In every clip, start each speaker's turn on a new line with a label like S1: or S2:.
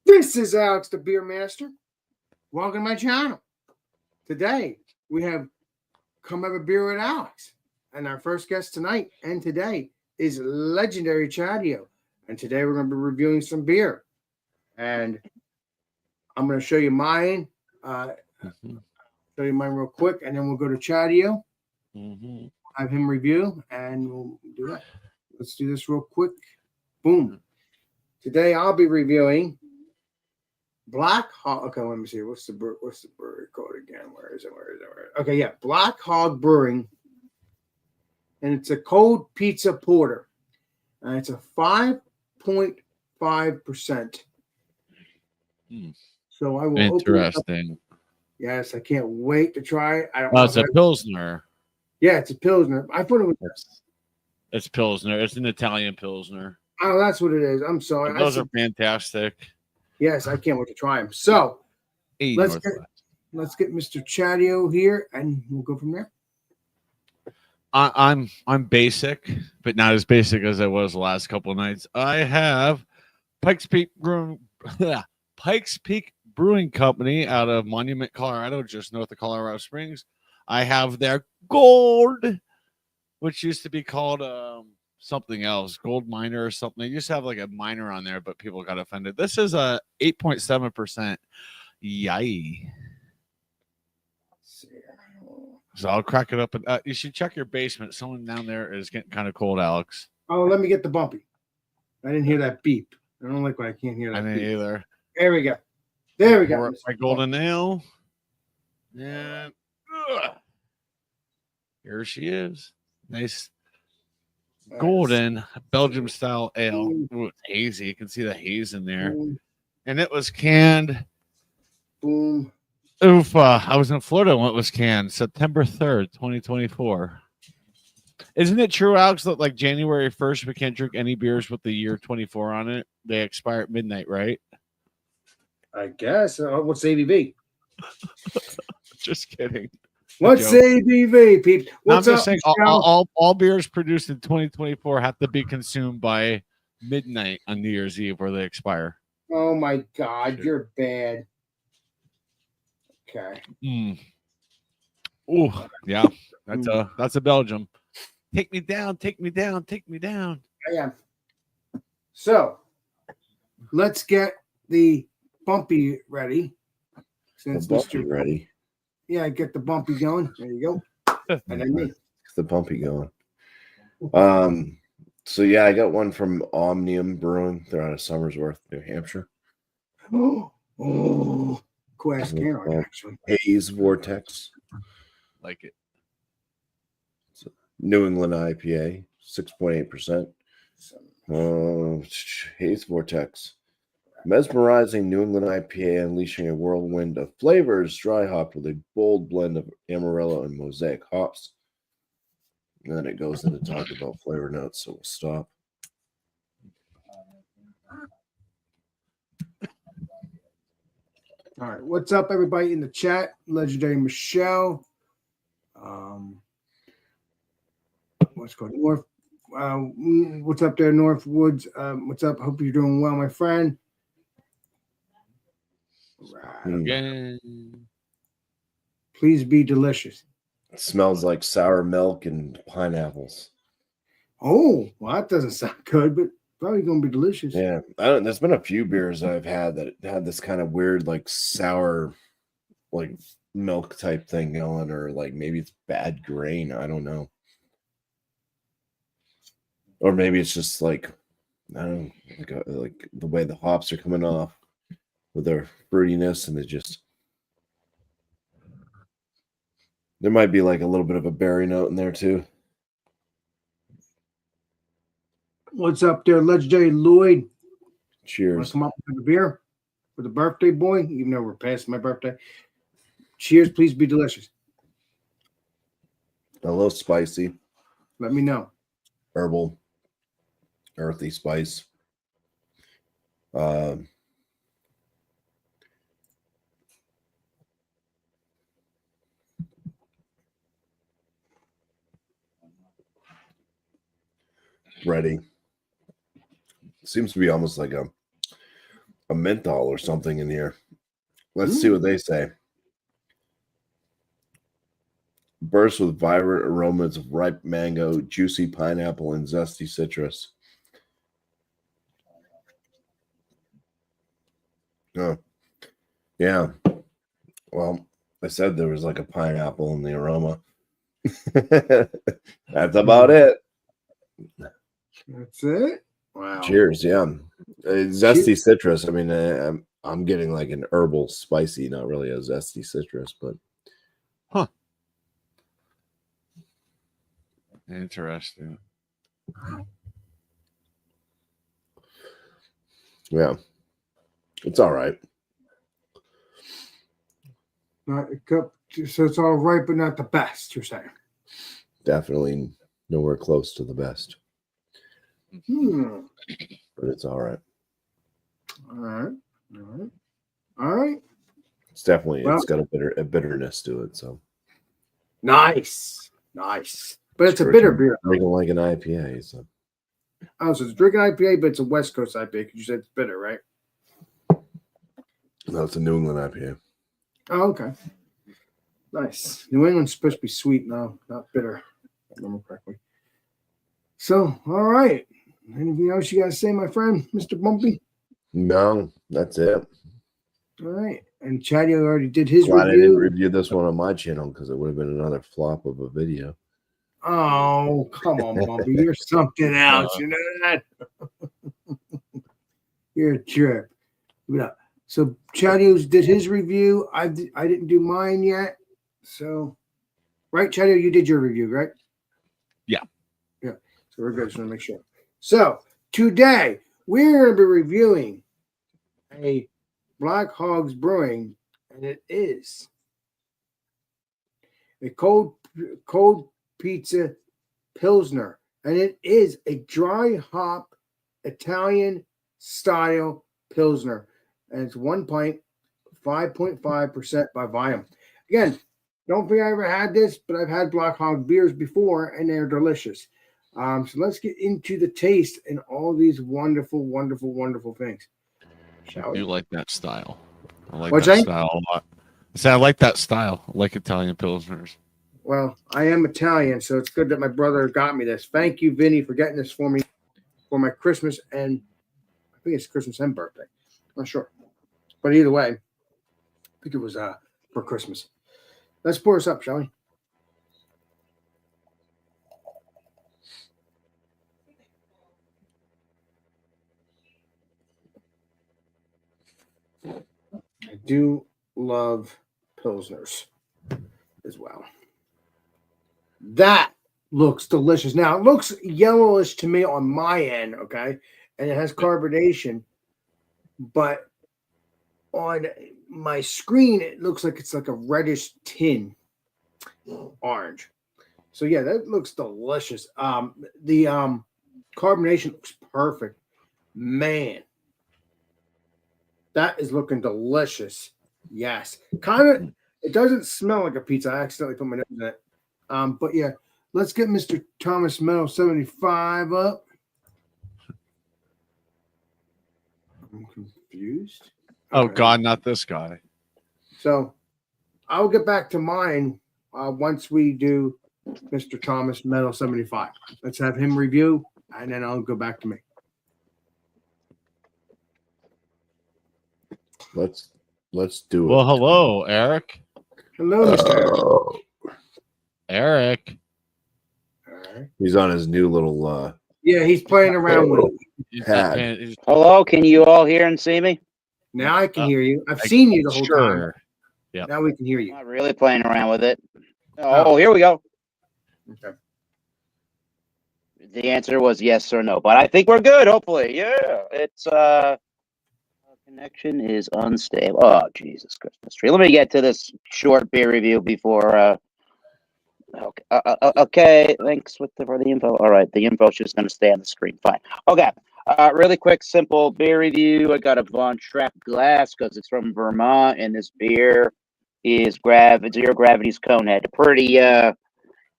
S1: This is Alex, the Beer Master. Welcome to my channel. Today, we have Come Have a Beer with Alex. And our first guest tonight and today is legendary Chadio. And today we're going to be reviewing some beer. And I'm going to show you mine. Show you mine real quick, and then we'll go to Chadio. Have him review, and we'll do that. Let's do this real quick. Boom. Today I'll be reviewing Black Hog. Okay, let me see. What's the brewery called again? Where is it? Okay, yeah, Black Hog Brewing, and it's a cold pizza porter, and it's a 5.5%. So I will
S2: Interesting.
S1: Yes, I can't wait to try it. I don't.
S2: Oh, it's a Pilsner.
S1: Yeah, it's a Pilsner. I thought it was.
S2: It's Pilsner. It's an Italian Pilsner.
S1: Oh, that's what it is. I'm sorry.
S2: Those are fantastic.
S1: Yes, I can't wait to try them. So let's get Mr. Chadio here, and we'll go from there.
S2: I'm basic, but not as basic as I was the last couple of nights. I have Pikes Peak Brewing Company out of Monument, Colorado, just north of Colorado Springs. I have their Gold, which used to be called something else, Gold Miner or something. They used to have like a minor on there, but people got offended. This is a 8.7%. Yay. So I'll crack it up. And you should check your basement. Someone down there is getting kind of cold, Alex.
S1: Oh, let me get the bumpy. I didn't hear that beep. I don't like when I can't hear that.
S2: I didn't either.
S1: There we go. There we go.
S2: My golden ale. And here she is. Nice golden Belgium style ale. Ooh, it's hazy. You can see the haze in there.
S1: Boom.
S2: And it was canned.
S1: Boom.
S2: I was in Florida when it was canned. September 3rd, 2024. Isn't it true, Alex, that like January 1st, we can't drink any beers with the year 24 on it? They expire at midnight, right?
S1: I guess. What's ABV?
S2: Just kidding.
S1: What's ABV, peeps? What's
S2: I'm
S1: up?
S2: just saying all beers produced in 2024 have to be consumed by midnight on New Year's Eve or they expire.
S1: Oh my God, you're bad. Okay.
S2: Oh, yeah. That's a Belgium. Take me down, take me down, take me down.
S1: I am. So let's get the bumpy ready.
S3: Since Mr. ready.
S1: Yeah, get the bumpy going. There you go. And then me.
S3: The bumpy going. So yeah, I got one from Omnium Brewing. They're out of Somersworth, New Hampshire.
S1: Oh, Quest can actually.
S3: Haze Vortex.
S2: Like it.
S3: It's a New England IPA, 6.8%. Haze Vortex. Mesmerizing New England IPA unleashing a whirlwind of flavors, dry hopped with a bold blend of Amarillo and Mosaic hops. And then it goes into talk about flavor notes, so we'll stop.
S1: All right, what's up, everybody in the chat? Legendary Michelle. What's going North? What's up there, North Woods? What's up? Hope you're doing well, my friend. Right. Please be delicious.
S3: It smells like sour milk and pineapples.
S1: Oh, well, that doesn't sound good, but probably going to be delicious.
S3: Yeah, there's been a few beers I've had that had this kind of weird, like sour, like milk type thing going, or like maybe it's bad grain. I don't know. Or maybe it's just like, I don't know, like the way the hops are coming off with their fruitiness, and it just, there might be like a little bit of a berry note in there too.
S1: What's up there, Legendary Lloyd?
S3: Cheers.
S1: Want to come up with a beer for the birthday boy, even though we're past my birthday? Cheers. Please be delicious.
S3: A little spicy.
S1: Let me know.
S3: Herbal, earthy spice. Ready. Seems to be almost like a a menthol or something in here. Let's see what they say. Bursts with vibrant aromas of ripe mango, juicy pineapple, and zesty citrus. Oh, yeah. Well, I said there was like a pineapple in the aroma. That's about it.
S1: That's it. Wow.
S3: Cheers. Yeah. Zesty citrus. I mean, I'm getting like an herbal spicy, not really a zesty citrus, but.
S2: Huh. Interesting.
S3: Yeah. It's all right.
S1: Not a cup, so it's all right, but not the best, you're saying.
S3: Definitely nowhere close to the best. But it's all right.
S1: All right. All right. All right.
S3: It's definitely, it's got a bitterness to it. So
S1: nice. Nice. But it's a bitter beer.
S3: Drinking like an IPA. So.
S1: Oh, so it's drinking IPA, but it's a West Coast IPA because you said it's bitter, right?
S3: No, it's a New England IPA.
S1: Oh, okay. Nice. New England's supposed to be sweet, no, not bitter. If I remember correctly. So, all right. Anything else you guys say, my friend, Mr. Bumpy?
S3: No, that's it.
S1: All right. And Chaddy already did his
S3: Glad
S1: review.
S3: I didn't review this one on my channel because it would have been another flop of a video.
S1: Oh, come on, Bumpy. You're something else. You know that? You're a jerk. Yeah. So Chaddy did his review. I didn't do mine yet. So, right, Chaddy, you did your review, right?
S2: Yeah.
S1: Yeah. So we're good. Just want to make sure. So today we're going to be reviewing a Black Hogs Brewing, and it is a cold pizza Pilsner, and it is a dry hop Italian style Pilsner, and it's 1 pint, 5.5% by volume. Again, don't think I ever had this, but I've had Black Hog beers before, and they're delicious. So let's get into the taste and all these wonderful, wonderful, wonderful things. Shall we?
S2: You like that style? I like
S1: What's
S2: that
S1: that?
S2: style a lot. I said I like that style. I like Italian pilsners.
S1: Well, I am Italian, so it's good that my brother got me this. Thank you, Vinny, for getting this for me for my Christmas, and I think it's Christmas and birthday. I'm not sure. But either way, I think it was for Christmas. Let's pour this up, shall we? I do love Pilsners as well. That looks delicious. Now, it looks yellowish to me on my end, okay? And it has carbonation. But on my screen, it looks like it's like a reddish tin orange. So, yeah, that looks delicious. The carbonation looks perfect. Man, that is looking delicious. Yes. Kind of, it doesn't smell like a pizza. I accidentally put my nose in it. But yeah, let's get Mr. Thomas Meadow 75 up. I'm confused.
S2: Oh,
S1: Okay.
S2: God, not this guy.
S1: So I'll get back to mine once we do Mr. Thomas Meadow 75. Let's have him review, and then I'll go back to me.
S3: Let's do it.
S2: Well, hello, Eric.
S1: Hello, Mr.
S2: Eric.
S3: He's on his new little
S1: Yeah, he's playing around with it.
S3: pad.
S4: Hello, can you all hear and see me?
S1: Now I can hear you. I've seen you the whole time.
S2: Sure. Yeah.
S1: Now we can hear you.
S4: Not really playing around with it. Oh, here we go.
S1: Okay.
S4: The answer was yes or no, but I think we're good. Hopefully, yeah. It's connection is unstable. Oh, Jesus Christmas tree. Let me get to this short beer review before. Okay. Thanks for the info. All right, the info is just going to stay on the screen. Fine. Okay. Really quick, simple beer review. I got a Von Trapp glass because it's from Vermont, and this beer is Zero Gravity's Conehead. A pretty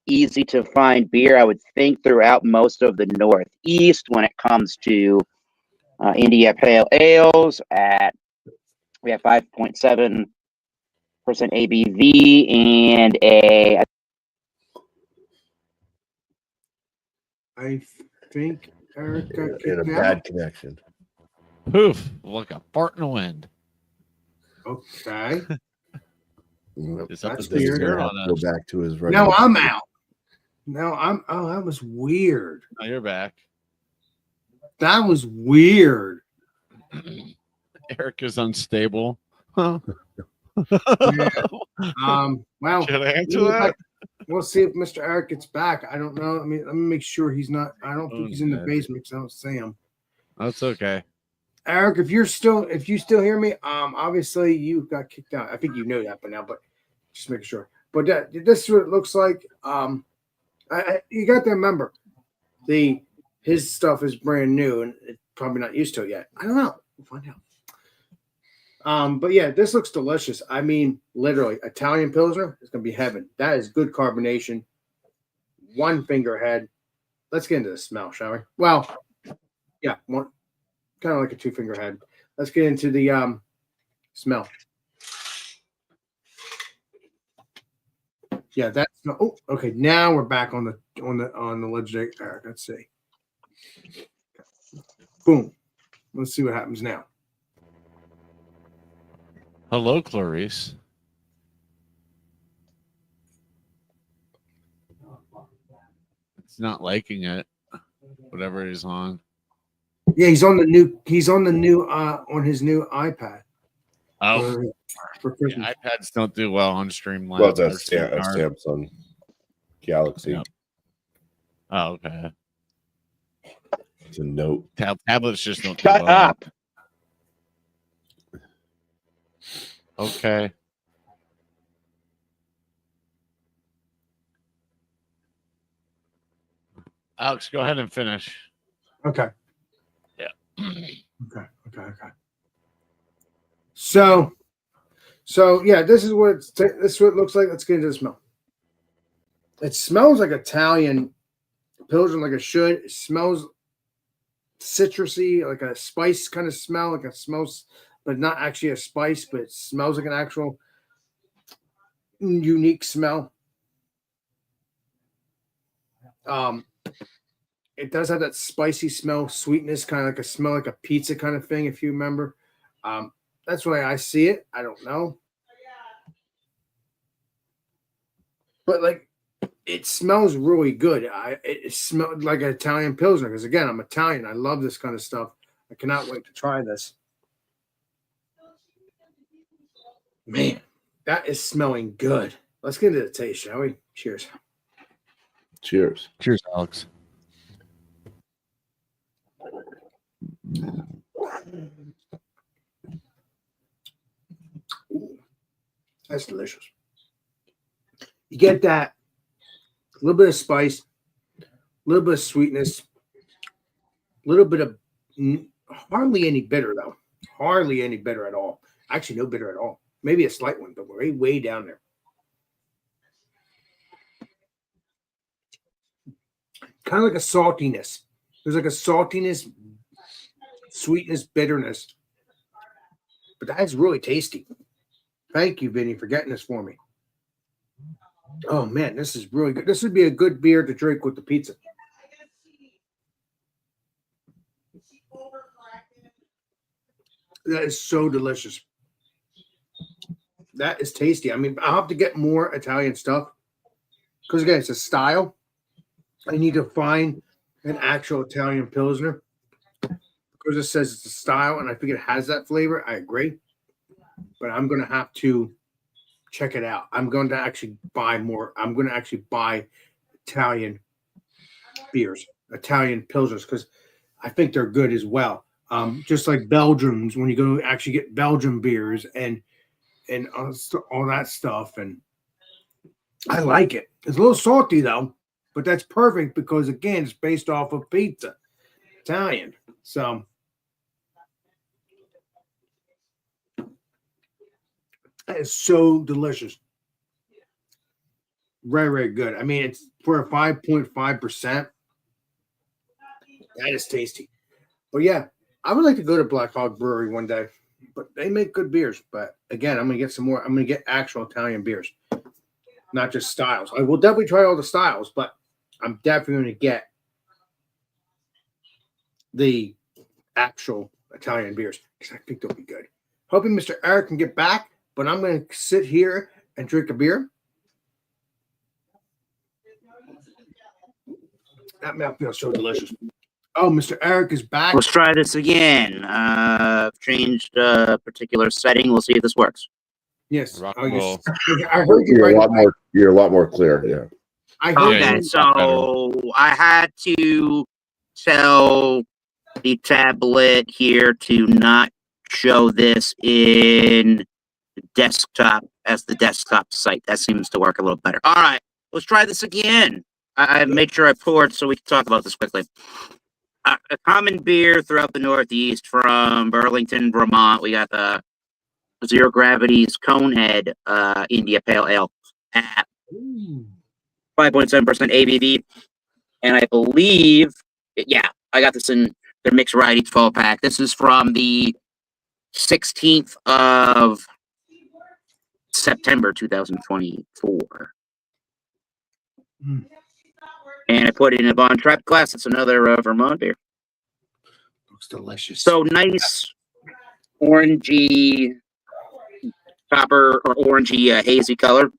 S4: easy to find beer, I would think, throughout most of the Northeast when it comes to India Pale Ales we have 5.7% ABV and
S1: I think Eric got
S3: In a
S1: kicked
S3: bad
S1: out.
S3: connection.
S2: Poof, like a fart in the wind.
S1: Okay.
S2: It's up
S1: That's
S2: to this
S1: weird.
S2: year
S3: Gonna have
S2: on
S3: to go
S2: us.
S3: back to his
S1: Now
S3: regular.
S1: I'm out. Now I'm. Oh, that was weird.
S2: Oh, you're back.
S1: That was weird.
S2: Eric is unstable. Huh?
S1: Yeah. Well,
S2: Should I answer
S1: we'll,
S2: that?
S1: we'll see if Mr. Eric gets back. I don't know. I mean, let me make sure he's not. I don't think he's in the
S2: Okay.
S1: basement because I don't see him.
S2: That's okay.
S1: Eric, if you still hear me, obviously you got kicked out. I think you know that by now, but just making sure. But this is what it looks like. You got to remember, his stuff is brand new and it's probably not used to it yet. I don't know. We'll find out. But yeah, this looks delicious. I mean, literally, Italian Pilsner is gonna be heaven. That is good carbonation. One finger ahead. Let's get into the smell, shall we? Well, yeah, one. Kind of like a two-finger head. Let's get into the smell. Yeah, that's oh, okay. Now we're back on the legendary Eric. Let's see. Boom. Let's see what happens now.
S2: Hello, Clarice. It's not liking it. Whatever he's on.
S1: Yeah, he's on his new iPad.
S2: Oh,
S1: For Christmas.
S2: yeah, iPads don't do well on Streamline.
S3: Well, that's
S2: or
S3: a
S2: StreamYard.
S3: Samsung Galaxy.
S2: Yep. Oh, okay.
S3: It's a Note.
S2: Tablets just don't do
S4: shut
S2: well.
S4: up.
S2: Okay. Alex, go ahead and finish.
S1: Okay.
S2: Yeah.
S1: Okay. So yeah, this is what it looks like. Let's get into the smell. It smells like Italian Pilsner, like it should. It smells citrusy, like a spice kind of smell, like it smells, but not actually a spice, but it smells like an actual unique smell. It does have that spicy smell, sweetness, kind of like a smell like a pizza kind of thing, if you remember. That's the way I see it. I don't know. But like it smells really good. It smelled like an Italian Pilsner because again, I'm Italian. I love this kind of stuff. I cannot wait to try this. Man, that is smelling good. Let's get into the taste, shall we? Cheers.
S3: Cheers.
S2: Cheers, Alex.
S1: Ooh, that's delicious. You get that a little bit of spice, a little bit of sweetness, a little bit of hardly any bitter though. Hardly any bitter at all. Actually, no bitter at all. Maybe a slight one, but we're way down there. Kind of like a saltiness. There's like a saltiness, sweetness, bitterness. But that is really tasty. Thank you, Vinny, for getting this for me. Oh, man, this is really good. This would be a good beer to drink with the pizza. That is so delicious. That is tasty. I mean, I'll have to get more Italian stuff because, again, it's a style. I need to find an actual Italian Pilsner because it says it's a style and I think it has that flavor. I agree. But I'm going to have to check it out. I'm going to actually buy more. I'm going to actually buy Italian beers, Italian Pilsners, because I think they're good as well. Just like Belgians, when you go to actually get Belgian beers and all that stuff. And I like it. It's a little salty, though. But that's perfect because, again, it's based off of pizza, Italian. So that is so delicious. Very, very good. I mean, it's for a 5.5%. That is tasty. But yeah, I would like to go to Black Hog Brewery one day, but they make good beers. But again, I'm gonna get some more. I'm gonna get actual Italian beers, not just styles. I will definitely try all the styles, but I'm definitely gonna get the actual Italian beers because I think they'll be good. Hoping Mr. Eric can get back, but I'm gonna sit here and drink a beer. That mouth feels so delicious. Oh, Mr. Eric is back.
S4: Let's try this again. Changed particular setting. We'll see if this works.
S1: Yes.
S2: Rock
S1: Oh,
S2: and roll.
S1: I heard you
S3: You're
S1: right
S3: a lot
S1: away.
S3: more. You're a lot more clear. Yeah.
S1: I heard
S2: Yeah,
S4: Okay,
S1: you.
S4: so I had to tell the tablet here to not show this in desktop as the desktop site. That seems to work a little better. All right, let's try this again. I made sure I poured so we can talk about this quickly. A common beer throughout the Northeast from Burlington, Vermont. We got the Zero Gravity's Conehead India Pale Ale at 5.7% ABV. And I believe, yeah, I got this in their mixed variety 12 pack. This is from the 16th of September 2024.
S1: Mm.
S4: And I put it in a Von Trapp glass. It's another Vermont beer.
S1: Looks delicious.
S4: So nice, orangey, copper or orangey hazy color.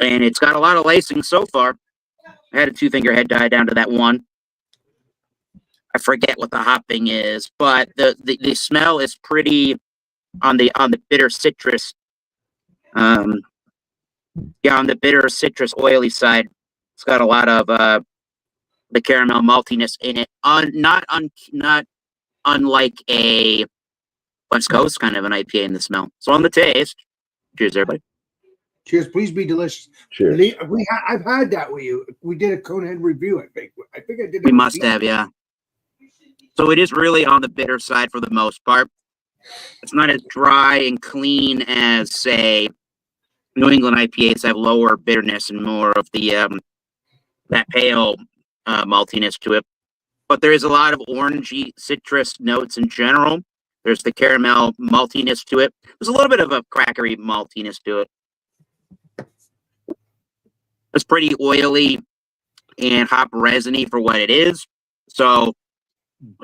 S4: And it's got a lot of lacing so far. I had a 2-finger head die down to that one. I forget what the hopping is, but the smell is pretty on the bitter citrus. Yeah, on the bitter citrus oily side. It's got a lot of the caramel maltiness in it. Not unlike a West Coast kind of an IPA in the smell. So on the taste, cheers, everybody.
S1: Cheers. Please be delicious.
S3: Cheers.
S1: I've had that with you. We did a Conehead review, I think. I think I did.
S4: We must have, yeah. So it is really on the bitter side for the most part. It's not as dry and clean as, say, New England IPAs have lower bitterness and more of the that pale maltiness to it. But there is a lot of orangey citrus notes in general. There's the caramel maltiness to it. There's a little bit of a crackery maltiness to it. It's pretty oily and hop resiny for what it is. So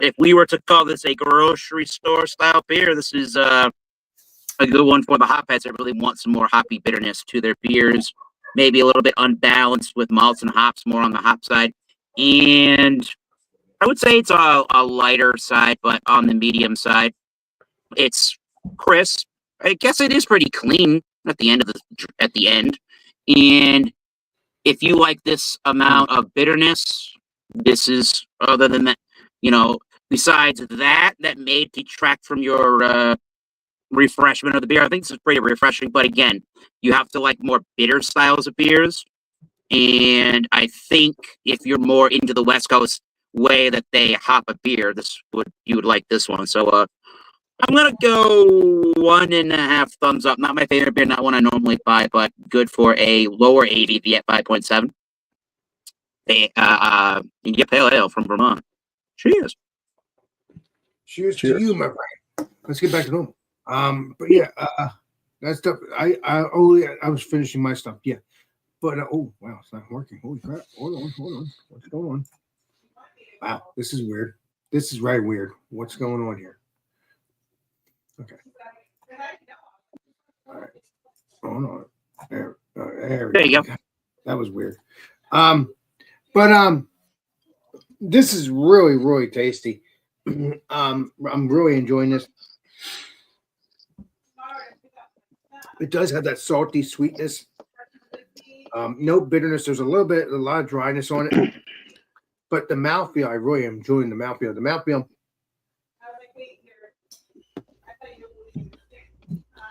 S4: if we were to call this a grocery store style beer, this is a good one for the hopheads that really want some more hoppy bitterness to their beers. Maybe a little bit unbalanced with malts and hops, more on the hop side. And I would say it's a lighter side, but on the medium side. It's crisp. I guess it is pretty clean at the end. And if you like this amount of bitterness, this is, other than that, besides that may detract from your refreshment of the beer. I think this is pretty refreshing, but again, you have to like more bitter styles of beers. And I think if you're more into the West Coast way that they hop a beer, you would like this one. So I'm gonna go 1.5 thumbs up. Not my favorite beer, not one I normally buy, but good for a lower ABV at 5.7. India Pale Ale from Vermont. Cheers.
S1: Cheers to you, my friend. Let's get back to normal. But yeah, that stuff. I was finishing my stuff. Yeah, but oh wow, it's not working. Holy crap! Hold on. What's going on? Wow, this is weird. This is very weird. What's going on here? Okay. All right. Hold on. There
S4: you go.
S1: That was weird. This is really, really tasty. I'm really enjoying this. It does have that salty sweetness. No bitterness. There's a lot of dryness on it. But the mouthfeel, I really am enjoying the mouthfeel. The mouthfeel,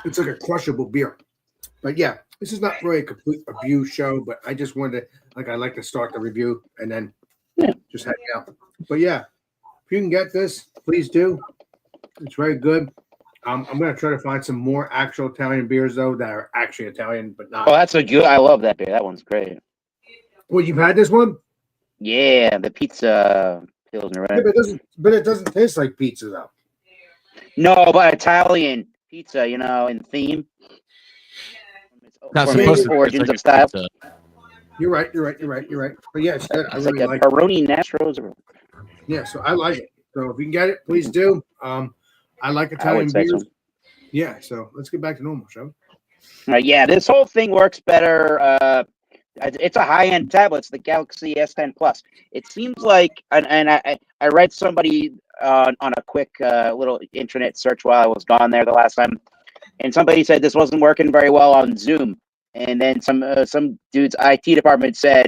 S1: it's like a crushable beer. But yeah, this is not really a complete review show, but I just wanted to, I like to start the review and then just hang out. But yeah, if you can get this, please do. It's very good. I'm going to try to find some more actual Italian beers, though, that are actually Italian, but not.
S4: Oh, that's a good. I love that beer. That one's great.
S1: Well, you've had this one?
S4: Yeah, the pizza Pilsner,
S1: Yeah,
S4: right?
S1: but it doesn't taste like pizza though.
S4: No, but Italian pizza, in theme.
S2: Not
S4: From
S2: supposed
S4: its
S2: to be. It's
S4: origins
S2: like
S4: of
S2: a
S4: style.
S2: pizza.
S1: You're right. But yeah, it's good. I
S4: It's
S1: really
S4: like
S1: like
S4: a
S1: it.
S4: Peroni Nastros.
S1: Yeah, so I like it. So if you can get it, please do. I like
S4: I
S1: Italian
S4: would say
S1: beers.
S4: so.
S1: Yeah, so let's get back to normal, shall we?
S4: Yeah, this whole thing works better. It's a high-end tablet. It's the Galaxy S10 Plus. It seems like, and I read somebody on a quick little internet search while I was gone there the last time, and somebody said this wasn't working very well on Zoom. And then some dude's IT department said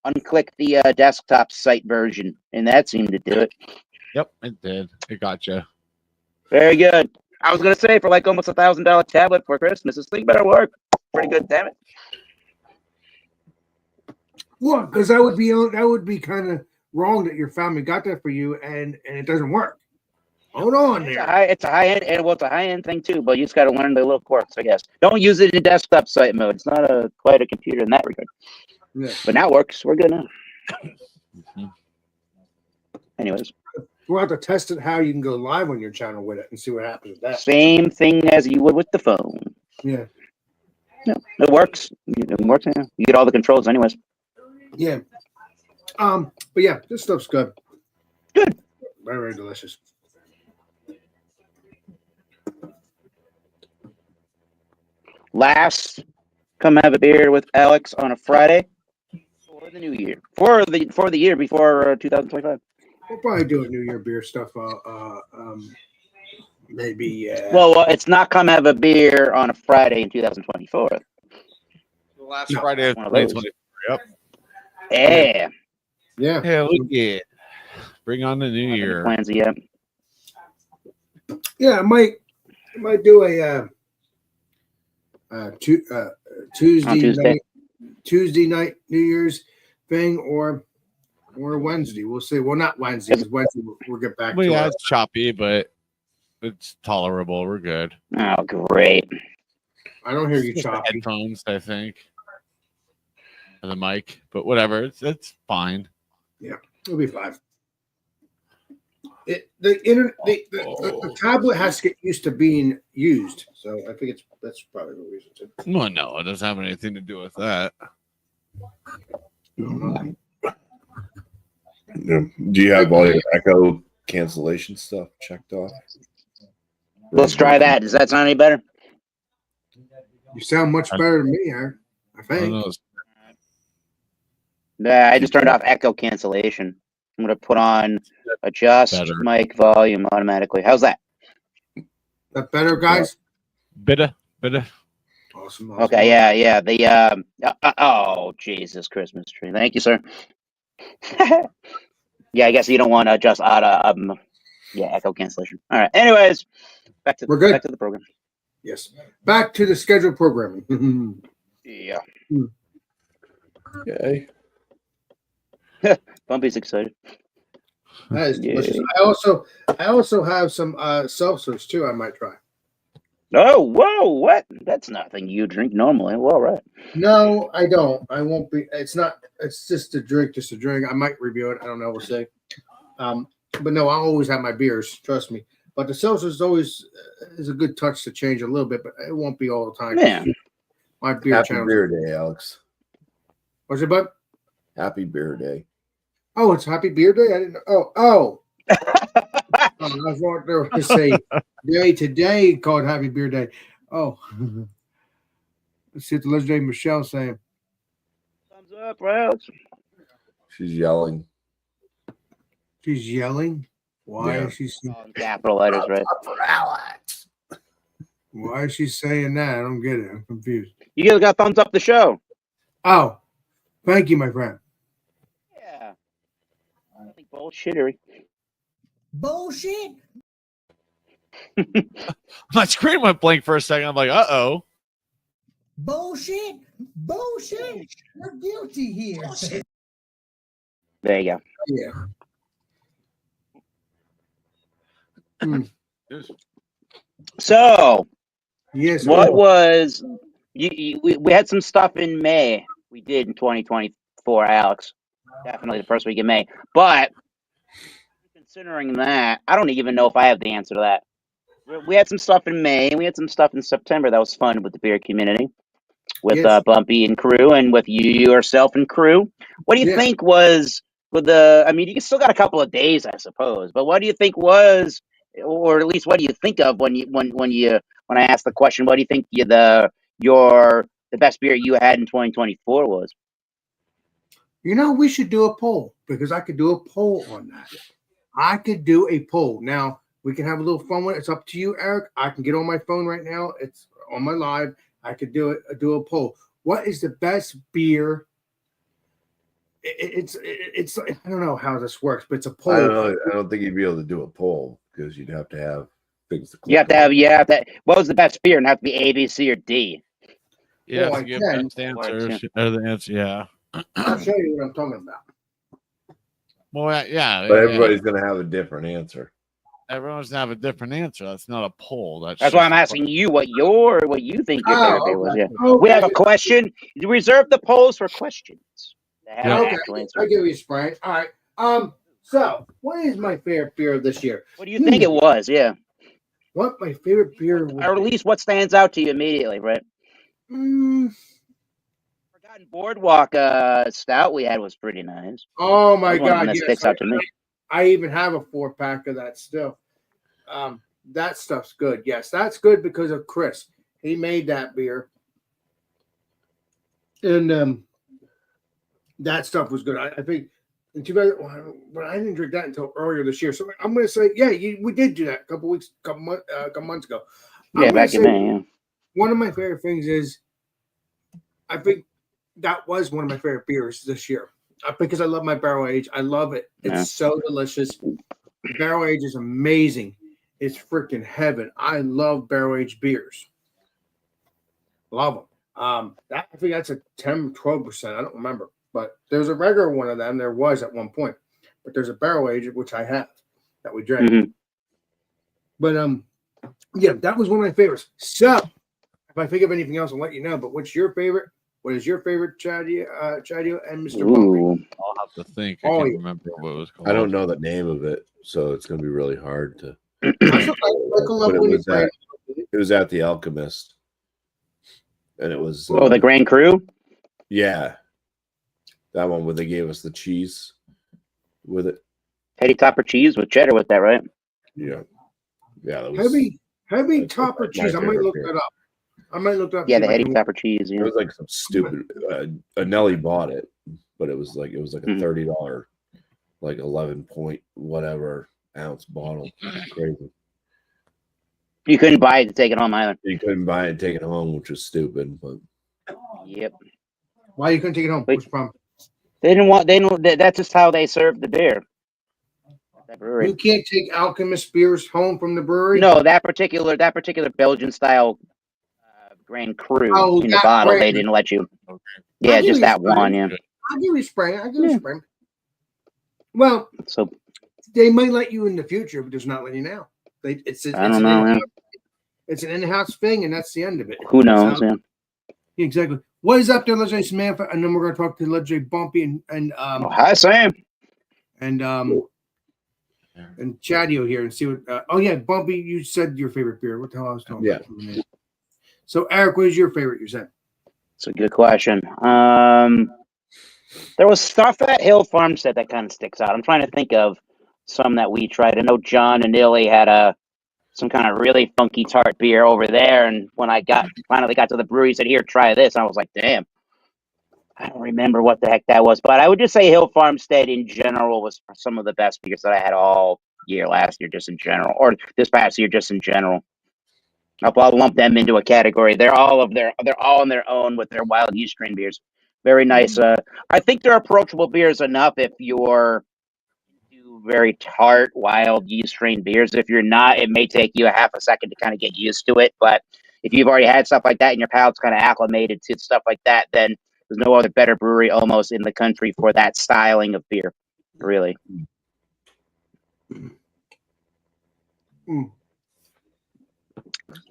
S4: unclick the desktop site version, and that seemed to do it.
S2: Yep, it did. It got you.
S4: Very good. I was gonna say for like almost $1,000 tablet for Christmas, this thing better work. Pretty good, damn it.
S1: Well, because that would be kind of wrong that your family got that for you and it doesn't work. Hold on
S4: It's
S1: there.
S4: it's a high end, and it's a high end thing too. But you just got to learn the little quirks, I guess. Don't use it in desktop site mode. It's not quite a computer in that regard.
S1: Yeah.
S4: But now it works. We're good now. Anyways,
S1: We'll have to test it how you can go live on your channel with it and see what happens with that.
S4: same thing as you would with the phone.
S1: Yeah.
S4: No, it works. It works. Yeah. You get all the controls, anyways.
S1: Yeah. But yeah, this stuff's good.
S4: Good.
S1: Very, very delicious.
S4: Last, come have a beer with Alex on a Friday for the new year. For the year before 2025.
S1: We'll probably do a New Year beer stuff. Maybe.
S4: Well, it's not come have a beer on a Friday in 2024.
S2: The last
S1: No,
S2: Friday of
S4: one of those.
S2: 2024. Yep.
S4: Yeah.
S1: Yeah.
S2: Hell yeah. Bring on the new year.
S4: Plans yet?
S1: Yeah, I might do a Tuesday night New Year's thing or Wednesday. We'll see. Well, not Wednesday because Wednesday we'll get back
S2: Well,
S1: to
S2: yeah,
S1: our,
S2: it's choppy, but it's tolerable. We're good.
S4: Oh, great.
S1: I don't hear you
S2: Just the
S1: choppy.
S2: headphones, I think. And the mic, but whatever. It's fine.
S1: It'll be fine. The tablet has to get used to being used, so I think that's probably the reason too.
S2: Well, no, it doesn't have anything to do with that.
S3: Yeah. Do you have all your echo cancellation stuff checked off?
S4: Let's try that. Does that sound any better?
S1: You sound much better than me, Aaron. I
S2: I don't
S1: think.
S2: know.
S4: Yeah, I just turned off echo cancellation. I'm gonna put on adjust
S2: Better.
S4: mic volume automatically. How's that?
S1: That better, guys?
S2: Bitter.
S1: Awesome.
S4: Okay, yeah. The oh Jesus Christmas tree. Thank you, sir. Yeah, I guess you don't want to adjust echo cancellation. All right. Anyways,
S1: We're good.
S4: back to the program.
S1: Yes. Back to the scheduled programming.
S4: Yeah.
S3: Okay.
S4: Bumpy's excited.
S1: That is delicious.
S4: Yay.
S1: I also have some seltzers too. I might try.
S4: Oh, whoa, what? That's nothing you drink normally. Well, right.
S1: No, I don't. I won't be. It's not. It's just a drink. I might review it. I don't know. We'll see. But no, I always have my beers. Trust me. But the seltzers always is a good touch to change a little bit, but it won't be all the time.
S4: Yeah.
S1: My beer
S3: Happy
S1: channel.
S3: Beer Day, Alex.
S1: What's it, bud?
S3: Happy Beer Day.
S1: Oh, it's Happy Beer Day. I didn't know. Oh. I was wanting to say day today called Happy Beer Day. Oh. Let's see what the legendary Michelle's saying.
S4: Thumbs up, Alex.
S3: She's yelling.
S1: She's yelling. Why
S3: Yeah.
S1: is she?
S4: Capital letters, right?
S3: For Alex.
S1: Why is she saying that? I don't get it. I'm confused.
S4: You guys got thumbs up the show.
S1: Oh, thank you, my friend.
S4: Yeah. I think bullshittery.
S5: Bullshit.
S2: My screen went blank for a second. I'm like, uh-oh.
S5: Bullshit. Bullshit. We're guilty here.
S4: There you go.
S1: Yeah.
S4: So,
S1: Yes.
S4: what was we had some stuff in May. We did in 2024, Alex. Definitely the first week in May. But Considering that, I don't even know if I have the answer to that. We had some stuff in May, and we had some stuff in September that was fun with the beer community, with
S1: Yes.
S4: Bumpy and crew, and with you yourself and crew. What do you
S1: Yeah.
S4: think was with the? I mean, you still got a couple of days, I suppose. But what do you think was, or at least what do you think of when I asked the question? What do you think the best beer you had in 2024 was?
S1: You know, we should do a poll because I could do a poll on that. I could do a poll. Now, we can have a little fun with it. It's up to you, Eric. I can get on my phone right now. It's on my live. I could do a poll. What is the best beer? It's I don't know how this works, but it's a poll.
S3: I don't know. I don't think you'd be able to do a poll because you'd have to have things to click.
S4: You have to have. What was the best beer? And have to be A, B, C, or D.
S2: You have
S1: Well,
S2: to give
S1: I can.
S2: best answers. The answer, yeah.
S1: I'll show you what I'm talking about.
S2: Well, yeah.
S3: But everybody's going to have a different answer.
S2: Everyone's gonna have a different answer. That's not a poll.
S4: That's why I'm asking you what you think your favorite beer was. Yeah.
S1: Okay.
S4: We have a question. You reserve the polls for questions.
S2: Yeah.
S1: Okay, I give you a sprain. All right. So what is my favorite beer this year?
S4: What do you think it was? Yeah.
S1: What my favorite beer would
S4: Or at least what stands out to you immediately, right?
S1: be?
S4: Forgotten Boardwalk stout we had was pretty nice.
S1: Oh my
S4: That's one of them
S1: God!
S4: that
S1: Yes,
S4: sticks out to me.
S1: I even have a 4-pack of that still. That stuff's good. Yes, that's good because of Chris. He made that beer, and that stuff was good. I think in 2000, but I didn't drink that until earlier this year. So I'm going to say, yeah, we did do that a couple months ago.
S4: Yeah, back in May. Yeah.
S1: One of my favorite things is, I think that was one of my favorite beers this year because I love my barrel age. I love it. It's so delicious. Barrel age is amazing. It's freaking heaven. I love barrel aged beers. Love them. I think that's a 10, 12%. I don't remember, but there's a regular one of them. There was at one point, but there's a barrel age which I have that we drank.
S4: Mm-hmm.
S1: But yeah, that was one of my favorites. So if I think of anything else, I'll let you know. But what's your favorite? What is your favorite, Chadio and Mr. Bumpy?
S2: I'll have to think. I can't remember what it was called.
S3: I don't know the name of it, so it's going to be really hard to.
S1: But
S3: it was at the Alchemist, and it was
S4: the Grand Cru.
S3: Yeah, that one where they gave us the cheese with it.
S4: Heady topper cheese with cheddar with that, right?
S3: Yeah. That was,
S1: heavy topper cheese. I might look that up.
S4: Yeah, the heady topper cheese. Yeah.
S3: It was like some stupid. Nelly bought it, but it was like a $30, like 11 point whatever ounce bottle. Crazy.
S4: You couldn't buy it to take it home either.
S3: You couldn't buy it and take it home, which was stupid. But
S4: yep.
S1: Why you couldn't take it home? Which problem?
S4: They didn't want. They know that's just how they serve the beer.
S1: You can't take Alchemist beers home from the brewery.
S4: No, that particular Belgian style Grand Cru in the bottle. They didn't let you. Okay. Yeah, just that one. Yeah.
S1: I'll give you a spring. Well, so they might let you in the future, but just not let you now. It's an in-house thing, and that's the end of it.
S4: Who knows? Yeah.
S1: Exactly. What is up there, Legendary Samantha? And then we're going to talk to Legendary Bumpy and
S4: hi Sam.
S1: And Chadio here and see what. Bumpy, you said your favorite beer. What the hell I was talking about? So Eric, what is your favorite? You said.
S4: It's a good question. There was stuff at Hill Farmstead that kind of sticks out. I'm trying to think of some that we tried. I know John and Illy had some kind of really funky tart beer over there, and when I finally got to the brewery, he said, "Here, try this." And I was like, "Damn." I don't remember what the heck that was, but I would just say Hill Farmstead in general was some of the best beers that I had all year last year, just in general, or this past year, just in general. I'll lump them into a category. They're all on their own with their wild yeast strain beers. Very nice. I think they're approachable beers enough if you're very tart, wild yeast strain beers. If you're not, it may take you a half a second to kind of get used to it. But if you've already had stuff like that and your palate's kind of acclimated to stuff like that, then there's no other better brewery almost in the country for that styling of beer, really.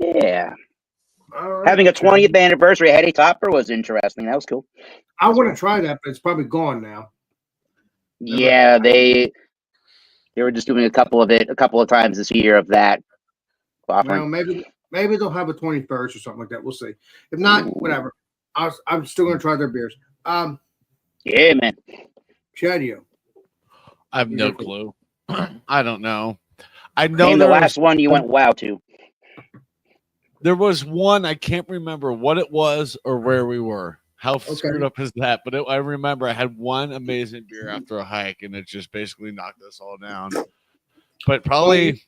S4: Yeah. Right. Having a 20th anniversary Heady Topper was interesting. That was cool.
S1: I want to try that, but it's probably gone now.
S4: Yeah, they They were just doing a couple of times this year of that offering.
S1: Well, maybe they'll have a 21st or something like that. We'll see. If not, whatever. I'm still gonna try their beers.
S4: Yeah, man.
S1: Chadio.
S2: I have no clue. I don't know. I know
S4: Name the last one you went wow to.
S2: There was one, I can't remember what it was or where we were. How screwed up is that? But I remember I had one amazing beer after a hike, and it just basically knocked us all down. But probably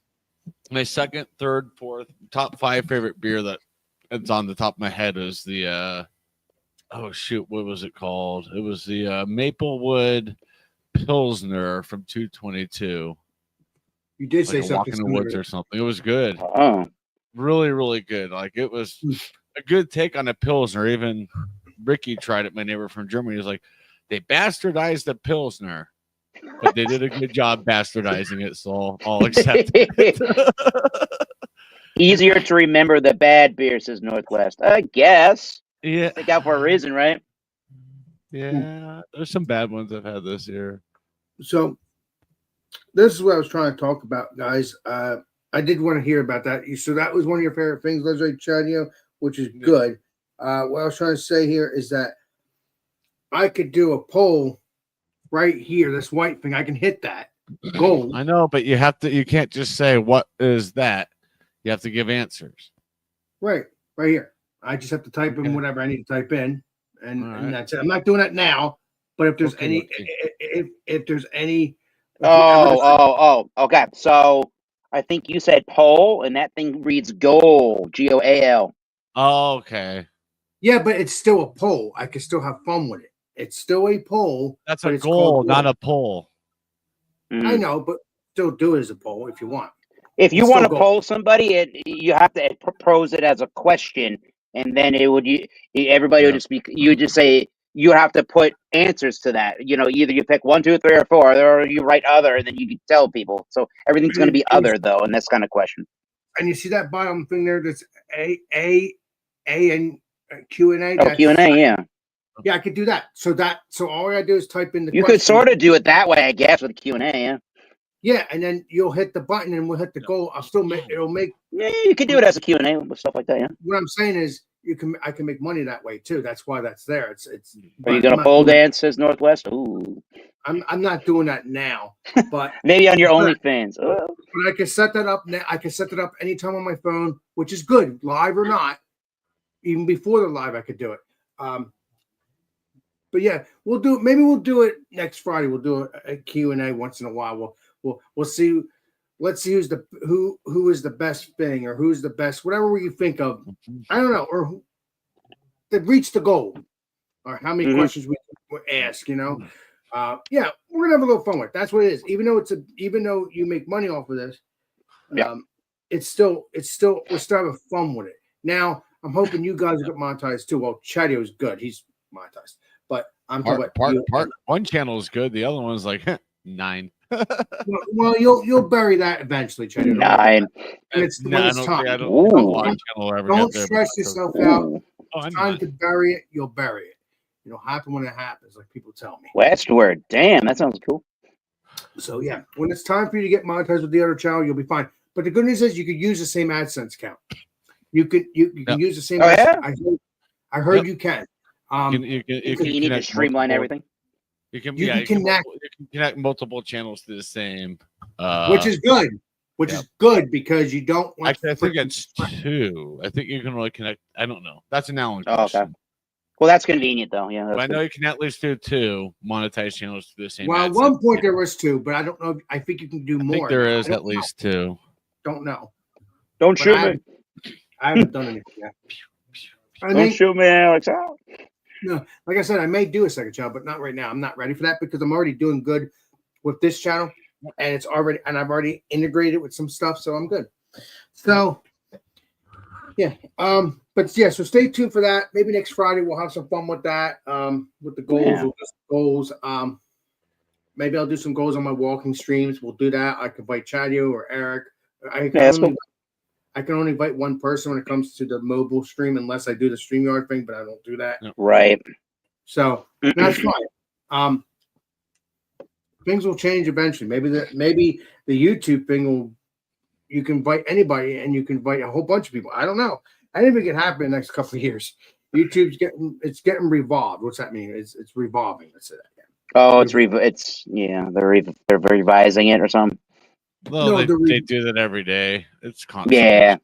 S2: my second, third, fourth, top 5 favorite beer that it's on the top of my head is the oh shoot, what was it called? It was the Maplewood Pilsner from 222.
S1: You did say
S2: Like a
S1: something.
S2: Walk in the Woods or something. It was good.
S4: Oh.
S2: Really, really good. Like it was a good take on a Pilsner. Even Ricky tried it, my neighbor from Germany. He was like, they bastardized the Pilsner, but they did a good job bastardizing it, so I'll accept it.
S4: Easier to remember the bad beer, says Northwest. I guess.
S2: Yeah.
S4: Stick out for a reason, right?
S2: Yeah. There's some bad ones I've had this year.
S1: So this is what I was trying to talk about, guys. I did want to hear about that. So that was one of your favorite things, Leslie Chadio, which is good. What I was trying to say here is that I could do a poll right here, this white thing. I can hit that gold.
S2: I know, but you can't just say what is that. You have to give answers.
S1: Right here. I just have to type in whatever I need to type in, and that's it. I'm not doing that now, but if there's if there's any.
S4: Okay. So I think you said poll, and that thing reads goal, GOAL.
S2: Oh, okay.
S1: Yeah, but it's still a poll. I can still have fun with it. It's still a poll.
S2: That's a goal, not a poll.
S1: I know, but still do it as a poll if you want.
S4: If you want to poll somebody, you have to propose it as a question, and then everybody would just be. You just say you have to put answers to that. Either you pick 1, 2, 3, or 4, or you write other, and then you can tell people. So everything's going to be other, though, and that's kind of question.
S1: And you see that bottom thing there? That's A, and Q&A.
S4: Oh, Q&A, yeah.
S1: Yeah, I could do that. So all I gotta do is type in the.
S4: You could sort of do it that way, I guess, with Q&A, yeah.
S1: Yeah, and then you'll hit the button, and we'll hit the goal. It'll make.
S4: Yeah, you could do it as a Q&A with stuff like that. Yeah.
S1: What I'm saying is, I can make money that way too. That's why that's there. It's.
S4: Are you gonna pole dance? Says Northwest. Ooh.
S1: I'm not doing that now, but
S4: maybe on your OnlyFans.
S1: But I can set that up now. I can set that up anytime on my phone, which is good, live or not. Even before the live, I could do it. But yeah, we'll do. Maybe we'll do it next Friday. We'll do a Q&A once in a while. We'll see. Let's see who is the best thing, or who's the best, whatever you think of. I don't know, or who that reached the goal, or how many questions we ask. Yeah, we're gonna have a little fun with it. That's what it is. Even though you make money off of this, it's still we're still having fun with it. Now I'm hoping you guys get monetized too. Well, Chadio's good; he's monetized. But I'm talking about
S2: part one channel is good. The other one's like 9.
S1: well, you'll bury that eventually, Chadio.
S4: 9.
S1: And it's time.
S2: Don't
S1: stress yourself out. It's time to bury it. You'll bury it. It'll happen when it happens, like people tell me.
S4: Westward. Damn, that sounds cool.
S1: So yeah, when it's time for you to get monetized with the other channel, you'll be fine. But the good news is you could use the same AdSense account. You can use the same. I heard you can.
S4: You need to streamline everything.
S2: You can connect multiple channels to the same,
S1: which is good. Is good because you don't.
S2: I think it's 2. I think you can really connect. I don't know. That's an Alan.
S4: Okay. Well, that's convenient though. Yeah.
S2: I know you can at least do 2 monetized channels to the same.
S1: Well, at one point there was 2, but I don't know. I think you can do more.
S2: I think there is at least 2.
S1: Don't know.
S4: Don't shoot me.
S1: I haven't done anything yet.
S4: Don't shoot me, Alex.
S1: No, like I said, I may do a second channel, but not right now. I'm not ready for that because I'm already doing good with this channel, and I've already integrated with some stuff, so I'm good. So, yeah, but yeah, so stay tuned for that. Maybe next Friday we'll have some fun with that. With the goals, we'll do some goals. Maybe I'll do some goals on my walking streams. We'll do that. I can invite Chadio or Eric. I can only invite one person when it comes to the mobile stream, unless I do the StreamYard thing, but I don't do that.
S4: Right.
S1: So that's fine. things will change eventually. Maybe the YouTube thing will. You can invite anybody, and you can invite a whole bunch of people. I don't know. I think it can happen in the next couple of years. YouTube's getting revolved. What's that mean? It's revolving. Let's say that again.
S4: Oh, they're revising it or something.
S2: Well,
S1: No,
S2: they do that every day. It's constant.
S4: Yeah,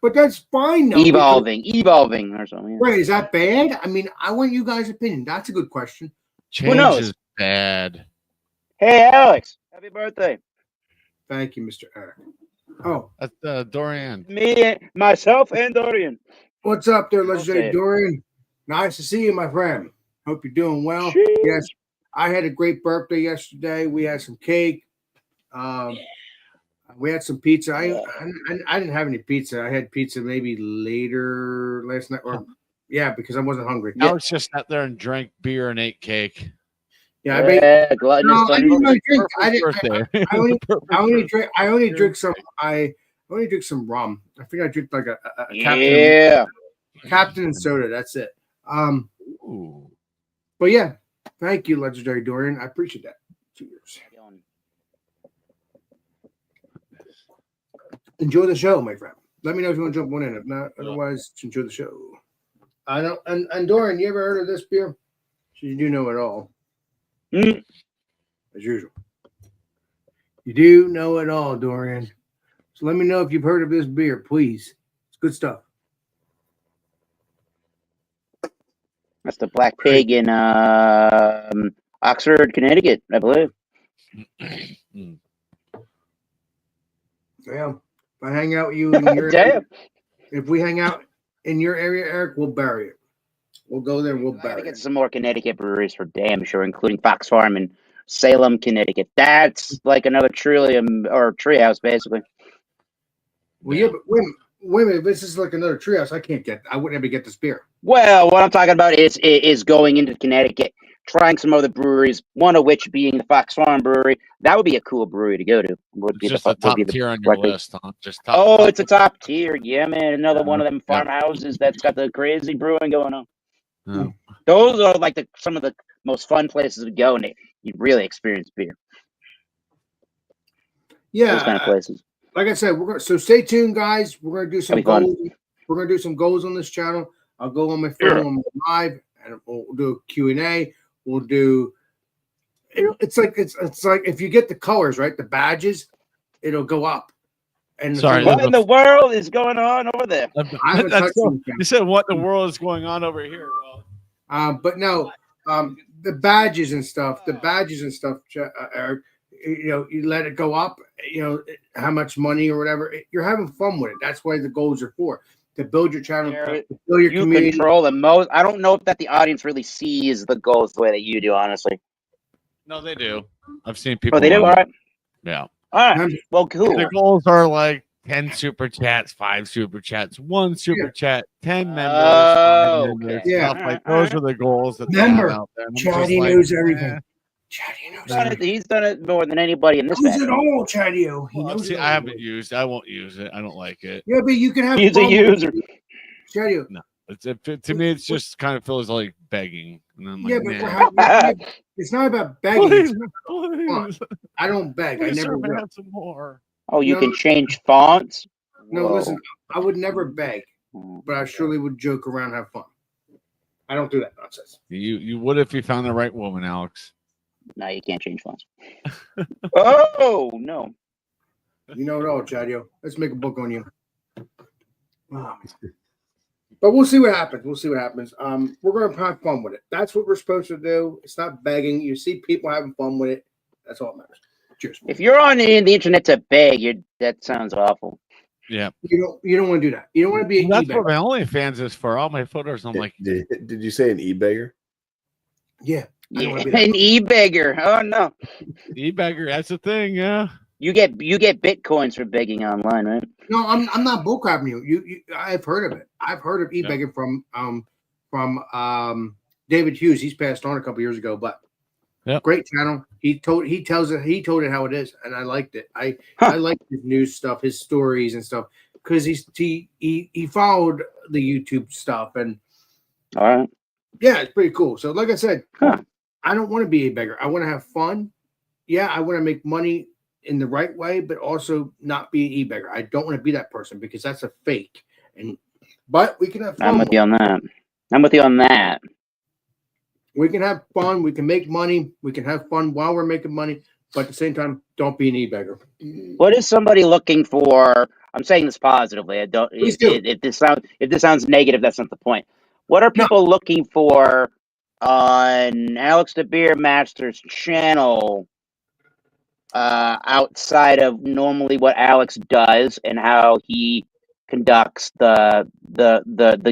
S1: But that's fine though.
S4: evolving or something. Yeah.
S1: Right? Is that bad? I mean, I want you guys' opinion. That's a good question.
S2: Change
S4: knows?
S2: is bad.
S4: Hey, Alex, happy birthday!
S1: Thank you, Mr. Eric. Oh,
S2: That's Dorian.
S4: Myself, and Dorian.
S1: what's up there,
S4: I'll
S1: legendary
S4: say it.
S1: Dorian? Nice to see you, my friend. Hope you're doing well.
S4: Cheers.
S1: Yes, I had a great birthday yesterday. We had some cake. We had some pizza. I didn't have any pizza. I had pizza maybe later last night, or because I wasn't hungry.
S2: Alex just sat there and drank beer and ate cake.
S1: Yeah, I mean,
S4: gluttonous.
S1: no, I didn't really drink.
S2: Perfect
S1: I only
S2: birthday.
S1: drink some. I only drink some rum. I think I drink like a Captain and soda. That's it.
S2: Ooh.
S1: But yeah, thank you, legendary Dorian. I appreciate that. Cheers. Enjoy the show, my friend. Let me know if you want to jump one in. If not, otherwise, enjoy the show. I don't. And Dorian, you ever heard of this beer? You do know it all, as usual. You do know it all, Dorian. So let me know if you've heard of this beer, please. It's good stuff.
S4: That's the Black Pig in Oxford, Connecticut, I believe.
S1: Yeah. If I hang out with you in your area, if we hang out in your area, Eric, we'll bury it. We'll go there and we'll
S4: I gotta
S1: bury
S4: get
S1: it.
S4: some more Connecticut breweries for damn sure, including Fox Farm in Salem, Connecticut. That's like another trillium or treehouse, basically.
S1: Well, yeah, but wait a minute. If this is like another treehouse, I wouldn't ever get this beer.
S4: Well, what I'm talking about is going into Connecticut, trying some other breweries, one of which being the Fox Farm Brewery. That would be a cool brewery to go to.
S2: It's just the top tier on your list, huh? Just top.
S4: Oh, it's a top tier. Yeah, man. Another one of them
S2: Yeah.
S4: farmhouses that's got the crazy brewing going on.
S2: Yeah.
S4: Those are like some of the most fun places to go, and you really experience beer.
S1: Yeah,
S4: Those kind of places.
S1: like I said, so stay tuned, guys. We're gonna do some
S4: That'll be
S1: goals. We're gonna do some goals on this channel. I'll go on my phone on my live, and we'll do a Q&A. We'll do. It's like if you get the colors right, the badges, it'll go up. And
S2: Sorry,
S4: What in the world is going on over there?
S1: I haven't touched anything.
S2: You said what the world is going on over here? Well,
S1: But no, the badges and stuff, Eric, you let it go up, how much money or whatever. You're having fun with it. That's why the goals are for, to build your channel, to build your
S4: You
S1: community.
S4: control the most. I don't know if that the audience really sees the goals the way that you do, honestly.
S2: no, they do. I've seen people.
S4: Oh, they do? All right.
S2: Yeah.
S4: All right. Well, cool.
S2: The goals are like 10 super chats, 5 super chats, 1 super chat, 10 members. 5 members,
S4: Okay.
S1: Yeah.
S2: stuff like those are the goals that they
S1: Member.
S2: have out there. And I'm
S1: Chatty
S2: just like,
S1: knows everything. Chatty knows everything.
S4: He's done it more than anybody in this
S1: Knows it
S4: family.
S1: all, Chatty. He
S2: well,
S1: knows
S2: see,
S1: it
S2: I
S1: all.
S2: haven't used. I won't use it. I don't like it.
S1: Yeah, but you can have
S4: He's a
S1: fun with
S4: user.
S1: it. Chatty.
S2: To me, it's just kind of feels like begging. And I'm like,
S1: Yeah, but
S2: nah.
S1: it's not about begging.
S2: Please,
S1: It's
S2: please,
S1: I don't beg. I
S2: please,
S1: never
S2: sir, may I
S1: will.
S2: have some more.
S4: Oh, you
S1: No.
S4: can change fonts?
S1: No,
S4: Whoa.
S1: listen, I would never beg, but I surely would joke around, have fun. I don't do that nonsense.
S2: You would if you found the right woman, Alex.
S4: No, you can't change fonts. Oh, no.
S1: You know it all, Chadio. Let's make a book on you. But we'll see what happens. We're gonna have fun with it. That's what we're supposed to do. It's not begging. You see people having fun with it. That's all that matters. Cheers.
S4: If you're on the internet to beg, that sounds awful.
S2: Yeah.
S1: You don't want to do that. You don't want to be an
S2: That's
S1: eBay.
S2: what my OnlyFans is for. All my photos. I'm like,
S3: Did you say an e-beggar?
S1: Yeah. I don't
S4: Yeah,
S1: wanna be that.
S4: an e-beggar. Oh, no.
S2: e-bagger. That's the thing. Yeah.
S4: You get bitcoins for begging online, right?
S1: No, I'm not bullcrapping you. I've heard of it. I've heard of eBegging from David Hughes. He's passed on a couple years ago, but great channel. He told it how it is, and I liked it. I liked his news stuff, his stories and stuff, because he followed the YouTube stuff, and
S4: All right.
S1: yeah, it's pretty cool. So like I said, I don't want to be a beggar. I want to have fun, yeah, I want to make money in the right way, but also not be an e-beggar. I don't want to be that person because that's a fake. But we can have fun.
S4: I'm with you on that. I'm with you on that.
S1: We can have fun. We can make money. We can have fun while we're making money. But at the same time, don't be an e-beggar.
S4: What is somebody looking for? I'm saying this positively. I don't.
S1: Please do.
S4: If this sounds negative, that's not the point. What are
S1: No.
S4: people looking for on Alex the Beer Master's channel outside of normally what Alex does and how he conducts the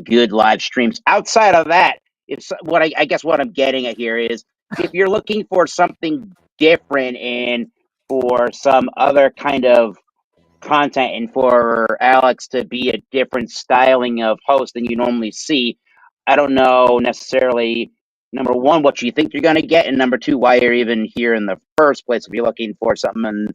S4: good live streams? Outside of that, it's what I guess what I'm getting at here is if you're looking for something different and for some other kind of content and for Alex to be a different styling of host than you normally see, I don't know necessarily, number one, what you think you're going to get, and number two, why you're even here in the first place if you're looking for something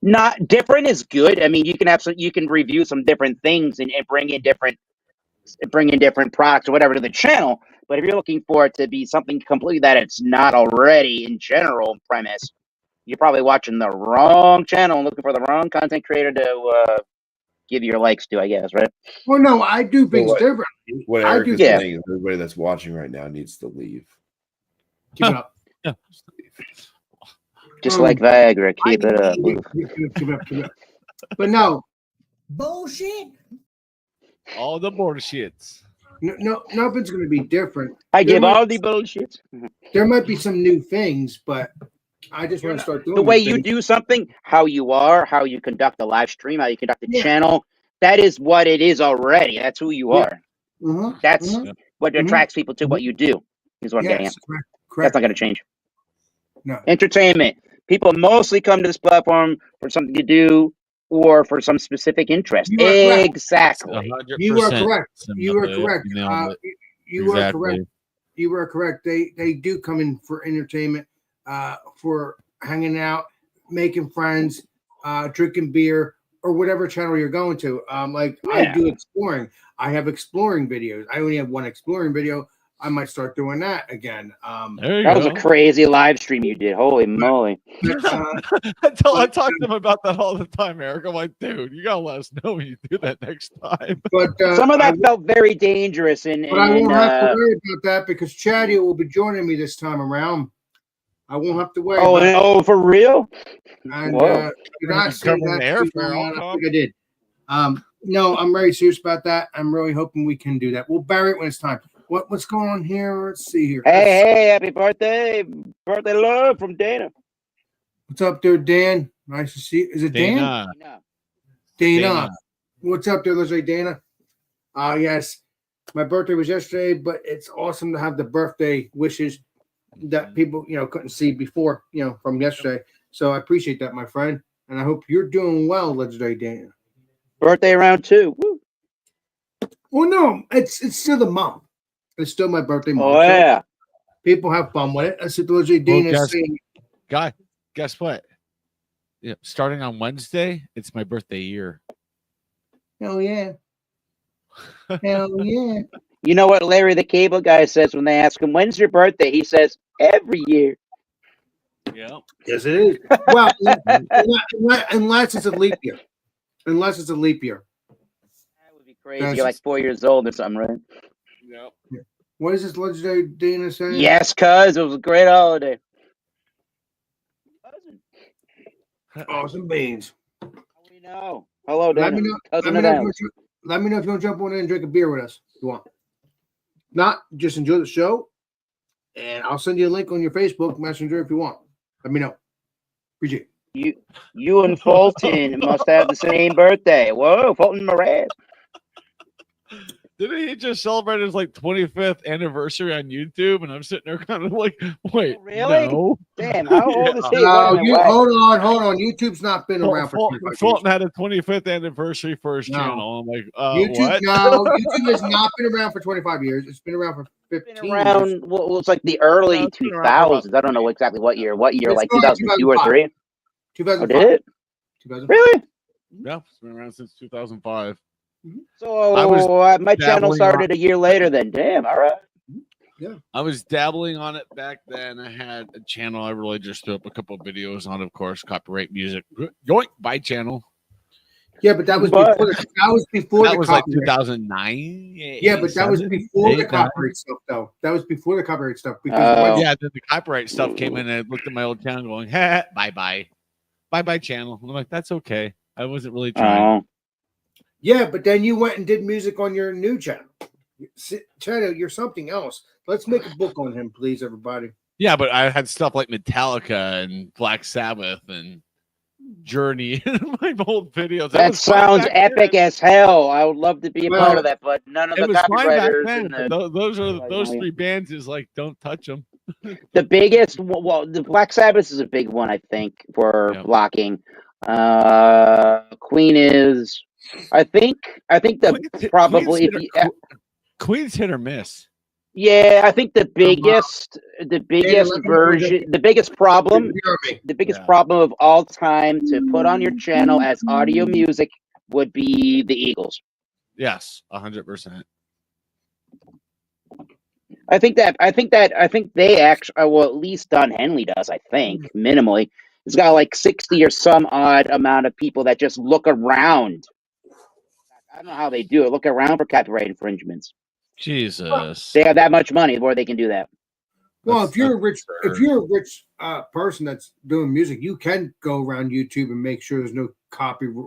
S4: not different is good. I mean, you can review some different things and bring in different products or whatever to the channel. But if you're looking for it to be something completely that it's not already in general premise, you're probably watching the wrong channel and looking for the wrong content creator to give your likes to, I guess, right?
S1: Well, no, I do things differently.
S3: What
S1: I
S3: Eric
S1: do
S3: is
S4: Yeah.
S3: saying is everybody that's watching right now needs to leave.
S1: Keep it up.
S4: Just like Viagra, keep it up.
S1: Keep it up. But no,
S5: Bullshit.
S2: All the bullshits.
S1: no, nothing's going to be different.
S4: I give
S1: might-
S4: all the bullshit.
S1: There might be some new things, but I just want to start doing
S4: The way
S1: new
S4: you
S1: things.
S4: do something, how you are, how you conduct a live stream, how you conduct a
S1: Yeah.
S4: channel, that is what it is already. That's who you
S1: Yeah.
S4: are.
S1: Mhm,
S4: That's
S1: mhm.
S4: what
S1: Mhm.
S4: attracts people to what you do, is what I'm getting
S1: Yes,
S4: at.
S1: correct.
S4: That's not going to change.
S1: No.
S4: Entertainment. People mostly come to this platform for something to do or for some specific interest.
S1: You are correct.
S4: Exactly.
S2: 100%.
S1: You are correct. You are
S2: Samantha.
S1: correct.
S2: You nailed it.
S1: You are
S2: Exactly.
S1: correct. You are correct. They do come in for entertainment, for hanging out, making friends, drinking beer, or whatever channel you're going to. I
S4: Yeah.
S1: do exploring. I have exploring videos. I only have one exploring video. I might start doing that again.
S2: There you
S4: That was
S2: go.
S4: a crazy live stream you did. Holy moly.
S1: but,
S2: I talk to him about that all the time, Eric. I'm like, dude, you gotta let us know when you do that next time.
S1: but
S4: Some of
S1: I,
S4: that felt very dangerous and
S1: but I won't have to worry about that because Chaddy will be joining me this time around. I won't have to worry.
S4: oh,
S1: about it.
S4: no, for real?
S1: And
S4: Whoa.
S1: did I say
S2: Covering
S1: that?
S2: the airfare, I'll
S1: I
S2: come.
S1: think I did. No, I'm very serious about that. I'm really hoping we can do that. We'll bury it when it's time. What's going on here? Let's see here.
S4: Hey, happy birthday. Birthday love from Dana.
S1: What's up there, Dan? Nice to see you. Is it Dan?
S2: Dana.
S1: Dana. What's up there, let's say Dana? Yes. My birthday was yesterday, but it's awesome to have the birthday wishes that people, couldn't see before, from yesterday. So I appreciate that, my friend. And I hope you're doing well, legendary Dana.
S4: Birthday round 2. Woo.
S1: Well, no, it's still the month. It's still my birthday month.
S4: Oh, yeah.
S1: So people have fun with it. That's what legendary Dana is saying.
S2: Guess what? Yeah, starting on Wednesday, it's my birthday year.
S1: Hell yeah. Hell yeah.
S4: You know what Larry the Cable Guy says when they ask him, when's your birthday? He says, every year.
S2: Yeah.
S1: Yes, it is. Well, unless it's a leap year. Unless it's a leap year.
S4: That would be crazy. You're like 4 years old or something, right?
S2: Yep.
S1: What is this legendary Dana saying?
S4: Yes, cuz it was a great holiday.
S1: Awesome beans.
S4: We know. Hello,
S1: Let
S4: Dana.
S1: me know.
S4: Cousin
S1: Let
S4: of
S1: me know,
S4: Alex.
S1: let me know if you want to jump on in and drink a beer with us. If you want. Not just enjoy the show, and I'll send you a link on your Facebook Messenger if you want. Let me know. Appreciate it.
S4: You and Fulton must have the same birthday. Whoa, Fulton Moraz.
S2: Didn't he just celebrate his 25th anniversary on YouTube? And I'm sitting there kind of like, wait,
S4: Really?
S2: no.
S4: Damn, how old is he?
S1: No,
S4: Wait a minute,
S1: hold on. YouTube's not been around for 25 years.
S2: Fulton had a 25th anniversary for his channel. I'm like,
S1: YouTube,
S2: what?
S1: no, YouTube has not been around for 25 years. It's been around for 15
S4: been around,
S1: years.
S4: well, it's like the early
S2: it's been around for
S4: 2000s. I don't know exactly what year,
S1: It's
S4: like
S1: probably
S4: 2002 or 3?
S1: 2005.
S4: Oh, did it?
S1: 2005.
S4: Really?
S2: Yeah, it's been around since 2005.
S4: So
S2: I was
S4: my channel
S2: dabbling
S4: started a year later then. Damn, all right.
S2: I was dabbling on it back then. I had a channel. I really just threw up a couple of videos on, of course, copyright music. Yoink, by channel.
S1: Yeah, but that was
S4: But-
S1: before
S2: That
S1: the
S2: was like
S1: copyright.
S2: 2009.
S1: Yeah, but that was
S2: 87,
S1: before the
S2: 89.
S1: copyright stuff, though. That was before the copyright stuff because once-
S2: Yeah, then the copyright stuff came in, and I looked at my old channel, going, "Ha, bye channel." And I'm like, "That's okay. I wasn't really trying."
S1: yeah, but then you went and did music on your new channel. Channel, you're something else. Let's make a book on him, please, everybody.
S2: Yeah, but I had stuff like Metallica and Black Sabbath and Journey in my old videos.
S4: That
S2: was fine
S4: sounds
S2: back
S4: epic
S2: then.
S4: as hell. I would love to be a
S1: Well,
S4: part of that, but none of
S2: It
S4: the
S2: was fine back
S4: copywriters
S2: then.
S4: and
S2: But
S4: the
S2: those three bands is like, don't touch them.
S4: the biggest. Well, the Black Sabbath is a big one, I think, for
S2: Yep.
S4: blocking. Queen is. I think probably if you.
S2: Queen's hit or miss.
S4: Yeah, I think the biggest version, the biggest problem of all time to put on your channel as audio music would be the Eagles.
S2: Yes, 100%.
S4: I think they actually, well, at least Don Henley does. I think minimally, it's got like 60 or some odd amount of people that just look around. I don't know how they do it. Look around for copyright infringements.
S2: Jesus.
S4: They have that much money where they can do that.
S1: Well,
S2: That's-
S1: if you're
S2: that's
S1: a rich person that's doing music, you can go around YouTube and make sure there's no copyright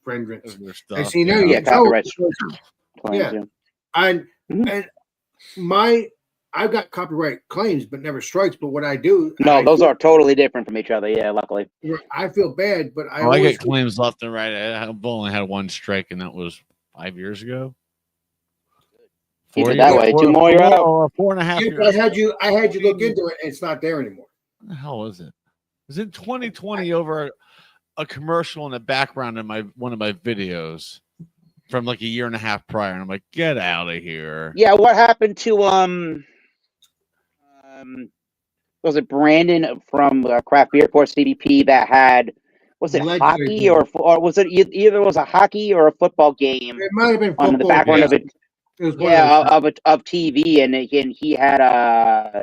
S1: renderings.
S2: Their
S1: And
S2: stuff,
S1: see, now
S2: yeah.
S1: you
S4: Yeah,
S1: can tell
S4: copyright
S1: because-
S4: claims,
S1: Yeah. and
S4: Mhm.
S1: I've got copyright claims, but never strikes. But what I do,
S4: No, those are totally different from each other. Yeah, luckily.
S1: I feel bad, but I
S2: I
S1: always
S2: get claims left and right. I've only had one strike, and that was 5 years ago.
S4: Keep
S2: 4
S4: it that
S2: years-
S4: way.
S2: four-
S4: 2 more, you're out.
S2: 4.5
S1: Yeah,
S2: years.
S1: but I had you look into it, and it's not there anymore.
S2: What the hell is it? It was in 2020 over a commercial in the background in one of my videos from like a year and a half prior, and I'm like, get out of here.
S4: Yeah, what happened to was it Brandon from Craft Beer Course CDP that had, was it
S1: Legendary
S4: hockey or was it either was a hockey or a football game
S1: It might have been
S4: on the
S1: football.
S4: background
S2: yeah.
S4: of it?
S1: It was one
S4: Yeah,
S1: of those
S4: of TV, and he had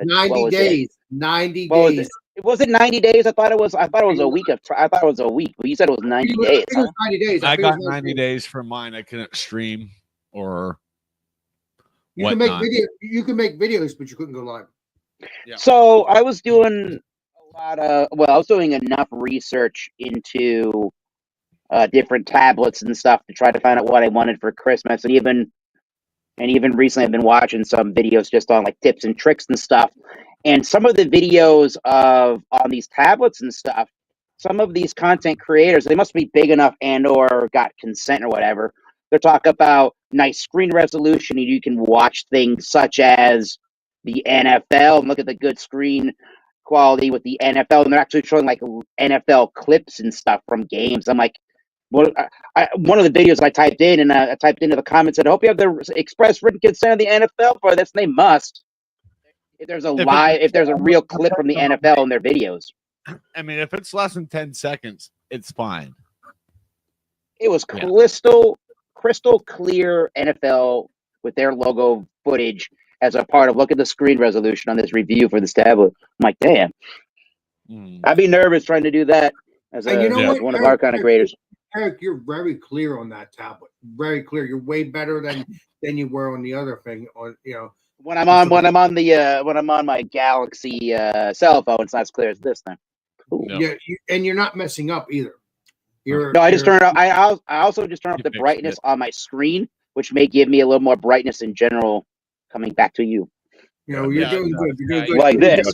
S1: 90
S4: what was
S1: days.
S4: It?
S1: 90
S4: What was
S1: days.
S4: it? Was it 90 days? I thought it was a week of. I thought it was a week. But you said it was 90
S1: I
S4: days.
S1: think it was 90 days.
S2: I
S1: think it
S2: got
S1: was
S2: 90 days for mine. I couldn't stream or
S1: You can make
S2: whatnot.
S1: you can make videos, but you couldn't go live.
S2: Yeah.
S4: So I was doing I was doing enough research into different tablets and stuff to try to find out what I wanted for Christmas, and even recently I've been watching some videos just on like tips and tricks and stuff. And some of the videos on these tablets and stuff, some of these content creators, they must be big enough and or got consent or whatever. They're talking about nice screen resolution, and you can watch things such as the NFL and look at the good screen quality with the NFL, and they're actually showing like NFL clips and stuff from games. I'm like, one of the videos I typed in, and I typed into the comments, said, "I hope you have the express written consent of the NFL for this." And they must. If there's a real clip from the NFL in their videos.
S2: I mean, if it's less than 10 seconds, it's fine.
S4: It was
S2: Yeah.
S4: crystal clear NFL with their logo footage as a part of. Look at the screen resolution on this review for this tablet. I'm like, damn, I'd be nervous trying to do that as
S1: And you know
S4: as
S1: what,
S4: one of our kind of creators.
S1: Eric, you're very clear on that tablet. Very clear. You're way better than you were on the other thing.
S4: When I'm on my Galaxy cell phone, it's not as clear as this thing.
S2: No.
S1: Yeah, and you're not messing up either.
S4: No, I just turn up. I also just turn up
S2: You
S4: the
S2: fixed
S4: brightness
S2: it.
S4: on my screen, which may give me a little more brightness in general. Coming back to you,
S1: You're
S2: Yeah,
S1: doing good. You're doing good.
S4: like this.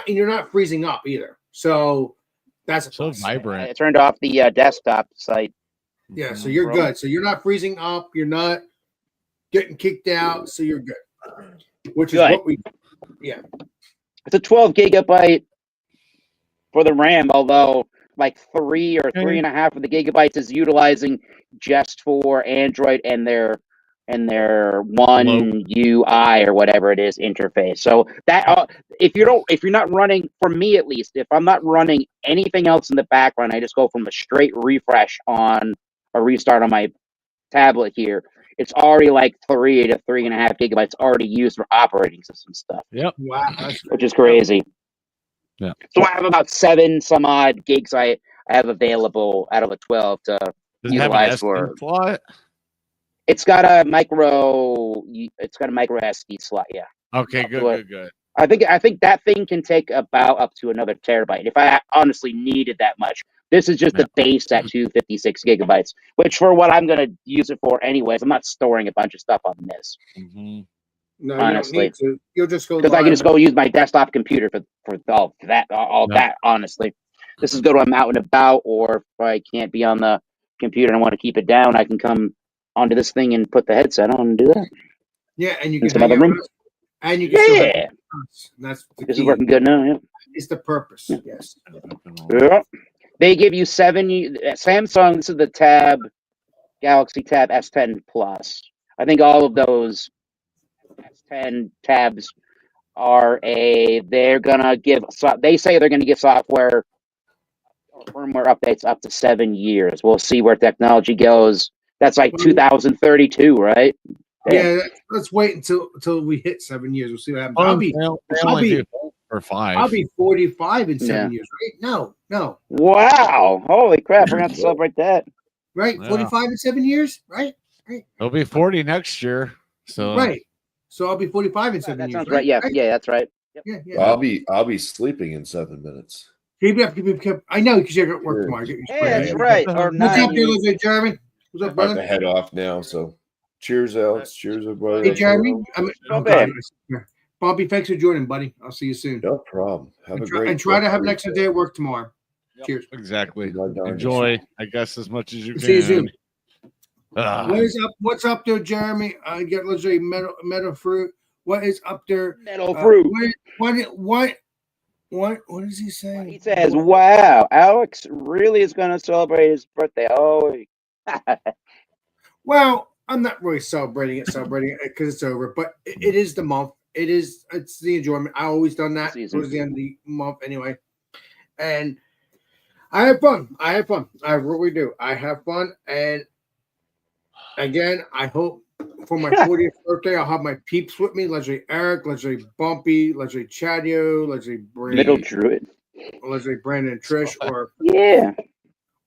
S1: You're not freezing up either. So that's a
S2: So
S1: plus.
S4: I
S2: vibrant.
S4: turned off the desktop site.
S1: Yeah, so you're good. So you're not freezing up. You're not getting kicked out. So you're good. Which is
S4: Good.
S1: what we.
S4: It's a 12 gigabyte for the RAM, although like 3 or 3.5 of the gigabytes is utilizing just for Android and their one UI or whatever it is interface. So that if you're not running, for me at least, if I'm not running anything else in the background, I just go from a straight refresh on a restart on my tablet here. it's already like 3 to 3.5 gigabytes already used for operating system stuff,
S2: Yep.
S1: Wow. That's
S4: which is crazy.
S2: Yeah.
S4: So I have about 7 some odd gigs I have available out of a 12 to
S2: Does it have an
S4: utilize
S2: SD
S4: for.
S2: slot?
S4: It's got a micro SD slot. Yeah.
S2: Okay,
S4: Up to it.
S2: good.
S4: I think that thing can take about up to another terabyte if I honestly needed that much. This is just the base at 256 gigabytes, which for what I'm going to use it for anyways, I'm not storing a bunch of stuff on this.
S2: Mm-hmm.
S1: No,
S4: honestly.
S1: you don't need to. You'll just go
S4: Because I can
S1: live.
S4: just go use my desktop computer for all that, honestly. This is good when I'm out and about, or if I can't be on the computer and I want to keep it down, I can come onto this thing and put the headset on and do that.
S1: Yeah, and you
S4: In
S1: can
S4: some
S1: hang
S4: other
S1: out
S4: room.
S1: with us, and you can still have
S4: Yeah.
S1: us. And that's the
S4: This
S1: key.
S4: is working good now, yeah.
S1: It's the purpose.
S4: Yeah.
S1: Yes.
S4: Yeah. They give you Samsung, this is the Galaxy Tab S10 Plus. I think all of those S10 tabs they're gonna give, they say they're gonna give software or firmware updates up to 7 years. We'll see where technology goes. That's like 2032, right?
S1: Yeah, let's wait until we hit 7 years. We'll see what happens.
S2: They only do for 5.
S1: I'll be 45 in 7 years, right? No.
S4: Wow. Holy crap, we're gonna have to celebrate that.
S1: Right?
S2: Yeah.
S1: 45 in 7 years, right?
S2: He'll be 40 next year. So
S1: Right. So I'll be 45 in 7
S4: That
S1: years.
S4: sounds right. Yeah, that's right.
S1: Yep. Yeah.
S3: I'll be sleeping in 7 minutes.
S1: I know because you're at work
S3: Sure.
S1: tomorrow.
S4: Hey, that's right. Or
S1: What's up,
S4: 9.
S1: there, Jeremy? What's up,
S3: I'm about to
S1: brother?
S3: head off now, so cheers, Alex. Cheers, everybody.
S1: Hey, Jeremy.
S4: No bad.
S1: Bobby, thanks for joining, buddy. I'll see you soon.
S3: No problem. Have a great
S1: And try to have an excellent day at work tomorrow. Cheers.
S2: exactly.
S3: My darn
S2: Enjoy, I guess, as much as you can.
S1: See you soon.
S2: Ah.
S1: What's up there, Jeremy? I get literally metal fruit. What is up there?
S4: Metal fruit.
S1: What is he saying?
S4: He says, "Wow, Alex really is going to celebrate his birthday." Oh,
S1: Well, I'm not really celebrating it because it's over, but it is the month. It's the enjoyment. I always done that towards the end of the month anyway. And I have fun. I really do. I have fun. And again, I hope for my 40th birthday, I'll have my peeps with me. Leslie Eric, Leslie Bumpy, Leslie Chadio, Leslie
S4: Middle
S1: Brandon,
S4: Druid.
S1: Leslie Brandon and Trish,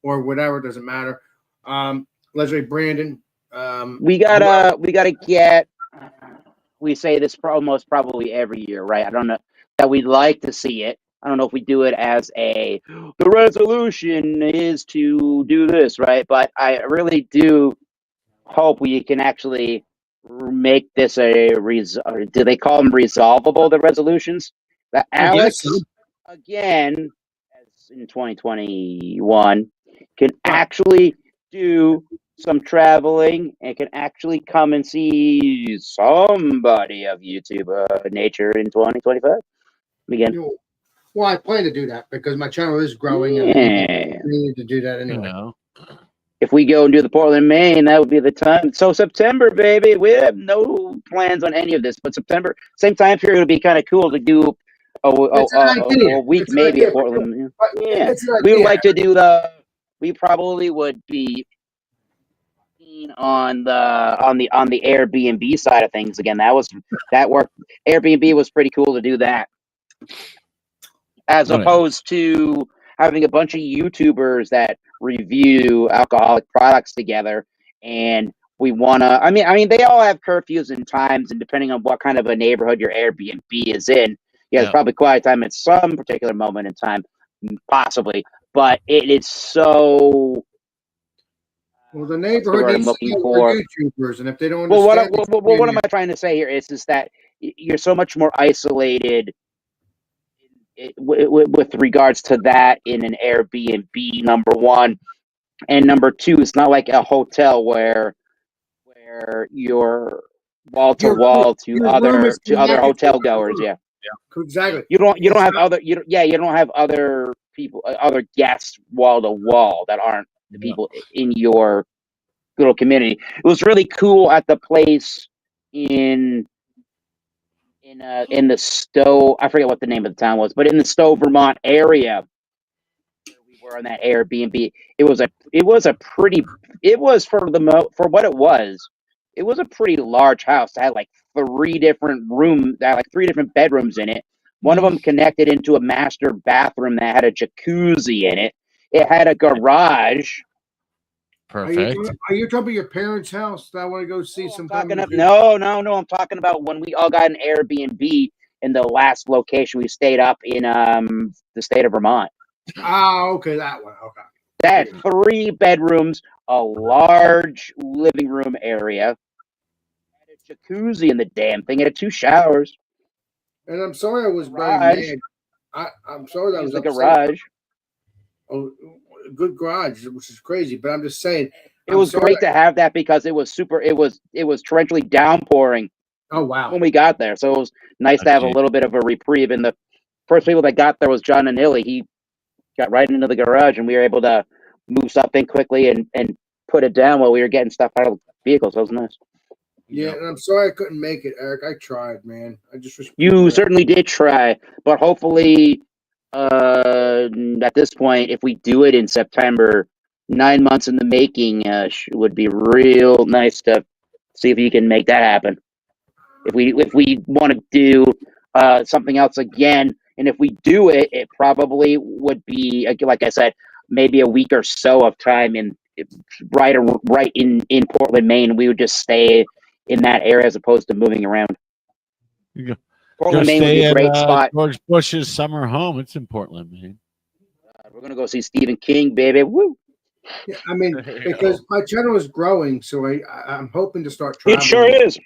S1: or whatever, doesn't matter. Leslie Brandon.
S4: We gotta get. We say this almost probably every year, right? I don't know that we'd like to see it. I don't know if we do it as the resolution is to do this, right? But I really do hope we can actually make this do they call them resolvable, the resolutions? That Alex, again, as in 2021, can actually do some traveling and can actually come and see somebody of YouTube nature in 2025 again.
S1: Well, I plan to do that because my channel is growing and I need to do that anyway.
S4: If we go and do the Portland, Maine, that would be the time. So September, baby, we have no plans on any of this, but September, same time period, would be kind of cool to do a week maybe at Portland. Yeah, we would like to do we probably would be on the Airbnb side of things again. That worked. Airbnb was pretty cool to do that, as opposed to having a bunch of YouTubers that review alcoholic products together. And we want to, I mean, they all have curfews and times, and depending on what kind of a neighborhood your Airbnb is in, it's probably quiet time at some particular moment in time, possibly. But it is so.
S1: Well, the neighborhood needs
S4: looking
S1: to
S4: for
S1: YouTubers, and if they don't understand,
S4: what am I trying to say here is that you're so much more isolated with regards to that in an Airbnb, number one, and number two, it's not like a hotel where you're wall to wall to other hotel goers. Yeah,
S1: exactly.
S4: You don't have other people, other guests wall to wall that aren't the people in your little community. It was really cool at the place in the Stowe, I forget what the name of the town was, but in the Stowe, Vermont area where we were on that Airbnb, it was for what it was it was a pretty large house. It had like three different bedrooms in it. One of them connected into a master bathroom that had a jacuzzi in it. It had a garage.
S2: Perfect.
S1: Are you talking about your parents' house that I want to go see sometime?
S4: No. I'm talking about when we all got an Airbnb in the last location we stayed up in the state of Vermont.
S1: Oh, okay, that one. Okay.
S4: That had 3 bedrooms, a large living room area, had a jacuzzi in the damn thing. It had 2 showers.
S1: And I'm sorry I was very
S4: Garage.
S1: mad. I'm sorry that I was
S4: the
S1: upset.
S4: garage.
S1: Oh, good garage, which is crazy. But I'm just saying,
S4: It was great to have that because it was torrentially downpouring.
S1: Oh wow!
S4: When we got there, so it was nice to have a little bit of a reprieve. And the first people that got there was John and Illy. He got right into the garage, and we were able to move stuff in quickly and put it down while we were getting stuff out of the vehicles. That was nice.
S1: Yeah, and I'm sorry I couldn't make it, Eric. I tried, man.
S4: You certainly did try, but hopefully, at this point, if we do it in September, 9 months in the making, would be real nice to see if you can make that happen. If we want to do something else again, and if we do it, it probably would be, like I said, maybe a week or so of time right in Portland, Maine. We would just stay in that area as opposed to moving around. Portland, Maine would be a great spot.
S2: George Bush's summer home. It's in Portland, Maine.
S4: We're gonna go see Stephen King, baby. Woo!
S1: Yeah, I mean, because my channel is growing, so I'm hoping to start traveling.
S4: It sure is.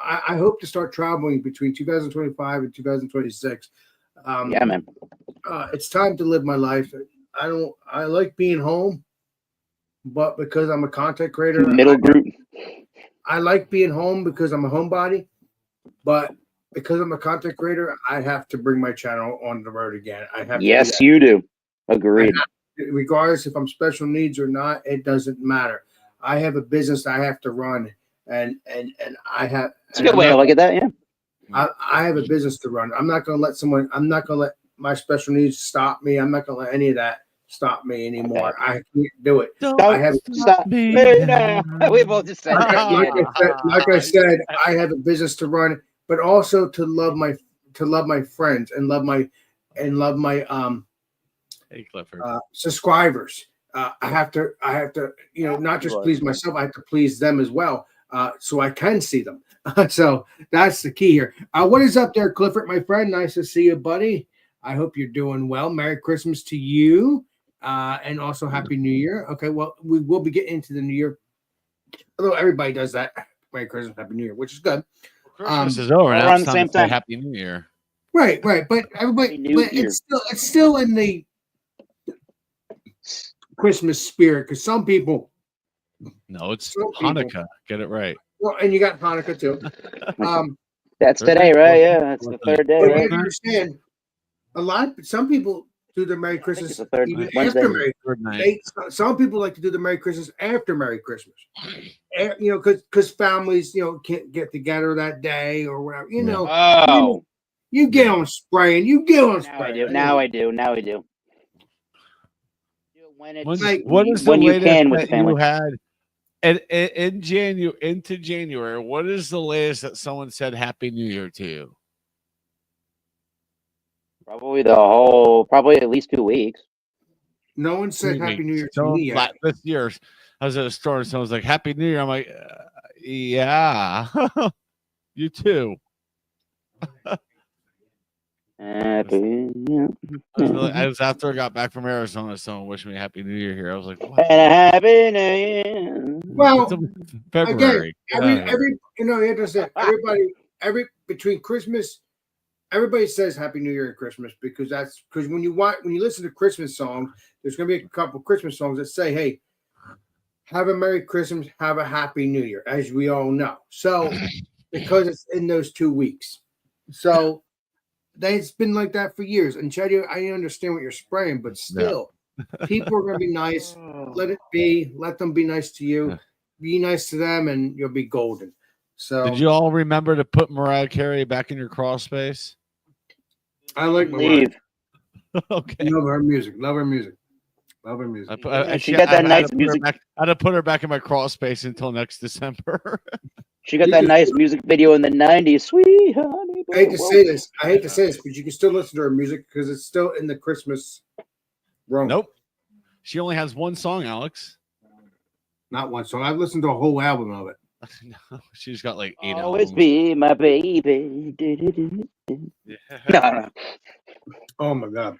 S1: I hope to start traveling between 2025 and 2026.
S4: Yeah, man.
S1: It's time to live my life. I like being home, but because I'm a content creator,
S4: group.
S1: I like being home because I'm a homebody, but because I'm a content creator, I have to bring my channel on the road again. I have.
S4: Yes, you do. Agreed.
S1: Regardless if I'm special needs or not, it doesn't matter. I have a business I have to run. And I have.
S4: It's a good way to look at that, yeah.
S1: I have a business to run. I'm not going to let my special needs stop me. I'm not going to let any of that stop me anymore. Okay. I can't do it.
S4: Stop me now. We both just said that.
S1: Like I said, I have a business to run, but also to love my friends and love my subscribers. I have to, not just please myself. I have to please them as well. So I can see them. So that's the key here. What is up there, Clifford, my friend? Nice to see you, buddy. I hope you're doing well. Merry Christmas to you, and also Happy New Year. Okay, well, we will be getting into the New Year. Although everybody does that. Merry Christmas, Happy New Year, which is good.
S2: Christmas is over. Now it's time to say Happy New Year.
S1: Right. But everybody, it's still in the Christmas spirit because some people.
S2: No, it's Hanukkah. Get it right.
S1: Well, and you got Hanukkah too.
S4: That's today, right? Yeah, that's the 3rd day. Right?
S1: You understand? Some people do the Merry Christmas even after Merry Christmas. Some people like to do the Merry Christmas after Merry Christmas. Because families, can't get together that day or whatever. You get on spraying.
S4: Now I do.
S2: What is the latest that you had? And into January, what is the latest that someone said Happy New Year to you?
S4: Probably probably at least 2 weeks.
S1: No one said Happy New Year to me yet.
S2: This year, I was at a store and someone was like, Happy New Year. I'm like, yeah, you too.
S4: Happy. Yeah.
S2: I was after I got back from Arizona. Someone wished me Happy New Year here. I was like, what?
S4: And a Happy New Year.
S1: Well,
S2: February.
S1: Again, everybody between Christmas, everybody says Happy New Year and Christmas because when you listen to Christmas songs, there's going to be a couple of Christmas songs that say, "Hey, have a Merry Christmas, have a Happy New Year," as we all know. So because it's in those 2 weeks, so. It's been like that for years. And Chad, I understand what you're spraying, but still, people are going to be nice. Let it be. Let them be nice to you. Yeah. Be nice to them, and you'll be golden. So,
S2: did you all remember to put Mariah Carey back in your crawl space?
S1: I like Mariah.
S2: Okay.
S1: Love her music. Love her music.
S4: She got that nice music.
S2: I had to put her back in my crawl space until next December.
S4: She got that nice music video in the '90s. Sweet honey.
S1: I hate to say this. I hate to say this, but you can still listen to her music because it's still in the Christmas realm.
S2: Nope. She only has one song, Alex.
S1: Not one song. I've listened to a whole album of it.
S2: No, she's got like 8
S4: Always
S2: albums.
S4: be my baby. No.
S1: Oh my god,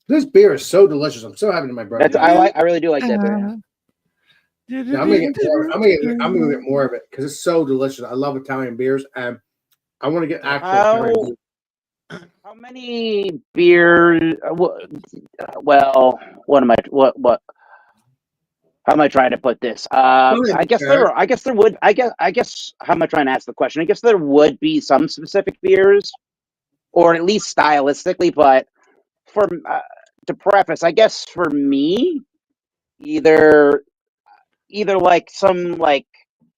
S1: this beer is so delicious. I'm so happy to my brother.
S4: I really do like that beer.
S1: Yeah, I'm gonna get more of it because it's so delicious. I love Italian beers, and I want to get actual Italian beers.
S4: How many beers? Well, how am I trying to put this? I guess how am I trying to ask the question? I guess there would be some specific beers, or at least stylistically. But for to preface, I guess for me, either like some like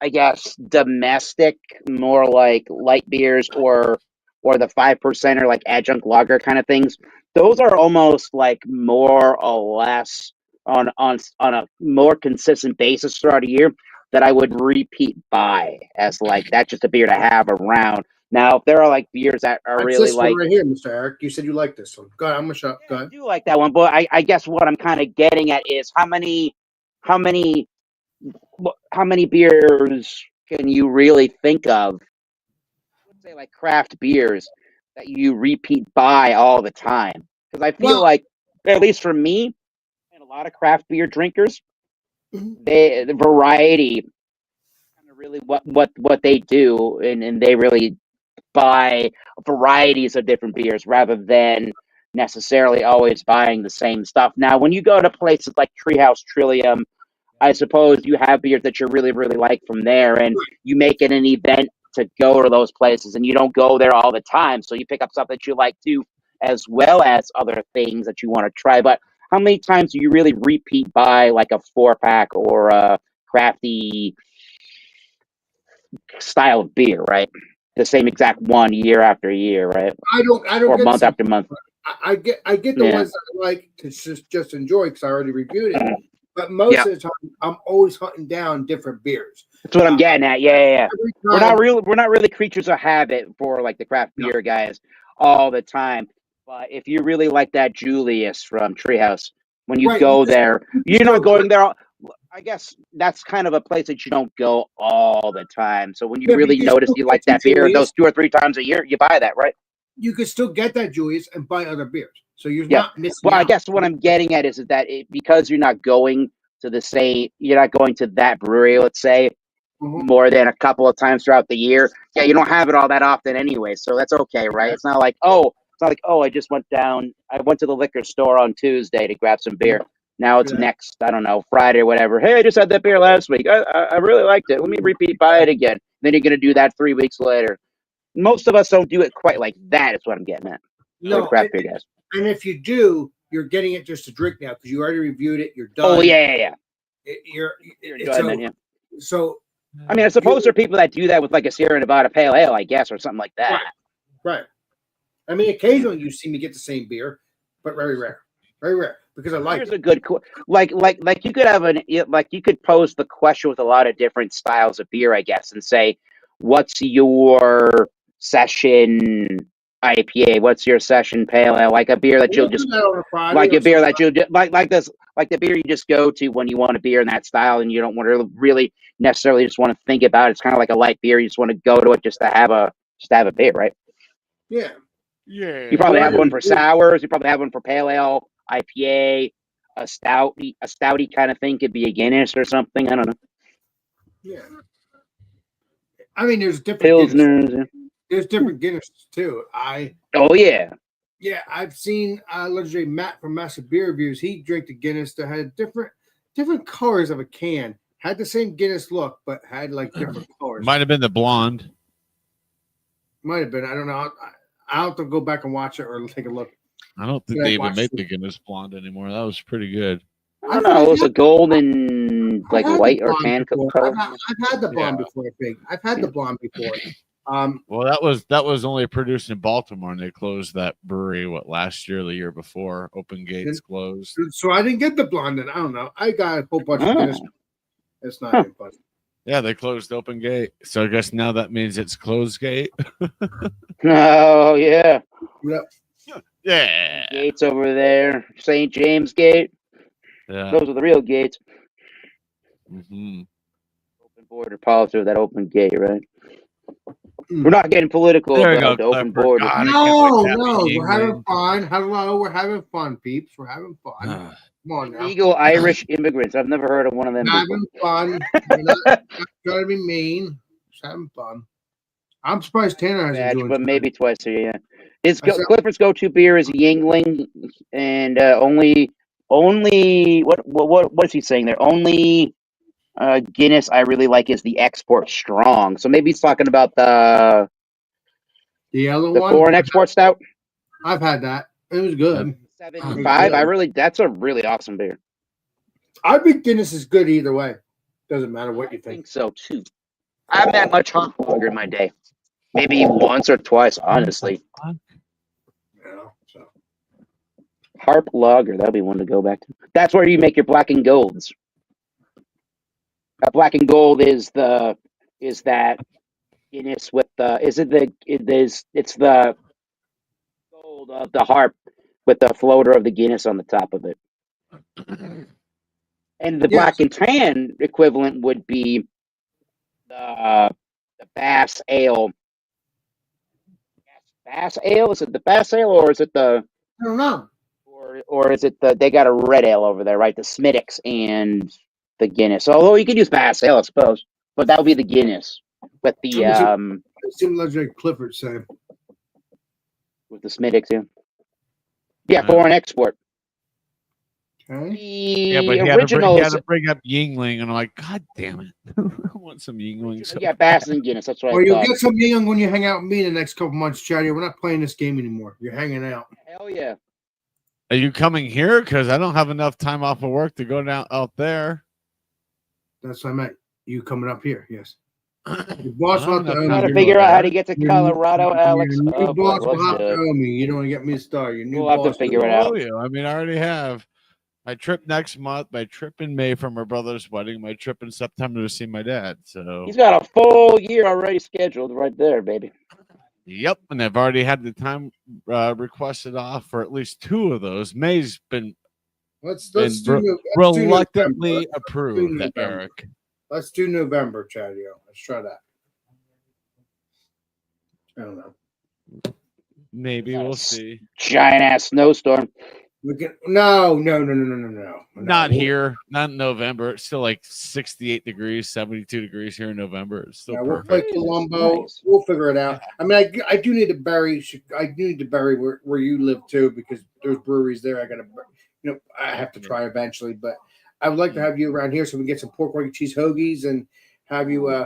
S4: I guess domestic, more like light beers, or the 5% or like adjunct lager kind of things. Those are almost like more or less on a more consistent basis throughout a year that I would repeat buy as like that's just a beer to have around. Now, if there are like beers that are really
S1: this
S4: like
S1: one right here, Mr. Eric, you said you like this one. Go ahead, I'm gonna shut. Go
S4: I
S1: ahead.
S4: do like that one, but I guess what I'm kind of getting at is how many beers can you really think of? Let's say like craft beers that you repeat buy all the time. Because I feel like, at least for me, and a lot of craft beer drinkers, the variety kind of really what they do, and they really buy varieties of different beers rather than necessarily always buying the same stuff. Now, when you go to places like Treehouse Trillium, I suppose you have beers that you really, really like from there, and you make it an event to go to those places, and you don't go there all the time, so you pick up stuff that you like too, as well as other things that you want to try. But how many times do you really repeat buy like a 4-pack or a crafty style of beer, right? The same exact one year after year, right?
S1: I don't
S4: Or
S1: get
S4: month after month.
S1: I get the ones that I like to just enjoy because I already reviewed it. But most of the time, I'm always hunting down different beers.
S4: That's what I'm getting at. Yeah.
S1: We're
S4: We're not really creatures of habit for like the craft beer guys all the time. But if you really like that Julius from Treehouse, when you go there, you're not going there. I guess that's kind of a place that you don't go all the time. So when you really notice you like that beer, those 2 or 3 times a year, you buy that, right?
S1: You could still get that Julius and buy other beers. So you're not missing
S4: Well,
S1: out.
S4: I guess what I'm getting at is that because you're not going to that brewery, let's say, more than a couple of times throughout the year. Yeah, you don't have it all that often anyway, so that's okay, right? It's not like, I just went to the liquor store on Tuesday to grab some beer. Now it's next, I don't know, Friday or whatever. Hey, I just had that beer last week. I really liked it. Let me buy it again. Then you're going to do that 3 weeks later. Most of us don't do it quite like that, is what I'm getting at.
S1: No,
S4: craft beer guys.
S1: And if you do, you're getting it just to drink now because you already reviewed it. You're done.
S4: Oh, yeah.
S1: You're
S4: done, yeah.
S1: So,
S4: I mean, I suppose there are people that do that with like a Sierra Nevada Pale Ale, I guess, or something like that.
S1: Right. I mean, occasionally you see me get the same beer, but very rare. Very rare. Because I like
S4: Here's a good like you could have you could pose the question with a lot of different styles of beer, I guess, and say, what's your session IPA? What's your session pale ale? Like a beer that you'll just like a beer that you'll like this, like the beer you just go to when you want a beer in that style and you don't want to really necessarily just want to think about it. It's kind of like a light beer. You just want to go to it just to have a beer, right?
S1: Yeah.
S4: You probably have one for sours. You probably have one for pale ale, IPA, a stouty kind of thing. Could be a Guinness or something. I don't know.
S1: Yeah. I mean, there's different
S4: Pilsners.
S1: There's different Guinnesses too.
S4: Yeah,
S1: I've seen legendary Matt from Massive Beer Reviews. He drank a Guinness that had different colors of a can. Had the same Guinness look, but had like different colors.
S2: Might have been the blonde.
S1: Might have been. I don't know. I'll have to go back and watch it or take a look.
S2: I don't think they even make the Guinness blonde anymore. That was pretty good.
S4: I don't know. It was a golden, like white or tan color.
S1: I've had the blonde before. I think I've had the blonde before.
S2: Well, that was only produced in Baltimore, and they closed that brewery last year, or the year before. Open Gates closed.
S1: So I didn't get the blonde. I don't know. I got a whole bunch of Guinness. It's not even funny.
S2: Yeah, they closed Open Gate, so I guess now that means it's closed gate.
S4: Oh yeah.
S1: Yep.
S2: Yeah,
S4: Gates over there, St. James Gate.
S2: yeah.
S4: Those are the real gates.
S2: Mm-hmm.
S4: Open border policy with that open gate, right?
S1: Mm.
S4: We're not getting political
S2: There you
S4: about
S2: go,
S4: the open
S2: Clifford.
S4: border.
S2: God, I can't
S1: No,
S2: wait to have
S1: no,
S2: you
S1: we're having
S2: England.
S1: fun. Hello, we're having fun, peeps. We're having fun. Come on now.
S4: Illegal Irish immigrants. I've never heard of one of them before.
S1: Having fun. We're not trying to be mean. Just having fun. I'm surprised Tanner hasn't
S4: Badge,
S1: joined.
S4: but maybe twice a year. His
S1: I said-
S4: Clifford's go-to beer is Yingling, and only what is he saying there? Only Guinness I really like is the export strong. So maybe he's talking about the
S1: yellow
S4: the
S1: one.
S4: foreign export stout.
S1: I've had that. It was good.
S4: 7.5. That's a really awesome beer.
S1: I think Guinness is good either way. Doesn't matter what you
S4: I
S1: think.
S4: think so too. I haven't had much hop lager in my day. Maybe once or twice, honestly.
S1: Yeah, so.
S4: Harp lager, that'd be one to go back to. That's where you make your black and golds. Black and gold is that Guinness with the it's the gold of the harp with the floater of the Guinness on the top of it. And the black and tan equivalent would be the Bass Ale. Bass Ale? Is it the Bass Ale or is it the
S1: I don't know.
S4: or is it they got a red ale over there, right? The Smittix and the Guinness. Although you could use Bass Ale, I suppose. But that would be the Guinness with the
S1: It seemed like Clifford said.
S4: with the Smittix, yeah. Yeah, foreign export.
S1: Okay.
S4: The
S2: Yeah, but he had to bring up Yingling, and I'm like, God damn it. I want some Yingling. So
S4: yeah, Bass and Guinness. That's right.
S1: Or you'll get some young when you hang out with me the next couple months, Chatty. We're not playing this game anymore. You're hanging out.
S4: Hell yeah.
S2: Are you coming here? Because I don't have enough time off of work to go down out there.
S1: That's what I meant. You coming up here? Yes. Your boss will have to own
S4: Got to
S1: me.
S4: figure out how to get to Colorado, Alex.
S1: Your
S4: Oh,
S1: boss
S4: boy,
S1: will have
S4: let's
S1: to
S4: do it.
S1: own me. You don't want to get me a star. Your new
S4: We'll have to
S1: boss
S4: figure
S1: will
S4: it out.
S2: Oh, you. I mean, I already have my trip next month, my trip in May for my brother's wedding, my trip in September to see my dad. So
S4: He's got a full year already scheduled right there, baby.
S2: yep, and I've already had the time requested off for at least 2 of those. May's been
S1: Let's
S2: reluctantly approved, Eric.
S1: Let's do November, Chadio. Let's try that. I don't know.
S2: Maybe we'll see.
S4: Giant ass snowstorm.
S1: We can no.
S2: Not here, not in November. It's still like 68 degrees, 72 degrees here in November. It's still
S1: We'll
S2: perfect.
S1: play Colombo.
S4: Nice.
S1: We'll figure it out. I mean, I do need to bury. I do need to bury where you live too, because there's breweries there. I have to try eventually, but I would like to have you around here so we can get some pork and cheese hoagies and have you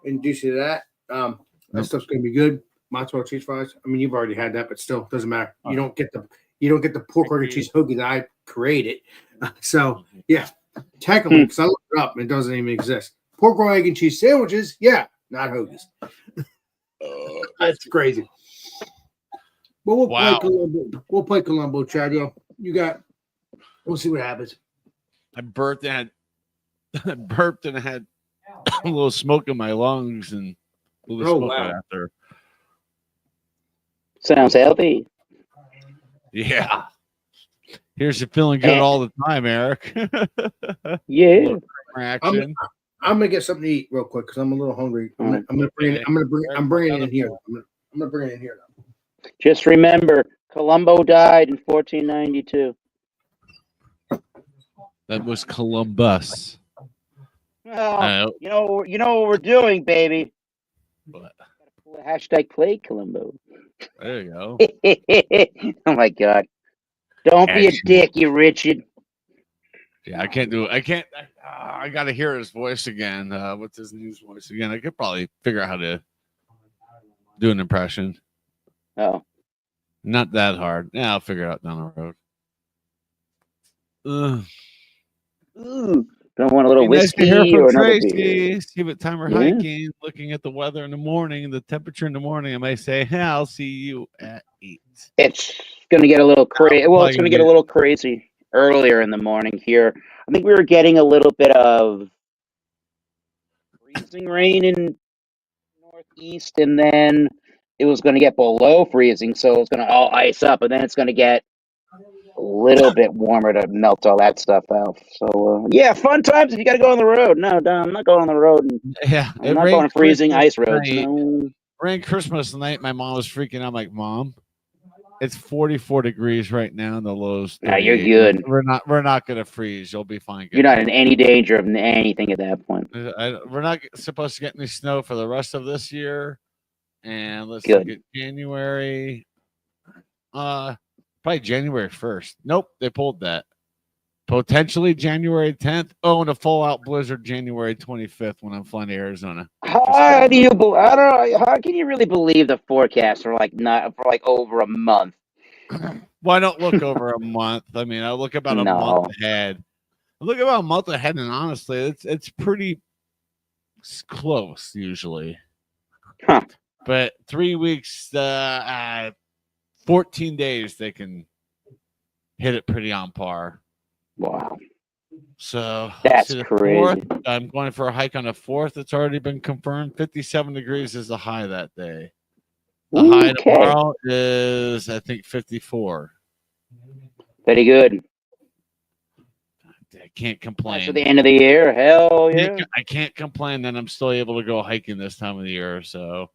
S1: introduce you to that. That stuff's gonna be good. Mozzarella cheese fries. I mean, you've already had that, but still doesn't matter. You don't get the pork and cheese hoagie that I created. So yeah, technically, because I looked it up and it doesn't even exist. Pork roll, egg and cheese sandwiches, yeah, not hoagies. That's crazy. But we'll play Colombo. We'll play Colombo, Chadio. We'll see what happens.
S2: I burped and I had a little smoke in my lungs and a little smoke after.
S4: Sounds healthy.
S2: Yeah. Here's you feeling good all the time, Eric.
S4: Yeah.
S2: Action.
S1: I'm gonna get something to eat real quick because I'm a little hungry. I'm bringing it in here. I'm gonna bring it in here now.
S4: Just remember, Columbo died in 1492.
S2: That was Columbus.
S4: Oh, you know what we're doing, baby.
S2: What?
S4: Hashtag play Columbo.
S2: There you go.
S4: Oh my God! Don't be a dick, you Richard.
S2: Yeah, I can't do it. I can't. I got to hear his voice again. What's his news voice again? I could probably figure out how to do an impression.
S4: Oh,
S2: not that hard. Yeah, I'll figure it out down the road.
S4: Ooh, Don't want a little
S2: Be nice to hear
S4: whiskey
S2: from
S4: or another
S2: Tracy.
S4: beer.
S2: See what time we're
S4: Yeah.
S2: hiking, looking at the weather in the morning, the temperature in the morning. I may say, hey, I'll see you at 8.
S4: It's gonna get a little crazy. Well, it's
S2: probably
S4: gonna
S2: gonna
S4: get
S2: be-
S4: a little crazy earlier in the morning here. I think we were getting a little bit of freezing rain in northeast, and then it was gonna get below freezing, so it's gonna all ice up, and then it's gonna get a little bit warmer to melt all that stuff out. So yeah, fun times if you got to go on the road. No, I'm not going on the road.
S2: Yeah,
S4: I'm
S2: it
S4: not going
S2: rained
S4: to freezing
S2: Christmas
S4: ice roads.
S2: night.
S4: No.
S2: Rain Christmas night. My mom was freaking out. I'm like, Mom, it's 44 degrees right now, and the low's
S4: Nah, you're
S2: 38.
S4: good.
S2: We're not gonna freeze. You'll be fine.
S4: You're not in any danger of anything at that point.
S2: We're not supposed to get any snow for the rest of this year. And let's
S4: Good.
S2: look at January. Probably January 1st. Nope, they pulled that. Potentially January 10th. Oh, and a full-out blizzard January 25th when I'm flying to Arizona.
S4: How do you? I don't know. How can you really believe the forecast for like over a month?
S2: Well, I don't look over a month. I mean, I look about a month ahead. I look about a month ahead, and honestly, it's pretty close usually.
S4: Huh.
S2: But 3 weeks, 14 days, they can hit it pretty on par.
S4: Wow.
S2: So
S4: That's
S2: the
S4: crazy.
S2: 4th, I'm going for a hike on the 4th. It's already been confirmed. 57 degrees is the high that day. The high tomorrow is, I think, 54.
S4: Very good.
S2: I can't complain.
S4: For the end of the year, hell yeah.
S2: I can't complain that I'm still able to go hiking this time of the year. So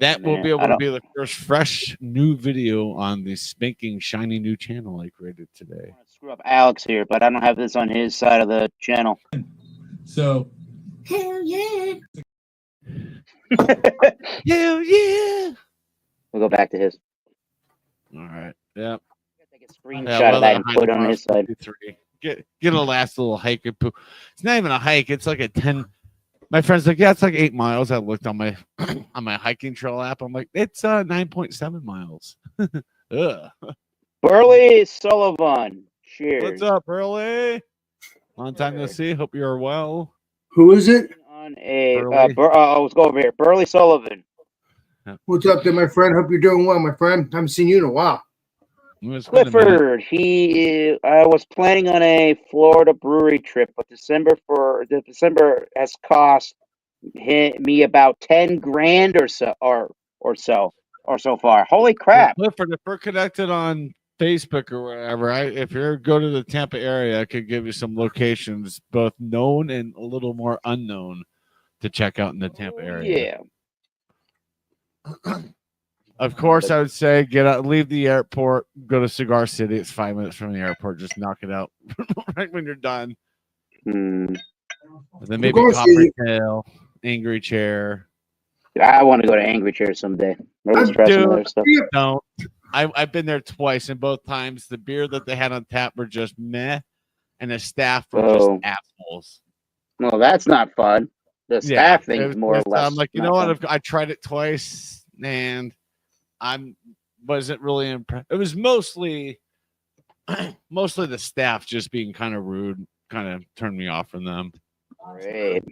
S2: that will be able to be the first fresh new video on the spanking shiny new channel I created today.
S4: Screw up Alex here, but I don't have this on his side of the channel.
S5: So, hell yeah.
S2: Hell yeah.
S4: We'll go back to his.
S2: All right. Yep.
S4: Take a screenshot of that and put it on his side.
S2: Get a last little hike. It's not even a hike. It's like a 10. My friend's like, yeah, it's like 8 miles. I looked on my on my hiking trail app. I'm like, it's 9.7 miles. Ugh.
S4: Burley Sullivan. Cheers.
S2: What's up, Burley? Long time no see. Hope you're well.
S1: Who is it?
S4: On a
S2: Burley.
S4: let's go over here. Burley Sullivan.
S1: What's up there, my friend? Hope you're doing well, my friend. Haven't seen you in a while.
S4: Clifford. I was planning on a Florida brewery trip, but December has cost me about 10 grand or so far. Holy crap!
S2: Well, Clifford, if we're connected on Facebook or whatever, if you go to the Tampa area, I could give you some locations, both known and a little more unknown, to check out in the Tampa area.
S4: Yeah.
S2: Of course, I would say get out, leave the airport, go to Cigar City. It's 5 minutes from the airport. Just knock it out right when you're done. And then maybe Coppertail, Angry Chair.
S4: I want to go to Angry Chair someday.
S2: Don't. I've been there twice, and both times the beer that they had on tap were just meh, and the staff were just assholes.
S4: Well, that's not fun. The staff thing's more or less.
S2: I'm like, you know what? I tried it twice, and wasn't really impressed. It was mostly the staff just being kind of rude, kind of turned me off from them.
S4: Great.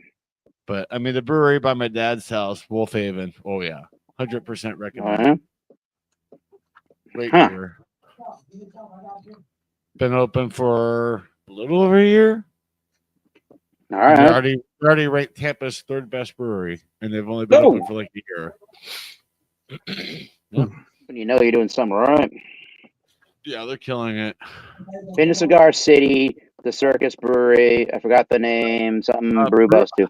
S2: But I mean, the brewery by my dad's house, Wolf Haven. Oh yeah, 100% recommend. Great beer. Been open for a little over a year.
S4: All right.
S2: We already ranked Tampa's 3rd best brewery, and they've only been open for like a year.
S4: Yep. You know you're doing something right.
S2: Yeah, they're killing it.
S4: Been to Cigar City, the Circus Brewery. I forgot the name. Something Brew Bus too.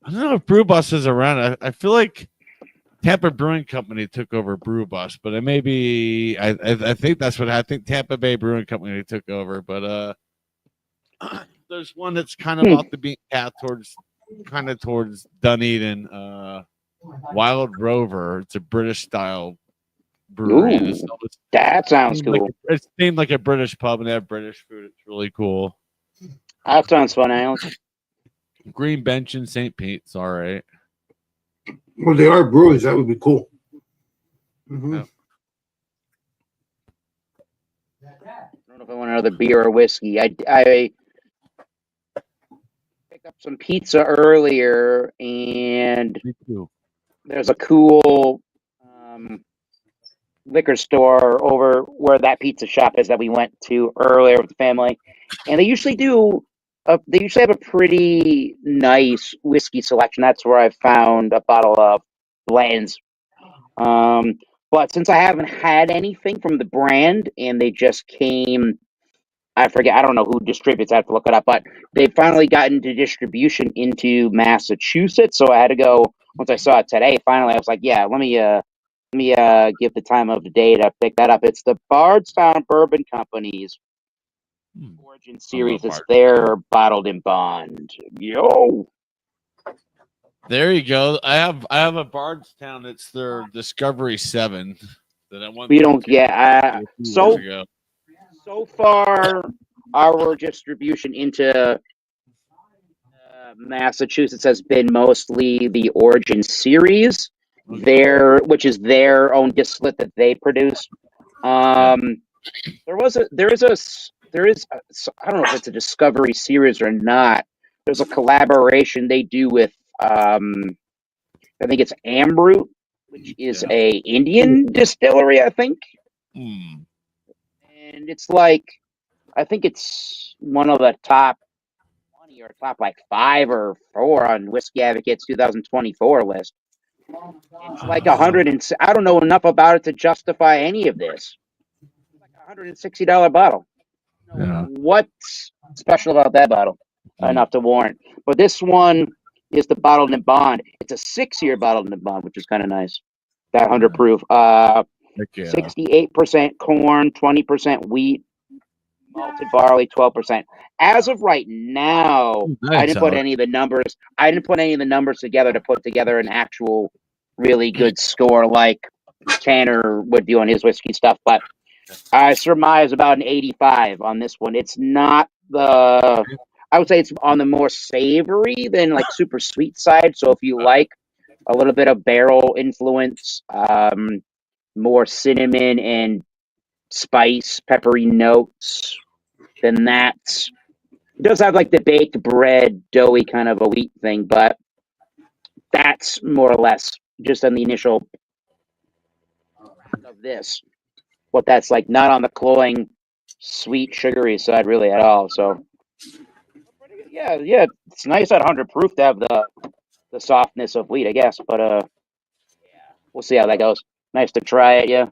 S2: I don't know if Brew Bus is around. I feel like Tampa Brewing Company took over Brew Bus, but it may be. I think that's what I think. Tampa Bay Brewing Company took over, but there's one that's kind of off the beaten path towards Dunedin. Wild Rover. It's a British style brewery.
S4: That sounds cool.
S2: It's named like a British pub, and they have British food. It's really cool.
S4: That sounds fun, Alex.
S2: Green Bench in St. Pete's. All right.
S1: Well, they are breweries. That would be cool. Mm-hmm.
S2: Yeah.
S4: I don't know if I want another beer or whiskey. I up some pizza earlier, and
S2: Me too.
S4: there's a cool liquor store over where that pizza shop is that we went to earlier with the family, and they usually have a pretty nice whiskey selection. That's where I found a bottle of blends. But since I haven't had anything from the brand, and they just came, I forget, I don't know who distributes. I have to look it up, but they finally got into distribution into Massachusetts. So I had to go once I saw it today. Finally, I was like, yeah, let me give the time of the day to pick that up. It's the Bardstown Bourbon Company's Origin Series. It's their bottled in bond. Yo.
S2: There you go. I have a Bardstown. It's their Discovery 7 that I went.
S4: We don't get
S2: so
S4: far. Our distribution into Massachusetts has been mostly the Origin Series, which is their own distillate that they produce. There is I don't know if it's a Discovery Series or not. There's a collaboration they do with I think it's Ambrut, which is a Indian distillery, I think. And it's like, I think it's one of the top 20 or top like 5 or 4 on Whiskey Advocate's 2024 list. It's like 100 and I don't know enough about it to justify any of this. It's like $160 bottle. What's special about that bottle? Enough to warrant. But this one is the bottled in bond. It's a 6-year bottled in bond, which is kind of nice. That 100 proof. 68% corn, 20% wheat, malted barley, 12%. As of right now, I didn't put any of the numbers. I didn't put any of the numbers together to put together an actual really good score like Tanner would do on his whiskey stuff. But I surmise about an 85 on this one. It's not I would say it's on the more savory than like super sweet side. So if you like a little bit of barrel influence, more cinnamon and spice, peppery notes, then that's it does have like the baked bread, doughy kind of a wheat thing, but that's more or less just on the initial of this. What that's like, not on the cloying, sweet, sugary side really at all. So yeah, it's nice at 100 proof to have the softness of wheat, I guess. But we'll see how that goes. Nice to try it, yeah.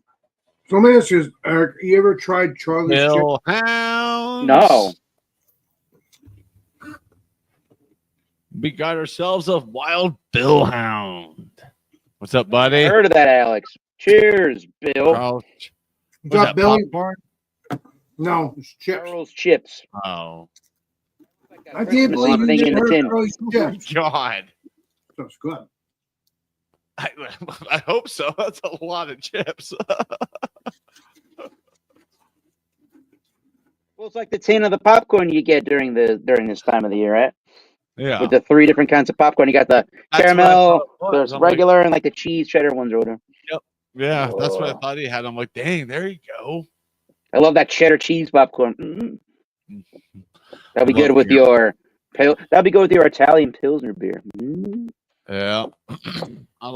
S1: So let me ask you, Eric, you ever tried Charlie's
S2: Bill Hounds?
S4: No.
S2: We got ourselves a wild Bill Hound. What's up, buddy?
S4: I heard of that, Alex. Cheers, Bill.
S2: Carl,
S1: What's up, Billy?
S2: Popcorn?
S1: No, it's chips.
S4: Charles chips.
S2: Oh.
S1: I can't believe you didn't heard Charlie's chips.
S2: God.
S1: That's good.
S2: I hope so. That's a lot of chips.
S4: Well, it's like the tin of the popcorn you get during this time of the year, right?
S2: Yeah.
S4: With the 3 different kinds of popcorn. You got the caramel, there's regular, and like the cheese cheddar ones or whatever.
S2: Yep. Yeah, that's what I thought he had. I'm like, dang, there you go.
S4: I love that cheddar cheese popcorn. Mm-hmm. That'll be good with your Italian Pilsner beer. Mm-hmm.
S2: Yeah. I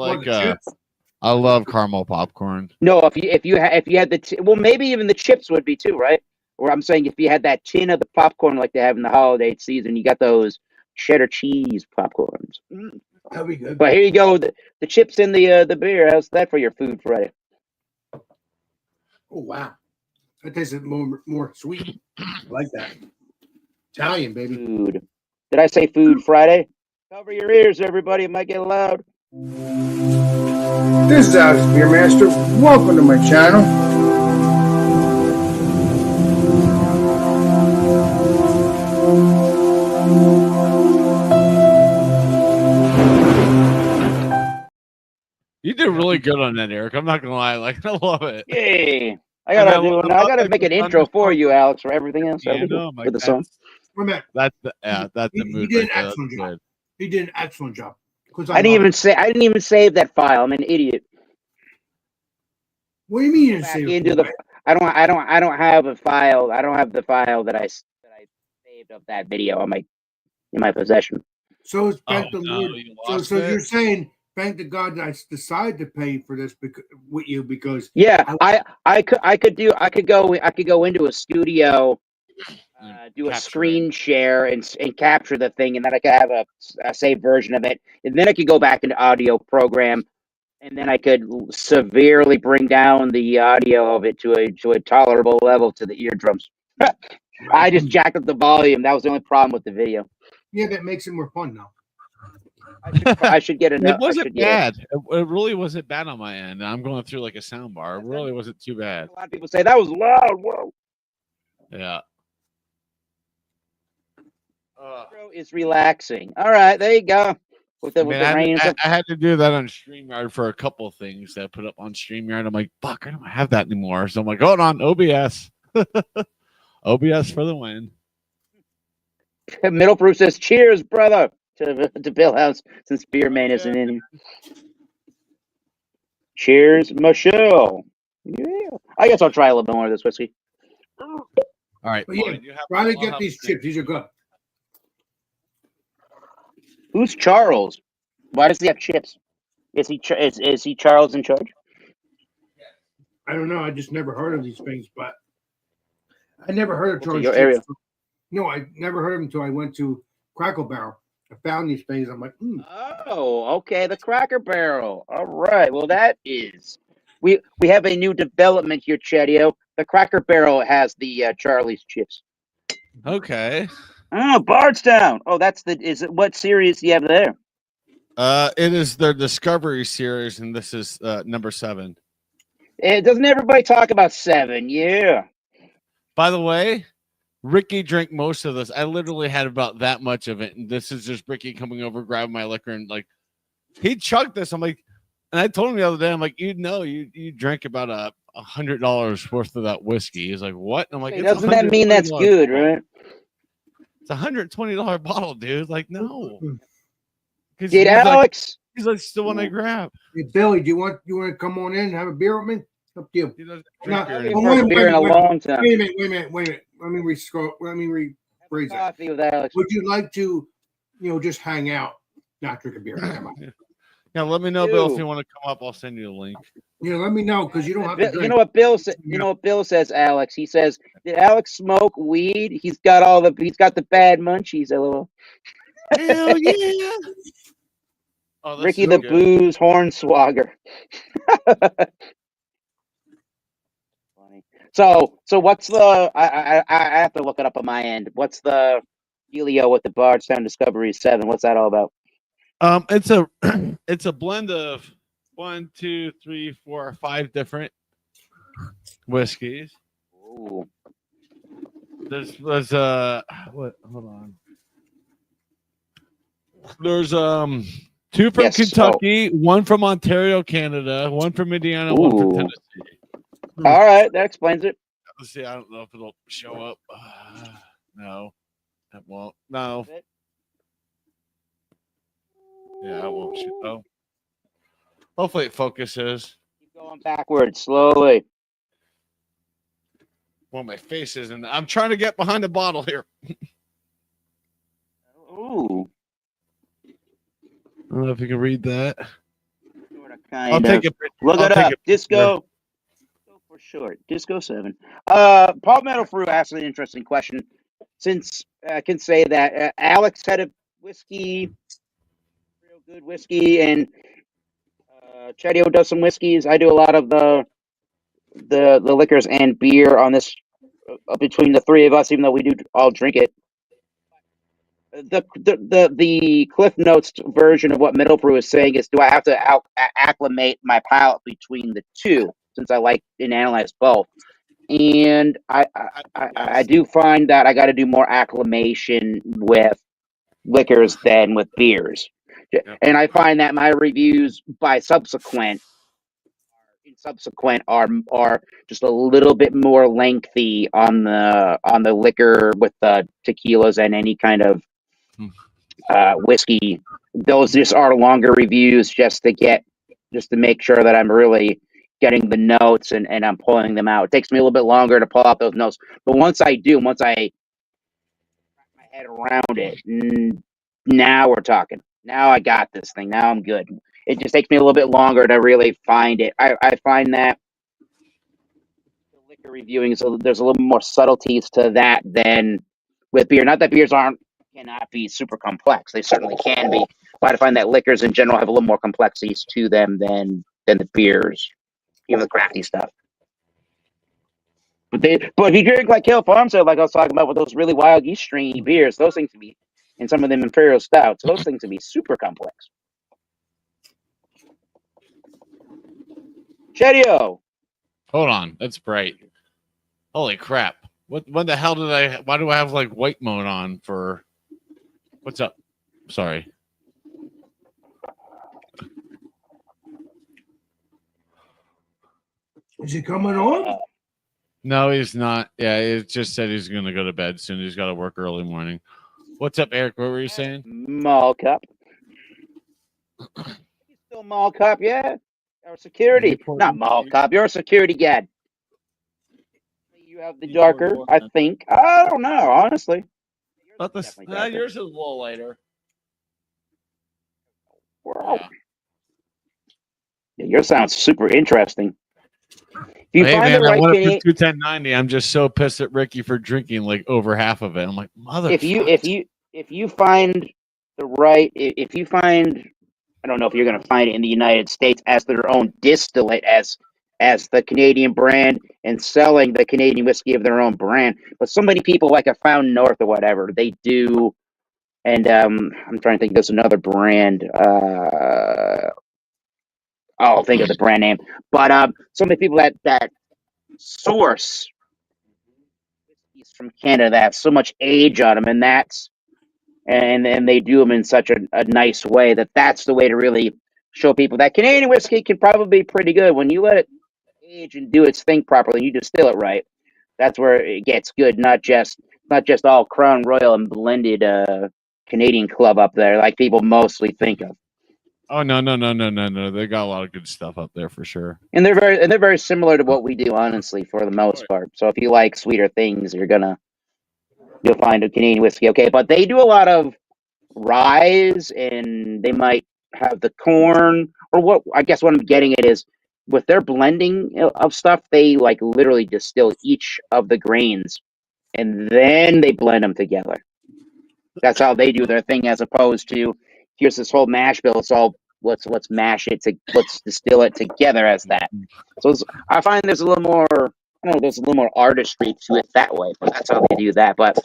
S2: love caramel popcorn.
S4: No, if you had well, maybe even the chips would be too, right? Or I'm saying if you had that tin of the popcorn like they have in the holiday season, you got those cheddar cheese popcorns.
S1: That'd be good.
S4: But here you go, the chips in the beer. How's that for your food Friday?
S1: Oh wow, that tastes more sweet. I like that. Italian, baby.
S4: Food. Did I say food Friday? Cover your ears, everybody. It might get loud.
S1: This is Alex Beermaster. Welcome to my channel.
S2: You did really good on that, Eric. I'm not gonna lie. Like, I love it.
S4: Yay! I gotta make an intro for you, Alex, for everything else.
S2: You know,
S4: with the song.
S2: That's the mood.
S1: He did an excellent job. He did an excellent job.
S4: I didn't even save that file. I'm an idiot.
S1: What do you mean you didn't save it?
S4: I don't have a file. I don't have the file that I saved of that video. I'm like, in my possession.
S1: So
S2: Oh,
S1: thank the
S2: no,
S1: Lord.
S2: you
S1: So,
S2: lost
S1: so
S2: it?
S1: you're saying thank the God that I decided to pay for this with you because
S4: Yeah, I could go into a studio, do a
S2: Capture it.
S4: screen share and capture the thing, and then I could have a saved version of it, and then I could go back into audio program, and then I could severely bring down the audio of it to a tolerable level to the eardrums. I just jacked up the volume. That was the only problem with the video.
S1: yeah, that makes it more fun now.
S4: I should get
S2: It
S4: enough.
S2: wasn't bad. It really wasn't bad on my end. I'm going through like a sound bar. It really wasn't too bad.
S4: A lot of people say that was loud. Whoa.
S2: Yeah.
S4: Is relaxing. All right, there you go. With the rain and stuff.
S2: I had to do that on StreamYard for a couple of things that I put up on StreamYard. I'm like, fuck, I don't have that anymore. So I'm like, hold on, OBS. OBS for the win.
S4: Middle Bruce says, cheers, brother, to Bill House, since Beer Man isn't in here. Cheers, Michelle. Yeah. I guess I'll try a little bit more of this whiskey.
S2: All right.
S1: But yeah, try to get these chips. These are good.
S4: Who's Charles? Why does he have chips? Is he Charles in charge?
S1: I don't know. I just never heard of these things, but I never heard of Charles
S4: your
S1: chips.
S4: area?
S1: No, I never heard of them until I went to Crackle Barrel. I found these things. I'm like,
S4: Oh, okay, the Cracker Barrel. All right. Well, that is we have a new development here, Chetio. The Cracker Barrel has the Charlie's chips.
S2: Okay.
S4: Oh, Bardstown. Oh, what series do you have there?
S2: It is their Discovery series, and this is number 7.
S4: Doesn't everybody talk about 7? Yeah.
S2: By the way, Ricky drank most of this. I literally had about that much of it, and this is just Ricky coming over, grabbing my liquor, and like he chugged this. I'm like, and I told him the other day, I'm like, you drank about $100 worth of that whiskey. He's like, what? And I'm like,
S4: doesn't that mean that's good, right?
S2: It's $120 bottle, dude. Like, no.
S4: Did Alex?
S2: He's like, still want to grab.
S1: Hey, Billy, do you want to come on in and have a beer with me? Up to you.
S2: He doesn't
S1: Now,
S2: drink
S4: I've
S2: beer
S4: had beer in a long time.
S1: Wait a minute. Let me rephrase that.
S4: Coffee with Alex.
S1: Would you like to, just hang out, not drink a beer?
S2: Yeah, let me know, Bill, if you want to come up. I'll send you a link.
S1: Let me know because you don't have to drink.
S4: You know what Bill said? You know what Bill says, Alex? He says, "Did Alex smoke weed? He's got the bad munchies." LOL.
S2: Hell yeah! Oh,
S4: Ricky the
S2: good.
S4: Booze Hornswogger. Funny. So what's the? I have to look it up on my end. What's the dealio with the Bardstown Discovery 7? What's that all about?
S2: It's a blend of 1, 2, 3, 4, 5 different whiskeys.
S4: Ooh.
S2: There's what? Hold on. There's 2 from Kentucky, 1 from Ontario, Canada, 1 from Indiana, 1 from Tennessee.
S4: All right, that explains it.
S2: Let's see. I don't know if it'll show up. No, it won't. No. Yeah, I won't show. Oh. Hopefully it focuses.
S4: Keep going backwards slowly.
S2: Well, my face isn't. I'm trying to get behind the bottle here.
S4: Ooh.
S2: I don't know if you can read that.
S4: I'll
S2: take a picture.
S4: Look it up. Disco for short. Disco 7. Paul Metal Fruit asked an interesting question. Since I can say that Alex had a whiskey, real good whiskey, and Chetio does some whiskeys. I do a lot of the liquors and beer on this between the 3 of us, even though we do all drink it. The Cliff Notes version of what Middle Brew is saying is, do I have to acclimate my palate between the 2, since I like and analyze both? And I do find that I got to do more acclimation with liquors than with beers. Yep. And I find that my reviews by subsequent are just a little bit more lengthy on the liquor with the tequilas and any kind of whiskey. Those just are longer reviews just to make sure that I'm really getting the notes and I'm pulling them out. It takes me a little bit longer to pull out those notes, but once I wrap my head around it. Now we're talking. Now I got this thing. Now I'm good. It just takes me a little bit longer to really find it. I find that the liquor reviewing, so there's a little more subtleties to that than with beer. Not that beers cannot be super complex. They certainly can be. But I find that liquors in general have a little more complexities to them than the beers, even the crafty stuff. But if you drink like Hill Farm, so like I was talking about with those really wild yeast strain beers, those things can be, and some of them imperial stouts, those things can be super complex. Chedio.
S2: Hold on, that's bright. Holy crap! When the hell did I? Why do I have like white mode on for? What's up? Sorry.
S1: Is he coming on?
S2: No, he's not. Yeah, it just said he's going to go to bed soon. He's got to work early morning. What's up, Eric? What were you saying?
S4: Mall Cup. He's still Mall Cup, yeah. Or security. Not Mall Cup. You're a security guard. You have the darker, I think. I don't know, honestly.
S2: Yours is a little lighter.
S4: Wow. Yeah, yours sounds super interesting. If you find the right
S2: I went up to 210.90. I'm just so pissed at Ricky for drinking like over half of it. I'm like, mother.
S4: If you find the right, if you find, I don't know if you're going to find it in the United States as their own distillate, as the Canadian brand, and selling the Canadian whiskey of their own brand. But so many people, like I found North or whatever, they do. And I'm trying to think. There's another brand. I'll think of the brand name. But so many people that source whiskeys from Canada that have so much age on them, and they do them in such a nice way that's the way to really show people that Canadian whiskey can probably be pretty good when you let it age and do its thing properly. You distill it right. That's where it gets good. Not just all Crown Royal and blended Canadian Club up there like people mostly think of.
S2: Oh no! They got a lot of good stuff up there for sure.
S4: And they're very similar to what we do, honestly, for the most part. So if you like sweeter things, you'll find a Canadian whiskey okay. But they do a lot of rye, and they might have the corn, or what I guess what I'm getting at is with their blending of stuff, they like literally distill each of the grains and then they blend them together. That's how they do their thing, as opposed to here's this whole mash bill. It's all let's mash it let's distill it together as that. So I find there's a little more, there's a little more artistry to it that way. But that's how they do that. But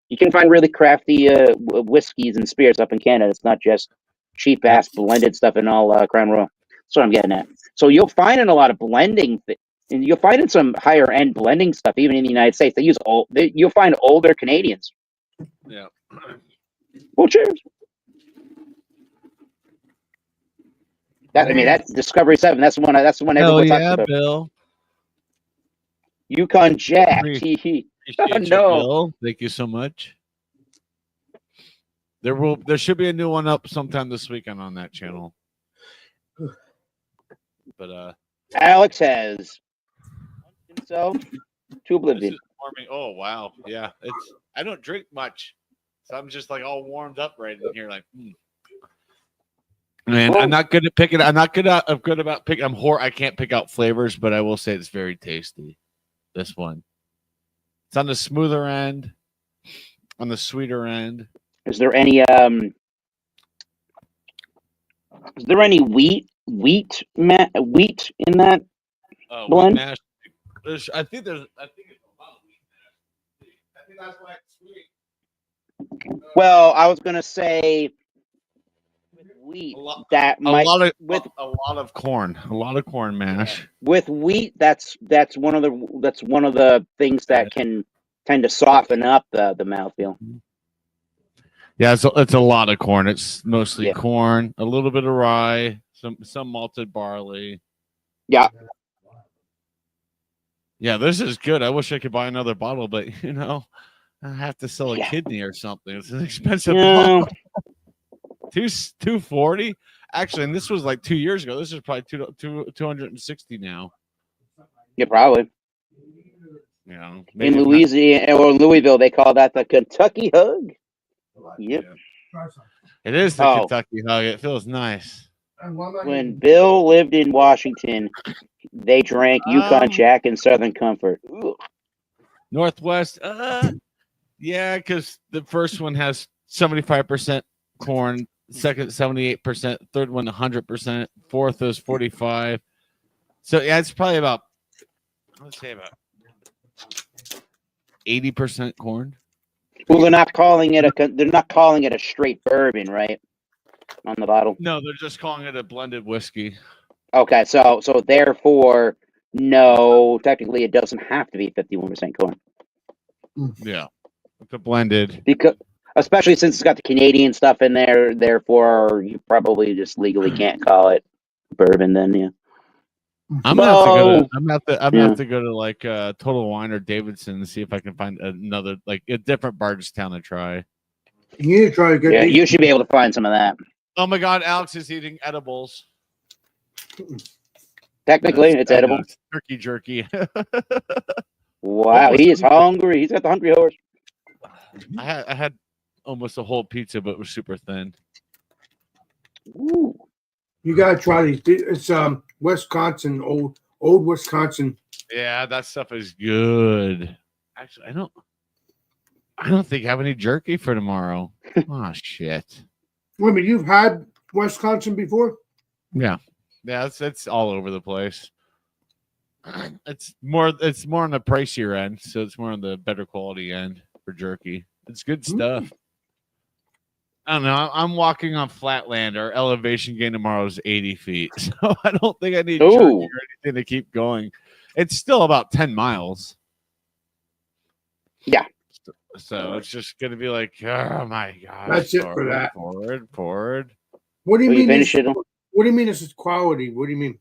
S4: you can find really crafty whiskeys and spirits up in Canada. It's not just cheap ass blended stuff in all Crown Royal. That's what I'm getting at. So you'll find in a lot of blending, and you'll find in some higher end blending stuff, even in the United States. They use you'll find older Canadians.
S2: Yeah.
S4: Well, cheers. That's Discovery 7. That's the one everyone talks about.
S2: Bill.
S4: Yukon Jack.
S2: Appreciate
S4: Oh,
S2: you,
S4: no.
S2: Bill. Thank you so much. There should be a new one up sometime this weekend on that channel. But
S4: Alex has himself to oblivion.
S2: Oh wow, yeah. I don't drink much, so I'm just like all warmed up right in here, like. Man, I'm not good at picking. I'm good about picking. I can't pick out flavors, but I will say it's very tasty. This one, it's on the smoother end, on the sweeter end.
S4: Is there any wheat in that blend?
S2: Mash. I think it's a lot of wheat mash. I think that's why it's sweet.
S4: Well, I was gonna say wheat a
S2: lot of corn mash.
S4: With wheat, that's one of the things that can tend to soften up the mouthfeel.
S2: Yeah, it's a lot of corn. It's mostly corn, a little bit of rye, some malted barley.
S4: Yeah.
S2: Yeah, this is good. I wish I could buy another bottle, but I have to sell a kidney or something. It's an expensive bottle. $240. Actually, and this was like 2 years ago. This is probably 260 now.
S4: Yeah, probably.
S2: Yeah.
S4: In Louisiana or Louisville, they call that the Kentucky Hug. Yep.
S2: It is the
S4: Oh.
S2: Kentucky hug. It feels nice.
S4: When Bill lived in Washington, they drank Yukon
S2: Um,
S4: Jack and Southern Comfort. Ooh.
S2: Northwest, yeah, because the first one has 75% corn, second 78%, third one 100%, fourth is 45. So yeah, it's probably about, let's say about 80% corn.
S4: Well, they're not calling it a straight bourbon, right? On the bottle.
S2: No, they're just calling it a blended whiskey.
S4: Okay, so therefore, no, technically it doesn't have to be 51% corn.
S2: Yeah, it's a blended.
S4: Because especially since it's got the Canadian stuff in there, therefore you probably just legally can't call it bourbon then, yeah.
S2: I'm gonna have to go to.
S4: Oh.
S2: I'm gonna have to go to like Total Wine or Davidson and see if I can find another like a different Bardstown to try.
S1: You need to try to get
S4: Yeah,
S1: these.
S4: you should be able to find some of that.
S2: Oh my God, Alex is eating edibles.
S4: Technically, it's edible.
S2: It's turkey jerky.
S4: Wow,
S2: Almost
S4: he is hungry. He's got the hungry horse.
S2: I had almost a whole pizza, but it was super thin.
S4: Ooh.
S1: You gotta try these. It's Wisconsin, old Wisconsin.
S2: Yeah, that stuff is good. Actually, I don't think I have any jerky for tomorrow. Oh shit.
S1: Wait a minute, you've had Wisconsin before?
S2: Yeah, it's all over the place. It's more on the pricier end, so it's more on the better quality end for jerky. It's good stuff. I don't know. I'm walking on flat land. Our elevation gain tomorrow is 80 feet, so I don't think I need jerky or anything to keep going. It's still about 10 miles.
S4: Yeah.
S2: So it's just gonna be like, oh my gosh.
S1: That's it for that.
S2: Forward.
S1: What do you
S4: Will you
S1: mean?
S4: finish it?
S1: What do you mean this is quality? What do you mean?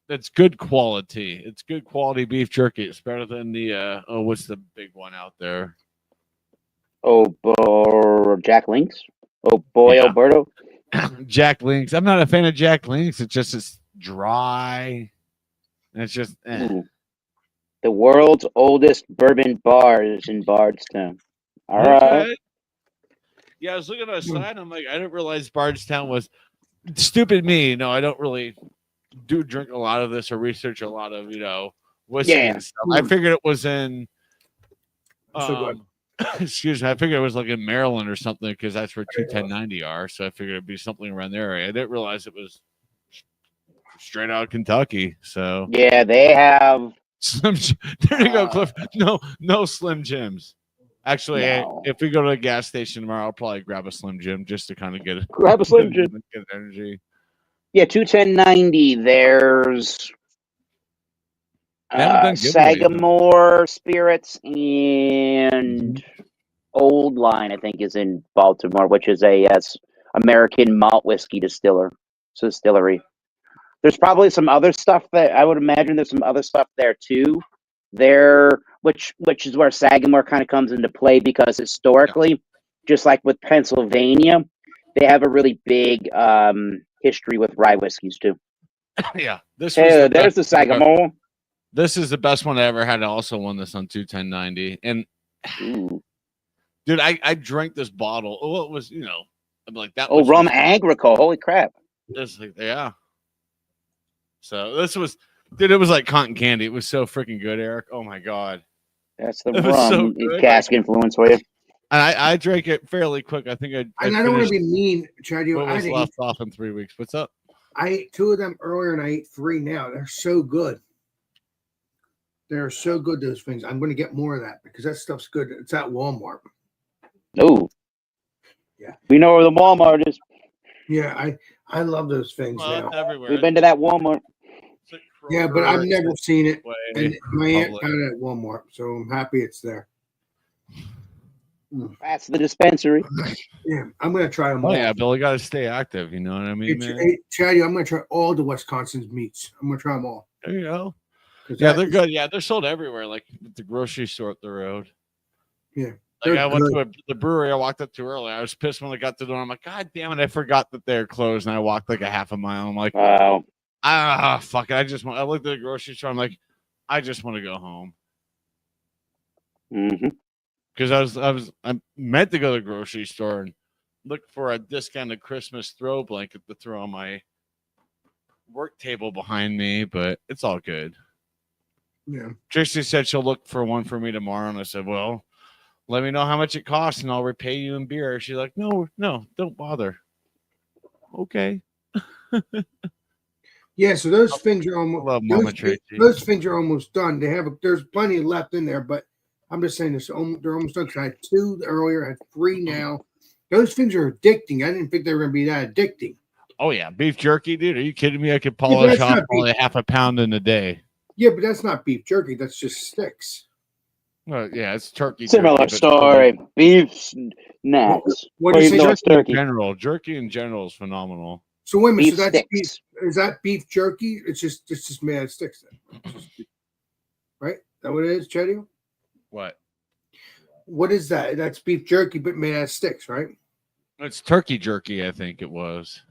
S2: It's good quality. It's good quality beef jerky. It's better than the what's the big one out there?
S4: Jack Links. Oh boy,
S2: Yeah.
S4: Alberto.
S2: Jack Links. I'm not a fan of Jack Links. It's dry. And it's just
S4: Ooh. The world's oldest bourbon bar is in Bardstown. All right.
S2: Yeah, I was looking at a sign. I'm like, I didn't realize Bardstown was stupid me. I don't really drink a lot of this or research a lot of, whiskey and stuff. I figured it was in excuse me, I figured it was like in Maryland or something because that's where 21090 are. So I figured it'd be something around there. I didn't realize it was straight out of Kentucky. So
S4: yeah, they have
S2: Slim. There you go, Cliff. No Slim Jims. Actually, if we go to a gas station tomorrow, I'll probably grab a Slim Jim just to kind of get energy.
S4: Yeah, 21090. There's Sagamore Spirits and Old Line, I think, is in Baltimore, which is a American malt whiskey distillery. There's probably some other stuff that I would imagine there's some other stuff there too. Which is where Sagamore kind of comes into play because historically, just like with Pennsylvania, they have a really big history with rye whiskeys too.
S2: Yeah,
S4: there's the Sagamore.
S2: This is the best one I ever had. I also won this on 21090, and dude, I drank this bottle. Oh, it was I'm like that.
S4: Oh, rum agricole! Holy crap!
S2: This yeah. So this was, dude. It was like cotton candy. It was so freaking good, Eric. Oh my god.
S4: That's the rum cask influence for you.
S2: And I drank it fairly quick. I think I
S1: don't want to be mean, Chad.
S2: What was left off in 3 weeks? What's up?
S1: I ate 2 of them earlier and I ate 3 now. They're so good. They're so good, those things. I'm going to get more of that because that stuff's good. It's at Walmart.
S4: Oh.
S1: Yeah.
S4: We know where the Walmart is.
S1: Yeah, I love those things now.
S2: Everywhere.
S4: We've been to that Walmart.
S1: Yeah, but I've never seen it. And my aunt got it at Walmart, so I'm happy it's there.
S4: That's the dispensary.
S1: Yeah, I'm going to try them all.
S2: Oh, yeah, Bill, you got to stay active. You know what I mean, man?
S1: Hey, Chad, I'm going to try all the Wisconsin's meats. I'm going to try them all.
S2: There you go. Yeah, they're good. Yeah, they're sold everywhere, like at the grocery store up the road.
S1: Yeah.
S2: Like I went to the brewery I walked up to earlier. I was pissed when I got to the door. I'm like, God damn it, I forgot that they're closed. And I walked like a half a mile. I'm like,
S4: wow.
S2: Fuck it. I looked at the grocery store. I'm like, I just want to go home.
S4: Mm-hmm.
S2: because I meant to go to the grocery store and look for a discounted Christmas throw blanket to throw on my work table behind me, but it's all good.
S1: Yeah.
S2: Tracy said she'll look for one for me tomorrow, and I said, well, let me know how much it costs, and I'll repay you in beer. She's like, no, don't bother. Okay.
S1: Yeah, so those fins are almost
S2: Love Mama Tracy.
S1: those fins are almost done. There's plenty left in there, but I'm just saying they're almost done. 'Cause I had 2 earlier, I had 3 now. Those fins are addicting. I didn't think they were gonna be that addicting.
S2: Oh yeah, beef jerky, dude. Are you kidding me? I could polish off probably half a pound in a day.
S1: Yeah, but that's not beef jerky. That's just sticks.
S2: Well, yeah, it's turkey.
S4: Similar
S2: jerky,
S4: story. Beef snacks.
S1: What do you
S4: even
S1: say?
S4: though it's turkey.
S2: Jerky in general is phenomenal.
S1: So wait a minute.
S4: Beef
S1: So that's
S4: sticks.
S1: beef. Is that beef jerky? It's just made out of sticks, then. Right? Is that what it is, Chetty?
S2: What?
S1: What is that? That's beef jerky, but made out of sticks, right?
S2: It's turkey jerky, I think it was.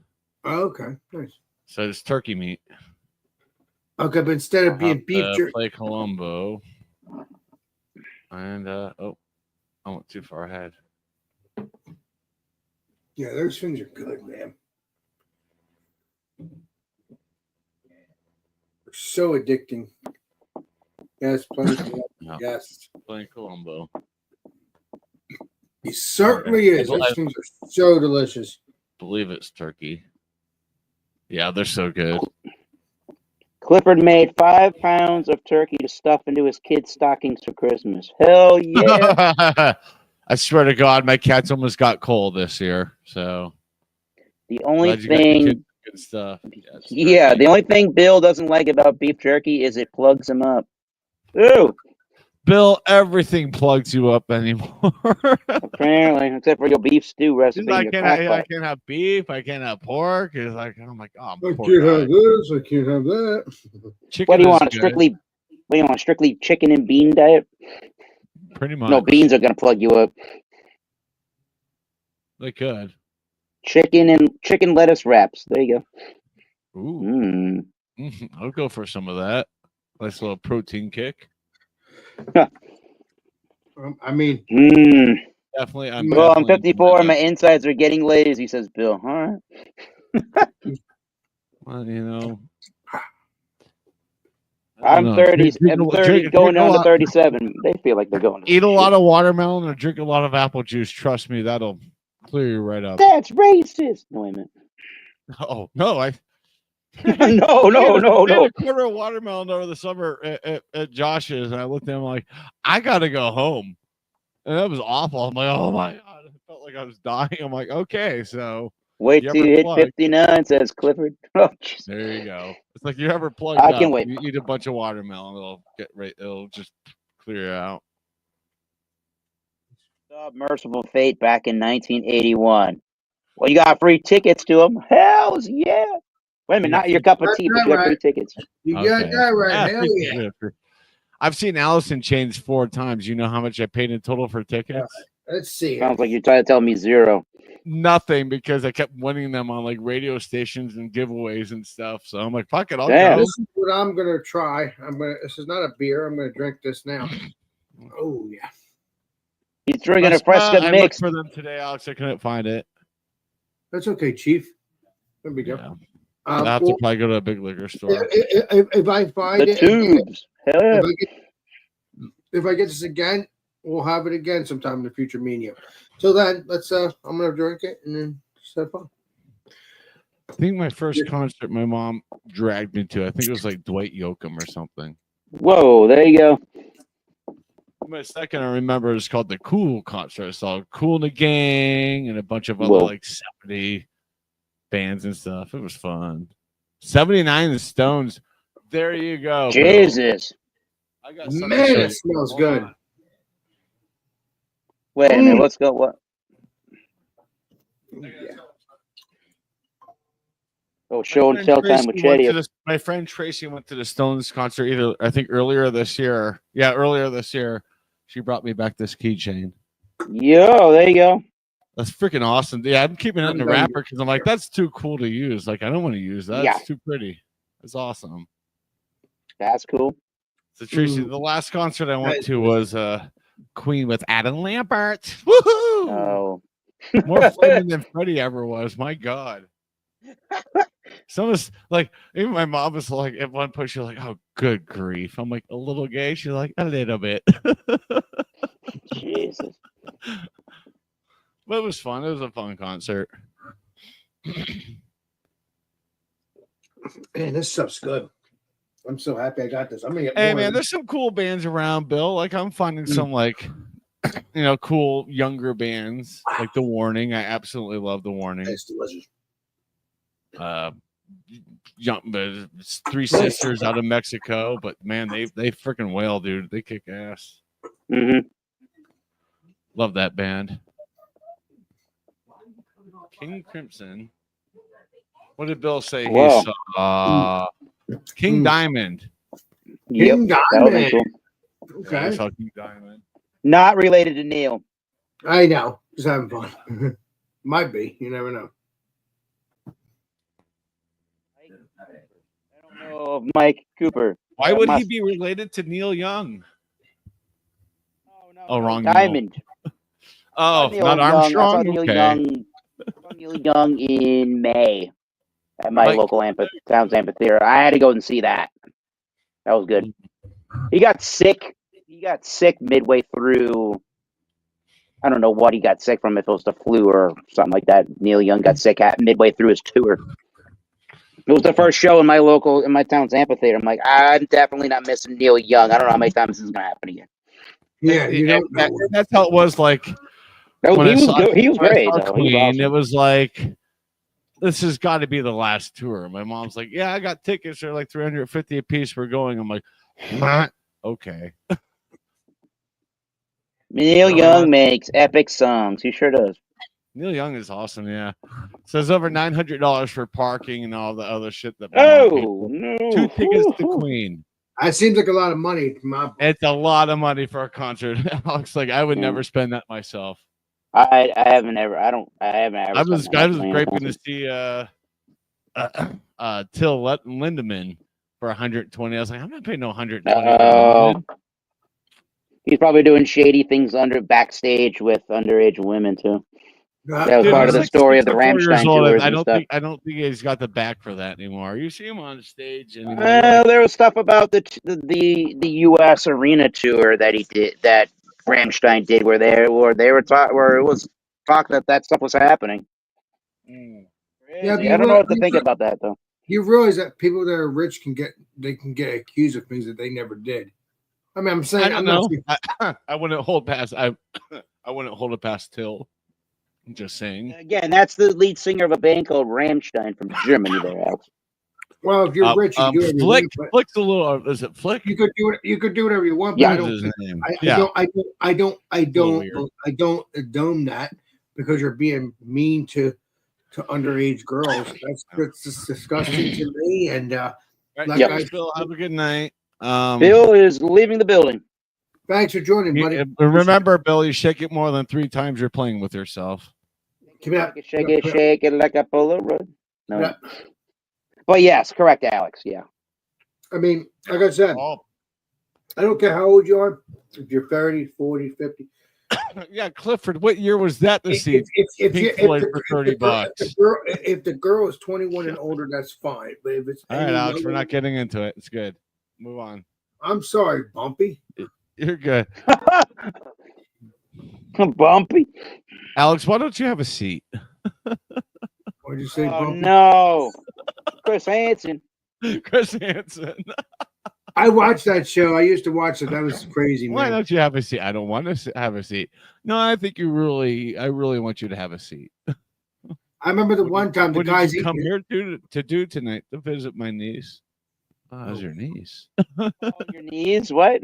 S1: Oh, okay, nice.
S2: So it's turkey meat.
S1: Okay, but instead of being beef jerky,
S2: play Columbo. And I went too far ahead.
S1: yeah, those things are good, man. They're so addicting. Yes, plenty.
S2: Yeah.
S1: Yes,
S2: Playing Columbo.
S1: he certainly is. Those things are so delicious.
S2: Believe it's turkey. Yeah, they're so good.
S4: Clifford made 5 pounds of turkey to stuff into his kids' stockings for Christmas. Hell yeah.
S2: I swear to God, my cats almost got cold this year. So
S4: The only
S2: glad you got the
S4: thing,
S2: kids good stuff.
S4: yeah, the only thing Bill doesn't like about beef jerky is it plugs him up. Ooh,
S2: Bill, everything plugs you up anymore.
S4: apparently, except for your beef stew recipe.
S2: I
S4: your
S2: can't have beef. I can't have pork. It's like, oh my God.
S1: I can't have this. I can't have that.
S2: Chicken
S4: What do you
S2: is
S4: want?
S2: good,
S4: Strictly chicken and bean diet?
S2: pretty much.
S4: No, beans are gonna plug you up.
S2: They could.
S4: Chicken lettuce wraps. There you go.
S2: Ooh. I'll go for some of that. Nice little protein kick.
S1: I mean,
S2: Definitely.
S4: I'm 54 and my insides are getting lazy, says Bill. All right.
S2: Well, you know.
S4: I'm 30. I'm 30 going down to 37. They feel like they're going to
S2: eat a lot of watermelon or drink a lot of apple juice. Trust me, that'll clear you right up.
S4: That's racist. No, wait a minute.
S2: Oh, no.
S4: no.
S2: I had a quarter of watermelon over the summer at Josh's, and I looked at him like, I got to go home. And that was awful. I'm like, oh my God. I felt like I was dying. I'm like, okay, so.
S4: Wait till you hit 59, says Clifford. Oh,
S2: there you go. It's like you ever plugged
S4: I
S2: up.
S4: can wait.
S2: You eat a bunch of watermelon, it'll just clear you out.
S4: Merciful Fate back in 1981. Well, you got free tickets to them. Hells yeah. Wait a minute, not your cup of tea, but you got free tickets.
S1: You got that right. Hell yeah.
S2: I've seen Allison Chains 4 times. You know how much I paid in total for tickets?
S1: Let's see.
S4: Sounds like you're trying to tell me zero.
S2: Nothing, because I kept winning them on like radio stations and giveaways and stuff. So I'm like, fuck it, I'll
S4: Damn.
S2: go.
S1: This is what I'm gonna try. This is not a beer. I'm gonna drink this now. Oh yeah.
S4: He's drinking a Fresca
S2: I
S4: mix.
S2: looked for them today, Alex. I couldn't find it.
S1: That's okay, Chief. There we go.
S2: Yeah. I'll have to probably go to a big liquor store.
S1: If I find
S4: The
S1: it,
S4: tubes. Hell yeah.
S1: if I get this again, we'll have it again sometime in the future, me and you. Till then, let's. I'm gonna drink it and then just have fun.
S2: I think my first concert my mom dragged me to, I think it was like Dwight Yoakam or something.
S4: Whoa, there you go.
S2: My second I remember is called the Cool concert. I saw Cool and the Gang and a bunch of other like 70 bands and stuff. It was fun. 79 the Stones. There you go.
S4: Jesus.
S2: I got
S1: Man, it smells good.
S4: Wait a minute, let's go. What?
S1: Yeah.
S4: Oh, show and tell time with Chetty.
S2: My friend Tracy went to the Stones concert I think earlier this year. Yeah, earlier this year. She brought me back this keychain.
S4: Yo, there you go.
S2: That's freaking awesome. Yeah, I'm keeping it in the wrapper because I'm like, that's too cool to use. Like, I don't want to use that.
S4: Yeah.
S2: It's too pretty. It's awesome.
S4: That's cool.
S2: So Tracy, the last concert I went to was Queen with Adam Lambert. Woohoo!
S4: Oh.
S2: More flaming than Freddie ever was. My God. Some of like even my mom was like at one point, she's like, "Oh, good grief!" I'm like, "A little gay." She's like, "A little bit."
S4: Jesus.
S2: But it was fun. It was a fun concert.
S1: Man, this stuff's good. I'm so happy I got this. I'm gonna get
S2: Hey
S1: more.
S2: man, there's some cool bands around, Bill. Like I'm finding some like cool younger bands like The Warning. I absolutely love The Warning.
S1: It's delicious.
S2: It's three sisters out of Mexico, but man, they freaking wail, dude. They kick ass.
S4: Mm-hmm.
S2: Love that band. King Crimson. What did Bill say?
S4: Whoa.
S2: He saw King Diamond.
S1: King
S4: That would've been
S1: Diamond.
S4: cool.
S2: Yeah,
S1: Okay.
S2: he saw King Diamond.
S4: Not related to Neil.
S1: I know. Just having fun. Might be. You never know.
S4: I don't know of Mike Cooper.
S2: Why would he
S4: Must-
S2: be related to Neil Young?
S4: No,
S2: Oh, wrong Neil.
S4: Diamond.
S2: Oh,
S4: Neil
S2: not
S4: Young.
S2: Armstrong.
S4: I saw Neil
S2: Okay.
S4: Young. I saw Neil Young in May at my
S2: Like-
S4: local Towns amphitheater. I had to go and see that. That was good. He got sick. He got sick midway through. I don't know what he got sick from, if it was the flu or something like that. Neil Young got sick midway through his tour. It was the first show in my town's amphitheater. I'm like, I'm definitely not missing Neil Young. I don't know how many times this is gonna happen again.
S1: Yeah, you don't know.
S2: That's how it was. Like
S4: Oh,
S2: when
S4: he
S2: I
S4: was
S2: saw-
S4: good. He was
S2: when I
S4: great
S2: saw
S4: though. He was
S2: Queen,
S4: awesome.
S2: it was like, this has got to be the last tour. My mom's like, "Yeah, I got tickets. They're like $350 a piece. We're going." I'm like, "Huh? Okay."
S4: Neil Young makes epic songs. He sure does.
S2: Neil Young is awesome. Yeah, says over $900 for parking and all the other shit that. my mom paid
S4: Oh
S2: for.
S4: no!
S2: 2 tickets to Queen.
S1: That seems like a lot of money to my book.
S2: It's a lot of money for a concert. Alex, like I would never spend that myself.
S4: I haven't ever. I haven't ever.
S2: I was
S4: spent that much money on a
S2: grateful to
S4: concert.
S2: see Till Lindemann for 120. I was like, I'm not paying no 120.
S4: Oh, he's probably doing shady things backstage with underage women too. That was
S2: Dude,
S4: part
S2: he's
S4: of the
S2: like
S4: story of the
S2: 64 years
S4: Rammstein
S2: old, and
S4: tours
S2: I
S4: and stuff.
S2: don't think he's got the back for that anymore. You see him on stage, and
S4: There was stuff about the U.S. arena tour that he did, that Rammstein did, where it was talk that stuff was happening.
S1: Yeah, but
S4: I don't know what to think about that though.
S1: You realize that people that are rich can get accused of things that they never did. I mean, I'm saying
S2: I don't
S1: I'm
S2: know.
S1: not saying,
S2: I wouldn't hold past. I wouldn't hold it past Till. I'm just saying.
S4: Again, that's the lead singer of a band called Rammstein from Germany. There, Alex.
S1: well, if you're rich, you can do whatever you
S2: Flick.
S1: want, but
S2: Flick's a little. Is it Flick?
S1: you could do whatever you want. But
S4: Yeah.
S1: I
S2: What
S1: don't.
S2: is his name?
S1: I don't
S2: weird.
S1: condone that because you're being mean to underage girls. That's just disgusting to me. And
S2: Right,
S1: like
S4: Yep.
S1: I,
S2: Bill, have a good night.
S4: Bill is leaving the building.
S1: thanks for joining, buddy.
S2: Remember, Bill, you shake it more than 3 times. You're playing with yourself.
S1: Keep it up.
S4: Shake it like a Polaroid. No.
S1: Yeah.
S4: But yes, correct, Alex. Yeah.
S1: I mean, like I said,
S2: Oh,
S1: I don't care how old you are. If you're 30, 40, 50.
S2: yeah, Clifford. What year was that to see Pink Floyd for $30?
S1: If the girl is 21 and older, that's fine. But if it's
S2: All right,
S1: any
S2: Alex, we're
S1: younger-
S2: not getting into it. It's good. Move on.
S1: I'm sorry, Bumpy.
S2: You're good.
S4: Bumpy.
S2: Alex, why don't you have a seat?
S1: What'd you say,
S4: Oh
S1: Bumpy?
S4: no, Chris Hansen.
S2: Chris Hansen.
S1: I watched that show. I used to watch it. That was crazy,
S2: Why
S1: man.
S2: don't you have a seat? I don't want to have a seat. No, I think I really want you to have a seat.
S1: I remember the one time the
S2: What did
S1: guys
S2: you come
S1: eating.
S2: here to do tonight? To visit my niece. Oh, how's your niece?
S4: On your knees. What?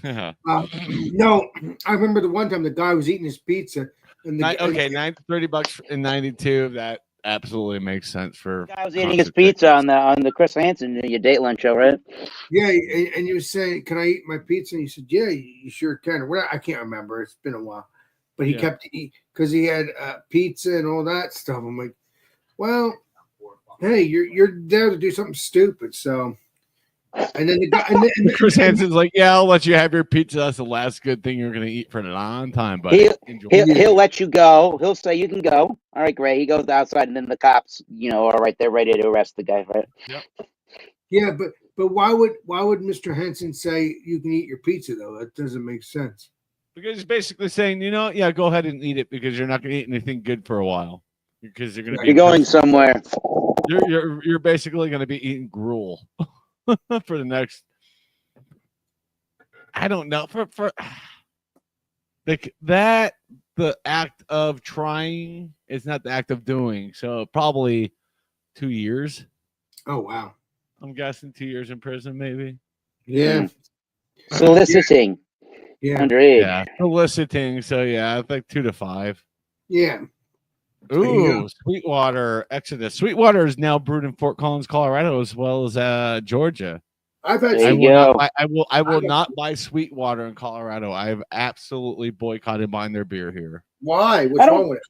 S2: Yeah.
S1: No, I remember the one time the guy was eating his pizza. And
S2: Okay, $30 in 92. That absolutely makes sense for.
S4: The guy was eating his
S2: concert
S4: pizza
S2: tickets.
S4: on the Chris Hansen your Dateline show, right?
S1: Yeah, and you were saying, "Can I eat my pizza?" And he said, "Yeah, you sure can." Or whatever. I can't remember. It's been a while, but he
S2: Yeah.
S1: kept eating because he had pizza and all that stuff. I'm like, well, hey, you're there to do something stupid, so And then the guy, and then,
S2: Chris Hansen's like, yeah, I'll let you have your pizza. That's the last good thing you're going to eat for a long time, buddy. Enjoy.
S4: He'll let you go. He'll say you can go. All right, great. He goes outside, and then the cops, are right there ready to arrest the guy. Right?
S1: yeah, but why would Mr. Henson say you can eat your pizza though? That doesn't make sense.
S2: Because he's basically saying, yeah, go ahead and eat it because you're not going to eat anything good for a while. Because you're going to be
S4: You're going somewhere.
S2: You're basically going to be eating gruel for the next. I don't know for like that. The act of trying is not the act of doing. So probably 2 years.
S1: Oh wow!
S2: I'm guessing 2 years in prison, maybe.
S1: Yeah.
S4: Soliciting.
S1: Yeah.
S4: Underage.
S2: Yeah, soliciting. So yeah, I think 2 to 5.
S1: Yeah.
S2: Ooh, Sweetwater Exodus. Sweetwater is now brewed in Fort Collins, Colorado, as well as Georgia.
S1: I've had.
S4: There you go.
S2: I will not buy Sweetwater in Colorado. I've absolutely boycotted buying their beer here.
S1: Why? What's wrong with it?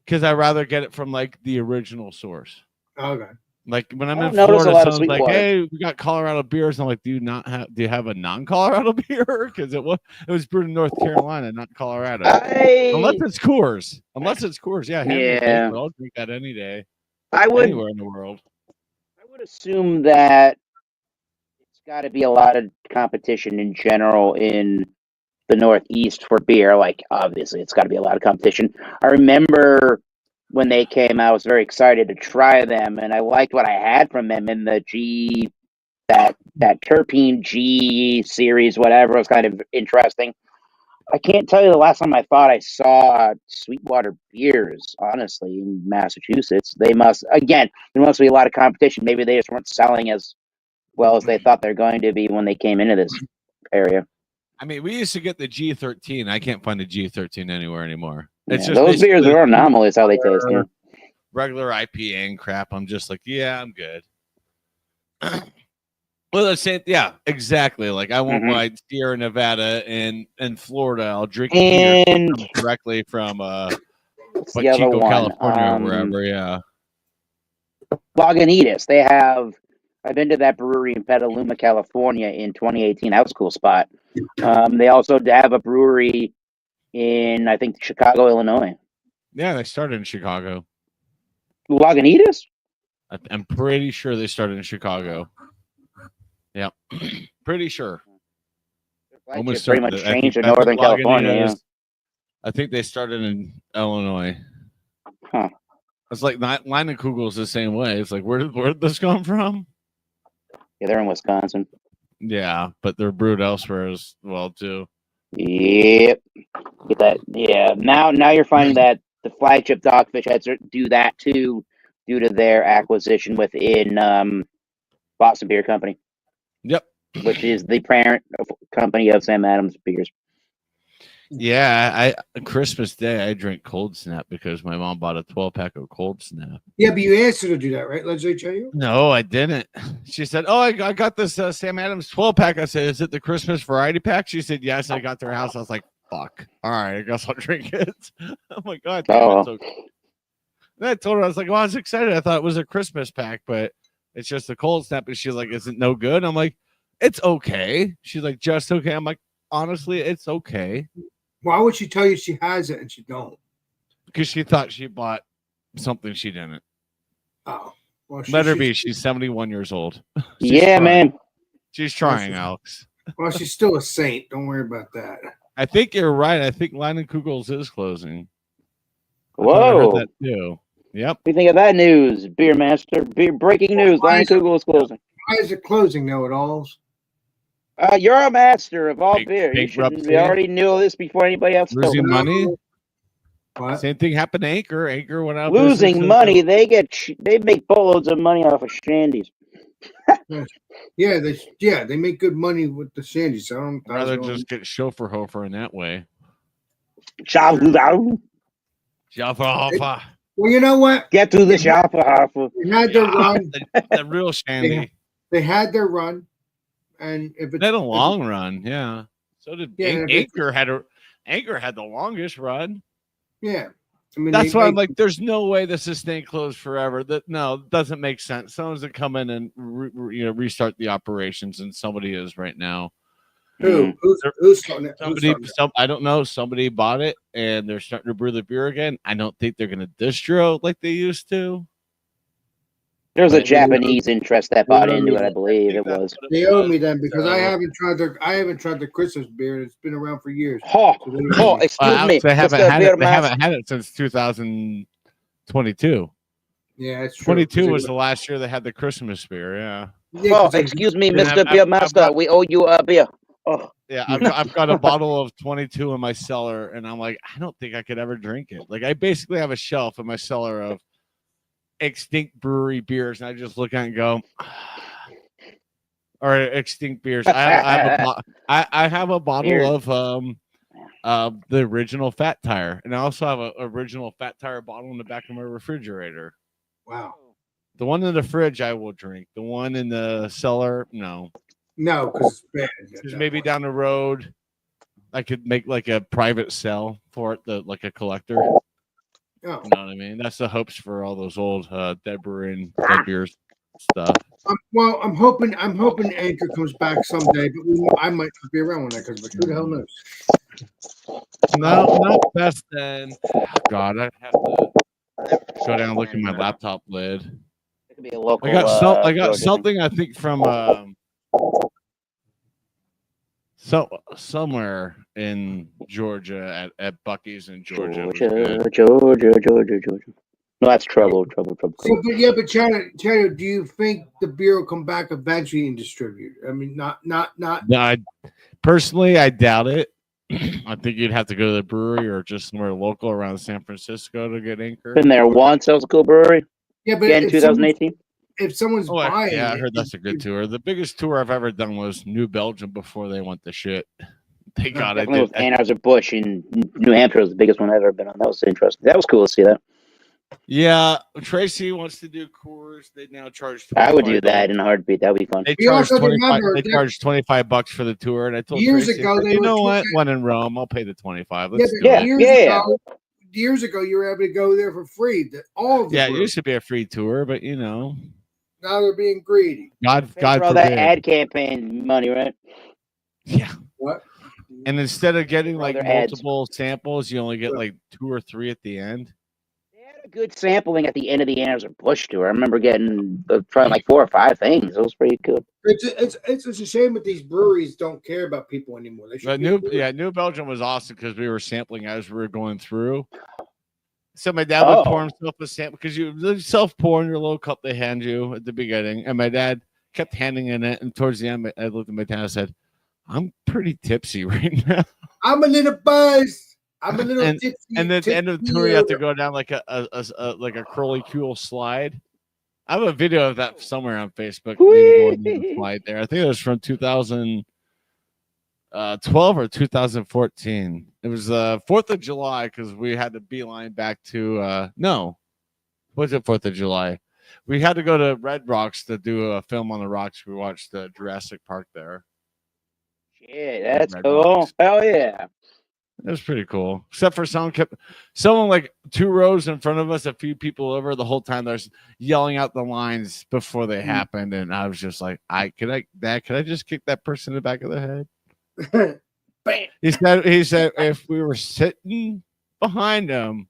S2: Because I'd rather get it from like the original source.
S1: Okay.
S2: Like when I'm in
S4: notice a
S2: Florida,
S4: lot of
S2: someone's like,
S4: Sweetwater.
S2: "Hey, we got Colorado beers." I'm like, "Do you have a non-Colorado beer?" Because it was brewed in North Carolina, not Colorado. Unless it's Coors. Yeah,
S4: Yeah.
S2: I'll drink that any day,
S4: I would
S2: anywhere in the world.
S4: I would assume that it's got to be a lot of competition in general in the Northeast for beer. Like, obviously, it's got to be a lot of competition. I remember when they came, I was very excited to try them, and I liked what I had from them in the that terpene G series, whatever. It was kind of interesting. I can't tell you the last time I thought I saw Sweetwater beers, honestly, in Massachusetts. There must be a lot of competition. Maybe they just weren't selling as well as they thought they're going to be when they came into this area.
S2: I mean, we used to get the G13. I can't find the G13 anywhere anymore. It's
S4: Yeah,
S2: just
S4: those beers are anomalous how they taste. Yeah.
S2: regular IPA and crap. I'm just like, yeah, I'm good. Well, let's say, yeah, exactly. Like I won't buy Sierra Nevada and Florida. I'll drink beer directly from Chico, California, or wherever. Yeah,
S4: Lagunitas. I've been to that brewery in Petaluma, California in 2018. That was a cool spot. They also have a brewery in, I think, Chicago, Illinois.
S2: Yeah, they started in Chicago.
S4: Lagunitas?
S2: I'm pretty sure they started in Chicago. Yeah, pretty sure.
S4: Almost pretty much changed in Northern California. Yeah.
S2: I think they started in Illinois.
S4: Huh.
S2: It's like Leinenkugel's the same way. It's like, where did this come from?
S4: Yeah, they're in Wisconsin.
S2: Yeah, but they're brewed elsewhere as well too.
S4: Yep. Get that. Yeah. Now you're finding that the flagship Dogfish heads do that too, due to their acquisition within Boston Beer Company.
S2: Yep.
S4: Which is the parent company of Sam Adams Beers.
S2: Yeah, Christmas Day I drank Cold Snap because my mom bought a 12-pack of Cold Snap.
S1: Yeah, but you asked her to do that, right? Let's tell you.
S2: No, I didn't. She said, "Oh, I got this Sam Adams 12-pack." I said, "Is it the Christmas variety pack?" She said, "Yes." I got to her house. I was like, "Fuck! All right, I guess I'll drink it." Oh my god! Okay. And I told her, I was like, "Well, I was excited. I thought it was a Christmas pack, but it's just a Cold Snap." And she's like, "Is it no good?" I'm like, "It's okay." She's like, "Just okay." I'm like, "Honestly, it's okay."
S1: Why would she tell you she has it and she don't?
S2: Because she thought she bought something she didn't.
S1: Oh, well,
S2: let her be. She's 71 years old.
S4: Yeah,
S2: trying.
S4: Man.
S2: She's trying, Alex.
S1: Well, she's still a saint. Don't worry about that.
S2: I think you're right. I think Leinenkugel's is closing.
S4: Whoa.
S2: I heard that too. Yep.
S4: What do you think of that news, Beer Master? Breaking news. Leinenkugel is closing.
S1: Why is it closing, know-it-alls?
S4: You're a master of all beer. We already knew this before anybody else.
S2: Losing money.
S1: What?
S2: Same thing happened to Anchor. Anchor went out.
S4: Losing money. They make boatloads of money off of shandies.
S1: they make good money with the shandies.
S2: I'd rather just get Schofferhofer in that way.
S4: Schofferhofer.
S1: Well, you know what?
S4: Get to the Schofferhofer.
S1: They had their run.
S2: The real shandy.
S1: They had their run. And if
S2: they had a long run, yeah. So did Anchor had the longest run.
S1: Yeah, I mean,
S2: That's why I'm like, there's no way this is staying closed forever. That doesn't make sense. Someone's gonna come in and restart the operations, and somebody is right now.
S1: Who's starting it?
S2: I don't know. Somebody bought it, and they're starting to brew the beer again. I don't think they're gonna distro like they used to.
S4: There was a Japanese interest that bought into it, I believe it was.
S1: They owe me then because I haven't tried the Christmas beer. It's been around for years.
S4: Excuse me.
S2: They haven't had it since 2022.
S1: Yeah, it's true.
S2: 22 was the last year they had the Christmas beer. Yeah.
S4: Excuse me, Mr. Beer Master. We owe you a beer. Oh.
S2: Yeah, I've got a bottle of 22 in my cellar, and I'm like, I don't think I could ever drink it. Like, I basically have a shelf in my cellar of extinct brewery beers, and I just look at it and go, or extinct beers. I have a bottle of the original Fat Tire, and I also have an original Fat Tire bottle in the back of my refrigerator.
S1: Wow.
S2: The one in the fridge I will drink. The one in the cellar, no.
S1: No, because it's bad.
S2: Because maybe down the road, I could make like a private sell for it, like a collector.
S1: Oh.
S2: You know what I mean? That's the hopes for all those old dead brewery and dead beers stuff.
S1: Well, I'm hoping Anchor comes back someday, but I might not be around when that comes back. Who the hell knows?
S2: No, best then. Oh, God, I have to go down and look at my laptop lid.
S4: It could be a local.
S2: I got something I think from somewhere in Georgia at Bucky's in Georgia.
S4: Georgia. No, that's trouble.
S1: So, but Chad, do you think the beer will come back eventually and distribute? I mean, not.
S2: No, personally, I doubt it. I think you'd have to go to the brewery or just somewhere local around San Francisco to get Anchor.
S4: Been there once. That was a cool brewery.
S1: Yeah, but
S4: in 2018.
S1: If someone's buying,
S2: I heard that's a good tour. The biggest tour I've ever done was New Belgium before they went to shit. They got it.
S4: Anheuser-Busch in New Hampshire was the biggest one I've ever been on. That was interesting. That was cool to see that.
S2: Yeah, Tracy wants to do Coors. They now charge.
S4: I would do that in a heartbeat. That would be fun.
S2: They charge $25 for the tour, and I told Tracy, you know what? When in Rome, I'll pay the $25.
S1: Years ago, you were able to go there for free.
S2: It used to be a free tour, but
S1: now they're being greedy.
S2: God
S4: for all
S2: forbid.
S4: That ad campaign money, right?
S2: Yeah.
S1: What?
S2: And instead of getting like multiple samples, you only get like 2 or 3 at the end.
S4: A good sampling at the end of the Anheuser-Busch tour. I remember getting trying like 4 or 5 things. It was pretty good.
S1: It's a shame that these breweries don't care about people anymore.
S2: New Belgium was awesome because we were sampling as we were going through. So my dad would pour himself a sample because you self-pour in your little cup they hand you at the beginning, and my dad kept handing in it. And towards the end, I looked at my dad and I said, "I'm pretty tipsy right now.
S1: I'm a little buzzed. I'm a little tipsy."
S2: And then at the end of the tour, you have to go down like a curly cool slide. I have a video of that somewhere on Facebook. Going the slide there. I think it was from 2012 or 2014. It was 4th of July because we had to beeline back to was it 4th of July? We had to go to Red Rocks to do a film on the rocks. We watched Jurassic Park there.
S4: Yeah, that's cool. Hell yeah.
S2: It was pretty cool. Except for someone like 2 rows in front of us, a few people over the whole time. They're yelling out the lines before they happened. And I was just like, could I just kick that person in the back of the head?
S1: Bam.
S2: He said if we were sitting behind him,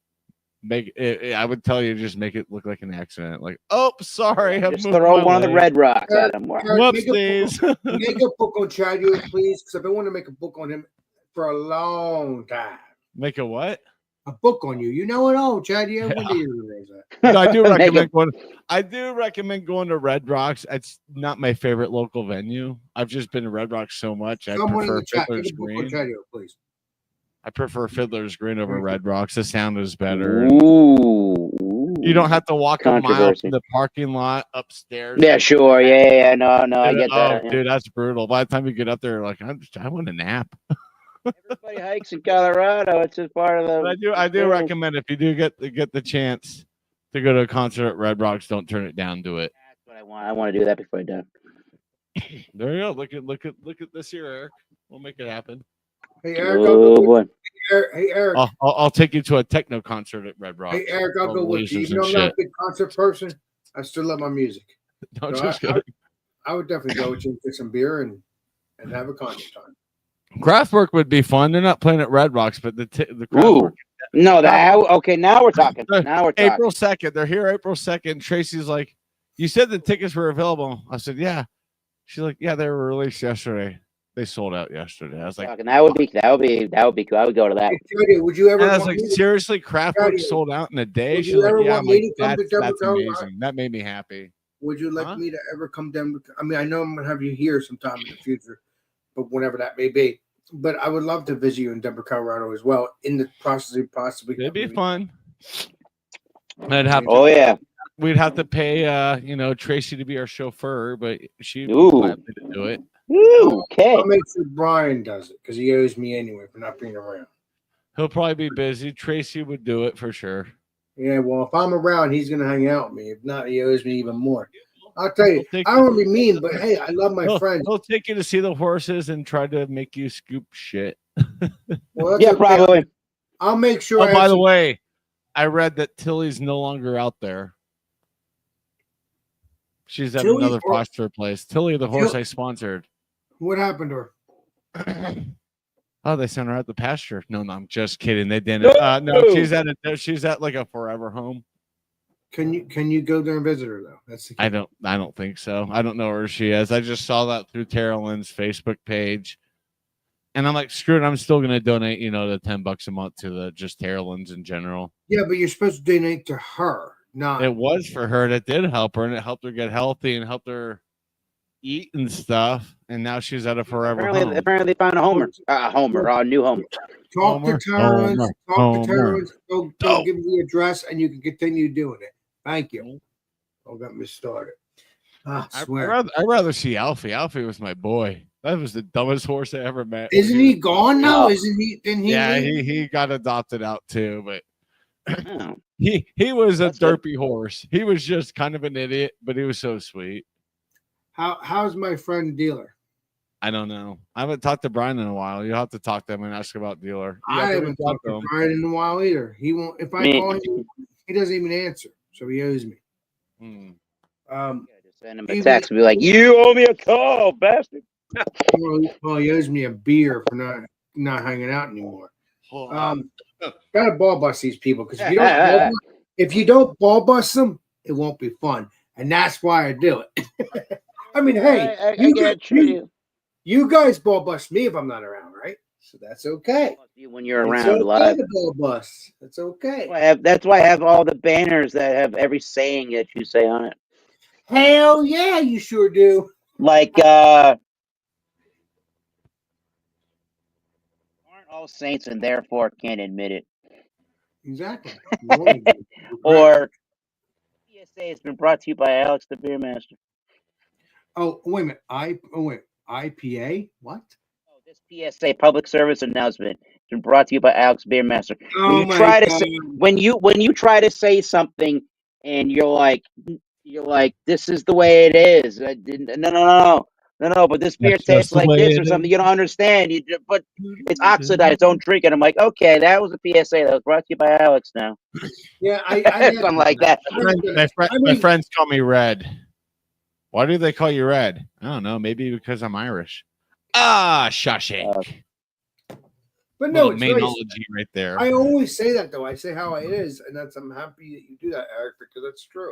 S2: I would tell you just make it look like an accident. Like, oh, sorry.
S4: Just throw one of the Red Rocks at him.
S2: Whoopsies.
S1: Make a book on Chad, please, because I've been wanting to make a book on him for a long time.
S2: Make a what?
S1: A book on you. You know it all, Chad. Yeah. When do you realize
S2: that? No, I do recommend going. I do recommend going to Red Rocks. It's not my favorite local venue. I've just been to Red Rocks so much. I prefer Fiddler's Green.
S1: Please.
S2: I prefer Fiddler's Green over Red Rocks. The sound is better.
S4: Ooh.
S2: You don't have to walk a mile from the parking lot upstairs.
S4: Yeah, sure. Yeah. No, I get that.
S2: Dude, that's brutal. By the time you get up there, like, I want a nap.
S4: Everybody hikes in Colorado. It's just part of the.
S2: But I do recommend if you do get the chance to go to a concert at Red Rocks, don't turn it down. Do it.
S4: That's what I want. I want to do that before I die.
S2: There you go. Look at this here, Eric. We'll make it happen.
S1: Hey, Eric,
S4: boy.
S1: Eric.
S2: I'll take you to a techno concert at Red Rocks.
S1: Hey, Eric, I'll
S2: All
S1: go with you.
S2: lasers
S1: Even
S2: and
S1: though I'm not a
S2: shit.
S1: big concert person, I still love my music.
S2: No,
S1: So
S2: just kidding.
S1: I would definitely go with you and get some beer and have a concert time.
S2: Kraftwerk would be fun. They're not playing at Red Rocks, but the
S4: Ooh.
S2: Kraftwerk.
S4: No, okay. Now we're talking. Now we're talking.
S2: April 2nd. They're here April 2nd. Tracy's like, you said the tickets were available. I said, yeah. She's like, yeah, they were released yesterday. They sold out yesterday. I was like,
S4: that would be cool. I would go to that.
S1: Hey, Jody, would you ever?
S2: and I was
S1: want
S2: like,
S1: me to-
S2: seriously, Kraftwerk
S1: Jody,
S2: sold out in a day.
S1: would
S2: She's
S1: you
S2: like,
S1: ever
S2: yeah.
S1: want
S2: I'm
S1: me
S2: like,
S1: to come to Denver,
S2: that's
S1: Colorado?
S2: amazing. That made me happy.
S1: Would you like
S2: Huh?
S1: me to ever come down? I mean, I know I'm gonna have you here sometime in the future, but whenever that may be. But I would love to visit you in Denver, Colorado as well. In the process of possibly,
S2: It'd be fun. I'd have to,
S4: Oh yeah.
S2: we'd have to pay Tracy to be our chauffeur, but she'd be
S4: Ooh.
S2: glad to do it.
S4: Okay.
S1: I'll make sure Brian does it because he owes me anyway for not being around.
S2: He'll probably be busy. Tracy would do it for sure.
S1: Yeah, well, if I'm around, he's gonna hang out with me. If not, he owes me even more. I'll tell you,
S2: He'll take
S1: I don't want to be mean, but hey, I love my
S2: He'll,
S1: friends.
S2: he'll take you to see the horses and try to make you scoop shit.
S1: Well, that's
S4: Yeah,
S1: okay.
S4: probably.
S1: I'll make sure.
S2: Oh,
S1: I have
S2: by the
S1: some-
S2: way, I read that Tilly's no longer out there. She's at
S1: Tilly
S2: another
S1: or-
S2: foster place. Tilly, the horse
S1: Till-
S2: I sponsored.
S1: what happened to her?
S2: Oh, they sent her out the pasture. No, I'm just kidding. They didn't. No, she's at like a forever home.
S1: Can you go there and visit her though? That's the key.
S2: I don't think so. I don't know where she is. I just saw that through Tara Lynn's Facebook page. And I'm like, screw it, I'm still gonna donate, the $10 a month to the just Tara Lynn's in general.
S1: Yeah, but you're supposed to donate to her, not.
S2: It was for her, and it did help her, and it helped her get healthy and helped her eat and stuff. And now she's at a forever home.
S4: Apparently they found a new homer.
S1: Talk
S2: Homer,
S1: to Terrence. Talk
S2: Homer.
S1: to Terrence. Go
S2: Oh.
S1: give me the address, and you can continue doing it. Thank you. Oh, got me started. I swear.
S2: I'd rather see Alfie. Alfie was my boy. That was the dumbest horse I ever met.
S1: Isn't he gone now?
S4: No.
S1: Isn't he? Didn't he?
S2: Yeah,
S1: leave?
S2: he got adopted out too, but
S4: Oh.
S2: he was a
S4: That's good.
S2: derpy horse. He was just kind of an idiot, but he was so sweet.
S1: How's my friend Dealer?
S2: I don't know. I haven't talked to Brian in a while. You'll have to talk to him and ask about Dealer. You
S1: I
S2: have to
S1: haven't
S2: reach out
S1: talked to
S2: him.
S1: Brian in a while either. He won't. If I
S4: Me-
S1: call him, he doesn't even answer. So he owes me.
S2: Hmm.
S4: Just send him a text and be like, "You owe me a call, bastard."
S1: Well, he owes me a beer for not hanging out anymore. Gotta ball bust these people because if you don't ball bust them, it won't be fun, and that's why I do it. I mean, hey,
S4: I get you.
S1: you guys ball bust me if I'm not around, right? So that's okay.
S4: When you're
S1: It's
S4: around
S1: okay
S4: live.
S1: to ball bust. That's okay.
S4: That's why I have all the banners that have every saying that you say on it.
S1: Hell yeah, you sure do.
S4: Like, aren't all saints and therefore can't admit it.
S1: Exactly.
S4: Or PSA has been brought to you by Alex the Beer Master.
S1: Oh, wait a minute. IPA? What?
S4: Oh, this PSA public service announcement has been brought to you by Alex Beer Master.
S1: Oh
S4: you
S1: my
S4: try to
S1: God.
S4: say when you try to say something and you're like, this is the way it is. No, but this beer
S2: That's just
S4: tastes
S2: the
S4: like
S2: way
S4: this
S2: it
S4: or something.
S2: is.
S4: You don't understand. But it's oxidized. Don't drink it. I'm like, okay, that was a PSA that was brought to you by Alex now.
S1: Yeah, I
S4: Something like that.
S2: My friends call me Red. Why do they call you Red? I don't know. Maybe because I'm Irish. Shawshank.
S1: But no,
S2: Little
S1: it's nice.
S2: mainology right there.
S1: I always say that though. I say how it is, and I'm happy that you do that, Eric, because that's true.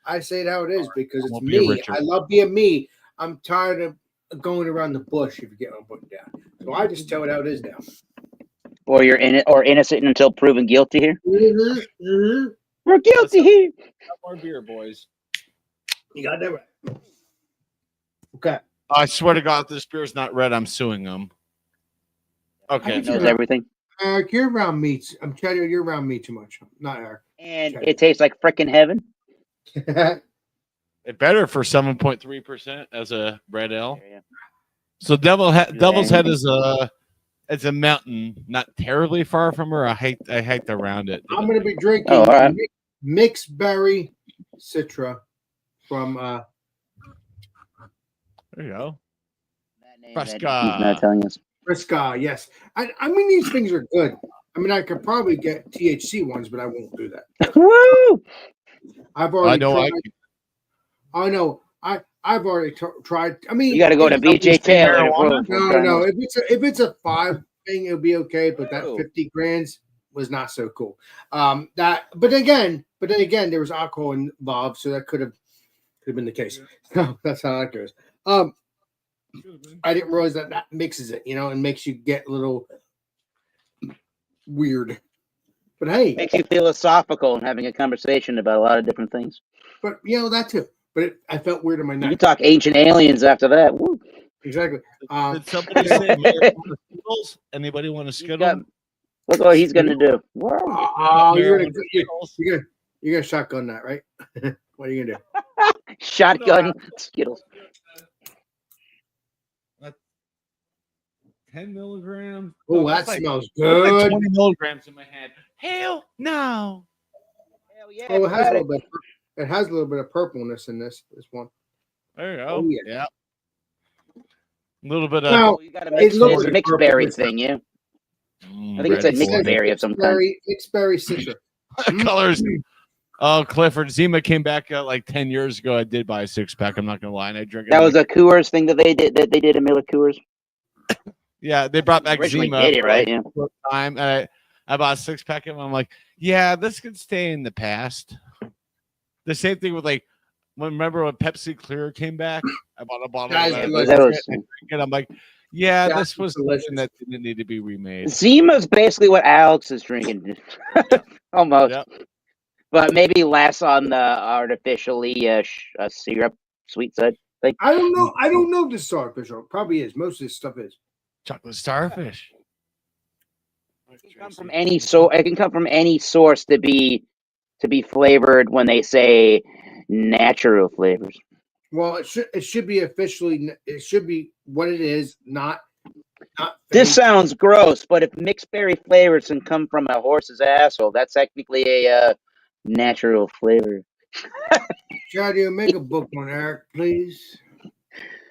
S1: I say it how it is because it's
S2: Won't be a
S1: me.
S2: Richard.
S1: I love being me. I'm tired of going around the bush, if you get what I'm putting down. So I just tell it how it is now.
S4: Or you're in it, or innocent until proven guilty here.
S1: Mm-hmm, mm-hmm.
S4: We're guilty here.
S2: More beer, boys.
S1: You got that right. Okay.
S2: I swear to God, if this beer's not red, I'm suing them. Okay.
S1: I
S4: Knows everything.
S1: Eric, you're around me. I'm telling you, you're around me too much. Not Eric.
S4: And it tastes like frickin' heaven.
S2: It better for 7.3% as a red ale.
S4: Yeah.
S2: So Devil's Head is it's a mountain, not terribly far from her. I hiked around it.
S1: I'm going to be drinking
S4: Oh, all right.
S1: mixed berry citra from
S2: There you go.
S4: That name that
S2: Fresca.
S4: he's not telling us.
S1: Frisca. Yes, I mean these things are good. I mean, I could probably get THC ones, but I won't do that.
S4: Woo!
S1: I've already
S2: I know.
S1: tried. I know. I've already tried. I mean,
S4: You got to go to
S1: if-
S4: BJ Taylor.
S2: marijuana?
S1: No. If it's a 5 thing, it'll be okay. But that
S4: Oh.
S1: 50 grams was not so cool. But then again, there was alcohol involved, so that could have been the case. So that's how that goes. I didn't realize that mixes it, and makes you get a little weird. But hey,
S4: Makes you philosophical and having a conversation about a lot of different things.
S1: but that too. But I felt weird in my
S4: You
S1: neck.
S4: can talk ancient aliens after that. Woo.
S1: Exactly.
S2: Did somebody say marijuana Skittles? Anybody want a Skittle?
S4: Look what he's gonna do. Whoa.
S1: You're
S2: Marijuana Skittles?
S1: gonna shotgun that, right? What are you gonna do?
S4: Shotgun Skittles.
S2: 10 milligrams.
S1: Oh,
S2: that's
S1: that
S2: like,
S1: smells
S2: that's like
S1: good.
S2: 20 milligrams in my head. Hell no.
S4: Hell yeah.
S1: Oh, it has a
S4: got
S1: little bit. It has a little bit of purpleness in this one.
S2: There you go.
S1: Oh, yeah.
S2: Yeah. A little bit of
S1: Now,
S4: You got a
S1: it
S4: mixed,
S1: looks
S4: it's a
S1: like
S4: mixed
S1: purple.
S4: berry thing, yeah. I think it's a
S2: red
S4: mixed
S2: boy.
S4: berry of some kind.
S1: Mixed berry citrus.
S2: Colors. Oh, Clifford Zima came back like 10 years ago. I did buy a 6-pack. I'm not gonna lie, and I drink it.
S4: That was a Coors thing that they did. That they did a Miller Coors.
S2: Yeah, they brought back
S4: Originally
S2: Zima.
S4: did it,
S2: for,
S4: right?
S2: like,
S4: Yeah.
S2: the first time, and I bought a 6-pack, and I'm like, yeah, this could stay in the past. The same thing with like, remember when Pepsi Clear came back? I bought a bottle
S1: Guys,
S2: of that.
S1: like-
S2: I
S4: That
S2: drank
S4: was-
S2: it, and I drank it. I'm like, yeah,
S1: That
S2: this was
S1: was delicious.
S2: something that didn't need to be remade.
S4: Zima's basically what Alex is drinking, almost,
S2: Yep.
S4: but maybe less on the artificially syrup sweet side. Like
S1: I don't know. I don't know if this is artificial. It probably is. Most of this stuff is.
S2: Chocolate starfish.
S4: it can come from any it can come from any source to be flavored when they say natural flavors.
S1: Well, it should be officially. It should be what it is, not.
S4: This
S1: fake.
S4: sounds gross, but if mixed berry flavors can come from a horse's asshole, that's technically a natural flavor.
S1: Shadow, make a book on Eric, please.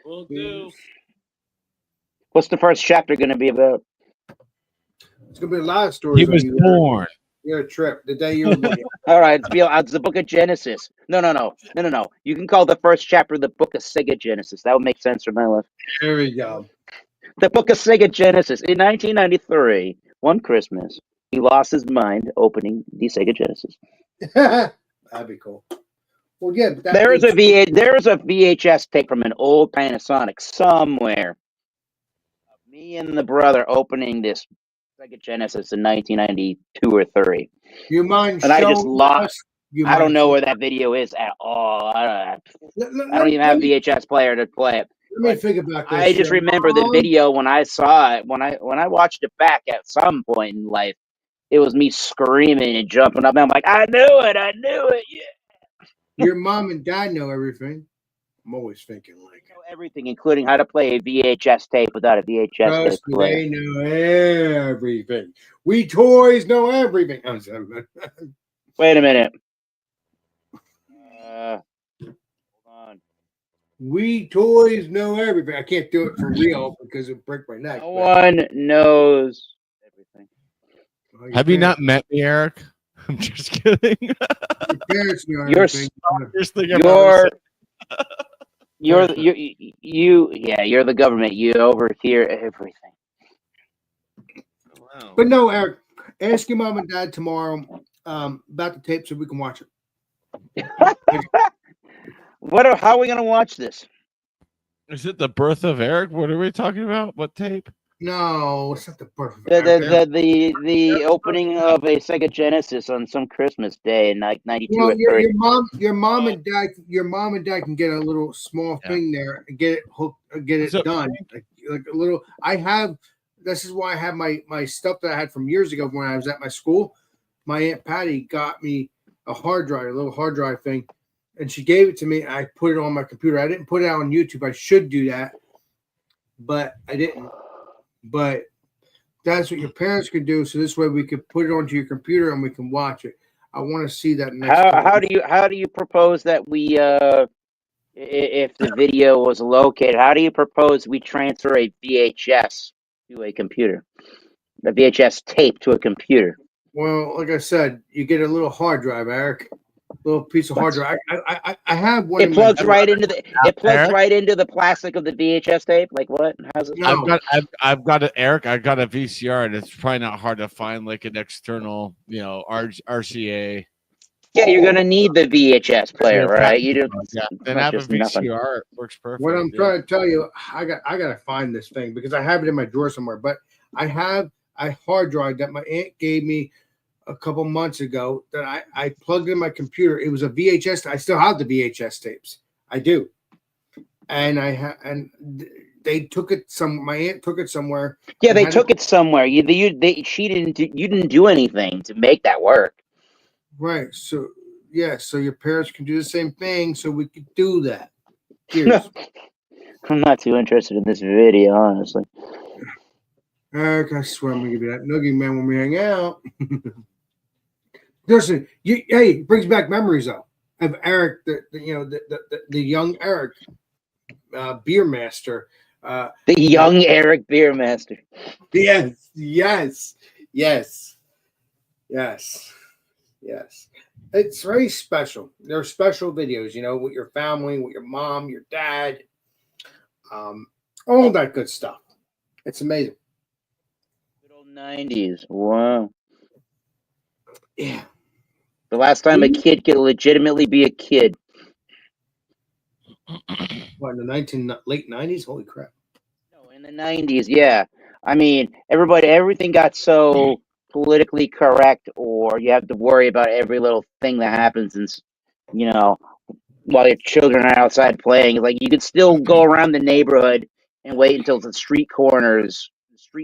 S2: Will do.
S4: What's the first chapter going to be about?
S1: It's gonna be a lot of stories.
S2: He was
S1: on you,
S2: born.
S1: your trip, the day you were born.
S4: All right, it's the Book of Genesis. No. You can call the first chapter the Book of Sega Genesis. That would make sense for my life.
S1: There we go.
S4: The Book of Sega Genesis. In 1993, one Christmas, he lost his mind opening the Sega Genesis.
S1: That'd be cool. Well, yeah, but
S4: There is a VHS tape from an old Panasonic somewhere of me and the brother opening this Sega Genesis in 1992 or 3.
S1: You mind?
S4: And I just
S1: showing
S4: lost.
S1: us? You
S4: I don't
S1: mind
S4: know
S1: showing-
S4: where that video is at all. I
S1: Let
S4: don't even have
S1: me-
S4: a VHS player to play it.
S1: Let me think about this.
S4: I just remember the video when I saw it. When I watched it back at some point in life, it was me screaming and jumping up. And I'm like, I knew it, yeah.
S1: Your mom and dad know everything. I'm always thinking like.
S4: I know everything, including how to play a VHS tape without a VHS tape
S1: Trust me,
S4: player.
S1: they know everything. We toys know everything. I'm sorry.
S4: Wait a minute. Hold on.
S1: We toys know everything. I can't do it for real because it'll break my neck.
S4: No
S1: but-
S4: one knows everything.
S1: Oh, your
S2: Have you not
S1: parents-
S2: met me, Eric? I'm just kidding.
S1: Your parents know
S4: You're
S1: everything.
S2: First thing I've ever
S4: You're
S2: said.
S4: you're the government. You overhear everything.
S2: Wow.
S1: But no, Eric, ask your mom and dad tomorrow about the tape so we can watch it.
S4: How are we gonna watch this?
S2: Is it the birth of Eric? What are we talking about? What tape?
S1: No, it's not the birth of Eric.
S4: The opening of a Sega Genesis on some Christmas day in like 92
S1: Well,
S4: or 3.
S1: your mom and dad can get a little small
S2: Yeah.
S1: thing there and get it hooked, get it
S2: So-
S1: done. Like a little. I have. This is why I have my stuff that I had from years ago when I was at my school. My Aunt Patty got me a hard drive, a little hard drive thing, and she gave it to me. I put it on my computer. I didn't put it out on YouTube. I should do that, but I didn't. But that's what your parents could do. So this way we could put it onto your computer and we can watch it. I want to see that next.
S4: How do you propose that we if the video was located, how do you propose we transfer a VHS to a computer? the VHS tape to a computer.
S1: Well, like I said, you get a little hard drive, Eric. Little piece of hard drive. I have one.
S4: It plugs
S1: in
S4: right into the. It plugs
S2: Eric?
S4: right into the plastic of the VHS tape. Like what? How's it?
S1: No.
S2: I've got it, Eric. I've got a VCR, and it's probably not hard to find like an external, RCA.
S4: Yeah, you're gonna need the VHS player, right? You do.
S2: Yeah,
S4: It's
S2: then
S4: not
S2: have a
S4: just nothing.
S2: VCR. It works perfect.
S1: What I'm trying to tell you, I gotta find this thing because I have it in my drawer somewhere. But I have a hard drive that my aunt gave me a couple months ago that I plugged in my computer. It was a VHS. I still have the VHS tapes. I do, and they took it my aunt took it somewhere.
S4: Yeah, they took it somewhere. You didn't do anything to make that work.
S1: Right. So yeah. So your parents can do the same thing. So we could do that. Cheers.
S4: I'm not too interested in this video, honestly.
S1: Eric, I swear I'm gonna give you that nugget, man, when we hang out. Listen, it brings back memories though of Eric, the young Eric, beer master.
S4: The young Eric Beermaster.
S1: Yes. It's very special. They're special videos, with your family, with your mom, your dad, all that good stuff. It's amazing.
S4: Good old 90s. Wow.
S1: Yeah.
S4: The last time a kid could legitimately be a kid.
S1: What, in the late 90s? Holy crap.
S4: No, in the 90s, yeah. I mean, everything got so politically correct, or you have to worry about every little thing that happens, and while your children are outside playing. Like, you could still go around the neighborhood and wait until the street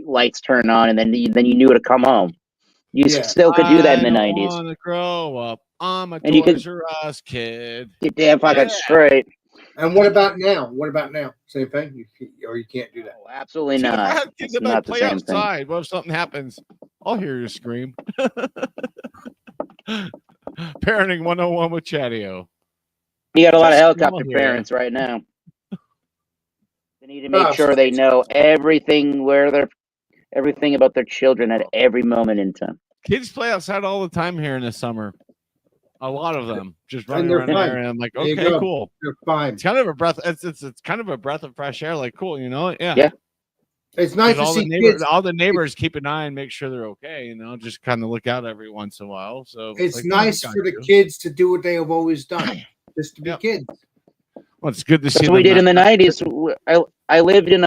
S4: lights turn on, and then you knew to come home. You still could do that in the 90s.
S2: I want to grow up. I'm a
S4: And you
S2: Toys R Us kid.
S4: Get damn fucking straight.
S1: And what about now? Same thing? Or you can't do that?
S4: Oh, absolutely
S2: If I
S4: not.
S2: have kids
S4: It's
S2: that
S4: not the
S2: play
S4: same thing.
S2: outside, what if something happens? I'll hear you scream. Parenting 101 with Chatio.
S4: You got a lot of
S2: Just
S4: helicopter
S2: here.
S4: parents right now. They need to make sure they know everything about their children at every moment in time.
S2: Kids play outside all the time here in the summer. A lot of them just
S1: And
S2: running
S1: they're
S2: around
S1: fine.
S2: there, and I'm like,
S1: There you
S2: okay,
S1: go.
S2: cool.
S1: They're fine.
S2: It's kind of a breath. It's kind of a breath of fresh air. Like, cool, Yeah.
S4: Yeah.
S1: It's nice to
S2: all
S1: see
S2: the neighbors,
S1: kids.
S2: all the neighbors keep an eye and make sure they're okay. Just kind of look out every once in a while. So
S1: It's
S2: like,
S1: nice
S2: got
S1: for the
S2: you.
S1: kids to do what they have always done, just to be
S2: Yep.
S1: kids.
S2: Well, it's good to see.
S4: That's what we
S2: them
S4: did in the
S2: not-
S4: 90s. I lived in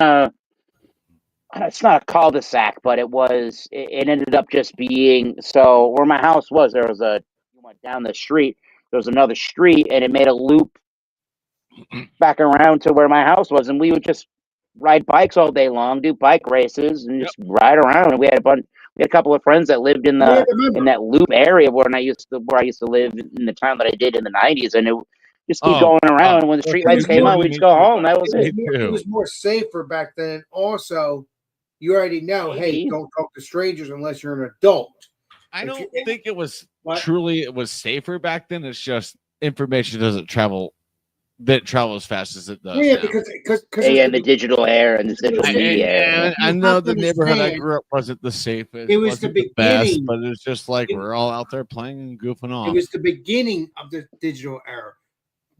S4: it's not a cul-de-sac, but it ended up just being, so where my house was, you went down the street, there was another street, and it made a loop back around to where my house was, and we would just ride bikes all day long, do bike races, and just ride around. And we had a couple of friends that lived in that loop area where I used to live in the town that I did in the 90s, and it just keep going around. And when the street lights came on, we'd just go home. That was it.
S1: It was more safer back then. Also, you already know, hey, don't talk to strangers unless you're an adult.
S2: I don't think it was safer back then. It's just information didn't travel as fast as it does.
S1: Yeah,
S2: now.
S1: because
S4: in the digital era and the digital media era.
S2: I know the neighborhood I grew up wasn't the safest.
S1: It was the
S2: best,
S1: beginning.
S2: but it's just like we're all out there playing and goofing off.
S1: It was the beginning of the digital era.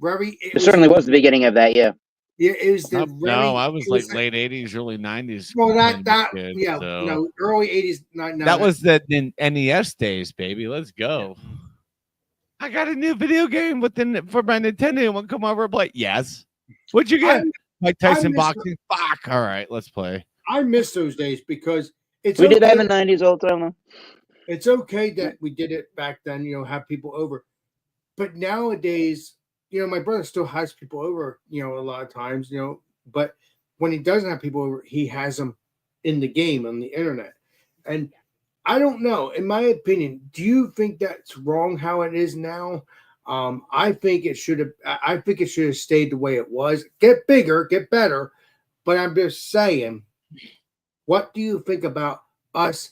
S4: It certainly was the beginning of that, yeah.
S1: Yeah, it was the
S2: I was like late 80s, early 90s.
S1: Well, early 80s,
S2: that was the NES days, baby. Let's go. Yeah. I got a new video game for my Nintendo. Want to come over and play? Yes. What'd you get? Mike Tyson boxing. Fuck. All right, let's play.
S1: I miss those days because
S4: we did that in the 90s all the time, though.
S1: It's okay that we did it back then, have people over. But nowadays, my brother still has people over, a lot of times, but when he doesn't have people over, he has them in the game on the internet. And I don't know, in my opinion, do you think that's wrong how it is now? I think it should have stayed the way it was. Get bigger, get better. But I'm just saying, what do you think about us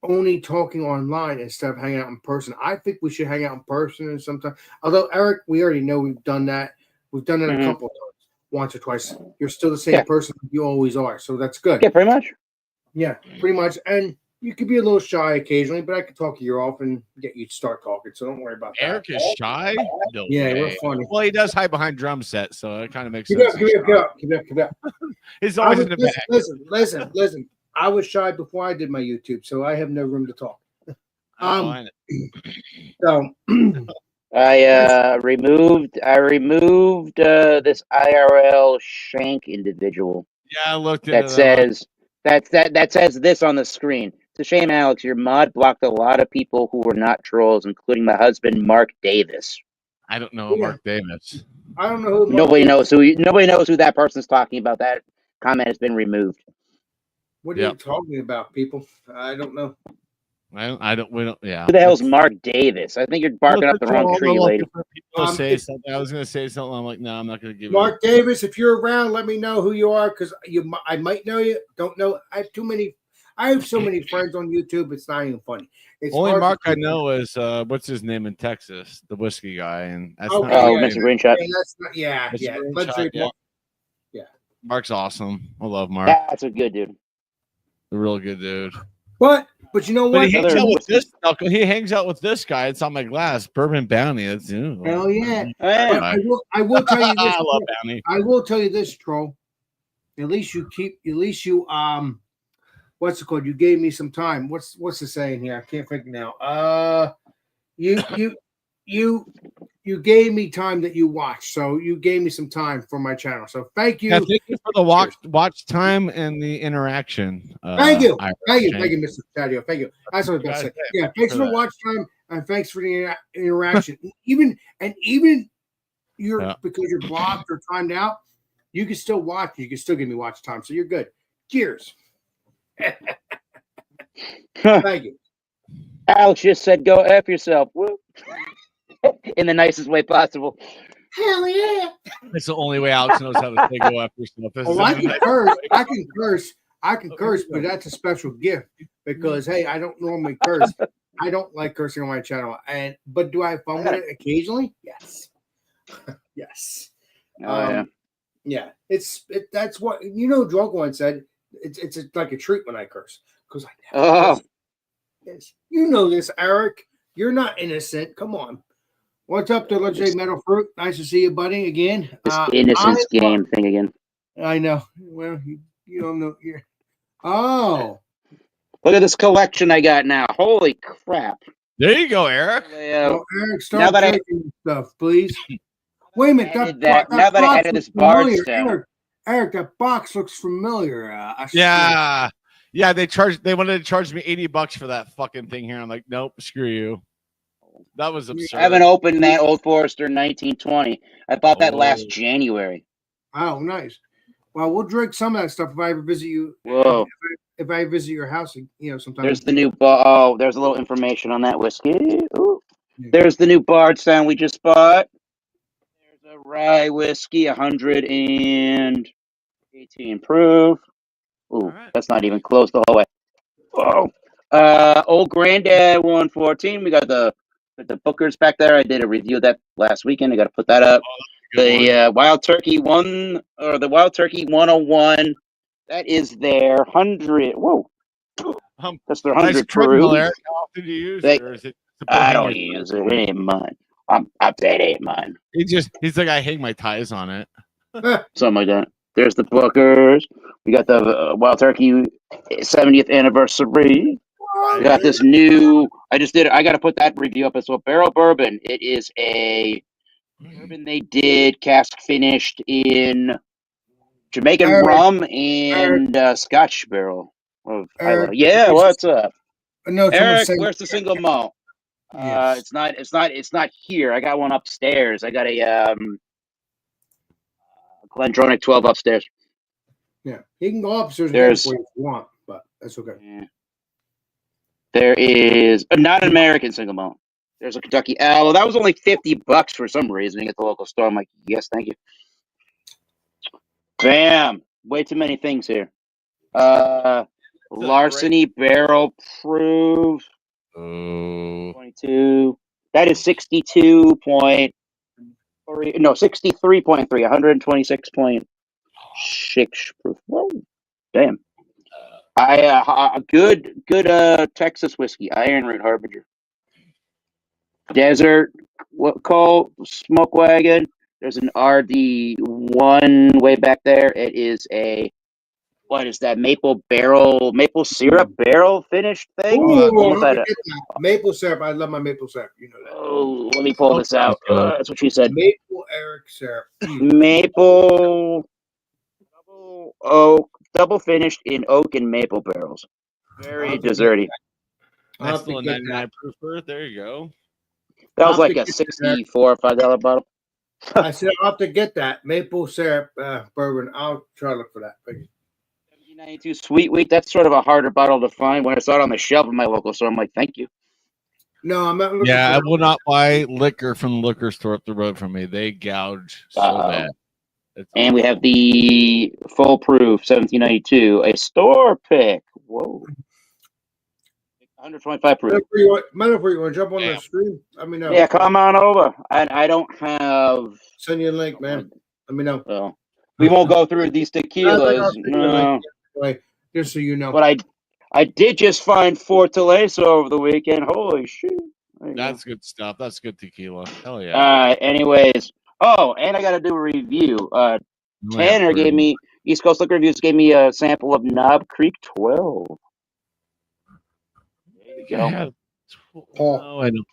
S1: only talking online instead of hanging out in person? I think we should hang out in person and sometimes. Although, Eric, we already know we've done that. We've done it a couple of times, once or twice. You're still the same person you always are, so that's good.
S4: Yeah, pretty much.
S1: Yeah, pretty much. And You could be a little shy occasionally, but I could talk your off and get you to start talking. So don't worry about that.
S2: Eric is shy. No
S1: Yeah,
S2: way.
S1: we're funny.
S2: Well, he does hide behind drum set, so it kind of makes
S1: Keep
S2: sense.
S1: up, keep up, keep up, keep up.
S2: He's
S1: I
S2: always
S1: was,
S2: in the back.
S1: listen. I was shy before I did my YouTube, so I have no room to talk.
S2: Oh, I know.
S1: So
S4: I removed this IRL Shank individual
S2: Yeah, I looked
S4: that
S2: into
S4: says that says this on the screen. It's a shame, Alex. Your mod blocked a lot of people who were not trolls, including my husband, Mark Davis.
S2: I don't know Mark Davis.
S1: I don't know who.
S4: Nobody knows who that person's talking about. That comment has been removed.
S1: What are you talking about, people? I don't know.
S2: I don't. We don't. Yeah.
S4: Who the hell's Mark Davis? I think you're barking up the wrong tree, lady.
S2: People say something. I was going to say something. I'm like, no, I'm not going to give
S1: Mark Davis, if you're around, let me know who you are because I might know you. Don't know. I have too many. I have so many friends on YouTube. It's not even funny. It's
S2: only Mark I know is what's his name in Texas, the whiskey guy, and that's not
S4: Mr. Greenshot.
S1: Yeah, yeah.
S2: Mark's awesome. I love Mark.
S4: That's a good dude.
S2: A real good dude.
S1: But you know what?
S2: But he hangs out with this. He hangs out with this guy. It's on my glass, Bourbon Bounty. That's
S1: hell yeah.
S4: I
S1: will tell you this.
S2: I love Bounty.
S1: I will tell you this, troll. At least you what's it called? You gave me some time. What's the saying here? I can't think now. You gave me time that you watched, so you gave me some time for my channel. So thank you.
S2: Yeah, thank you for the watch time and the interaction.
S1: Thank you, Mr. Tadio. Thank you. That's what I was going to say. Yeah, thanks for the watch time and thanks for the interaction. even because you're blocked or timed out, you can still watch. You can still give me watch time, so you're good. Cheers. Thank you.
S4: Alex just said, "Go F yourself." Woo. In the nicest way possible.
S1: Hell yeah!
S2: It's the only way Alex knows how to say go after stuff.
S1: Well, I can curse. I can curse, but that's a special gift because hey, I don't normally curse. I don't like cursing on my channel, but do I have fun with it occasionally? Yes. Yes. Yeah. That's what Drunk One said. It's like a treat when I curse because yes. You know this, Eric. You're not innocent. Come on. What's up, the Legendary Metal Fruit? Nice to see you, buddy, again.
S4: This innocence game thing again.
S1: I know. Well, you don't know. Oh.
S4: Look at this collection I got now. Holy crap.
S2: There you go, Eric.
S1: Well, Eric, start taking stuff, please. Wait a minute.
S4: Now that I added this bard stuff.
S1: Eric, that box looks familiar.
S2: Yeah. They wanted to charge me $80 for that fucking thing here. I'm like, nope, screw you. That was absurd.
S4: I haven't opened that Old Forester 1920. I bought that last January.
S1: Oh, nice. Well, we'll drink some of that stuff if I ever visit you.
S4: Whoa.
S1: If I visit your house, sometime.
S4: There's the new there's a little information on that whiskey. Ooh. There's the new Bardstown we just bought. There's a rye whiskey, 118 proof. Ooh, that's not even close the whole way. Whoa. Old Granddad 114. We got the Bookers back there. I did a review of that last weekend. I got to put that up. The Wild Turkey 101. That is their 100. Whoa. That's their 100 proof.
S2: How often do you use it? Or is it
S4: I don't use it. It ain't mine. I bet it ain't mine.
S2: He's like, I hang my ties on it.
S4: Something like that. There's the Bookers. We got the Wild Turkey 70th anniversary. We got this new. I got to put that review up as well. Barrel bourbon. It is a bourbon they did cask finished in Jamaican rum and Scotch barrel. Yeah, what's up?
S1: No,
S4: Eric, where's the single malt? It's not here. I got one upstairs. I got a Glendronach 12 upstairs.
S1: Yeah, he can go upstairs and get it for you if you want, but that's okay.
S4: Yeah. There is not an American single malt. There's a Kentucky Owl. That was only $50 for some reason at the local store. I'm like, yes, thank you. Bam! Way too many things here. Larceny Barrel Proof. 22. That is 62.3. No, 63.3. 126.6 proof. Whoa, damn. Good Texas whiskey, Iron Root Harbinger. Desert, what call Smoke Wagon. There's an RD1 way back there. It is what is that? Maple syrup barrel finished thing?
S1: Ooh,
S4: Almost
S1: I
S4: had
S1: forget that. Maple syrup. I love my maple syrup. You know that.
S4: Oh, let me pull this out. That's what she said.
S1: Maple Eric syrup.
S4: Maple double oak, double finished in oak and maple barrels. Very desserty.
S2: Nice little 99 proof bird. There you go.
S4: That was like a $64 or $5 bottle.
S1: I said I'll have to get that maple syrup bourbon. I'll try to look for that.
S4: 1792 Sweet Wheat. That's sort of a harder bottle to find. When I saw it on the shelf in my local store, I'm like, thank you.
S1: No, I'm not looking.
S2: Yeah, I will not buy liquor from the liquor store up the road from me. They gouge so bad.
S4: And we have the full proof 1792, a store pick. Whoa. 125 proof.
S1: Matter if you want to jump on the stream, let me know.
S4: Yeah, come on over. I don't have.
S1: Send you a link, man. Let me know.
S4: Well, we won't go through these tequilas. No.
S1: Just so you know.
S4: But I did just find Fortaleza over the weekend. Holy shit.
S2: That's good stuff. That's good tequila. Hell yeah.
S4: Anyways. Oh, and I got to do a review. Tanner gave me, East Coast Liquor Reviews gave me a sample of Knob Creek 12. There you go.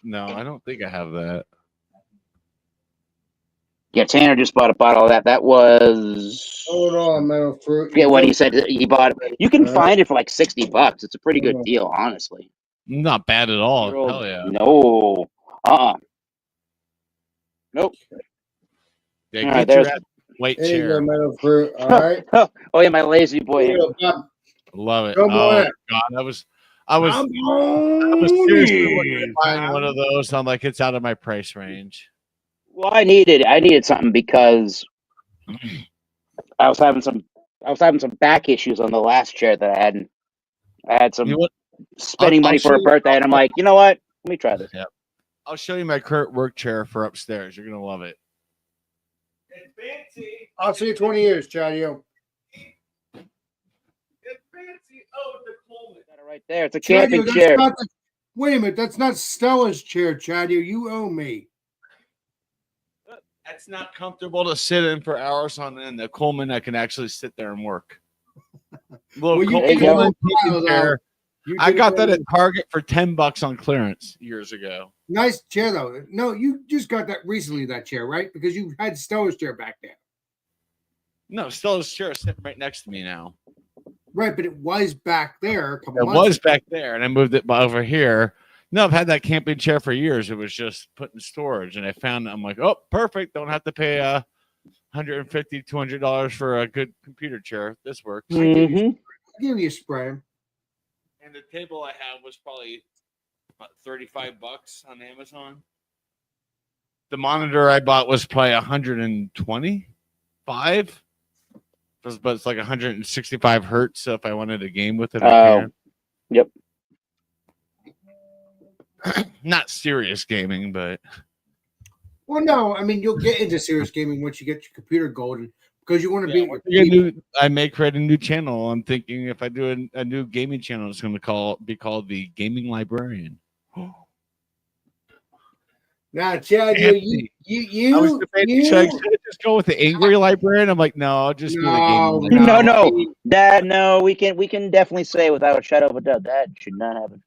S2: No, I don't think I have that.
S4: Yeah, Tanner just bought a bottle of that. That was.
S1: Hold on, metal fruit.
S4: Yeah, what he said he bought it. You can find it for like $60. It's a pretty good deal, honestly.
S2: Not bad at all. Hell yeah.
S4: No. Nope.
S2: Yeah,
S4: all right,
S2: there's white
S1: there
S2: chair.
S1: you go, metal fruit. All right.
S4: Oh yeah, my lazy boy.
S2: Love it.
S1: Come on.
S2: God, I was seriously looking at buying one of those. I'm like, it's out of my price range.
S4: Well, I needed something because I was having some back issues on the last chair that I had some spending money for a birthday, and I'm like, you know what? Let me try this.
S2: Yeah. I'll show you my current work chair for upstairs. You're gonna love it.
S5: It's fancy.
S1: I'll see you 20 years, Chadio.
S5: It's fancy. Oh, the Coleman.
S4: Got it right there. It's a camping chair.
S1: Wait a minute. That's not Stella's chair, Chadio. You owe me.
S2: That's not comfortable to sit in for hours on end. The Coleman, I can actually sit there and work. Coleman chair. I got that at Target for $10 on clearance years ago.
S1: Nice chair, though. No, you just got that recently, that chair, right? Because you had Stella's chair back there.
S2: No, Stella's chair is sitting right next to me now.
S1: Right, but it was back there.
S2: It was back there, and I moved it over here. No, I've had that camping chair for years. It was just put in storage, and I found it. I'm like, oh, perfect. Don't have to pay $150, $200 for a good computer chair. This works.
S4: Mm-hmm.
S1: I'll give you a spray.
S2: And the table I have was probably about $35 on Amazon. The monitor I bought was probably $125, but it's like 165 hertz. So if I wanted a game with it, I can.
S4: Yep.
S2: Not serious gaming, but
S1: well, no, I mean you'll get into serious gaming once you get your computer golden because you want to be.
S2: I may create a new channel. I'm thinking if I do a new gaming channel, it's going to be called the Gaming Librarian.
S1: Now, Chad, you
S2: I was debating, should I just go with the Angry Librarian? I'm like, no, I'll just be the Gaming
S4: Librarian. No. We can definitely say without a shadow of a doubt that should not happen.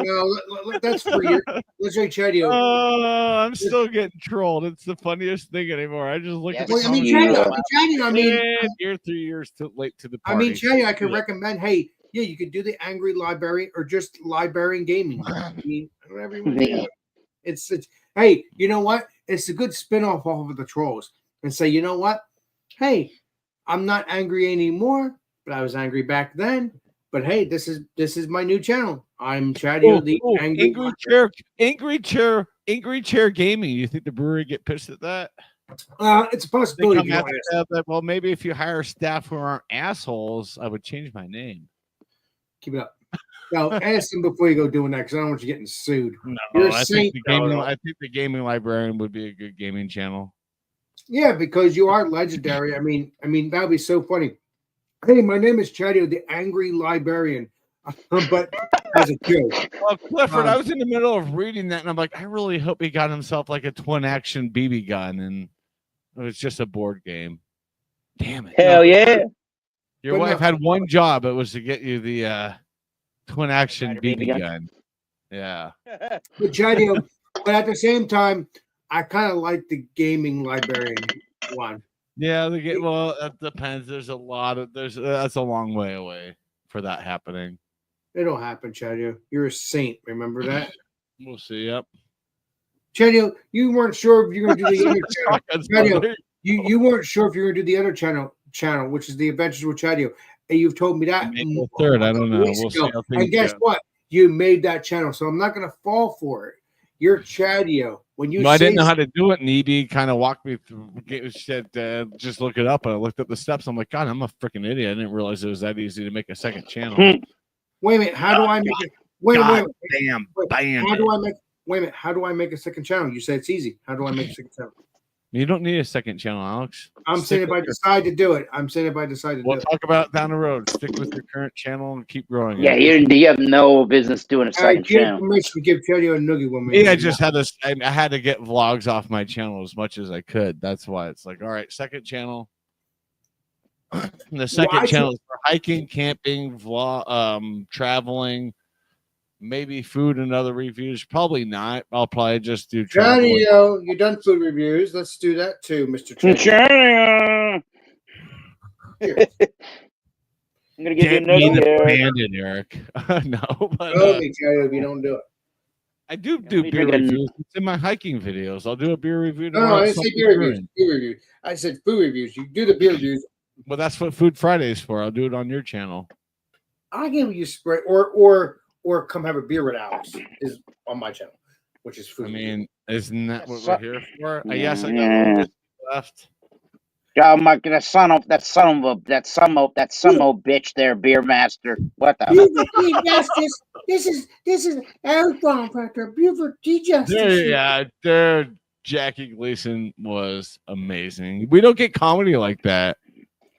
S1: No, that's for you. Let's say, Chad.
S2: I'm still getting trolled. It's the funniest thing anymore. I just look at the
S1: you're
S2: 3 years too late to the party.
S1: I mean, Chad, I can recommend. Hey, yeah, you could do the Angry Librarian or just Librarian Gaming. I mean, whatever you want to do. It's hey, you know what? It's a good spin-off off of the trolls and say, you know what? Hey, I'm not angry anymore, but I was angry back then. But hey, this is my new channel. I'm Chadio, the
S2: Angry Chair Gaming. You think the brewery get pissed at that?
S1: It's a possibility.
S2: Well, maybe if you hire staff who aren't assholes, I would change my name.
S1: Keep it up. Now, ask them before you go doing that because I don't want you getting sued.
S2: No, I think the Gaming Librarian would be a good gaming channel.
S1: Yeah, because you are legendary. I mean that would be so funny. Hey, my name is Chadio, the Angry Librarian. But as a joke.
S2: Well, Clifford,
S1: Um,
S2: I was in the middle of reading that, and I'm like, I really hope he got himself like a twin action BB gun, and it was just a board game. Damn it!
S4: Hell yeah.
S2: Your
S1: but
S2: wife
S1: no.
S2: had one job; it was to get you the twin action
S4: Rider BB
S2: BB
S4: gun.
S2: gun. Yeah.
S1: But Chadio, but at the same time, I kind of like the gaming librarian one.
S2: Yeah, well, that depends. There's a lot of that's a long way away for that happening.
S1: It'll happen, Chadio. You're a saint. Remember that?
S2: We'll see. Yep.
S1: Chadio, you weren't sure if you're going to do the other channel.
S2: That's
S1: Chadio,
S2: funny.
S1: you weren't sure if you were going to do the other channel, which is the Adventures with Chadio. And you've told me that
S2: Maybe the third. I don't know.
S1: weeks
S2: We'll see
S1: ago.
S2: how things
S1: And guess
S2: go.
S1: what? You made that channel, so I'm not going to fall for it. You're Chadio. When you
S2: No, I didn't know
S1: say
S2: how to do it, and EB kind of walked me through. Said, "Just look it up." And I looked up the steps. I'm like, God, I'm a freaking idiot. I didn't realize it was that easy to make a second channel.
S1: wait a minute, how do I make it? Wait a
S2: God
S1: minute.
S2: damn,
S1: Wait,
S2: bam!
S1: how do I make? Wait a minute. How do I make a second channel? You said it's easy. How do I make a second channel?
S2: You don't need a second channel, Alex.
S1: I'm
S2: Stick
S1: saying if
S2: with
S1: I
S2: your-
S1: decide to do it. I'm saying if I decide to
S2: We'll
S1: do it.
S2: talk about it down the road. Stick with your current channel and keep growing.
S4: Yeah,
S2: it.
S4: you have no business doing a
S1: I
S4: second
S1: give
S4: channel.
S1: permission to give Chadio a noogie when we.
S2: Me, I just had this. I had to get vlogs off my channel as much as I could. That's why it's like, all right, second channel. The second
S1: Why
S2: channel is for hiking, camping, vlog, traveling, maybe food and other reviews. Probably not. I'll probably just do travel.
S1: Chadio, you done food reviews. Let's do that too, Mr. Chadio.
S4: Channel. I'm gonna give you a
S2: Get me the
S4: nugget.
S2: bandit, Eric. No, but
S1: Tell me, Chadio, if you don't do it.
S2: I do
S4: me
S2: beer
S4: drink a-
S2: reviews. It's in my hiking videos. I'll do a beer review.
S1: No,
S2: tomorrow
S1: I
S2: at
S1: didn't say
S2: something
S1: beer reviews.
S2: brewing.
S1: Beer reviews. I said food reviews. You do the beer reviews.
S2: Well, that's what Food Friday is for. I'll do it on your channel.
S1: I'll give you spray or come have a beer with Alex is on my channel, which is food.
S2: I
S1: reviews.
S2: mean, isn't that what
S4: So-
S2: we're here for? Yes, I got a
S4: Yeah.
S2: little bit left.
S4: Oh my god, that son of bitch there, beer master. What the
S1: Buford Justice. This is Eric Bonfactor. Buford T. Justice.
S2: Dude, Jackie Gleason was amazing. We don't get comedy like that.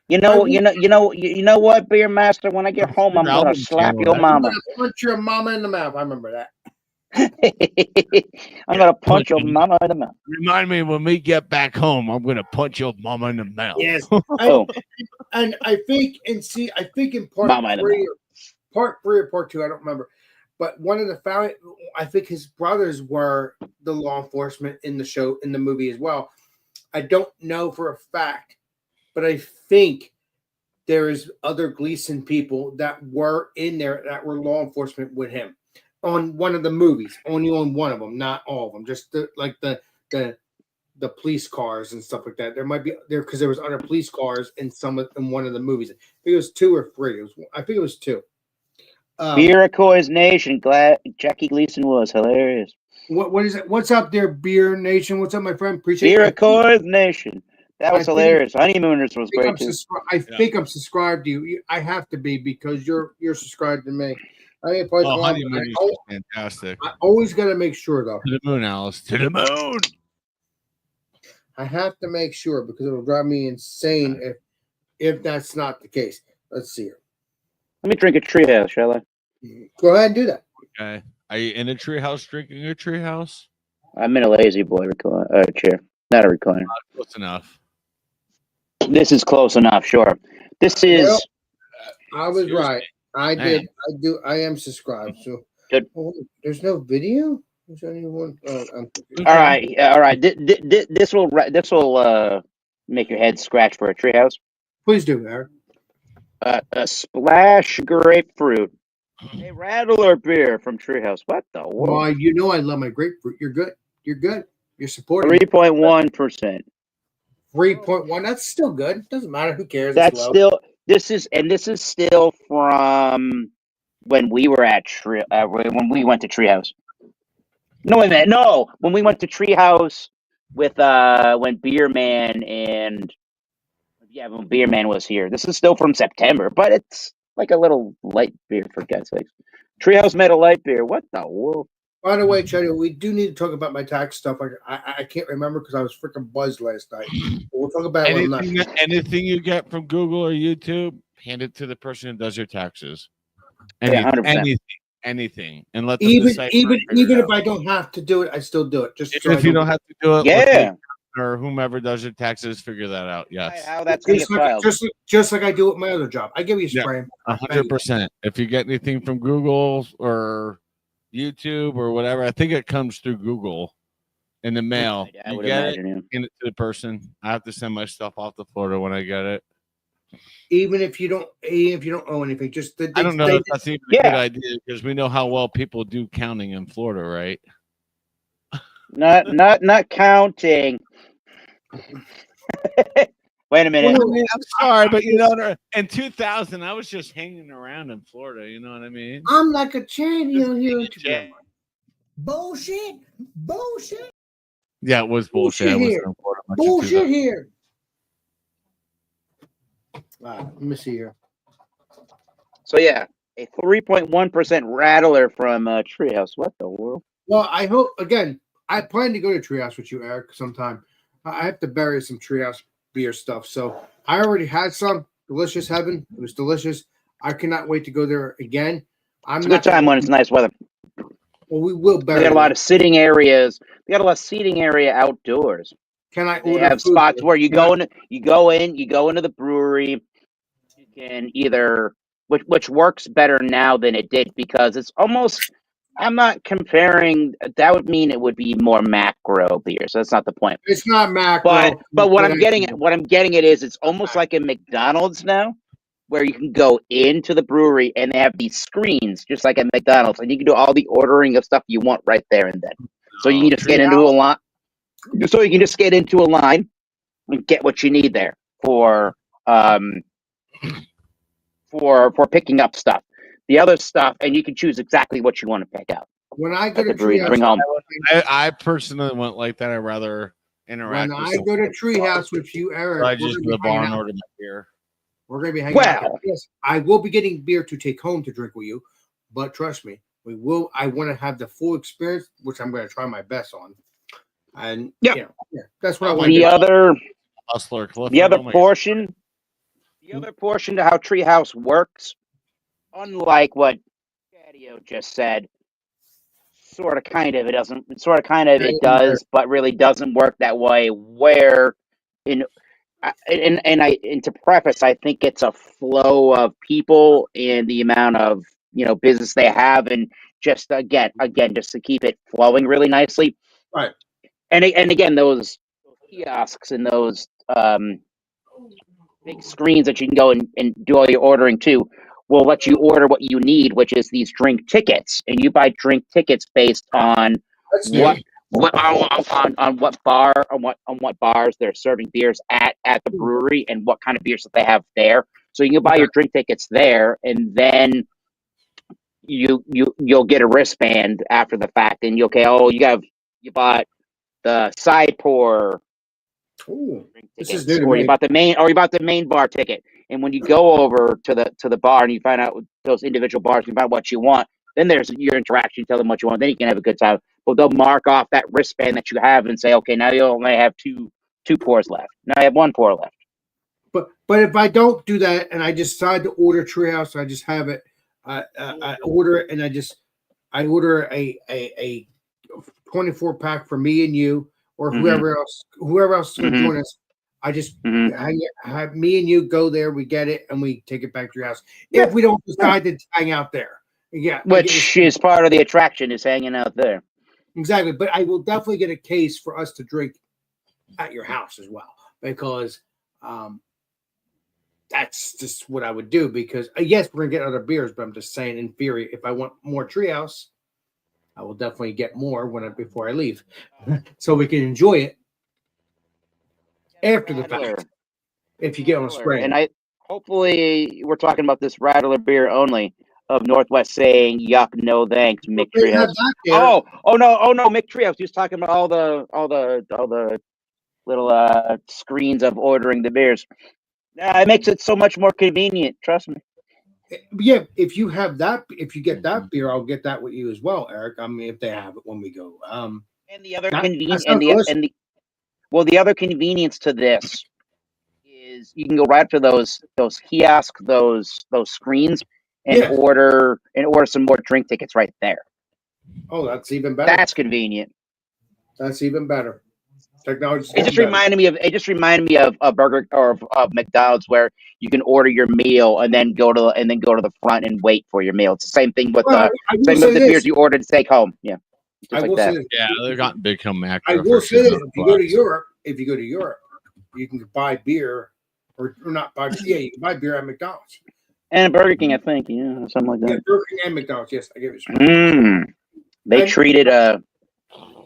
S4: you know what, beer master? When I get home, I'm gonna
S2: Album
S4: slap
S2: channel,
S4: your
S2: that-
S4: mama.
S1: Punch your mama in the mouth. I remember that.
S4: I'm gonna punch your mama in the mouth.
S2: Remind me when we get back home, I'm gonna punch your mama in the mouth.
S1: Yes.
S4: Oh,
S1: And I think in part
S4: Mama in the
S1: three, part 3 or part 2, I don't remember. But one of the family, I think his brothers were the law enforcement in the movie as well. I don't know for a fact, but I think there is other Gleason people that were in there that were law enforcement with him on one of the movies. Only on one of them, not all of them. Just the police cars and stuff like that. There might be there because there was other police cars in one of the movies. I think it was 2 or 3. I think it was 2.
S4: Beercoy's Nation. Glad Jackie Gleason was hilarious.
S1: What is it? What's up there, Beer Nation? What's up, my friend? Appreciate it.
S4: Beercoy's Nation. That was
S1: I think-
S4: hilarious. Honeymooners was great too.
S1: I think I'm subscribed to you. I have to be because you're subscribed to me. I ain't probably
S2: Oh, Honeymooners was fantastic.
S1: I always got to make sure though.
S2: To the moon, Alice. To the moon.
S1: I have to make sure because it'll drive me insane if that's not the case. Let's see here.
S4: Let me drink a treehouse, shall I?
S1: Go ahead and do that.
S2: Okay. Are you in a treehouse drinking a treehouse?
S4: I'm in a lazy boy chair, not a recliner.
S2: Close enough.
S4: This is close enough, sure. This is
S1: Well, I was
S2: Excuse
S1: right. I
S2: Man.
S1: did. I do. I am subscribed. So
S4: Good.
S1: Oh, there's no video. Is there anyone? I'm confused.
S4: all right. All right. This will make your head scratch for a treehouse.
S1: Please do, Eric.
S4: A splash grapefruit, a Rattler beer from Treehouse. What the
S1: Well,
S4: world?
S1: you know I love my grapefruit. You're good. You're good. You're supporting.
S4: 3.1%.
S1: 3.1. That's still good. Doesn't matter. Who cares?
S4: That's
S1: It's low.
S4: still this is still from when we were at when we went to Treehouse. No, wait a minute. No, when we went to Treehouse with when Beer Man when Beer Man was here. This is still from September, but it's like a little light beer for God's sakes. Treehouse made a light beer. What the world?
S1: By the way, Chetty, we do need to talk about my tax stuff. I can't remember because I was freaking buzzed last night. But we'll talk about it one night.
S2: Anything you get from Google or YouTube, hand it to the person who does your taxes.
S4: Yeah, 100%.
S2: Anything, and let them
S1: Even
S2: decipher
S1: even
S2: and figure
S1: even
S2: it
S1: if
S2: out.
S1: I don't have to do it, I still do it. Just
S2: Even
S1: so
S2: if you don't have to do it, let
S4: Yeah.
S2: the or whomever does your taxes figure that out. Yes,
S4: How that's going to
S1: just
S4: get
S1: like
S4: filed.
S1: just like I do with my other job. I give you a
S2: Yeah.
S1: spray.
S2: 100%. If you get anything from Google or YouTube or whatever, I think it comes through Google in the mail.
S4: I
S2: You
S4: would
S2: get
S4: imagine.
S2: it, hand it to the person. I have to send my stuff off to Florida when I get it.
S1: Even if you don't owe anything, just
S2: I don't know if that's even a
S4: Yeah.
S2: good idea because we know how well people do counting in Florida, right?
S4: Not counting. Wait a minute.
S2: I mean, I'm sorry, but you know, in 2000, I was just hanging around in Florida. You know what I mean?
S1: I'm like a champion here.
S2: Yeah.
S1: Bullshit.
S2: Yeah, it was bullshit. I
S1: Bullshit
S2: was
S1: here.
S2: in Florida much in
S1: Bullshit
S2: 2000.
S1: here. Let me see here.
S4: So yeah, a 3.1% rattler from Treehouse. What the world?
S1: Well, I hope again. I plan to go to Treehouse with you, Eric, sometime. I have to bury some Treehouse beer stuff. So I already had some. Delicious Heaven. It was delicious. I cannot wait to go there again.
S4: It's a good time when it's nice weather.
S1: Well, we will bury.
S4: They got a lot
S1: that.
S4: of sitting areas. They got a lot of seating area outdoors.
S1: Can I
S4: They
S1: order
S4: have
S1: food
S4: spots
S1: there?
S4: where you go into the brewery. You can either which works better now than it did because it's almost. I'm not comparing. That would mean it would be more macro beer. So that's not the point.
S1: It's not macro.
S4: But what I'm getting at is it's almost like a McDonald's now, where you can go into the brewery and they have these screens just like at McDonald's, and you can do all the ordering of stuff you want right there and then. So you can just get into a line. So you can just get into a line and get what you need there for picking up stuff. The other stuff, and you can choose exactly what you want to pick out.
S1: When I go
S4: At
S1: to
S4: the brewery,
S1: Treehouse,
S4: bring home.
S2: I personally went like that. I'd rather interact
S1: when
S2: with
S1: I go to Treehouse with you, Eric,
S2: So I
S1: we're
S2: just
S1: gonna
S2: go to
S1: be
S2: the bar
S1: hanging
S2: and
S1: out.
S2: order my beer.
S1: We're gonna be hanging out.
S4: Well,
S1: Yes, I will be getting beer to take home to drink with you, but trust me, we will. I want to have the full experience, which I'm going to try my best on. And
S4: Yep.
S1: yeah, that's what I want.
S4: the other
S2: Hustler Clifford.
S4: the other
S2: Oh my
S4: portion to how Treehouse works, unlike what Cadio just said, it does, but really doesn't work that way. Where in and to preface, I think it's a flow of people and the amount of business they have, and just again just to keep it flowing really nicely.
S1: Right.
S4: And again, those kiosks and those big screens that you can go and do all your ordering to will let you order what you need, which is these drink tickets, and you buy drink tickets based on
S1: That's
S4: what
S1: new.
S4: on what bars they're serving beers at the brewery and what kind of beers that they have there. So you can buy your drink tickets there, and then you'll get a wristband after the fact, and you bought the side pour
S1: Ooh, this
S4: tickets,
S1: is new to
S4: or you
S1: me.
S4: bought the main bar ticket. And when you go over to the bar and you find out those individual bars, you find what you want. Then there's your interaction. You tell them what you want. Then you can have a good time. But they'll mark off that wristband that you have and say, okay, now you only have two pours left. Now I have one pour left.
S1: But if I don't do that and I just decide to order Treehouse, I just have it. I order it and I order a 24 pack for me and you or whoever else is going to join us. I just have me and you go there. We get it and we take it back to your house. If we don't decide to hang out there,
S4: which is part of the attraction is hanging out there.
S1: Exactly, but I will definitely get a case for us to drink at your house as well because that's just what I would do. Because yes, we're gonna get other beers, but I'm just saying, in theory, if I want more Treehouse, I will definitely get more before I leave, so we can enjoy it after the fact. If you get on a spray,
S4: and hopefully we're talking about this Rattler beer only of Northwest saying yuck, no thanks, Mick Treehouse. Oh no, Mick Treehouse. He was talking about all the little screens of ordering the beers. It makes it so much more convenient. Trust me.
S1: Yeah, if you have that, if you get that beer, I'll get that with you as well, Eric. I mean, if they have it when we go.
S4: And the other
S1: the
S4: the other convenience to this is you can go right up to those kiosks, those screens, and
S1: Yeah.
S4: order some more drink tickets right there.
S1: Oh, that's even better.
S4: That's convenient.
S1: That's even better. Technology.
S4: It just reminded me of a burger or of McDonald's where you can order your meal and then go to the front and wait for your meal. It's the same thing with
S1: Well, I will say
S4: the
S1: this.
S4: beers you order to take home. Yeah,
S1: I
S4: just
S1: will
S4: like
S1: say
S4: that.
S1: this.
S2: Yeah, they've gotten become macro.
S1: I will
S2: for
S1: say that
S2: $2
S1: if you go to
S2: bucks.
S1: Europe, you can buy beer or not buy. Yeah, you can buy beer at McDonald's.
S4: And Burger King, I think, yeah, something like
S1: Yeah,
S4: that.
S1: Burger King and McDonald's. Yes, I give it.
S4: They
S1: And-
S4: treat it a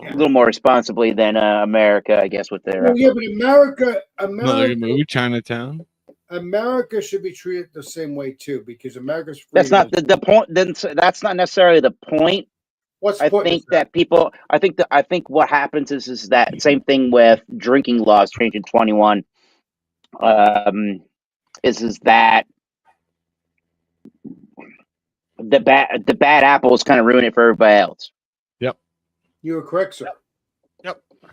S1: Yeah.
S4: little more responsibly than America, I guess, with their.
S1: Well, yeah, but
S2: Another good movie, Chinatown.
S1: America should be treated the same way too, because America's freedom.
S4: That's not the point. Then that's not necessarily the point.
S1: What's the
S4: I
S1: point?
S4: think that people. I think what happens is that same thing with drinking laws changing 21. Is that the bad apples kind of ruin it for everybody else.
S1: You were correct, sir.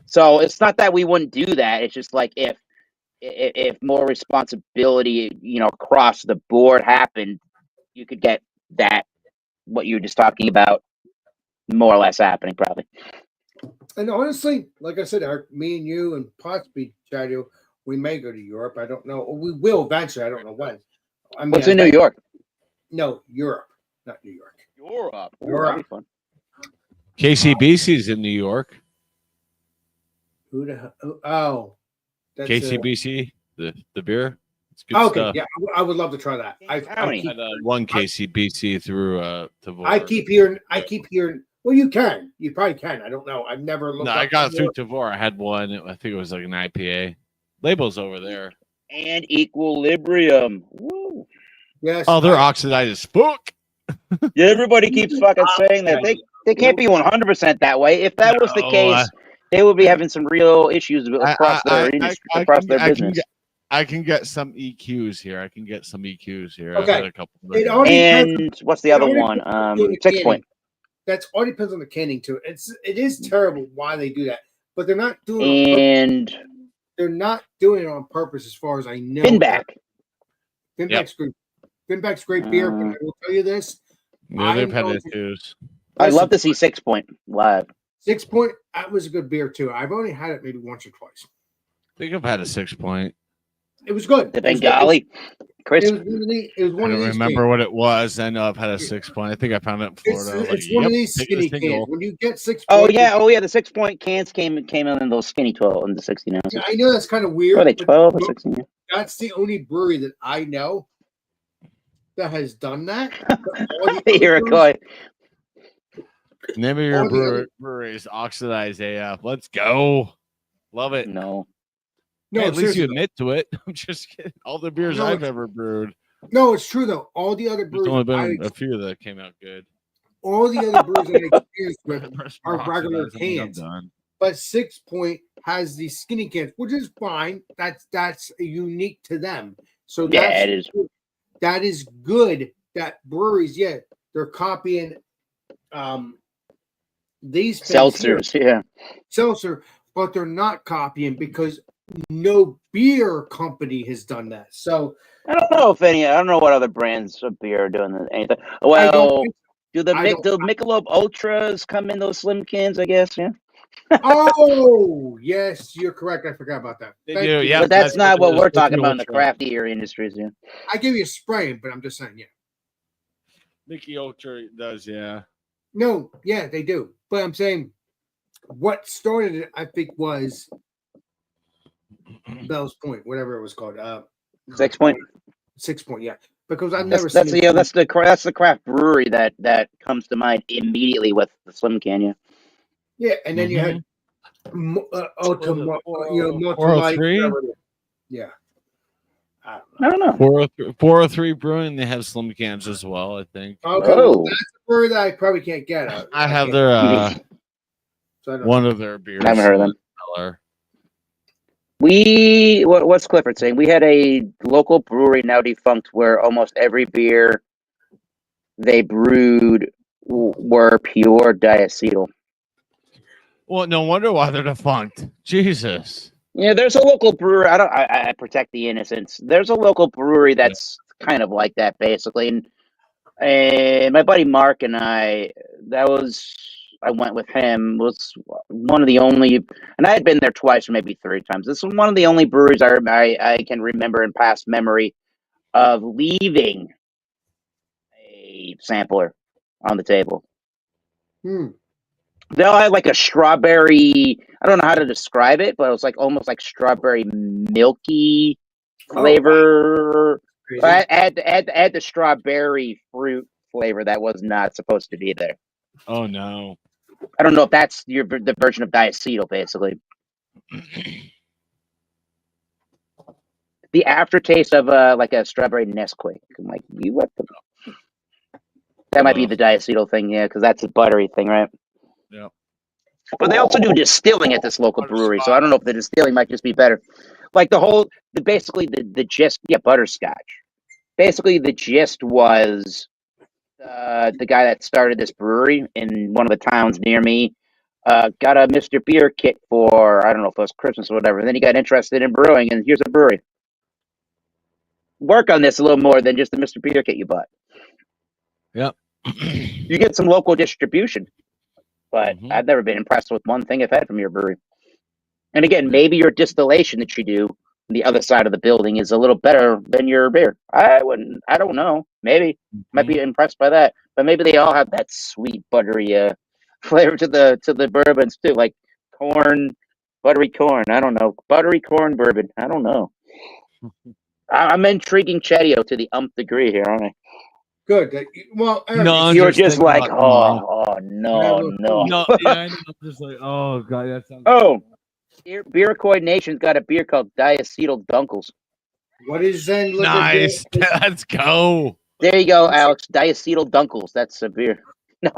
S4: So it's not that we wouldn't do that. It's just like if more responsibility, across the board happened, you could get that what you were just talking about more or less happening probably.
S1: And honestly, like I said, me and you and possibly Chad, we may go to Europe. I don't know. We will eventually. I don't know when. I mean,
S4: What's in New York?
S1: No, Europe, not New York.
S4: Europe.
S1: Europe.
S4: That'd be fun.
S2: KCBC's in New York.
S1: Who the hell? Oh, that's
S2: KCBC, the beer. It's good
S1: okay,
S2: stuff.
S1: yeah, I would love to try that. I
S4: County.
S1: keep,
S2: I had one KCBC through Tavour.
S1: I keep hearing. Well, you can. You probably can. I don't know. I've never looked.
S2: No,
S1: up
S2: I got it through
S1: before.
S2: Tavour. I had one. I think it was like an IPA. Label's over there.
S4: And Equilibrium. Woo.
S1: Yes.
S2: Oh, they're oxidized as fuck.
S4: Yeah, everybody keeps fucking saying that. They can't be 100% that way. If that was the
S2: No,
S4: case, they would be having some real issues across their industry, across their business.
S2: I can get some EQs here.
S1: Okay.
S2: I've got a couple of
S1: It
S2: them.
S1: all depends.
S4: And what's the other
S1: only
S4: one?
S1: depends on the
S4: 6
S1: canning.
S4: point.
S1: That's all depends on the canning too. It is terrible why they do that, but they're not doing it on purpose.
S4: And
S1: They're not doing it on purpose, as far as I know.
S4: Finback.
S1: Finback's great. Finback's great beer, but I will tell you this:
S2: Yeah, they've
S1: I
S2: had
S1: know-
S2: issues.
S4: I'd love to see 6 point live.
S1: 6 Point. That was a good beer too. I've only had it maybe once or twice.
S2: I think I've had a 6 point.
S1: It was good.
S4: The
S1: It was good.
S4: Bengali. Chris.
S1: It was one of these. It was
S2: I
S1: one of
S2: don't
S1: these.
S2: remember
S1: cans.
S2: what it was. I know I've had a 6 point. I think I found it in Florida. I was
S1: It's
S2: like,
S1: one of
S2: yep,
S1: these
S2: take a
S1: skinny
S2: single.
S1: cans. When you get 6
S4: Oh
S1: Point,
S4: yeah, the 6 point cans came in those skinny 12 and the 16 ounces.
S1: I know that's kind of weird.
S4: Are they
S1: but
S4: 12 or 16? Yeah.
S1: That's the only brewery that I know that has done that. But all the other
S4: Here it
S1: breweries-
S4: goes.
S2: Name of your
S1: all the other-
S2: brewery is Oxidized AF. Let's go. Love it.
S4: No.
S1: No,
S2: Hey, at least you
S1: seriously.
S2: admit to it. I'm just kidding. All the beers
S1: No,
S2: I've
S1: it's-
S2: ever brewed.
S1: No, it's true though. All the other
S2: There's only
S1: breweries,
S2: been a few that came out good.
S1: all the other breweries that I experienced with,
S2: Rest
S1: are
S2: for
S1: regular
S2: Oxidized, I think I'm
S1: cans.
S2: done.
S1: but 6 Point has these skinny cans, which is fine. That's unique to them. So
S4: Yeah,
S1: that's
S4: it is.
S1: that is good. That breweries, yeah, they're copying these things here,
S4: Seltzers. Yeah.
S1: seltzer, but they're not copying because no beer company has done that. So
S4: I don't know what other brands of beer are doing anything.
S1: I
S4: Well,
S1: don't think-
S4: do the
S1: I don't-
S4: Michelob Ultras come in those slim cans? I guess. Yeah.
S1: oh yes, you're correct. I forgot about that.
S2: They
S1: Thank
S2: do,
S1: you.
S2: yeah.
S4: But that's not what we're
S2: that's
S4: talking
S2: the
S4: about in the
S2: Ultra.
S4: craft beer industries. Yeah.
S1: I give you a spray, but I'm just saying, yeah.
S2: Mickey Ultra does, yeah.
S1: No, yeah, they do. But I'm saying what started it, I think, was Bell's Point, whatever it was called.
S4: 6 Point.
S1: 6 Point, yeah. Because I've never
S4: That's
S1: seen
S4: the craft brewery that comes to mind immediately with the slim can. Yeah.
S1: yeah, and then you had Ultra, Multi Light,
S2: 403?
S1: whatever it is. Yeah. I don't know.
S4: I don't know.
S2: 403 Brewing, they have slim cans as well, I think.
S1: Okay, well,
S4: Oh.
S1: that's a brewery that I probably can't get.
S2: I have
S1: can't-
S2: their
S1: so I don't
S2: one of their beers.
S4: I haven't heard of them.
S2: Cellar.
S4: What's Clifford saying? We had a local brewery now defunct where almost every beer they brewed were pure diacetyl.
S2: Well, no wonder why they're defunct. Jesus.
S4: Yeah, there's a local brewery. I protect the innocents. There's a local brewery that's kind of like that, basically. And my buddy Mark and I went with him. Was one of the only, and I had been there twice or maybe three times. This was one of the only breweries I can remember in past memory of leaving a sampler on the table.
S1: Hmm.
S4: They all had like a strawberry. I don't know how to describe it, but it was like almost like strawberry milky flavor.
S1: Crazy.
S4: Add the strawberry fruit flavor that was not supposed to be there.
S2: Oh no.
S4: I don't know if that's the version of diacetyl, basically. The aftertaste of like a strawberry Nesquik. I'm like, you what the? That might be the diacetyl thing, yeah, because that's a buttery thing, right?
S2: Yeah.
S4: But they also do distilling at this local brewery, so I don't know if the distilling might just be better. Like basically the gist, yeah, butterscotch. Basically, the gist was the guy that started this brewery in one of the towns near me got a Mr. Beer kit for, I don't know if it was Christmas or whatever. And then he got interested in brewing, and here's a brewery. Work on this a little more than just the Mr. Beer kit you bought.
S2: Yep.
S4: You get some local distribution, but I've never been impressed with one thing I've had from your brewery. And again, maybe your distillation that you do on the other side of the building is a little better than your beer. I don't know. Maybe might be impressed by that, but maybe they all have that sweet buttery flavor to the bourbons too, like corn, buttery corn. I don't know, buttery corn bourbon. I don't know. I'm intriguing Chetio to the degree here, aren't I?
S1: Good. Well, Eric,
S2: No,
S4: You're just
S2: thinking
S4: like,
S2: about
S4: no.
S2: no, yeah, I know. I'm just like, oh god, that sounds.
S4: Oh, Beercoid Nation's got a beer called Diacetyl Dunkles.
S1: what is Zen liquor?
S2: Nice.
S1: Beer?
S2: Let's go.
S4: There you go, Alex. Diacetyl Dunkles. That's a beer. No.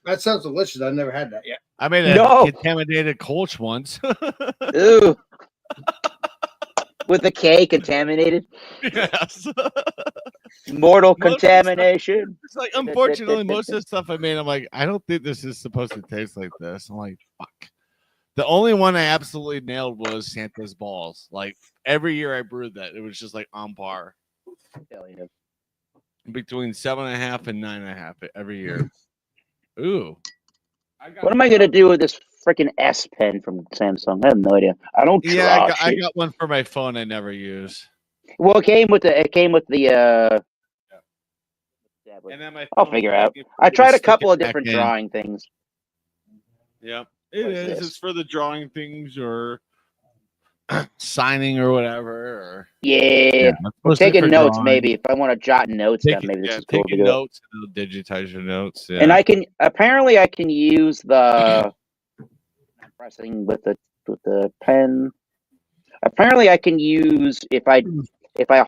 S1: That sounds delicious. I've never had that yet.
S2: I made a contaminated Kolsch once.
S4: Ooh. With the K, contaminated.
S2: Yes.
S4: Mortal contamination.
S2: It's like, unfortunately, most of the stuff I made, I'm like, I don't think this is supposed to taste like this. I'm like, fuck. The only one I absolutely nailed was Santa's Balls. Like every year I brewed that, it was just like on par.
S4: Hell yeah.
S2: Between 7.5 and 9.5 every year. Ooh.
S4: What am I gonna do with this freaking S Pen from Samsung? I have no idea. I don't.
S2: Yeah, I got one for my phone. I never use.
S4: Well, it came with the.
S2: And then
S4: I'll figure out. I tried a couple of different drawing things.
S2: Yeah, it is. It's for the drawing things or signing or whatever. Or
S4: taking notes drawing. Maybe if I want to jot notes down. Maybe this is cool to do.
S2: Notes, and it'll digitize your notes. Yeah.
S4: And I can use the pressing with the pen. Apparently, I can use if I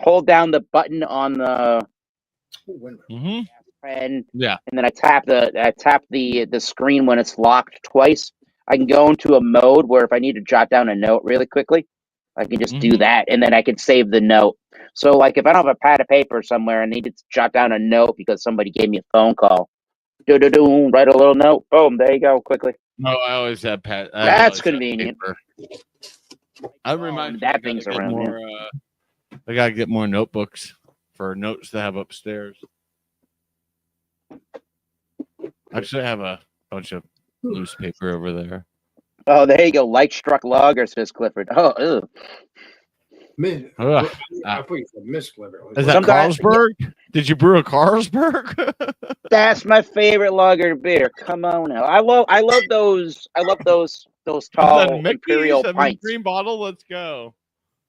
S4: hold down the button on the pen, and then I tap the screen when it's locked twice. I can go into a mode where if I need to jot down a note really quickly, I can just do that, and then I can save the note. So, like, if I don't have a pad of paper somewhere and need to jot down a note because somebody gave me a phone call, write a little note. Boom, there you go, quickly.
S2: No, I always have pad.
S4: That's convenient.
S2: I remind
S4: that thing's around.
S2: More, I gotta get more notebooks for notes to have upstairs. Actually, I have a bunch of loose paper over there.
S4: Oh, there you go. Light struck lager, says Clifford. Oh, ew.
S1: I thought you said Miss Clifford.
S2: Is that Carlsberg? Did you brew a Carlsberg?
S4: That's my favorite lager beer. Come on now. I love those tall imperial pints.
S2: Green bottle. Let's go.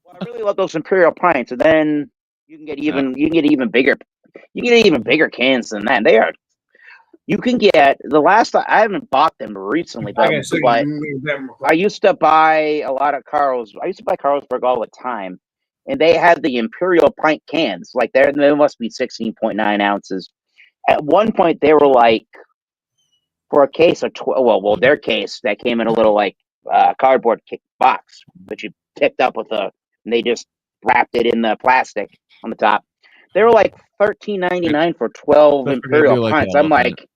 S4: Well, I really love those imperial pints, and then you can get even bigger. You can get even bigger cans than that. They are. You can get the last. I haven't bought them recently, but I used to buy a lot of I used to buy Carlsberg all the time, and they had the imperial pint cans. Like they must be 16.9 ounces. At one point, they were like for a case of their case that came in a little like cardboard box, but you picked up and they just wrapped it in the plastic on the top. They were like $13.99 for 12 imperial pints. I'm like,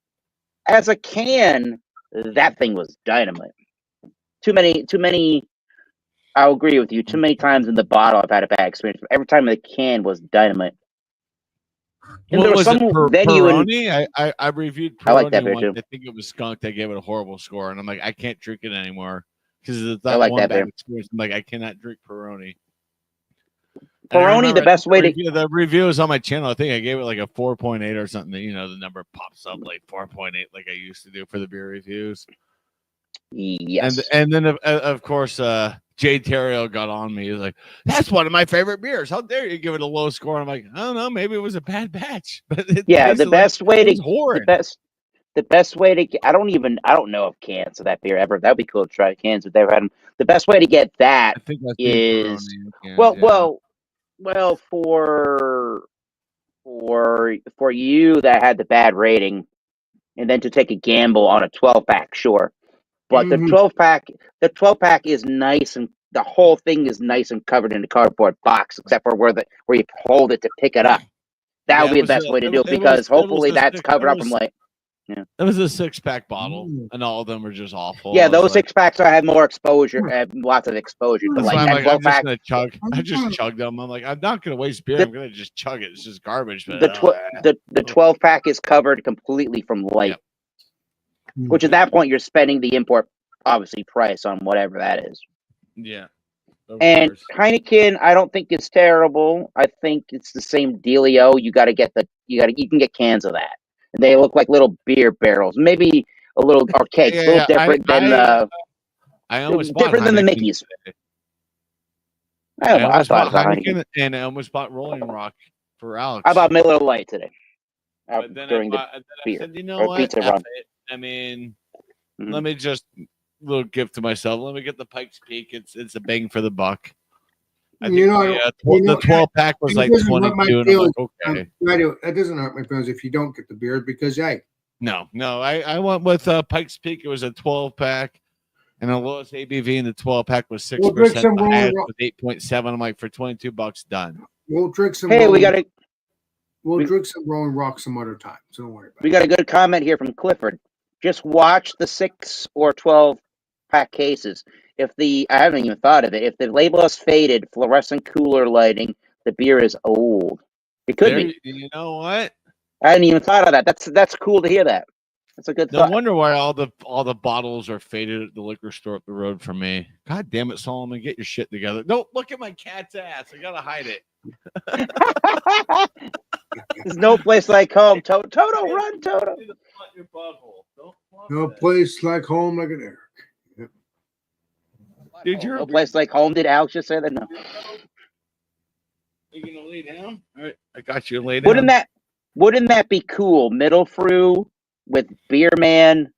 S4: as a can, that thing was dynamite. Too many I'll agree with you. Too many times in the bottle, I've had a bad experience. Every time in the can was dynamite. And
S2: What
S4: there was
S2: was it?
S4: some venue in.
S2: Peroni? I reviewed
S4: I like that
S2: Peroni
S4: beer
S2: once.
S4: too.
S2: I think it was skunked. I gave it a horrible score, and I'm like, I can't drink it anymore because of
S4: I
S2: that
S4: like
S2: one
S4: that
S2: bad
S4: beer.
S2: experience. I'm like, I cannot drink Peroni. And I
S4: Peroni,
S2: remember
S4: the best way to.
S2: the review is on my channel. I think I gave it like a 4.8 or something. You know, the number pops up like 4.8, like I used to do for the beer reviews.
S4: Yes.
S2: And then of course Jay Terrio got on me. He was like, "That's one of my favorite beers. How dare you give it a low score?" I'm like, "I don't know. Maybe it was a bad batch." But it
S4: Yeah, the
S2: tasted
S4: best
S2: like
S4: way
S2: it was
S4: to
S2: horrid.
S4: the best way to get, I don't know of cans of that beer ever. That'd be cool to try cans if they ever had them. The best way to get that
S2: I think I've seen
S4: is
S2: Peroni. Yeah,
S4: well for you that had the bad rating, and then to take a gamble on a 12-pack, sure. But
S1: Mhm.
S4: the 12-pack is nice, and the whole thing is nice and covered in a cardboard box, except for where you hold it to pick it up. That would
S2: Yeah,
S4: be the best way to do it, because hopefully that's covered up from like. Yeah.
S2: It was a 6-pack bottle,
S1: Mm.
S2: and all of them were just awful.
S4: Yeah,
S2: I was
S4: those
S2: like,
S4: 6-packs have more exposure, have lots of exposure. But
S2: that's
S4: like
S2: why I'm
S4: that
S2: like, I'm just
S4: 12-pack,
S2: gonna chug. I just chugged them. I'm like, I'm not gonna waste beer.
S4: The-
S2: I'm gonna just chug it. It's just garbage. But
S4: the 12-pack is covered completely from light,
S2: Yep.
S4: which at that point you're spending the import obviously price on whatever that is.
S2: Yeah. Of
S4: And
S2: course.
S4: Heineken, I don't think it's terrible. I think it's the same dealio. You can get cans of that, and they look like little beer barrels, maybe a little archaic, a little different than
S2: I almost bought
S4: different than the
S2: Heineken
S4: Mickey's.
S2: today.
S4: I
S2: I
S4: thought
S2: almost bought
S4: it was a Heineken.
S2: Heineken, and I almost bought Rolling Rock for Alex.
S4: I bought Miller Lite today
S2: But then
S4: during the
S2: I
S4: beer
S2: said, you know
S4: or
S2: what?
S4: pizza
S2: F
S4: run.
S2: it. I mean,
S4: Mhm.
S2: let me just little gift to myself. Let me get the Pikes Peak. It's a bang for the buck. I think the 12-pack was like 22, and I'm like, okay.
S1: That doesn't hurt my feelings if you don't get the beer, because hey,
S2: No, I went with Pikes Peak. It was a 12-pack, and the lowest ABV in the 12-pack was 6%.
S1: We'll drink some
S2: The highest
S1: Rolling
S2: was 8.7. I'm like, for $22, done.
S1: we'll drink some.
S4: Hey, we
S1: drink some Rolling Rock some other time. So don't worry about
S4: got a good comment here from Clifford. Just watch the 6 or 12-pack cases. I haven't even thought of it. If the label is faded, fluorescent cooler lighting, the beer is old. It could be.
S2: You know what?
S4: I hadn't even thought of that. That's cool to hear that. That's a good
S2: No
S4: thought.
S2: wonder why all the bottles are faded at the liquor store up the road from me. God damn it, Solomon, get your shit together. Don't look at my cat's ass. I gotta hide it.
S4: There's no place like home. Toto, run, Toto.
S1: No place like home like an Eric.
S2: Dude,
S4: No place like home. Did Alex just say that? No.
S2: You gonna lay down? All right, I got you. Lay down.
S4: Wouldn't that be cool? Middle Frew with Beer Man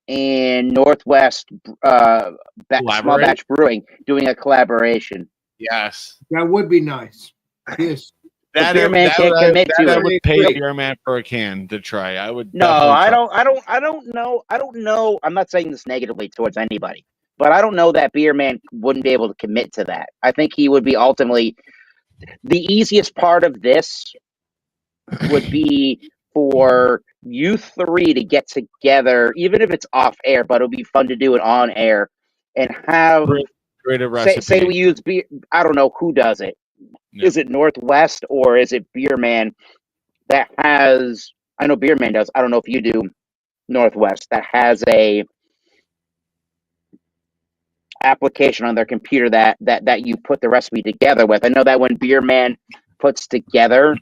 S4: and Northwest Small Batch Brewing doing a collaboration.
S2: Yes,
S1: That would be nice. Yes.
S2: that
S4: Beer Man can't commit to
S2: I
S4: it.
S2: would pay Beer Man for a can to try. I would.
S4: No,
S2: definitely
S4: I
S2: try.
S4: don't know. I don't know. I'm not saying this negatively towards anybody, but I don't know that Beer Man wouldn't be able to commit to that. I think he would be ultimately the easiest part of this would be for you three to get together, even if it's off air, but it'll be fun to do it on air and have
S2: Create a recipe.
S4: say we use beer. I don't know who does it.
S2: No.
S4: Is it Northwest or is it Beer Man that has? I know Beer Man does. I don't know if you do Northwest that has a application on their computer that you put the recipe together with. I know that when Beer Man puts together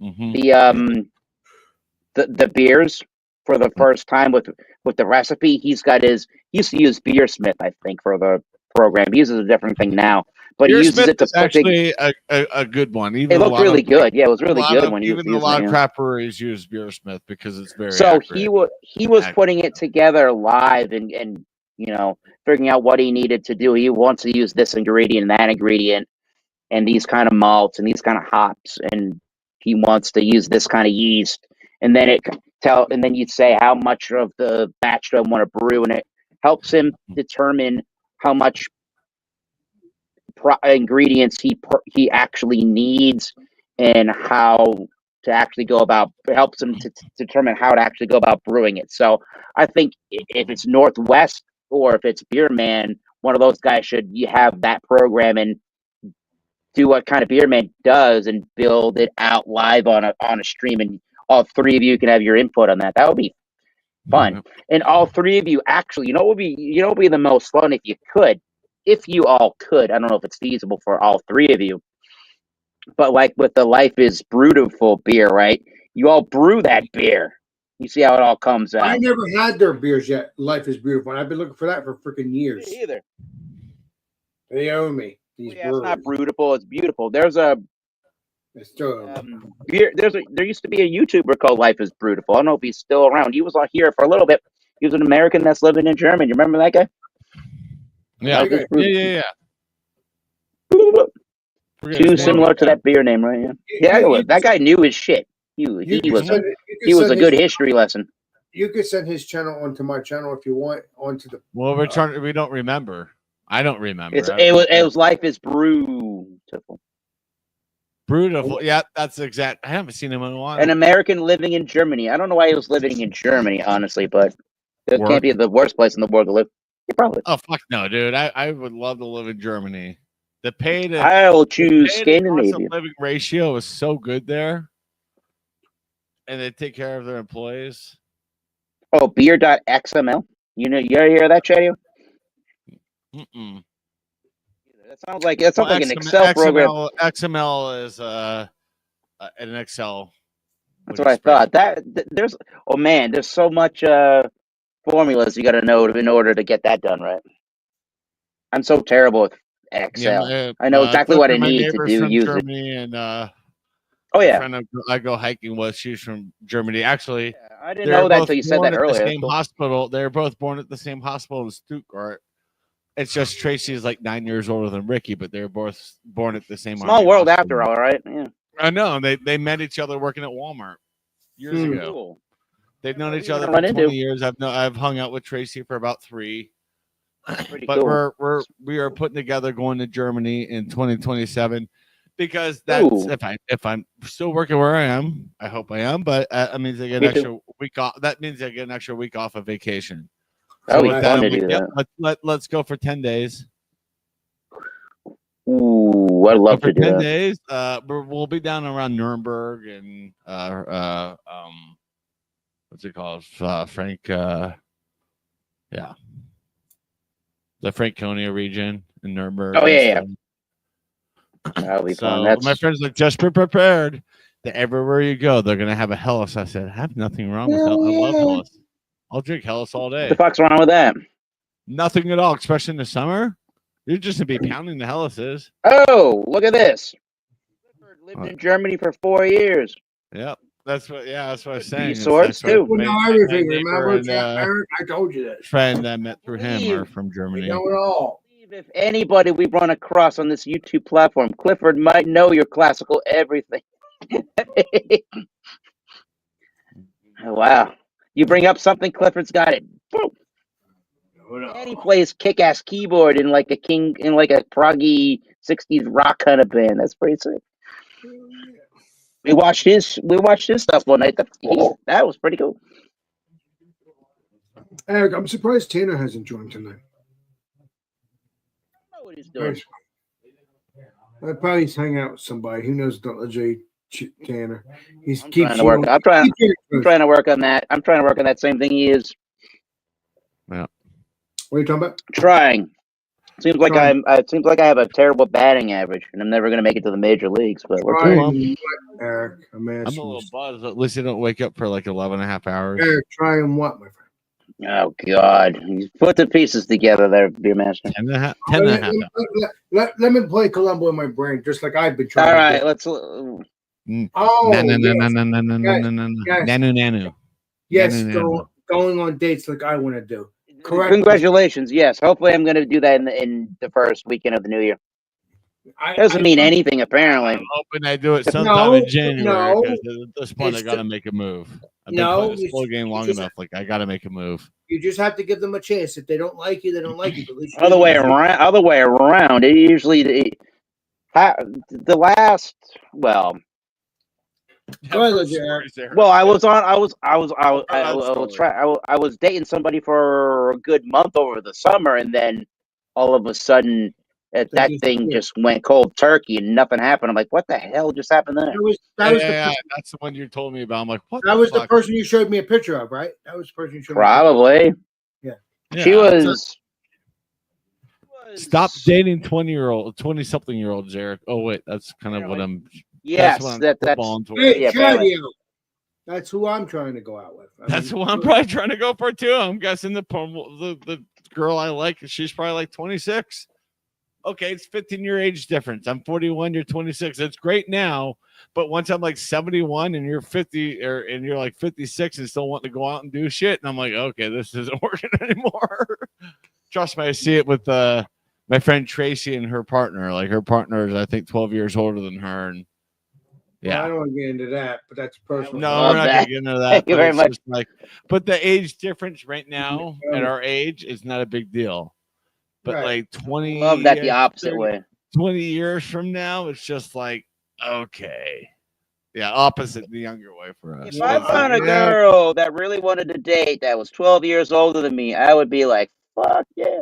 S2: Mhm.
S4: the beers for the first time with the recipe, he used to use Beersmith, I think, for the program. He uses a different thing now, but he uses it to
S2: is actually a good one.
S4: It looked really good. Yeah, it was really good when he was
S2: even a
S4: using
S2: lot
S4: it.
S2: of crap breweries use Beersmith because it's very
S4: So
S2: accurate.
S4: he was putting it together live and figuring out what he needed to do. He wants to use this ingredient and that ingredient and these kind of malts and these kind of hops, and he wants to use this kind of yeast. And then and then you'd say how much of the batch do I want to brew, and it helps him determine how much ingredients he actually needs and how to actually go about. It helps him to determine how to actually go about brewing it. So I think if it's Northwest or if it's Beer Man, one of those guys should you have that program and do what kind of Beer Man does and build it out live on a stream, and all three of you can have your input on that. That would be fun. And all three of you actually, what would be the most fun if you all could. I don't know if it's feasible for all three of you, but like with the Life is Beautiful beer, right? You all brew that beer. You see how it all comes out.
S1: I never had their beers yet. Life is Beautiful. And I've been looking for that for freaking years.
S4: Me either.
S1: They owe me. These
S4: Yeah, it's not
S1: breweries.
S4: beautiful. It's beautiful. There's a
S1: It's still
S4: beer. There used to be a YouTuber called Life is Beautiful. I don't know if he's still around. He was on here for a little bit. He was an American that's living in Germany. You remember that guy?
S2: Yeah.
S4: Life is
S2: Yeah.
S4: Beautiful.
S2: Forget
S4: Too
S2: his name.
S4: similar to that beer name, right? Yeah, that guy knew his shit. He was a good history lesson.
S1: You could send his channel onto my channel if you want. Onto the
S2: Well, we don't remember. I don't remember.
S4: It was Life is Beautiful.
S2: Beautiful. Yeah, that's exact. I haven't seen him in a while.
S4: An American living in Germany. I don't know why he was living in Germany, honestly, but it
S2: Work.
S4: can't be the worst place in the world to live. Yeah, probably.
S2: Oh fuck no, dude! I would love to live in Germany. The pay to
S4: I will choose
S2: cost of
S4: Scandinavia.
S2: living ratio is so good there, and they take care of their employees.
S4: Oh, beer.xml. You ever hear of that, Chadio?
S2: Mm-mm.
S4: That sounds like an Excel program.
S2: XML is an Excel.
S4: That's what I thought. There's so much formulas you got to know in order to get that done right. I'm so terrible with Excel.
S2: Yeah,
S4: I know exactly what I
S2: my
S4: need to
S2: neighbor's
S4: do.
S2: from
S4: Use
S2: Germany,
S4: it.
S2: and
S4: Oh yeah.
S2: friend I go hiking with. She's from Germany. Actually,
S4: I didn't know that until you said that earlier.
S2: The same hospital. They were both born at the same hospital in Stuttgart. It's just Tracy is like 9 years older than Ricky, but they're both born at the same.
S4: Small world after all, right? Yeah.
S2: I know. They met each other working at Walmart years ago.
S4: Cool.
S2: They've known each
S4: What
S2: other
S4: are you
S2: for
S4: gonna
S2: 20
S4: run
S2: years. I've hung out with Tracy for about 3.
S4: Pretty
S2: But
S4: cool.
S2: we are putting together going to Germany in 2027 because that's if I'm still working where I am. I hope I am, but that means I get an extra week off. That means I get an extra week off of vacation.
S4: That would
S2: with
S4: be fun to
S2: I'm
S4: do
S2: like,
S4: that.
S2: let's go for 10 days.
S4: Ooh, I'd love to do
S2: 10
S4: that.
S2: days. We'll be down around Nuremberg and what's it called? Frank. Yeah, the Franconia region in Nuremberg.
S4: Oh yeah. That'll be fun.
S2: So my friends like, just be prepared that everywhere you go, they're gonna have a Helles. I said, I have nothing wrong with Helles. I love Helles. I'll drink Helles all day.
S4: What the fuck's wrong with that?
S2: Nothing at all, especially in the summer. You're just gonna be pounding the Helleses.
S4: Oh, look at this. Clifford lived in Germany for 4 years.
S2: Yep. That's what I was saying.
S4: Resorts, too.
S1: We know everything. Remember, Eric? I told you that.
S2: Friend I met through him are from Germany.
S1: We know it all.
S4: If anybody we run across on this YouTube platform, Clifford might know your classical everything. Wow. You bring up something, Clifford's got it. Boom. And he plays kick-ass keyboard in like a proggy 60s rock kind of band. That's pretty sick. We watched his stuff one night. That was pretty cool.
S1: Eric, I'm surprised Tanner hasn't joined tonight.
S4: I don't know what he's doing.
S1: I probably he's hanging out with somebody. Who knows? Tanner.
S4: I'm trying to work on that. I'm trying to work on that same thing he is.
S2: Yeah.
S1: What are you talking about?
S4: Trying. Seems like I have a terrible batting average, and I'm never going to make it to the major leagues. But we're
S1: trying. Eric,
S2: I'm a little buzzed. At least I don't wake up for like 11 and a half hours.
S1: Eric, trying what, my friend?
S4: Oh God! You put the pieces together, there, Beer Master.
S2: 10 and a half.
S1: Let me play Columbo in my brain, just like I've been trying.
S4: All right, let's.
S1: Oh,
S2: Nanu.
S1: Yes, going on dates like I want to do. Correct.
S4: Congratulations. Yes. Hopefully, I'm going to do that in the first weekend of the new year. Doesn't mean anything, apparently.
S2: I'm hoping I do it sometime in January because at this point I got to make a move. I've been playing this full game long enough. Like I got to make a move.
S1: You just have to give them a chance. If they don't like you, they don't like you. But at least
S4: Other way around. It usually the last. Well.
S1: Go ahead, Eric.
S4: Well, I was dating somebody for a good month over the summer, and then all of a sudden that thing just went cold turkey and nothing happened. I'm like, what the hell just happened there?
S2: That's the one you told me about. I'm like, what?
S1: That was
S2: fuck?
S1: the person you showed me a picture of, right? That was the person you showed
S4: Probably.
S1: Yeah.
S4: She was.
S2: Stop dating 20-something-year-olds, Eric. Oh wait, that's kind of what I'm.
S4: Yes,
S2: that's
S1: Hey,
S4: yeah,
S1: Chadio. That's who I'm trying to go out with.
S2: That's who I'm probably trying to go for too. I'm guessing the girl I like, she's probably like 26. Okay, it's 15-year age difference. I'm 41, you're 26. It's great now, but once I'm like 71 and you're 50 and you're like 56 and still wanting to go out and do shit, and I'm like, okay, this isn't working anymore. Trust me, I see it with my friend Tracy and her partner. Like her partner is, I think, 12 years older than her, and yeah.
S1: Well, I don't want to get into that, but that's personal.
S2: No, we're not gonna get into that.
S4: Thank you very much.
S2: But the age difference right now at our age is not a big deal. But like 20,
S4: love that the opposite
S2: 30,
S4: way.
S2: 20 years from now, it's just like, okay. Yeah, opposite the younger way for us.
S4: If I found a girl that really wanted to date that was 12 years older than me, I would be like, fuck yeah.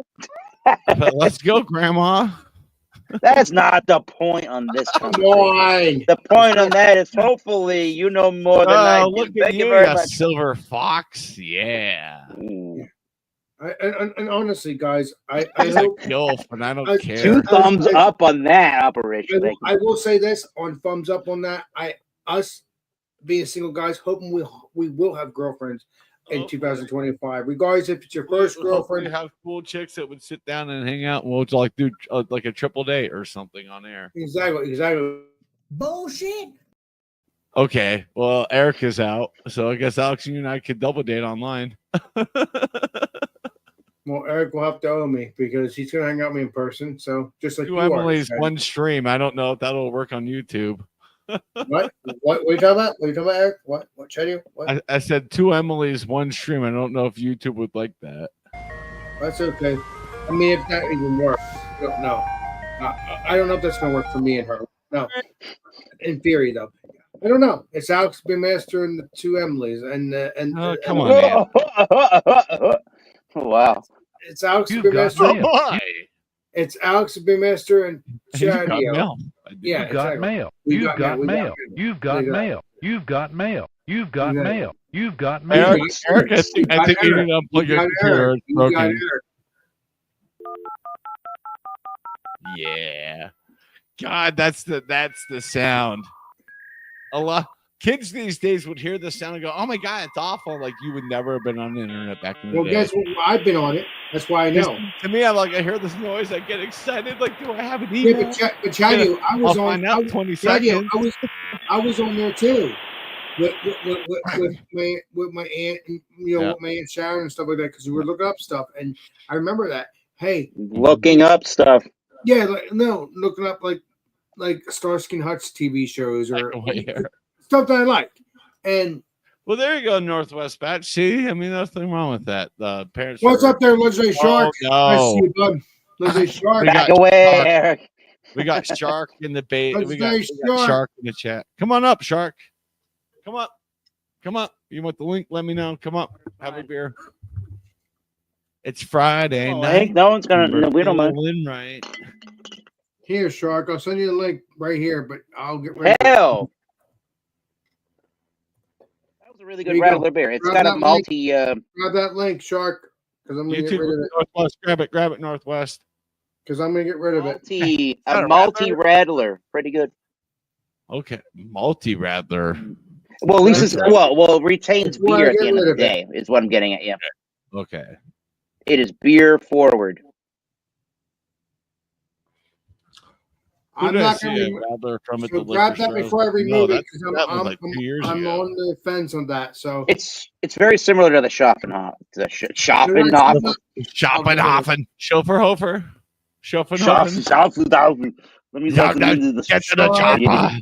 S2: But let's go, Grandma.
S4: That's not the point on this conversation.
S1: Wine.
S4: The point on that is hopefully you know more than I do.
S2: Look at
S4: Thank you
S2: you,
S4: very much.
S2: silver fox. Yeah.
S4: Ooh.
S1: And honestly, guys, I
S2: He's a
S1: hope,
S2: gilf, and I don't care.
S4: 2 thumbs up on that operation.
S1: I will say this on thumbs up on that. Us being single guys, hoping we will have girlfriends in 2025, regardless if it's your first girlfriend.
S2: We have cool chicks that would sit down and hang out, and we'll like do like a triple date or something on air.
S1: Exactly.
S6: Bullshit.
S2: Okay, well, Eric is out, so I guess Alex, you and I could double date online.
S1: Well, Eric will have to owe me because he's gonna hang out with me in person. So just like
S2: Two
S1: you
S2: Emily's,
S1: are,
S2: one stream. I don't know if that'll work on YouTube.
S1: What are you talking about? What are you talking about, Eric? What, Chetty? What?
S2: I said 2 Emily's, one stream. I don't know if YouTube would like that.
S1: That's okay. I mean, if that even works, no. I don't know if that's gonna work for me and her. No, in theory though. I don't know. It's Alex Master and the 2 Emily's, and
S2: come on, man.
S4: Wow.
S1: It's Alex Master. It's Alex Master and Chadio. Yeah,
S7: You've got mail. You've got mail. You've got mail. You've got mail. You've got mail. You've got mail.
S2: Eric, I think you need to unplug your computer. It's broken. Yeah. God, that's the sound. A lot kids these days would hear the sound and go, "Oh my god, it's awful!" Like you would never have been on the internet back in the day.
S1: Well, guess what? I've been on it. That's why I know.
S2: To me, I'm like, I hear this noise, I get excited. Like, do I have an email?
S1: Yeah, but Chadu, I was
S2: I'll
S1: on.
S2: find out 20 seconds.
S1: I was on there too, with my aunt, and with my aunt Sharon and stuff like that, because we were looking up stuff, and I remember that. Hey,
S4: looking up stuff.
S1: Yeah, looking up like Starsky and Hutch TV shows or stuff that I like. And
S2: well, there you go, Northwest Batch. See, I mean, nothing wrong with that. Parents.
S1: What's up there, Legendary Shark?
S2: No.
S1: I see you, bud. Legendary Shark.
S4: Back away, Eric.
S2: We got Shark in the bait. We got
S1: Shark.
S2: Shark in the chat. Come on up, Shark. Come up. Come up. You want the link? Let me know. Come up. Have a beer. It's Friday night.
S4: No one's gonna. No, we don't mind.
S2: Right.
S1: Here, Shark. I'll send you the link right here, but I'll get ready.
S4: Hell. That was a really good Rattler beer. It's got a multi.
S1: Grab that link, Shark, because I'm gonna get rid of it.
S2: Northwest. Grab it, Northwest.
S1: Because I'm gonna get rid of it.
S4: A multi Rattler. Pretty good.
S2: Okay, multi Rattler.
S4: Well, at least it's retains beer at the end of the day. Is what I'm getting at. Yeah.
S2: Okay.
S4: It is beer forward.
S1: I'm not going to grab that before I remove it because I'm on the fence on that. So
S4: it's very similar to the Schaffenhofen.
S2: Schofenhofen.
S4: Let me
S2: get to the chopper.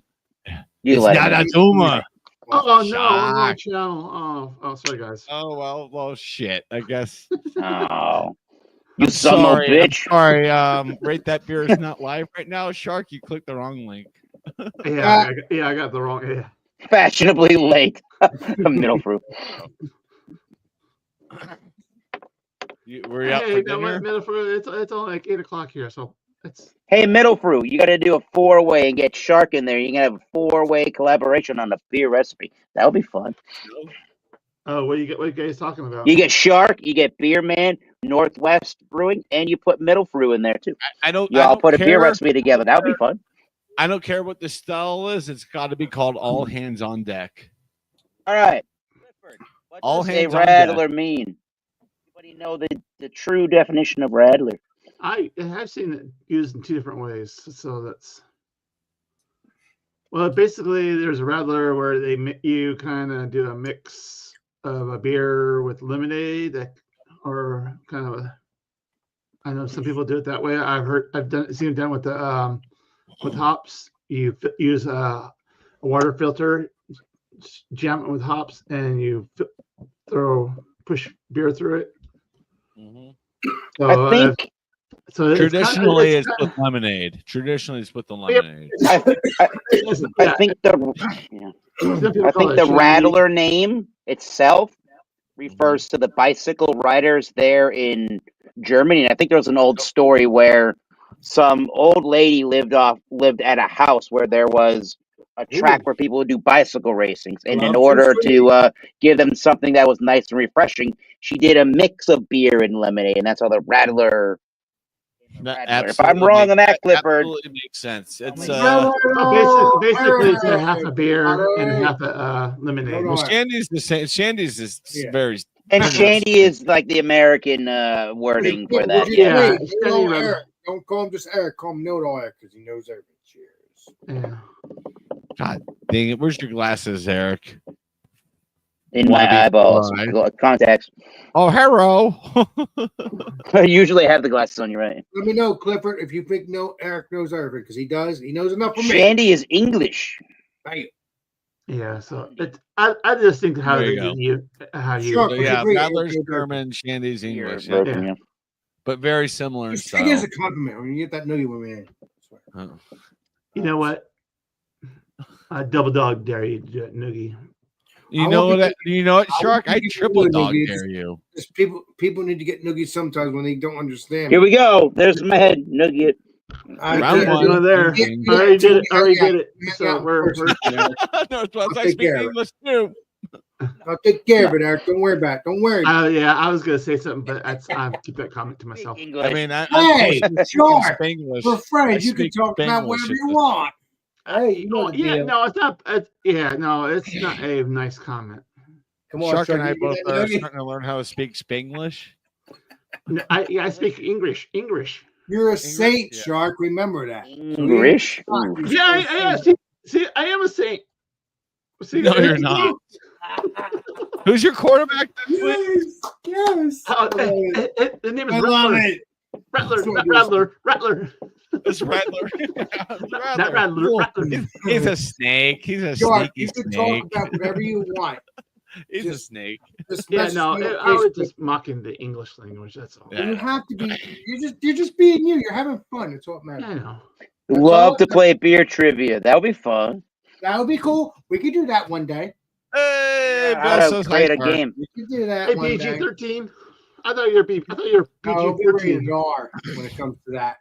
S2: It's not a tumor.
S8: Oh no! Channel. Oh, sorry guys.
S2: Oh well, shit. I guess.
S4: Oh, you son of a bitch!
S2: I'm sorry. Rate that beer is not live right now. Shark, you clicked the wrong link.
S8: I got the wrong. Yeah.
S4: Fashionably late. Middle fruit.
S2: Were you out for dinner?
S8: It's only like 8 o'clock here, so it's.
S4: Hey, Middle Fruit, you got to do a 4-way and get Shark in there. You can have a 4-way collaboration on a beer recipe. That would be fun.
S8: Oh, what you guys talking about?
S4: You get Shark, you get Beer Man, Northwest Brewing, and you put Middle Fruit in there too.
S2: I don't.
S4: You
S2: I
S4: all
S2: don't
S4: put a beer
S2: care.
S4: recipe together. That would be fun.
S2: I don't care what the style is. It's got to be called all hands on deck.
S4: All right. Clifford, what
S2: All
S4: does a
S2: hands on
S4: rattler mean? Anybody know the true definition of rattler?
S8: I have seen it used in 2 different ways, so that's. Well, basically, there's a rattler where you kind of do a mix of a beer with lemonade, or kind of a. I know some people do it that way. Seen it done with the with hops. You use a water filter, jam it with hops, and you push beer through it.
S2: Mm-hmm.
S8: So,
S4: I think
S2: traditionally it's with lemonade. Traditionally, it's with the lemonade.
S4: I think the rattler name itself refers to the bicycle riders there in Germany. And I think there was an old story where some old lady lived at a house where there was a track where people would do bicycle racings, and in order to give them something that was nice and refreshing, she did a mix of beer and lemonade, and that's how the rattler. If I'm wrong on that, Clifford,
S2: absolutely makes sense. It's
S8: basically it's a half a beer and half a lemonade.
S2: well, Shandy's the same. Shandy's is very.
S4: And Shandy is like the American wording for that.
S8: Yeah,
S1: don't call him just Eric. Call him Noodle Eric because he knows everything. Cheers.
S8: Yeah.
S2: God dang it! Where's your glasses, Eric?
S4: In my eyeballs, contacts.
S2: Oh, hello.
S4: I usually have the glasses on you, right?
S1: Let me know, Clifford, if you think Eric knows everything, because he does. He knows enough for me.
S4: Shandy is English.
S1: Right.
S8: Yeah, so I just think how
S1: Sure,
S2: Rattler's German, Shandy's English, but very similar in style.
S1: It is a compliment when you get that noogie with me.
S8: You know what? Double dog dare you to do it, noogie.
S2: You know what, Shark? I triple dog dare you.
S1: People need to get noogies sometimes when they don't understand.
S4: Here we go. There's my head nugget.
S2: Round one.
S8: There. Already did it. So we're
S2: I speak English too.
S1: I'll take care of it, Eric. Don't worry about it. Don't worry.
S8: Yeah, I was gonna say something, but I'll keep that comment to myself.
S2: I mean,
S1: hey, sure.
S2: Spanglish.
S1: We're friends. You can talk about whatever you want. Hey, you know
S8: no, it's not. It's not a nice comment.
S2: Come on, Shark and I both are starting to learn how to speak Spanglish.
S8: I speak English.
S1: You're a saint, Shark. Remember that.
S4: English.
S8: Yeah. See, I am a saint. See,
S2: no, you're not. Who's your quarterback?
S1: Yes.
S8: The name is Rattler.
S2: It's Rattler.
S8: Not Rattler.
S2: He's a snake. He's a
S1: Shark,
S2: sneaky
S1: you can
S2: snake.
S1: talk about whatever you want.
S2: He's a snake.
S8: I was just mocking the English language. That's all.
S1: Yeah. You have to be. You're just being you. You're having fun. That's what matters.
S8: I know.
S4: Love to play beer trivia. That would be fun.
S1: That would be cool. We could do that one day.
S2: Hey,
S4: create a game.
S1: We could do that.
S8: Hey,
S1: one
S8: PG-13. I thought you're PG-13.
S1: When it comes to that.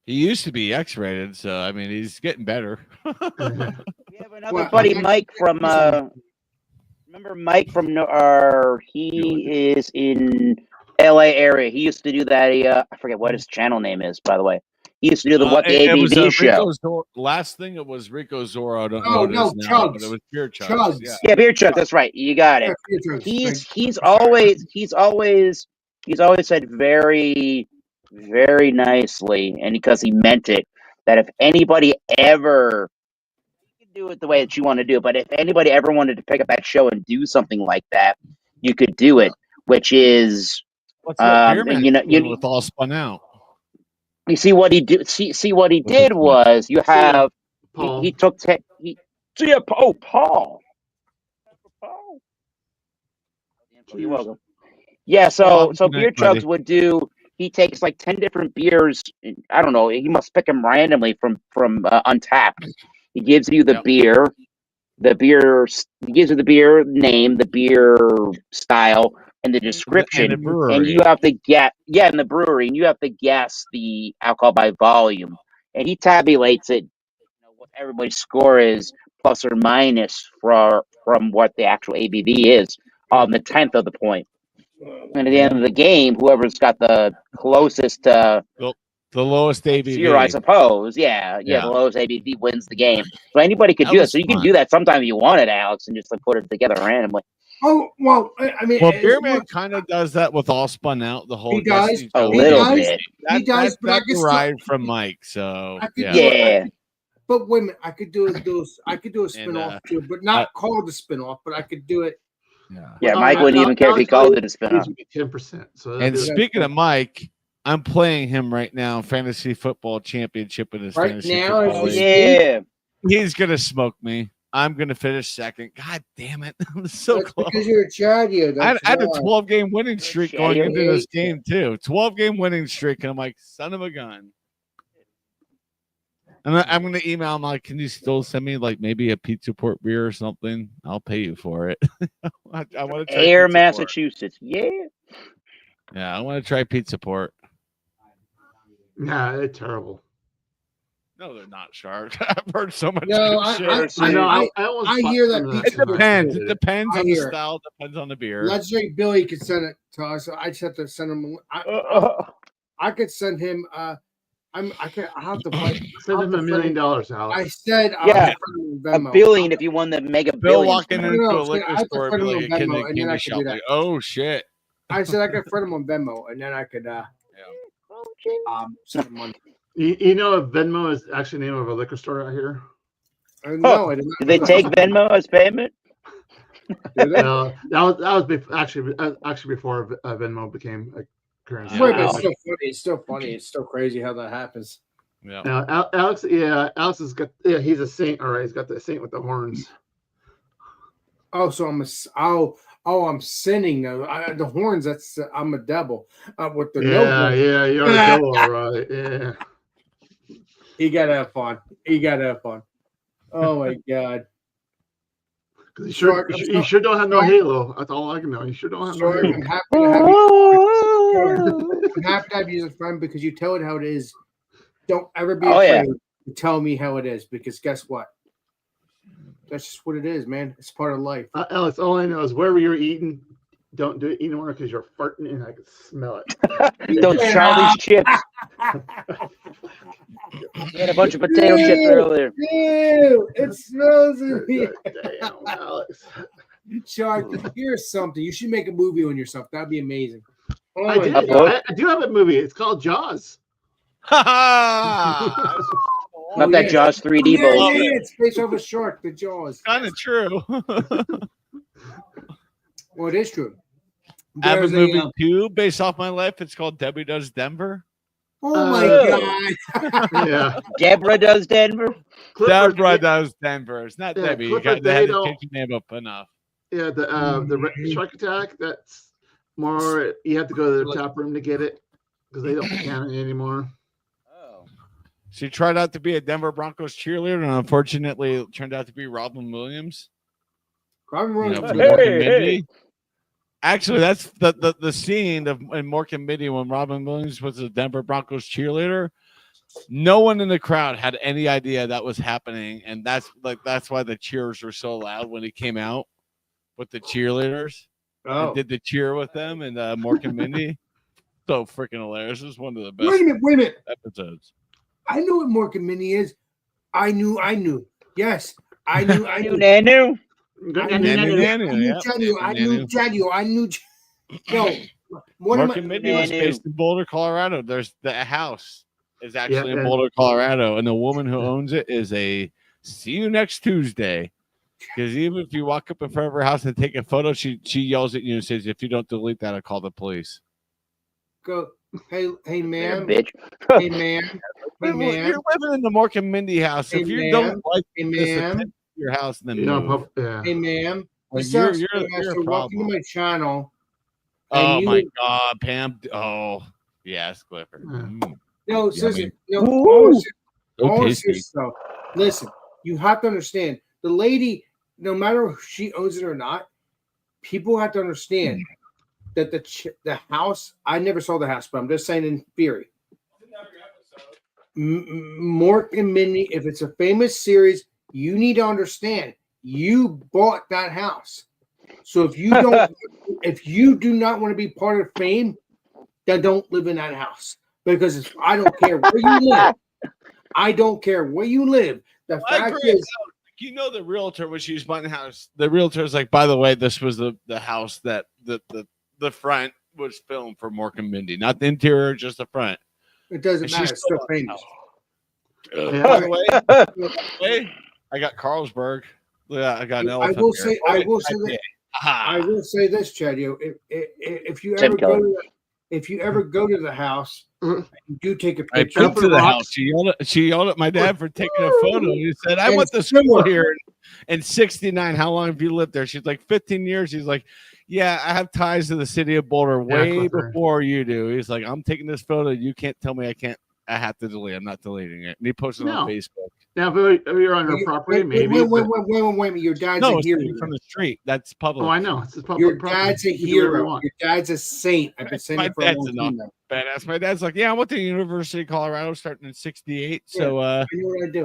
S2: He used to be X-rated, so I mean he's getting better.
S4: We have another buddy, Mike from. Remember Mike from? He is in L.A. area. He used to do that. I forget what his channel name is, by the way. He used to do the What the ABV show.
S2: Last thing it was Rico Zorro. I don't
S1: know.
S2: Chugs. But it was Beer Chugs.
S4: Yeah, Beer Chugs. That's right. You got it. He's always said very, very nicely, and because he meant it, that if anybody ever, you can do it the way that you want to do it, but if anybody ever wanted to pick up that show and do something like that, you could do it. Which is,
S2: with all spun out.
S4: You see what he do? See what he did was you have he took Paul. Paul. You're welcome. Yeah, so Beer Chugs would do. He takes like 10 different beers. I don't know. He must pick them randomly from Untapped. He gives you the beer. the beer. He gives you the beer name, the beer style, and the description,
S2: And the brewery.
S4: and you have to get in the brewery, and you have to guess the alcohol by volume, and he tabulates it. What everybody's score is, plus or minus from what the actual ABV is on the 10th of the point. And at the end of the game, whoever's got the closest
S2: The lowest ABV.
S4: zero, I suppose. Yeah, the lowest ABV wins the game. So anybody could do that. So you can do that sometime if you wanted, Alex, and just like put it together randomly.
S1: Oh well, I mean,
S2: Beerman kind of does that with All Spun Out. The whole
S1: he does
S4: a little bit.
S1: He does, but I
S2: that's derived from Mike. So
S1: But wait a minute, I could do a spin-off too, but not called a spin-off, but I could do it.
S4: Yeah, Mike wouldn't even care if he called it a spin-off.
S8: 10%. So
S2: and speaking of Mike, I'm playing him right now in Fantasy Football Championship in his fantasy football league.
S4: Yeah.
S2: He's gonna smoke me. I'm gonna finish second. God damn it. I'm so
S1: That's
S2: close.
S1: Because you're a Chaddy.
S2: I had a 12-game winning streak going into this game too. 12-game winning streak, and I'm like, son of a gun. And I'm going to email him like, can you still send me like maybe a Pizza Port beer or something? I'll pay you for it. I want to try
S4: Air,
S2: Pizza
S4: Massachusetts.
S2: Port. Yeah, I want to try Pizza Port.
S8: Nah, they're terrible.
S2: No, they're not, Shark. I've heard so much.
S1: No,
S8: I hear that.
S2: It depends. It depends on the style. Depends on the beer.
S1: Legendary Billy could send it to us. I just have to send him. I could send him. I have to fight.
S8: Send him $1 million, Alex.
S1: I said,
S4: $1 billion if you won the mega
S2: Bill
S4: billion.
S2: walking into a liquor store and be like, "Can the candy shop?" Like, oh shit!
S1: I said I could friend him on Venmo, and then I could send him money.
S8: You know, Venmo is actually the name of a liquor store out here.
S1: No,
S4: did they take Venmo as payment?
S8: That was actually before Venmo became a currency.
S1: But it's still funny. It's still funny. It's still crazy how that happens.
S2: Yeah.
S8: Alex has got. Yeah, he's a saint. All right, he's got the saint with the horns.
S1: Oh, so I'm sinning. The horns. I'm a devil. With the
S8: you're a devil, all right. Yeah.
S1: You gotta have fun. Oh my god.
S8: You sure don't have no halo. That's all I can know. You sure don't have no halo.
S1: I'm happy to have you as a friend because you tell it how it is. Don't ever be afraid to tell me how it is because guess what? That's just what it is, man. It's part of life.
S8: Alex, all I know is wherever you're eating, don't do it anymore because you're farting and I can smell it.
S4: Those Charlie's chips. We had a bunch of potato chips earlier.
S1: Ew, it smells in here.
S8: Damn, Alex.
S1: Shark, here's something. You should make a movie on yourself. That'd be amazing.
S8: I do have a movie. It's called Jaws.
S4: Not that Jaws 3D bullshit.
S1: Yeah, it's based off a shark, the Jaws.
S2: Kind of true.
S1: Well, it is true.
S2: I have a movie too based off my life. It's called Debbie Does Denver.
S1: Oh my god!
S8: Yeah,
S4: Deborah Does Denver.
S2: Deborah Does Denver. It's not Debbie. You got to have to change your name up enough.
S8: Yeah, the shark attack. That's more. You have to go to the top room to get it because they don't can it anymore.
S2: She tried out to be a Denver Broncos cheerleader, and unfortunately, it turned out to be Robin Williams.
S1: Robin Williams.
S2: Hey. Actually, that's the scene in Mork and Mindy when Robin Williams was a Denver Broncos cheerleader. No one in the crowd had any idea that was happening, and that's why the cheers were so loud when he came out with the cheerleaders. And did the cheer with them and Mork and Mindy. So freaking hilarious! This is one of the best.
S1: Wait a minute.
S2: Episodes.
S1: I know what Mork and Mindy is. I knew. Yes, I knew.
S4: I knew.
S1: I knew. Yo,
S2: Mork and Mindy was based in Boulder, Colorado. There's the house is actually in Boulder, Colorado, and the woman who owns it is a see you next Tuesday. Because even if you walk up in front of her house and take a photo, she yells at you and says, "If you don't delete that, I'll call the police."
S1: Go, hey, ma'am,
S4: bitch.
S1: Hey, ma'am,
S2: You're living in the Mork and Mindy house. If you don't like your house, then move.
S1: Hey, ma'am,
S2: you're
S1: welcome to my channel.
S2: Oh my God, Pam! Oh yes, Clifford.
S1: No, seriously, listen, you have to understand. The lady no matter if she owns it or not, people have to understand that the house. I never saw the house, but I'm just saying in theory. Mork and Mindy, if it's a famous series, you need to understand you bought that house. So if you don't, if you do not want to be part of fame, then don't live in that house. Because I don't care where you live. I don't care where you live. The fact is,
S2: you know, the realtor when she was buying the house, the realtor is like, by the way, this was the house that the front was filmed for Mork and Mindy, not the interior, just the front.
S1: it doesn't matter. It's still famous.
S2: By the way, I got Carlsberg. Yeah, I got an elephant.
S1: I will say that. I will say this, Chadio. If you ever go to the house, you do take a picture.
S2: I put to the house. She yelled at my dad for taking a photo. He said, "I went to school here in '69. How long have you lived there?" She's like, 15 years. He's like, "Yeah, I have ties to the city of Boulder way before you do." He's like, "I'm taking this photo. You can't tell me I can't. I have to delete. I'm not deleting it." And he posted it on Facebook.
S8: Now, if you're on her property, maybe.
S1: Wait a minute. Your dad's a hero
S2: from the street. That's public.
S8: Oh, I know. It's public
S1: your
S8: property.
S1: Dad's a hero. Your dad's a saint. I've been saying it for a long time.
S2: Badass. My dad's like, yeah, I went to University of Colorado starting in '68. So,
S1: I know what I do.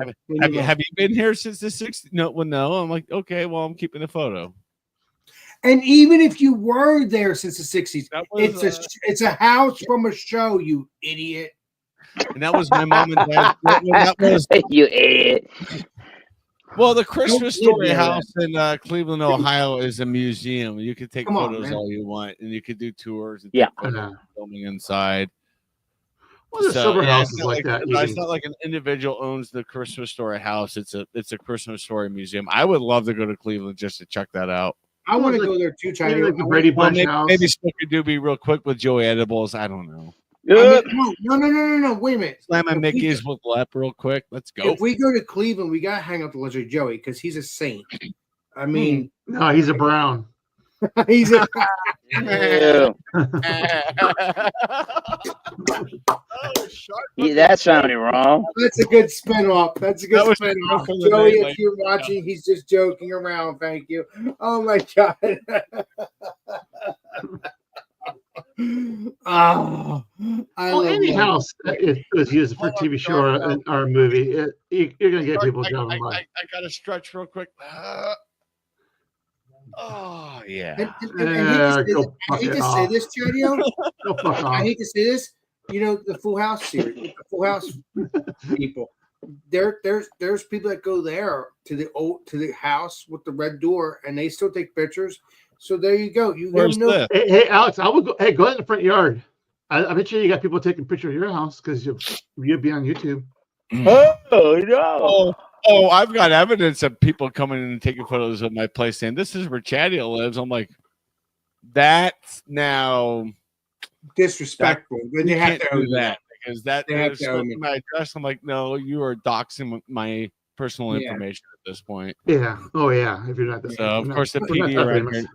S2: Have you been here since the '60s? No, well, no. I'm like, okay, well, I'm keeping the photo.
S1: And even if you were there since the '60s, it's a house from a show. You idiot.
S2: And that was my mom and dad. That was
S4: you idiot.
S2: Well, the Christmas Story house in Cleveland, Ohio, is a museum. You can take photos all you want, and you could do tours. And filming inside.
S8: Well, there's several houses like that.
S2: It's not like an individual owns the Christmas Story house. It's a Christmas Story museum. I would love to go to Cleveland just to check that out.
S1: I want to go there too, China.
S8: Like the Brady Bunch house.
S2: Maybe Snooker Doobie real quick with Joey Edibles. I don't know.
S1: No. Wait a minute.
S2: Slam my Mickey's with Lep real quick. Let's go.
S1: If we go to Cleveland, we got to hang out with Legendary Joey because he's a saint. I mean,
S8: no, he's a Brown.
S1: He's a.
S4: That sounded wrong.
S1: That's a good spin-off. That's a good spin-off. Joey, if you're watching, he's just joking around. Thank you. Oh my God.
S8: Any house that was used for TV show or a movie, you're gonna get people driving by.
S2: I gotta stretch real quick. Oh yeah.
S1: I hate to say this, Chadio. I hate to say this. You know the Full House series, the Full House people. There's people that go there to the house with the red door, and they still take pictures. So there you go.
S8: Hey, Alex, I would go. Hey, go in the front yard. I bet you got people taking pictures of your house because you'll be on YouTube.
S4: Oh no.
S2: Oh, I've got evidence of people coming in and taking photos of my place saying this is where Chadio lives. I'm like, that's now
S1: disrespectful. Then you have to
S2: do that because that is my address. I'm like, no, you are doxing my personal information at this point.
S8: Yeah. Oh yeah. If you're not
S2: so of course the PD around here.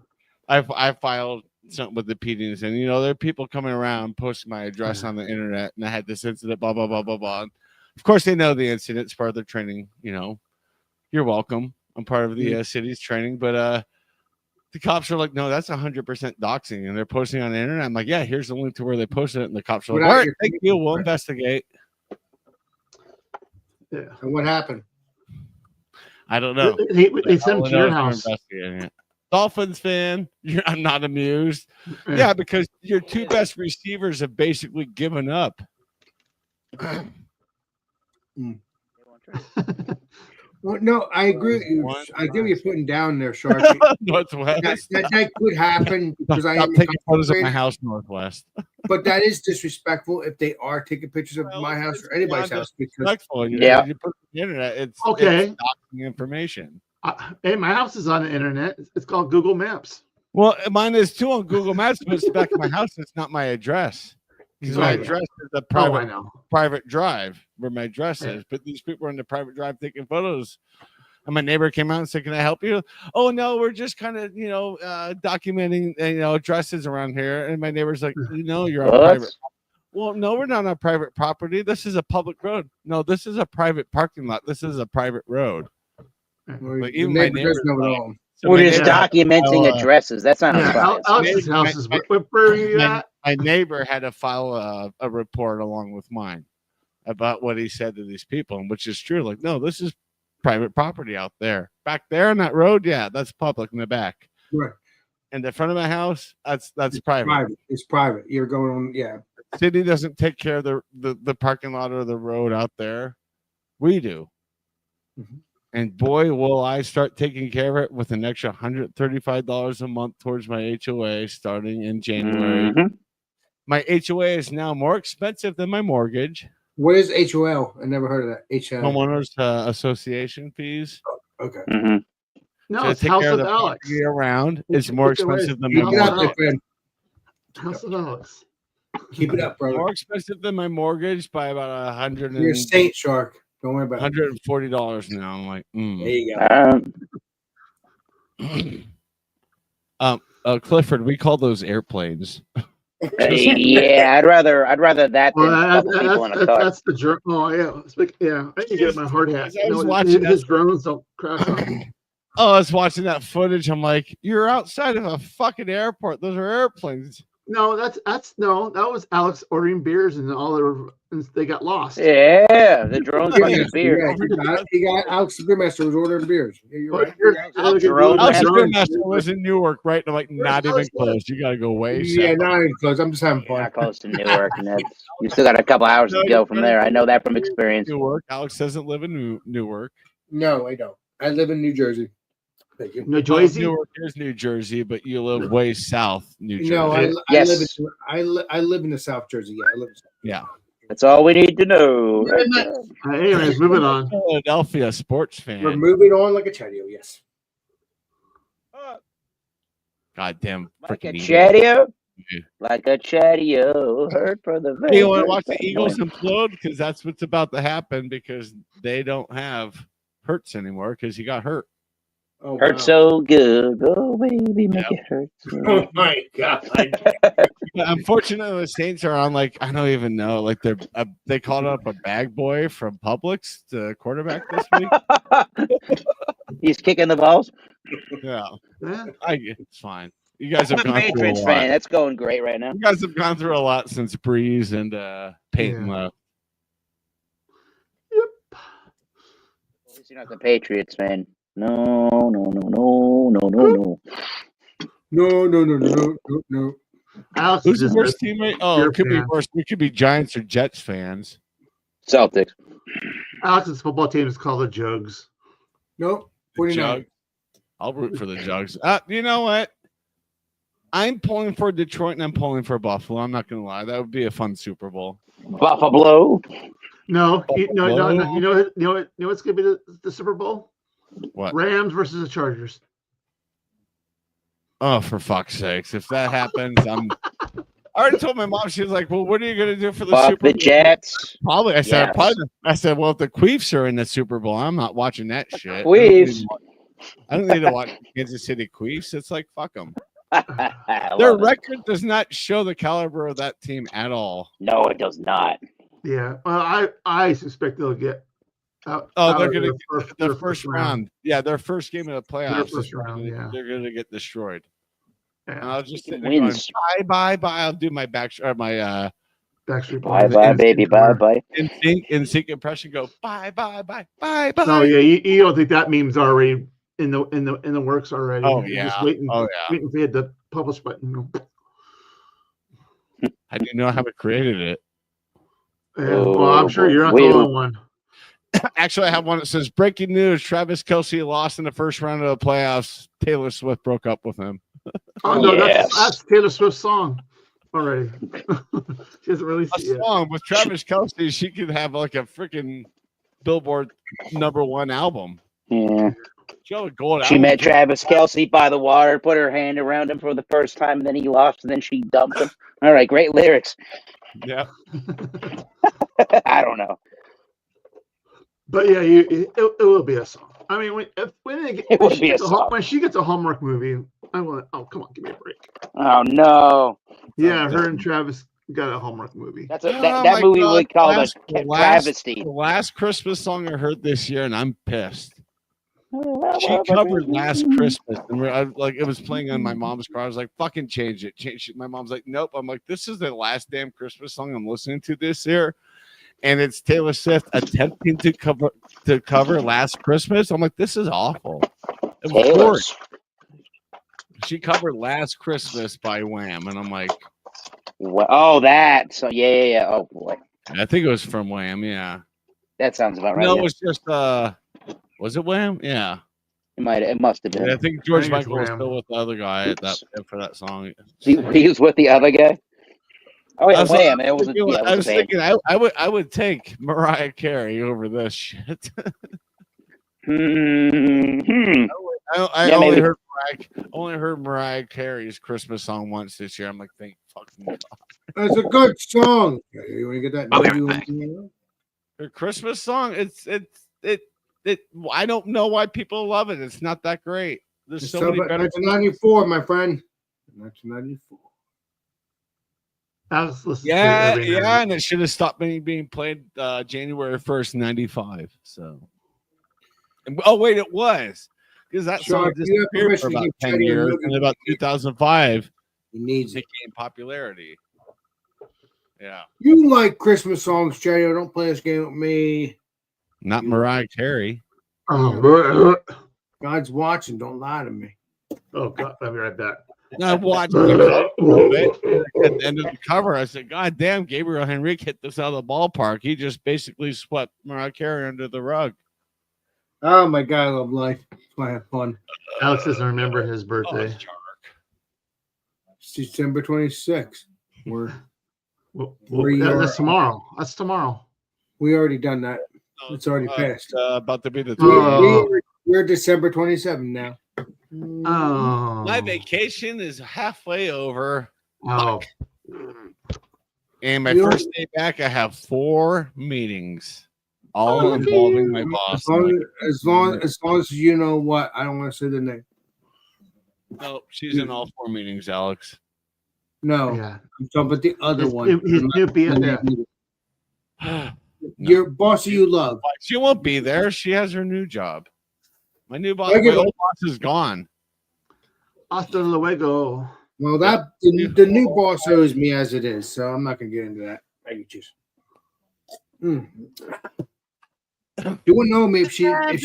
S2: I filed something with the PD and saying, there are people coming around posting my address on the internet, and I had this incident, blah blah blah blah blah. And of course, they know the incident. It's part of their training. You're welcome. I'm part of the city's training, but the cops are like, no, that's 100% doxing, and they're posting on the internet. I'm like, yeah, here's the link to where they posted it, and the cops are like, all right, thank you, we'll investigate.
S8: Yeah.
S1: And what happened?
S2: I don't know.
S8: They sent them to your house.
S2: Dolphins fan, I'm not amused. Yeah, because your two best receivers have basically given up.
S1: Well, no, I agree with you. I get what you're putting down there, Sharpie. that could happen because I am
S2: taking photos of my house, Northwest.
S1: But that is disrespectful if they are taking pictures of my house or anybody's house. Because
S2: you put it on the internet. It's
S8: okay.
S2: It's doxing information.
S8: Hey, my house is on the internet. It's called Google Maps.
S2: Well, mine is too on Google Maps, but it's back to my house. It's not my address. Because my address is a private drive where my address is. But these people are in the private drive taking photos. And my neighbor came out and said, can I help you? Oh, no, we're just kind of, documenting, addresses around here. And my neighbor's like, you're on private. Well, no, we're not on private property. This is a public road. No, this is a private parking lot. This is a private road.
S1: Well,
S2: Like,
S1: the
S2: even my
S1: neighbor does
S2: neighbors,
S1: know it
S2: like,
S1: all.
S2: so
S4: We're
S2: my
S4: just
S2: neighbor had to
S4: documenting
S2: file
S4: addresses. That's not a
S8: Yeah,
S4: surprise.
S8: Alex's house is where are you at?
S2: my neighbor had to file a report along with mine about what he said to these people, and which is true. Like, no, this is private property out there. Back there on that road, yeah, that's public in the back.
S1: Right.
S2: And the front of my house, that's private.
S1: Private. It's private. You're going on. Yeah.
S2: City doesn't take care of the parking lot or the road out there. We do.
S1: Mhm.
S2: And boy, will I start taking care of it with an extra $135 a month towards my HOA starting in January.
S4: Mhm.
S2: My HOA is now more expensive than my mortgage.
S1: What is HOL? I never heard of that. HOL.
S2: Homeowners association fees.
S1: Okay.
S4: Mhm.
S8: No,
S2: To
S8: it's
S2: take
S8: House
S2: care of
S8: of
S2: the
S8: Alex.
S2: property around
S8: It's
S2: is more
S8: HOA.
S2: expensive than my
S1: Keep it up,
S2: mortgage.
S1: my friend.
S8: House of Alex.
S1: Keep it up, brother.
S2: More expensive than my mortgage by about
S1: You're a saint, Shark. Don't worry about it.
S2: $140 now. I'm like,
S1: There
S2: mm.
S1: you go.
S2: Clifford, we call those airplanes.
S4: Yeah, I'd rather that than
S8: Well,
S4: a couple people in a car.
S8: that's the drone. Oh yeah, yeah. I need to get my hard hat.
S2: I was
S8: No,
S2: watching
S8: his drones don't crash on me.
S2: Oh, I was watching that footage. I'm like, you're outside of a fucking airport. Those are airplanes.
S8: No, that was Alex ordering beers and they got lost.
S4: Yeah, the drones
S1: Beer
S4: fucking
S1: master,
S4: beer.
S1: yeah, he got Alex the Beer Master was ordering beers. Yeah, you're right.
S4: Drone
S2: Alex
S4: master.
S2: Grandmaster was in Newark, right? I'm like, not even close. You got to go way
S1: Yeah,
S2: south.
S1: not even close. I'm just having
S4: You're
S1: fun.
S4: not close to Newark, and that's you still got a couple hours to go from there. I know that from experience.
S2: Newark. Alex doesn't live in Newark.
S1: No, I don't. I live in New Jersey. Thank you.
S8: New Jersey.
S2: Newark is New Jersey, but you live way south, New Jersey.
S1: No, I
S4: Yes.
S1: live in the South Jersey. Yeah, I live in South
S2: Yeah.
S4: That's all we need to know.
S1: Jersey.
S4: Right
S1: Yeah,
S4: there.
S8: Anyways, moving on.
S2: Philadelphia sports
S1: We're
S2: fan.
S1: moving on like a chatio. Yes.
S2: Goddamn
S4: Like a
S2: freaking Eagles.
S4: chatio?
S2: Yeah.
S4: Like a chatio. Heard for the
S2: Hey, you want to
S4: very
S2: watch the
S4: first
S2: Eagles
S4: time.
S2: implode? Because that's what's about to happen because they don't have Hurts anymore because he got hurt.
S1: Oh,
S4: Hurt
S1: wow.
S4: so good. Oh, baby, make it hurt.
S1: Oh my god.
S2: Unfortunately, the Saints are on like I don't even know. Like they called up a bag boy from Publix to quarterback this week.
S4: He's kicking the balls.
S2: Yeah,
S8: Yeah.
S2: it's fine. You guys have
S4: I'm a
S2: gone through a
S4: Patriots
S2: lot.
S4: fan. That's going great right now.
S2: You guys have gone through a lot since Breeze and Peyton
S8: Yeah.
S2: left.
S4: At least you're not the Patriots fan. No, no, no, no, no, no, no.
S1: No.
S8: Alex
S2: Who's
S8: is
S2: the
S8: just
S2: worst teammate? Oh,
S8: Your
S2: it could be
S8: fan.
S2: worse. We could be Giants or Jets fans.
S4: Celtics.
S8: Alex's football team is called the Jugs.
S1: Nope.
S2: The
S1: 49.
S2: Jug. I'll root for the Jugs. You know what? I'm pulling for Detroit and I'm pulling for Buffalo. I'm not gonna lie. That would be a fun Super Bowl.
S4: Buffalo.
S8: No, no.
S2: Buffalo?
S8: You know what's gonna be the Super Bowl?
S2: What?
S8: Rams versus the Chargers.
S2: Oh, for fuck's sakes! If that happens, I already told my mom. She was like, "Well, what are you gonna do for the
S4: Fuck
S2: Super
S4: the
S2: Bowl?"
S4: Jets.
S2: Probably. I said.
S4: Yes.
S2: I said, "Well, if the Queefs are in the Super Bowl, I'm not watching that shit."
S4: Queefs.
S2: I don't need to watch Kansas City Queefs. It's like fuck them.
S4: I
S2: Their
S4: love it.
S2: record does not show the caliber of that team at all.
S4: No, it does not.
S8: Yeah. Well, I suspect they'll get. Out,
S2: Oh,
S8: out
S2: they're
S8: of
S2: gonna
S8: their
S2: their first round. Yeah, their first game of the playoffs.
S8: first round, yeah.
S2: They're gonna get destroyed. And
S8: Yeah.
S2: I'll just sit there going,
S4: Wins.
S2: bye. I'll do my my
S8: Backstreet
S4: Bye
S8: Boys.
S4: bye, baby. Bye bye.
S2: in sync impression. Go bye.
S8: Oh yeah, you don't think that meme's already in the works already?
S2: Oh,
S8: You're
S2: yeah.
S8: Just waiting for you hit the publish button.
S2: I didn't know how it created it.
S8: Yeah, well, I'm sure you're not the only one.
S2: Actually, I have one that says breaking news: Travis Kelce lost in the first round of the playoffs. Taylor Swift broke up with him.
S8: Oh no,
S4: Yes.
S8: that's Taylor Swift's song already. She hasn't released
S2: A
S8: it yet.
S2: song with Travis Kelce, she could have like a freaking Billboard #1 album.
S4: Yeah.
S2: She, gold
S4: She
S2: album.
S4: met Travis Kelce by the water, put her hand around him for the first time, and then he lost, and then she dumped him. All right, great lyrics.
S2: Yeah.
S4: I don't know.
S8: But yeah, it will be a song. I mean, when she gets a Hallmark movie, I want. Oh, come on, give me a break.
S4: Oh no,
S8: Yeah, her and Travis got a Hallmark movie.
S4: that's a,
S2: Oh,
S4: that
S2: my
S4: movie
S2: God.
S4: we call
S2: Last-
S4: a
S2: the last-
S4: travesty.
S2: The last Christmas song I heard this year, and I'm pissed. She covered Last Christmas, and it was playing on my mom's car. I was like, "Fucking change it, change it." My mom's like, "Nope." I'm like, "This is the last damn Christmas song I'm listening to this year," and it's Taylor Swift attempting to cover Last Christmas. I'm like, "This is awful." It was horrid. She covered Last Christmas by Wham, and I'm like,
S4: oh, that. So yeah. Oh boy,
S2: I think it was from Wham. Yeah,
S4: that sounds about right.
S2: No,
S4: yeah.
S2: it was just was it Wham? Yeah.
S4: It must have been.
S2: Yeah, I think George
S8: I think it's
S2: Michael was
S8: Wham.
S2: still with the other guy for that song.
S4: He was with the other guy. Oh yeah, Wham! It was.
S2: I was thinking I would take Mariah Carey over this shit. I only heard Mariah Carey's Christmas song once this year. I'm like, thank fucking God.
S1: That's a good song. You want to get that?
S2: Her Christmas song, it. I don't know why people love it. It's not that great. There's so many better.
S1: 1994, my friend. 1994.
S2: Yeah, and it should have stopped being played January 1st, 95. So, oh wait, it was because that song disappeared for about 10 years, and about 2005, it gained popularity. Yeah,
S1: you like Christmas songs, Jerry? Don't play this game with me.
S2: Not Mariah Carey.
S8: Oh,
S1: God's watching. Don't lie to me.
S8: oh God, I'll be right back.
S2: I watched the cover at the end of the cover. I said, God damn, Gabriel Henrique hit this out of the ballpark. He just basically swept Mariah Carey under the rug.
S1: Oh my God, I love life. That's why I have fun.
S8: Alex doesn't remember his birthday.
S1: It's December 26th.
S8: That's tomorrow. That's tomorrow.
S1: We already done that. It's already passed.
S2: About to be the
S1: we're December 27th now.
S8: Oh,
S2: my vacation is halfway over.
S8: Oh,
S2: And my first day back, I have 4 meetings, all involving my boss.
S1: As long as you know what, I don't want to say the name.
S2: No, she's in all 4 meetings, Alex.
S1: No,
S8: yeah.
S1: I'm talking about the other one.
S8: His new BFF.
S1: Your boss who you love.
S2: She won't be there. She has her new job. My old boss is gone.
S8: Hasta luego.
S1: Well, the new boss owes me as it is, so I'm not gonna get into that. I can just. You wouldn't know me if she. Let me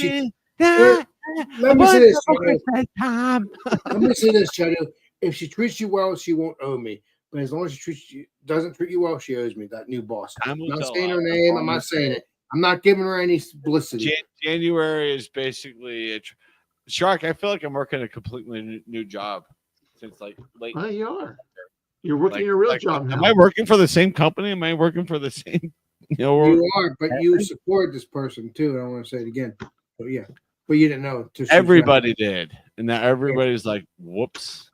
S1: say this, Shadow. Let me say this, Shadow. If she treats you well, she won't owe me. But as long as she doesn't treat you well, she owes me. That new boss. I'm not saying her name. I'm not saying it. I'm not giving her any publicity.
S2: January is basically Shark. I feel like I'm working a completely new job since like late.
S8: Oh, you are. You're working your real job now.
S2: Am I working for the same company? Am I working for the same?
S1: You are, but you support this person too. I don't want to say it again. But yeah, but you didn't know.
S2: Everybody did, and now everybody's like, "Whoops."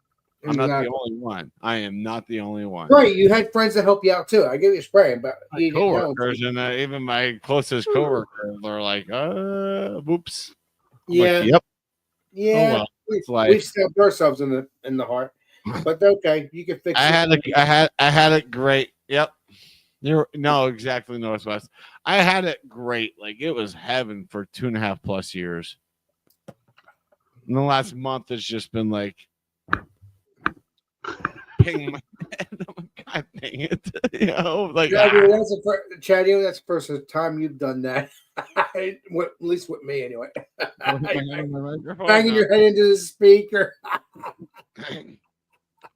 S2: I'm
S1: Exactly.
S2: not the only one. I am not the only one.
S1: Right, you had friends that help you out too. I give you a spray, but
S2: My coworkers and even my closest coworkers are like, whoops. I'm
S1: yeah,
S2: like, yep.
S1: Yeah, we stabbed ourselves in the heart, but okay, you can fix it.
S2: I had it great. Yep. Exactly Northwest. I had it great. Like it was heaven for 2.5+ years. And the last month has just been like ping my head. God dang it. Like
S1: Chad, that's the first time you've done that. At least with me anyway. Banging your head into the speaker.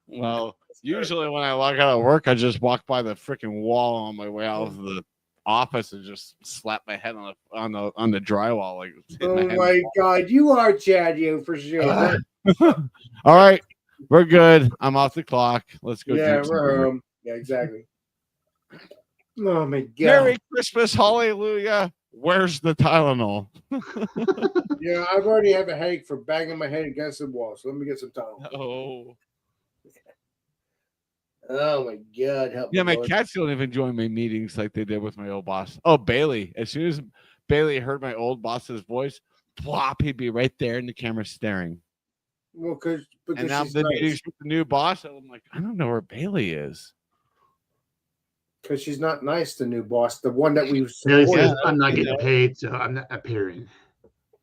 S2: Well, usually when I walk out of work, I just walk by the freaking wall on my way out of the office and just slap my head on the drywall. Like,
S1: oh my God, you are Chad, you for sure.
S2: All right, we're good. I'm off the clock. Let's go.
S1: Yeah, we're home. Yeah, exactly. Oh my God.
S2: Merry Christmas, hallelujah. Where's the Tylenol?
S1: Yeah, I've already have a headache for banging my head against the wall, so let me get some Tylenol. Oh my God! Help
S2: yeah,
S1: me,
S2: my
S1: Lord.
S2: cats don't even join my meetings like they did with my old boss. Oh, Bailey! As soon as Bailey heard my old boss's voice, plop, he'd be right there in the camera staring.
S1: Well, because
S2: and now the meetings with the new boss, I'm like, I don't know where Bailey is.
S1: Because she's not nice, the new boss, the one that we.
S8: Bailey says, "I'm not getting paid, so I'm not appearing."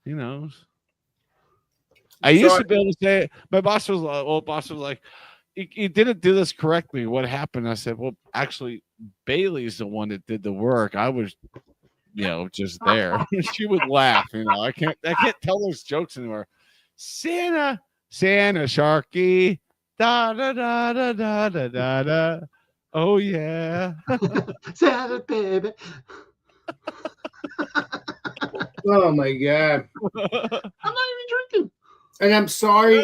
S2: He knows. I used
S1: So
S2: to be able to say, my boss was like, you didn't do this correctly. What happened? I said, well, actually, Bailey's the one that did the work. I was, just there. She would laugh. I can't tell those jokes anymore. Santa, Sharky, da da da da da da da da. Oh yeah.
S8: Santa baby.
S1: oh my god.
S8: I'm not even drinking.
S1: And I'm sorry.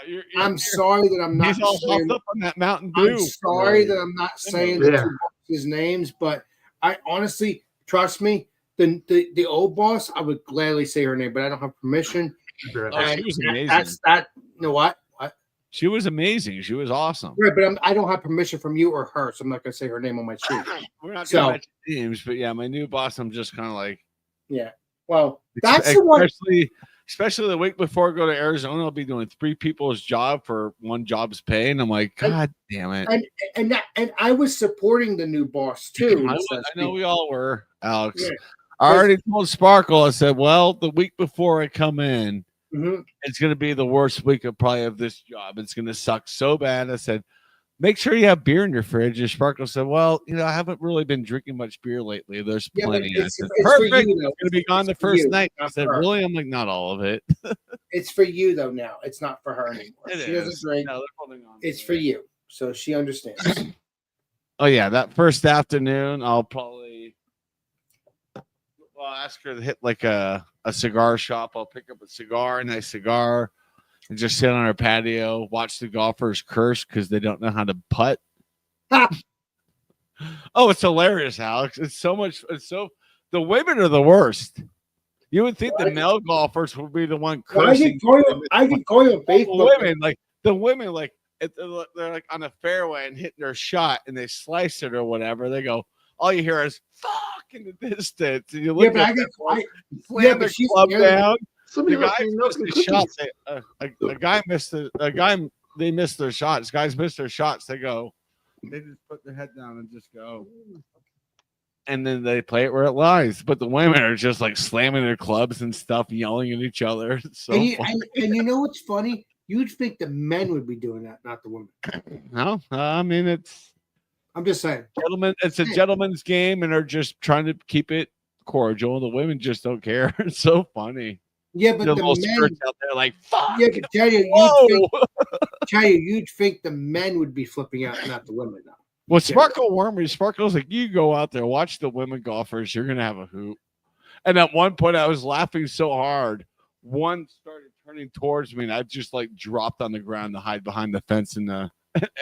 S2: You're-
S1: I'm sorry that I'm not
S2: He's all
S1: saying,
S2: hopped up on that Mountain
S1: I'm
S2: Dew.
S1: sorry that I'm not saying the
S8: Yeah.
S1: two bosses' names, but I honestly trust me. The old boss, I would gladly say her name, but I don't have permission.
S8: Sure.
S2: Oh, she was amazing.
S1: That's that. You know what? What?
S2: She was amazing. She was awesome.
S1: Right, but I don't have permission from you or her, so I'm not gonna say her name on my sheet.
S2: We're not
S1: So-
S2: going to mention names, but yeah, my new boss, I'm just kind of like,
S1: Yeah. Well, that's the one.
S2: especially the week before I go to Arizona, I'll be doing 3 people's job for one job's pay, and I'm like, God damn it!
S1: And I was supporting the new boss too.
S2: I know we all were, Alex.
S1: Yeah.
S2: I already told Sparkle. I said, well, the week before I come in,
S1: Mhm.
S2: it's going to be the worst week of probably of this job. It's going to suck so bad. I said, make sure you have beer in your fridge. And Sparkle said, well, I haven't really been drinking much beer lately. There's
S1: Yeah, but
S2: plenty. I
S1: it's
S2: said,
S1: for
S2: perfect.
S1: you, though.
S2: It's going to be gone the
S1: It's for
S2: first
S1: you,
S2: night. I
S1: not
S2: said,
S1: for her.
S2: really? I'm like, not all of it.
S1: It's for you though. Now it's not for her anymore.
S2: It
S1: She
S2: is.
S1: doesn't drink.
S2: No, they're holding on to
S1: It's
S2: it.
S1: for you, so she understands.
S2: Oh yeah, that first afternoon, I'll probably ask her to hit like a cigar shop. I'll pick up a nice cigar, and just sit on our patio, watch the golfers curse because they don't know how to putt. Oh, it's hilarious, Alex. It's so much. The women are the worst. You would think the male golfers would be the one
S1: Well, I
S2: cursing.
S1: can call you on Facebook.
S2: The women, they're like on a fairway and hitting their shot, and they slice it or whatever. They go, all you hear is "fuck" in the distance, and you look
S1: Yeah,
S2: at them,
S1: but
S2: slam the
S1: she's
S2: club
S1: married.
S2: down.
S8: Somebody
S2: The
S8: else
S2: guys
S8: can
S2: missed
S8: some
S2: the shot.
S8: cookies.
S2: A guy missed a guy. They missed their shots. Guys missed their shots. They just put their head down and just go. And then they play it where it lies. But the women are just like slamming their clubs and stuff, yelling at each other. It's so
S1: And
S2: funny.
S1: you know what's funny? You'd think the men would be doing that, not the women.
S2: No, I mean
S1: I'm just saying.
S2: it's a gentleman's game, and they're just trying to keep it cordial. The women just don't care. It's so funny.
S1: Yeah, but
S2: The
S1: the
S2: little
S1: men.
S2: skirts out there like fuck.
S1: Yeah, but tell you,
S2: Whoa!
S1: you'd think the men would be flipping out, not the women. Now.
S2: Well, Sparkle warned me. Sparkle's like, you go out there, watch the women golfers. You're gonna have a hoop. And at one point, I was laughing so hard. One started turning towards me, and I just like dropped on the ground to hide behind the fence and the.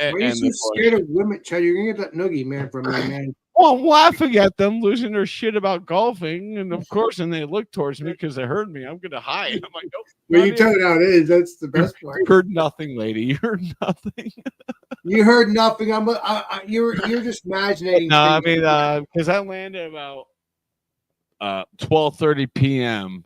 S1: Why are you so scared of women, Chad? You're gonna get that noogie, man, from me, man.
S2: Well, I'm laughing at them losing their shit about golfing, and of course, and they look towards me because they heard me. I'm gonna hide. I'm like, nope.
S1: Well, you tell it how it is. That's the best part.
S2: You heard nothing, lady. You heard nothing.
S1: You heard nothing. You're just imagining.
S2: No, I
S1: things.
S2: mean, because I landed about 12:30 p.m.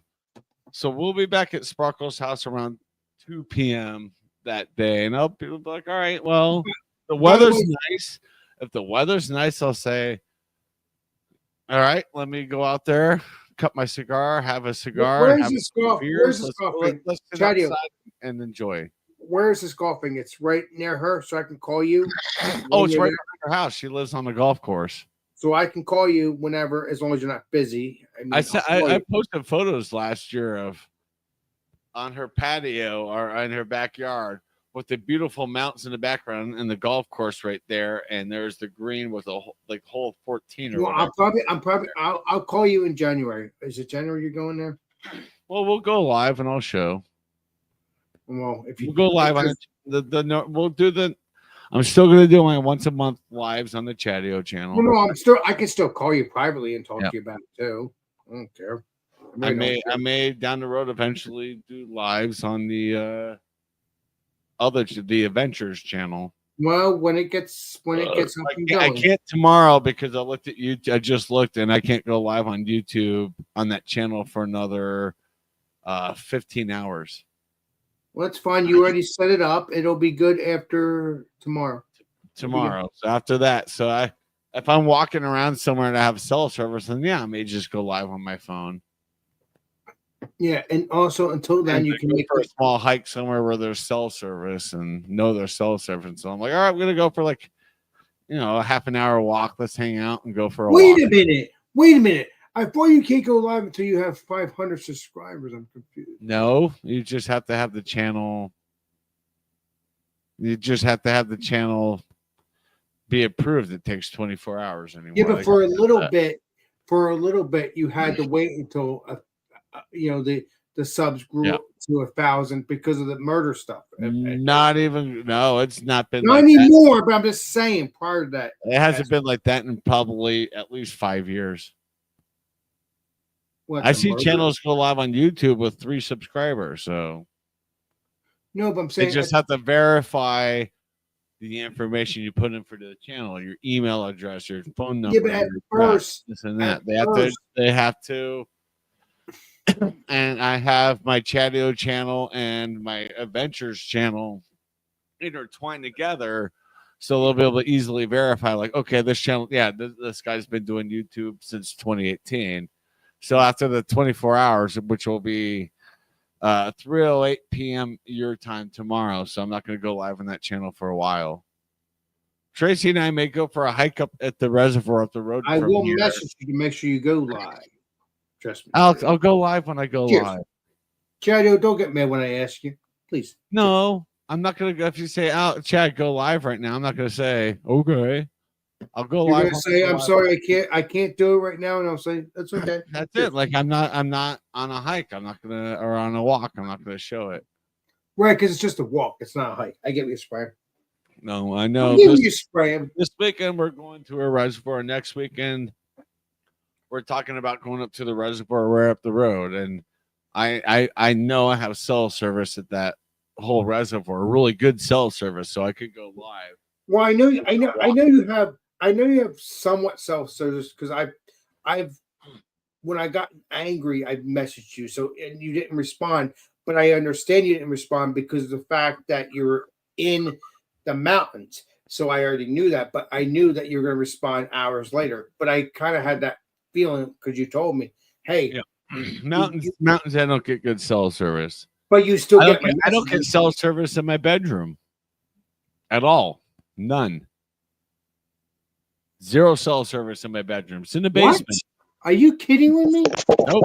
S2: So we'll be back at Sparkle's house around 2 p.m. that day, and I'll be like, all right, well, the weather's nice. If the weather's nice, I'll say, all right, let me go out there, cut my cigar, have a cigar.
S1: Where's
S2: have
S1: this
S2: a
S1: golf?
S2: beer.
S1: Where's this golfing?
S2: Let's sit
S1: Chadio.
S2: outside and enjoy.
S1: Where's this golfing? It's right near her, so I can call you.
S2: Oh, it's
S1: when
S2: right
S1: you're
S2: around her house. She lives on the golf course.
S1: So I can call you whenever, as long as you're not busy.
S2: I said
S1: I'll call
S2: I
S1: you.
S2: posted photos last year of on her patio or in her backyard with the beautiful mountains in the background and the golf course right there, and there's the green with a hole 14 or
S1: Well,
S2: whatever.
S1: I'll call you in January. Is it January you're going there?
S2: Well, we'll go live and I'll show.
S1: Well, if you
S2: We'll go live on we'll do the. I'm still gonna do my once a month lives on the Chatio channel.
S1: no, I can still call you privately and talk to you about it too. I don't care.
S2: I may down the road eventually do lives on the the Adventures channel.
S1: Well, when it gets up and
S2: I
S1: going.
S2: can't tomorrow because I looked at YouTube. I just looked and I can't go live on YouTube on that channel for another 15 hours.
S1: Well, that's fine. You already set it up. It'll be good after tomorrow.
S2: Tomorrow. So after that, if I'm walking around somewhere and I have cell service, then yeah, I may just go live on my phone.
S1: Yeah, and also until then,
S2: And
S1: you
S2: then
S1: can
S2: go
S1: make
S2: for a small hike somewhere where there's cell service and know there's cell service. So I'm like, all right, I'm gonna go for like, a half an hour walk. Let's hang out and go for a walk.
S1: Wait a minute. Wait a minute. I thought you can't go live until you have 500 subscribers. I'm confused.
S2: No, you just have to have the channel. You just have to have the channel be approved. It takes 24 hours anymore.
S1: Yeah, but for a little bit, you had to wait until the subs grew to 1,000 because of the murder stuff.
S2: Not even. No, it's not been
S1: Not
S2: like that.
S1: anymore. But I'm just saying, prior to that,
S2: It hasn't been like that in probably at least 5 years.
S1: what,
S2: I
S1: the
S2: see
S1: murder?
S2: channels go live on YouTube with 3 subscribers. So
S1: No, but I'm
S2: they
S1: saying
S2: just have to verify the information you put in for the channel, your email address, your phone number,
S1: yeah, but at
S2: your address,
S1: first,
S2: this and that. They have to. And I have my Chatio channel and my Adventures channel intertwined together, so they'll be able to easily verify, like, okay, this channel, this guy's been doing YouTube since 2018. So after the 24 hours, which will be 3:08 p.m. your time tomorrow, so I'm not going to go live on that channel for a while. Tracy and I may go for a hike up at the reservoir up the road.
S1: I
S2: from
S1: will
S2: here.
S1: message you to make sure you go live. Trust me.
S2: I'll go live when I go
S1: Cheers.
S2: live.
S1: Chadio, don't get mad when I ask you, please.
S2: No, I'm not gonna go. If you say, Chad, go live right now, I'm not gonna say, okay. I'll go
S1: You're
S2: live.
S1: gonna say, I'm sorry, I can't do it right now, and I'll say that's okay.
S2: That's it. Like I'm not on a hike. I'm not gonna, or on a walk. I'm not gonna show it.
S1: Right, because it's just a walk. It's not a hike. I get what you're spraying.
S2: No, I know.
S1: I get what you're spraying.
S2: This weekend we're going to a reservoir. Next weekend we're talking about going up to the reservoir right up the road, and I know I have cell service at that whole reservoir, really good cell service, so I could go live.
S1: Well, I know you have somewhat self service because I've when I got angry, I messaged you, so and you didn't respond, but I understand you didn't respond because of the fact that you're in the mountains. So I already knew that, but I knew that you were going to respond hours later. But I kind of had that feeling because you told me, "Hey,
S2: mountains, I don't get good cell service."
S1: But you still
S2: I
S1: get
S2: don't get cell service in my bedroom at all. None. Zero cell service in my bedroom. It's in the basement.
S1: What? Are you kidding with me?
S2: Nope.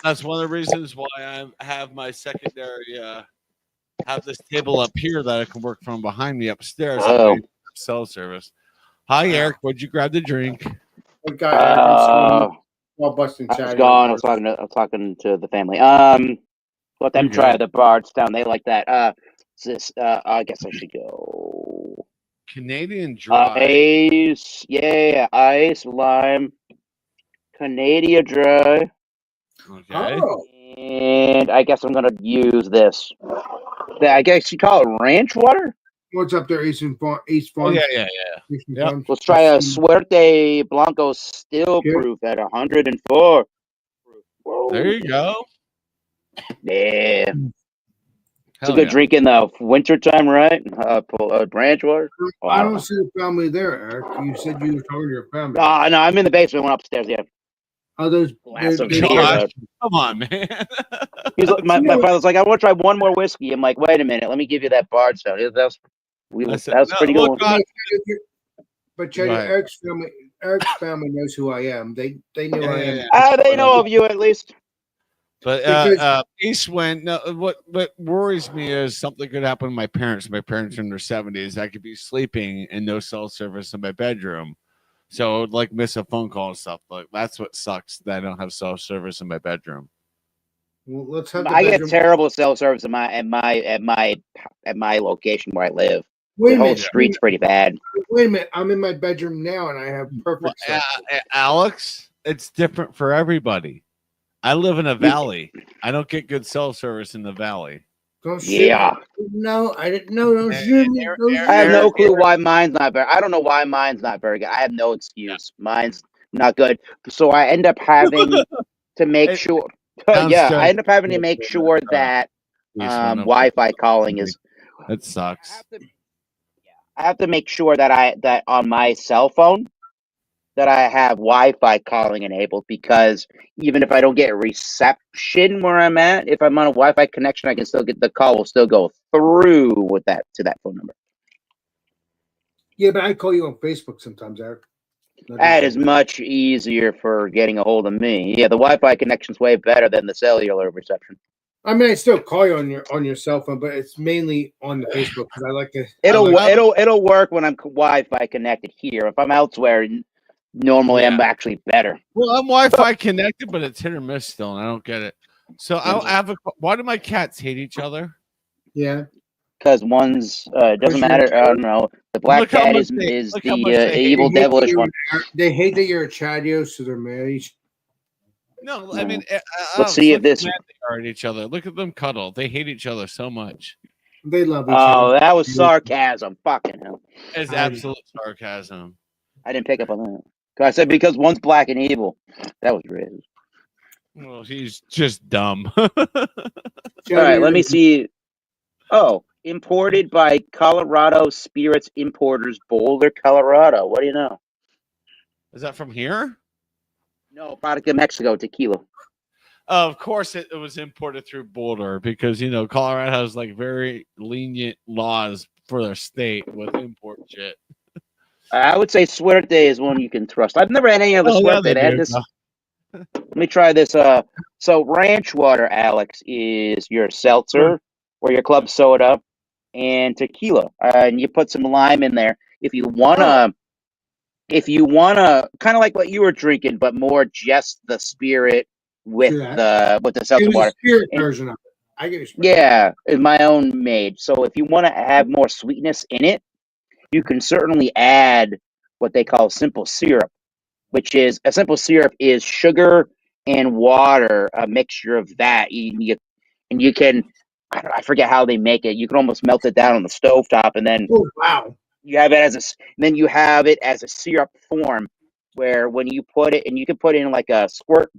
S2: That's one of the reasons why I have my secondary. Have this table up here that I can work from behind me upstairs. Cell service. Hi, Eric. Would you grab the drink?
S1: Busting
S4: I was gone. I was talking to the family. Let them try the Bardstown. They like that. I guess I should go.
S2: Canadian Dry.
S4: Ice. Yeah, ice, lime. Canadian Dry.
S2: Okay.
S1: Oh.
S4: And I guess I'm going to use this. I guess you call it ranch water?
S1: What's up there, East Farm?
S2: Oh, yeah. Yep.
S4: Let's try a Suerte Blanco still proof at 104. Whoa.
S2: There you go.
S4: Yeah. It's a good drink in the wintertime, right? Ranch water.
S1: Oh, I don't see the family there, Eric. You said you were talking to your family.
S4: No, I'm in the basement. Went upstairs. Yeah.
S1: Oh, those
S2: come on, man.
S4: My father's like, I want to try one more whiskey. I'm like, wait a minute, let me give you that Bardstown. That's pretty good.
S1: But Eric's family knows who I am. They knew I am.
S4: They know of you at least.
S2: But Eastwind, no, what worries me is something could happen to my parents. My parents are in their 70s. I could be sleeping and no cell service in my bedroom. So like miss a phone call and stuff. Like that's what sucks that I don't have cell service in my bedroom.
S1: Well, let's have.
S4: I get terrible cell service at my location where I live. The whole street's pretty bad.
S1: Wait a minute, I'm in my bedroom now and I have perfect.
S2: Alex, it's different for everybody. I live in a valley. I don't get good cell service in the valley.
S1: No, I didn't know.
S4: I have no clue why mine's not very. I don't know why mine's not very good. I have no excuse. Mine's not good. So I end up having to make sure. I end up having to make sure that Wi-Fi calling is.
S2: It sucks.
S4: I have to make sure that on my cell phone that I have Wi-Fi calling enabled, because even if I don't get reception where I'm at, if I'm on a Wi-Fi connection, I can still get the call. Will still go through with that to that phone number.
S1: Yeah, but I call you on Facebook sometimes, Eric.
S4: That is much easier for getting a hold of me. Yeah, the Wi-Fi connection's way better than the cellular reception.
S1: I mean, I still call you on your cell phone, but it's mainly on the Facebook because I like to.
S4: It'll work when I'm Wi-Fi connected here. If I'm elsewhere, normally I'm actually better.
S2: Well, I'm Wi-Fi connected, but it's hit or miss still, and I don't get it. So I have a. Why do my cats hate each other?
S1: Yeah,
S4: because one's doesn't matter. I don't know. The black cat is the evil devilish one.
S1: They hate that you're a Chadio, so they're mad at each.
S2: No, I mean,
S4: let's see if this.
S2: They are at each other. Look at them cuddle. They hate each other so much.
S1: They love each other.
S4: Oh, that was sarcasm. Fucking hell.
S2: It's absolute sarcasm.
S4: I didn't pick up on that. I said because one's black and evil. That was Riz.
S2: Well, he's just dumb.
S4: All right, let me see. Oh, imported by Colorado Spirits Importers, Boulder, Colorado. What do you know?
S2: Is that from here?
S4: No, product of Mexico, tequila.
S2: Of course, it was imported through Boulder because, you know, Colorado has like very lenient laws for their state with import shit.
S4: I would say Suerte is one you can trust. I've never had any of the Suerte. They had this. Let me try this. So ranch water, Alex, is your seltzer or your club soda and tequila. And you put some lime in there. If you wanna kind of like what you were drinking, but more just the spirit with the seltzer water.
S1: Spirit version of it. I get it.
S4: Yeah, it's my own made. So if you want to have more sweetness in it, you can certainly add what they call simple syrup, which is a simple syrup is sugar and water, a mixture of that. And you can, I forget how they make it. You can almost melt it down on the stovetop, and then you have it as a syrup form, where when you put it, and you can put it in like a squirt,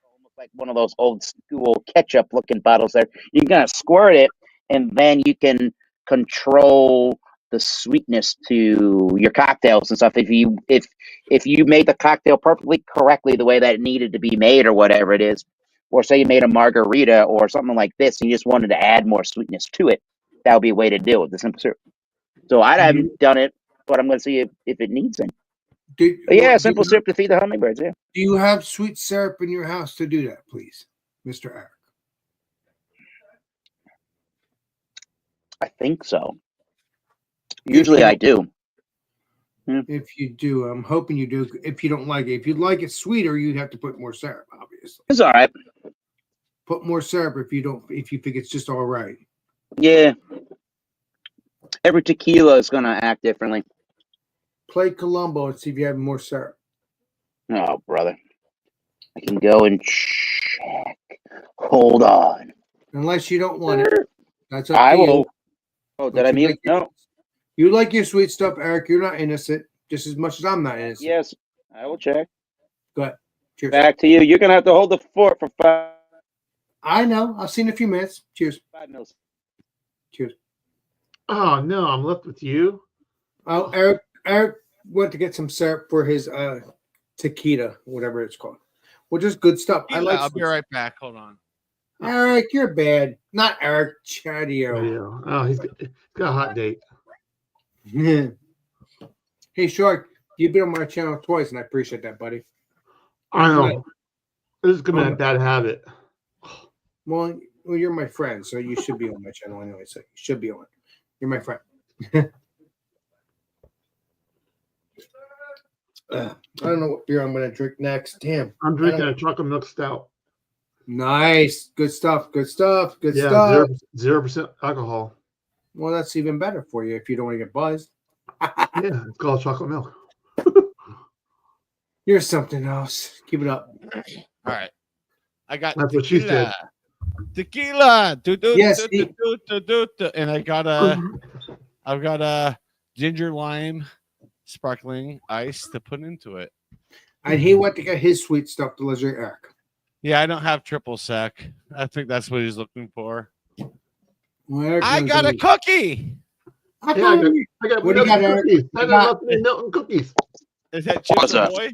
S4: almost like one of those old school ketchup looking bottles there. You can kind of squirt it, and then you can control the sweetness to your cocktails and stuff. If you made the cocktail perfectly correctly the way that it needed to be made or whatever it is, or say you made a margarita or something like this and you just wanted to add more sweetness to it, that would be a way to deal with the simple syrup. So I haven't done it, but I'm going to see if it needs it. Simple syrup to feed the hummingbirds. Yeah.
S1: Do you have sweet syrup in your house to do that, please, Mr. Eric?
S4: I think so. Usually I do.
S1: If you do, I'm hoping you do. If you don't like it, if you'd like it sweeter, you have to put more syrup, obviously.
S4: It's all right.
S1: Put more syrup if you think it's just all right.
S4: Yeah. Every tequila is going to act differently.
S1: Play Columbo and see if you have more syrup.
S4: Oh, brother. I can go and check. Hold on.
S1: Unless you don't want it. That's up
S4: I
S1: to
S4: will.
S1: You.
S4: Oh, did I mute? No.
S1: You like your sweet stuff, Eric. You're not innocent just as much as I'm not innocent.
S4: Yes, I will check.
S1: Go ahead. Cheers.
S4: Back to you. You're going to have to hold the fort for 5.
S1: I know. I'll see you in a few minutes. Cheers.
S4: 5 minutes.
S1: Cheers.
S8: Oh, no. I'm left with you.
S1: Oh, Eric went to get some syrup for his tequila, whatever it's called. Well, just good stuff.
S2: I'll be right back. Hold on.
S1: Eric, you're bad. Not Eric, Chadio.
S8: Oh, he's got a hot date.
S1: Yeah. Hey, Shark, you've been on my channel twice, and I appreciate that, buddy.
S8: I know. This is going to be a bad habit.
S1: Well, you're my friend, so you should be on my channel anyway. So you should be on. You're my friend. I don't know what beer I'm going to drink next. Damn.
S8: I'm drinking a chocolate milk stout.
S1: Nice. Good stuff. Good stuff. Good
S8: yeah,
S1: stuff.
S8: 0% alcohol.
S1: Well, that's even better for you if you don't want to get buzzed.
S8: Yeah, it's called chocolate milk.
S1: You're something else. Keep it up.
S2: All right. I got
S8: That's what she said.
S2: Tequila.
S1: Yes.
S2: And I've got a ginger lime sparkling ice to put into it.
S1: And he went to get his sweet stuff to Leslie Eric.
S2: Yeah, I don't have triple sec. I think that's what he's looking for.
S1: Well,
S2: I got a cookie.
S8: I got
S1: what do you got, Eric?
S8: cookies. I got Milton cookies.
S2: Is that
S4: What's
S2: Ginger
S4: up?
S2: Boy?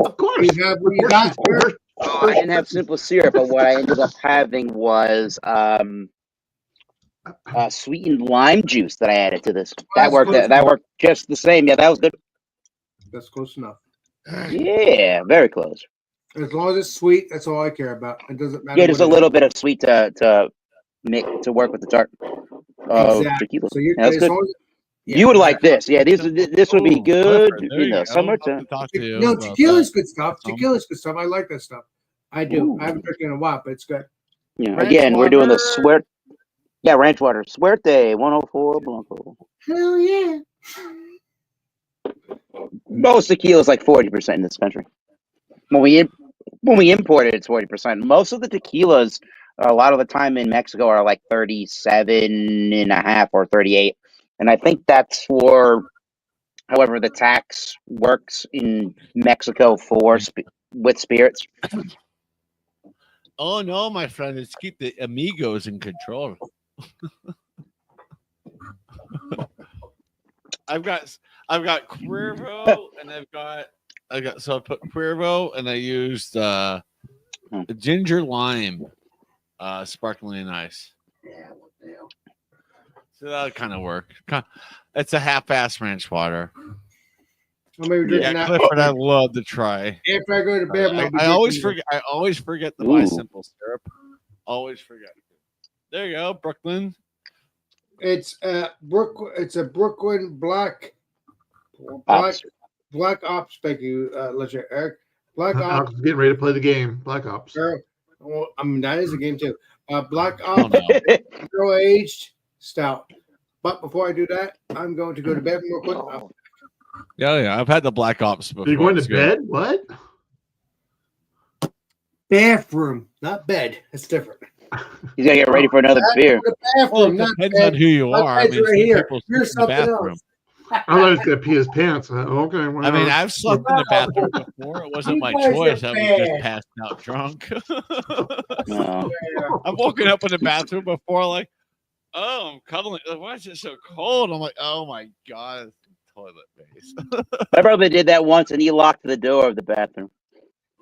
S8: Of course.
S1: You have what you got, sir?
S4: Oh, I didn't have simple syrup, but what I ended up having was sweetened lime juice that I added to this. That
S1: That's
S4: worked.
S1: close
S4: That
S1: enough.
S4: worked just the same. Yeah, that was good.
S1: That's close enough.
S4: Yeah, very close.
S1: As long as it's sweet, that's all I care about. It doesn't matter.
S4: Yeah, just a
S1: what it
S4: little
S1: is.
S4: bit of sweet to make to work with the tart.
S1: Exactly.
S4: Tequila.
S1: So you're
S4: Yeah, that's
S1: as
S4: good.
S1: long as, yeah,
S4: You would like
S1: exactly.
S4: this. Yeah, this would be
S2: Ooh,
S4: good
S2: Clifford, there
S4: in
S2: you
S4: the
S2: go.
S4: summertime.
S2: I'll have to talk to you
S1: No,
S2: about
S1: tequila's
S2: that.
S1: good stuff.
S2: Some-
S1: Tequila's good stuff. I like that stuff. I do.
S4: Ooh.
S1: I haven't drinking in a while, but it's good.
S4: Yeah,
S2: Ranch
S4: again, we're doing the
S2: water.
S4: ranch water. Suerte 104 Blanco.
S1: Hell yeah.
S4: Most tequila is like 40% in this country. When we import it, it's 40%. Most of the tequilas, a lot of the time in Mexico, are like 37.5 or 38, and I think that's for however the tax works in Mexico for with spirits.
S2: Oh no, my friend, it's keep the amigos in control. I've got Cuervo and so I put Cuervo and I used ginger lime, sparkling ice. So that'll kind of work. It's a half-ass ranch water.
S1: I'm maybe drinking
S2: Yeah,
S1: that.
S2: Clifford, I love to try.
S1: After I go to bed,
S2: I always forget. I always forget to buy
S4: Ooh.
S2: simple syrup. Always forget. There you go, Brooklyn.
S1: It's a Brooklyn black
S4: Ops.
S1: ops. Thank you, Legend Eric. Black ops.
S8: Alex is getting ready to play the game. Black Ops.
S1: Well, I mean that is a game too. Black
S2: Oh
S1: ops
S2: no.
S1: barrel aged stout. But before I do that, I'm going to go to bed real quick.
S2: Yeah. I've had the Black Ops before.
S8: Are you going to
S2: It's good.
S8: bed? What?
S1: Bathroom, not bed. It's different.
S4: He's gonna get ready for another beer.
S1: The
S2: Well,
S1: bathroom,
S2: it
S1: not
S2: depends
S1: bed.
S2: on who you
S1: My
S2: are. I
S1: bed's
S2: mean,
S1: right
S2: some
S1: here.
S2: people sleep
S1: You're
S2: in the
S1: something
S2: bathroom.
S1: else.
S8: I thought he was going to pee his pants. Okay.
S2: I mean,
S8: whatever.
S2: I've slept in the bathroom before. It wasn't
S1: You
S2: my
S1: guys are
S2: choice. I was just
S1: bad.
S2: passed out drunk.
S4: No.
S2: I've woken up in the bathroom before, like, oh, I'm cuddling. Why is it so cold? I'm like, oh my god, it's toilet base.
S4: My brother did that once, and he locked the door of the bathroom.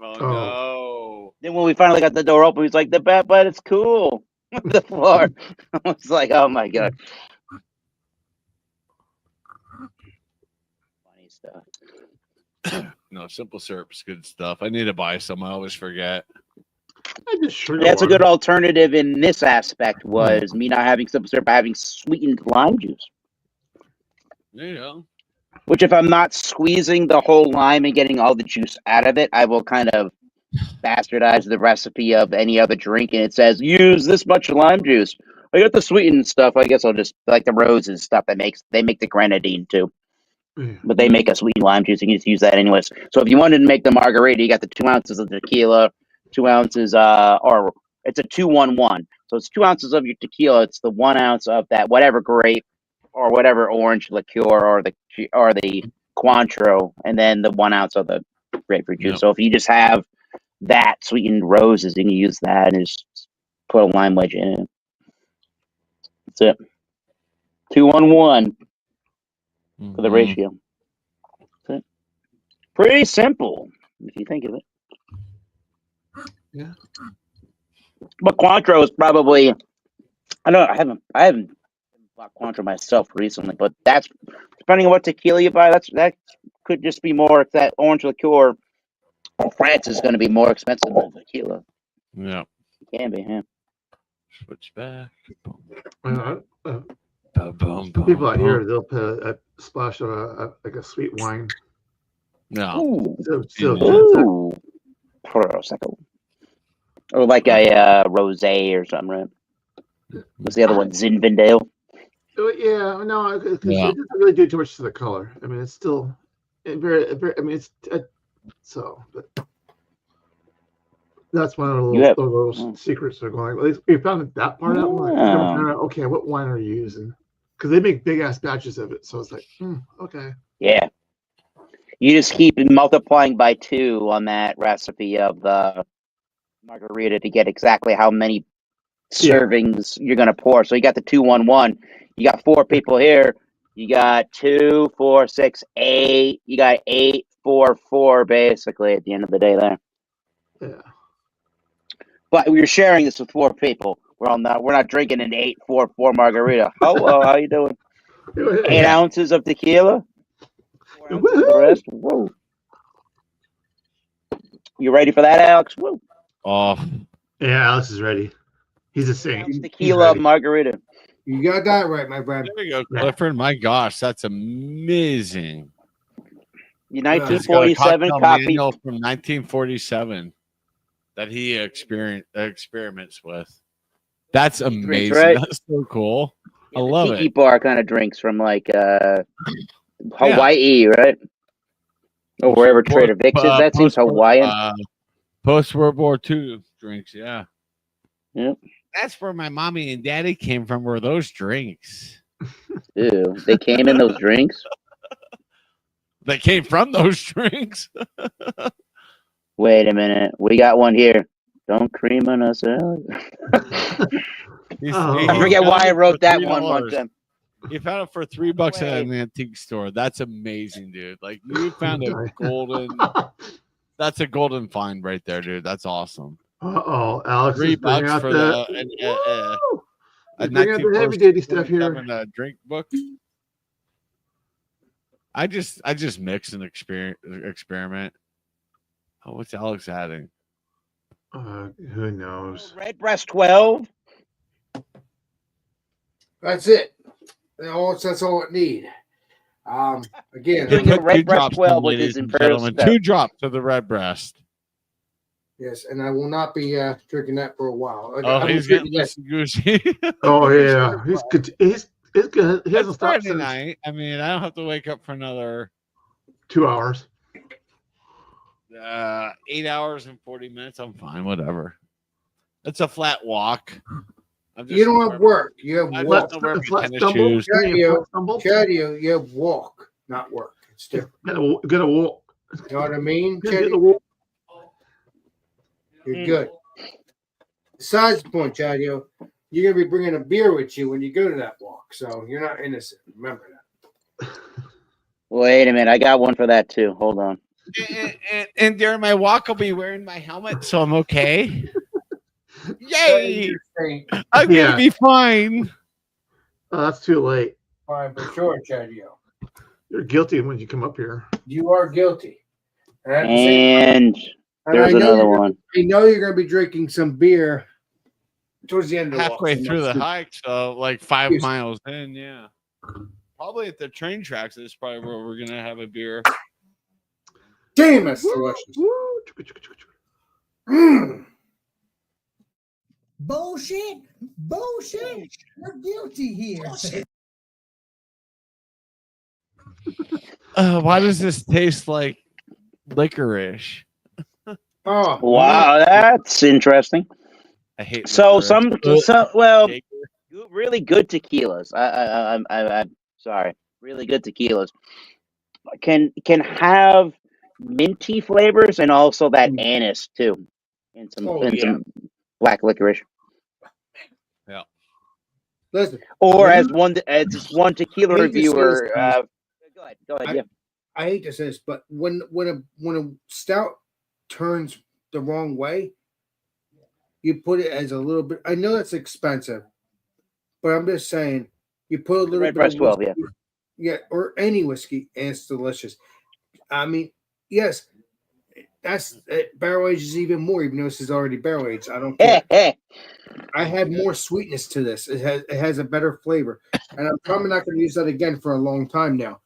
S2: Oh
S8: Oh.
S2: no.
S4: Then when we finally got the door open, he's like, but it's cool." The floor. I was like, "Oh my god." Funny stuff.
S2: No, simple syrup's good stuff. I need to buy some. I always forget.
S8: I just sugar
S4: That's a
S8: water.
S4: good alternative in this aspect. Was me not having simple syrup, having sweetened lime juice.
S2: There you go.
S4: Which, if I'm not squeezing the whole lime and getting all the juice out of it, I will kind of bastardize the recipe of any other drink, and it says use this much lime juice. I got the sweetened stuff. I guess I'll just like the roses stuff that they make the grenadine too,
S8: Yeah.
S4: but they make a sweetened lime juice. You can just use that anyways. So if you wanted to make the margarita, you got the 2 ounces of tequila, 2 ounces, or it's a 2-1-1. So it's 2 ounces of your tequila. It's the 1 ounce of that whatever grape or whatever orange liqueur or the Cointreau, and then the 1 ounce of the grapefruit juice.
S2: Yep.
S4: So if you just have that sweetened roses, you can use that and just put a lime wedge in it. That's it. 2-1-1 for the
S2: Mhm.
S4: ratio. That's it. Pretty simple if you think of it.
S8: Yeah.
S4: But Cointreau is probably I haven't bought Cointreau myself recently, but that's depending on what tequila you buy, that could just be more if that orange liqueur from France is going to be more expensive than tequila.
S2: Yeah.
S4: It can be, yeah.
S2: Switch back.
S8: Some people out here, they'll put a splash of like a sweet wine.
S2: No.
S4: Ooh.
S8: So
S4: Ooh. Prosecco. Or like a rosé or something, right? What's the other one? Zinfandel.
S8: Yeah, no, because
S2: Yeah.
S8: it doesn't really do too much to the color. I mean, it's still very. I mean, it's so. But that's one of the little secrets they're going. At least we found that part out. Like, okay, what wine are you using? Because they make big ass batches of it, so it's like, okay.
S4: Yeah. You just keep multiplying by 2 on that recipe of the margarita to get exactly how many servings you're going to pour. So you got the 2-1-1. You got 4 people here. You got 2, 4, 6, 8. You got 8, 4-4 basically at the end of the day there.
S8: Yeah.
S4: But we're sharing this with 4 people. We're not drinking an 8-4-4 margarita. Hello, how you doing? 8 ounces of tequila. 4 ounces of the rest. Whoa. You ready for that, Alex? Woo.
S2: Oh,
S8: Yeah, Alex is ready. He's a saint.
S4: Ounce
S8: He's
S4: tequila
S8: ready.
S4: margarita.
S1: You got that right, my friend.
S2: there you go,
S8: Yeah.
S2: Clifford. My gosh, that's amazing.
S4: The
S2: He's got a
S4: 1947
S2: cocktail
S4: copy.
S2: manual from 1947 that he experiments with. That's amazing.
S4: right?
S2: That's so cool. I
S4: The
S2: love
S4: tiki
S2: it.
S4: bar kind of drinks from like Hawaii, right? Or wherever Trader Vic's is. That seems Hawaiian.
S2: Post World War II drinks, yeah.
S4: Yep.
S2: That's where my mommy and daddy came from. Were those drinks?
S4: Ew. They came in those drinks.
S2: They came from those drinks.
S4: Wait a minute. We got one here. Don't cream on us, Alex. I forget why I wrote that one time.
S2: You found it for $3 at
S4: Wait.
S2: an antique store. That's amazing, dude. Like you found a golden. That's a golden find right there, dude. That's awesome.
S8: Uh-oh, Alex is bringing
S2: $3
S8: out
S2: for
S8: a the heavy duty stuff here.
S2: Drink book. I just mix and experiment. Oh, what's Alex adding?
S8: Who knows?
S4: Redbreast 12.
S1: That's it. That's all it need. Again,
S4: Doing a
S2: Put
S4: Red
S2: 2
S4: Breast
S2: drops
S4: 12
S2: in,
S4: with his
S2: ladies and
S4: Imperial
S2: gentlemen.
S4: Stout.
S2: 2 drops of the red breast.
S1: yes, and I will not be drinking that for a while.
S2: Oh, he's getting loosey-goosey.
S8: Oh yeah, he's good. He's good. He hasn't
S2: It's
S8: stopped
S2: Friday
S8: since
S2: night. I mean, I don't have to wake up for another
S8: 2 hours.
S2: 8 hours and 40 minutes. I'm fine. Whatever. It's a flat walk.
S1: You don't have work. You have
S2: I
S1: walk.
S2: don't wear my
S8: Flat
S2: tennis
S8: stumble.
S2: shoes.
S1: You have walk, not work. It's different.
S8: Gotta walk.
S1: You know what I mean?
S8: Gotta
S1: Chatty?
S8: walk.
S1: You're good. Besides the point, Chadio, you're gonna be bringing a beer with you when you go to that walk, so you're not innocent. Remember that.
S4: Wait a minute. I got one for that too. Hold on.
S2: And during my walk, I'll be wearing my helmet, so I'm okay. Yay! I'm gonna be fine.
S8: Oh, that's too late.
S1: Fine for sure, Chadio.
S8: You're guilty when you come up here.
S1: You are guilty.
S4: And there's another one.
S1: I know you're gonna be drinking some beer towards the end of the
S2: Halfway
S1: walk.
S2: through the hike, so like 5 miles in, yeah. Probably at the train tracks. That's probably where we're gonna have a beer.
S1: Damn, that's delicious. Mm.
S6: Bullshit! Bullshit! We're guilty here.
S2: Why does this taste like licorice?
S1: Oh
S4: Wow, that's interesting.
S2: I hate
S4: So
S2: licorice.
S4: really good tequilas. I'm sorry, really good tequilas can have minty flavors and also that anise too, and some black licorice.
S2: Yeah.
S1: Listen,
S4: Or as one tequila
S1: I hate to say
S4: reviewer.
S1: this,
S4: Go ahead. Yeah.
S1: I hate to say this, but when a stout turns the wrong way, you put it as a little bit. I know it's expensive, but I'm just saying you put a little
S4: Red
S1: bit
S4: Breast
S1: of
S4: 12,
S1: whiskey, yeah, or any whiskey, and it's delicious. I mean, yes, that's barrel ages even more, even though this is already barrel aged. I don't care. I had more sweetness to this. It has a better flavor, and I'm probably not going to use that again for a long time now,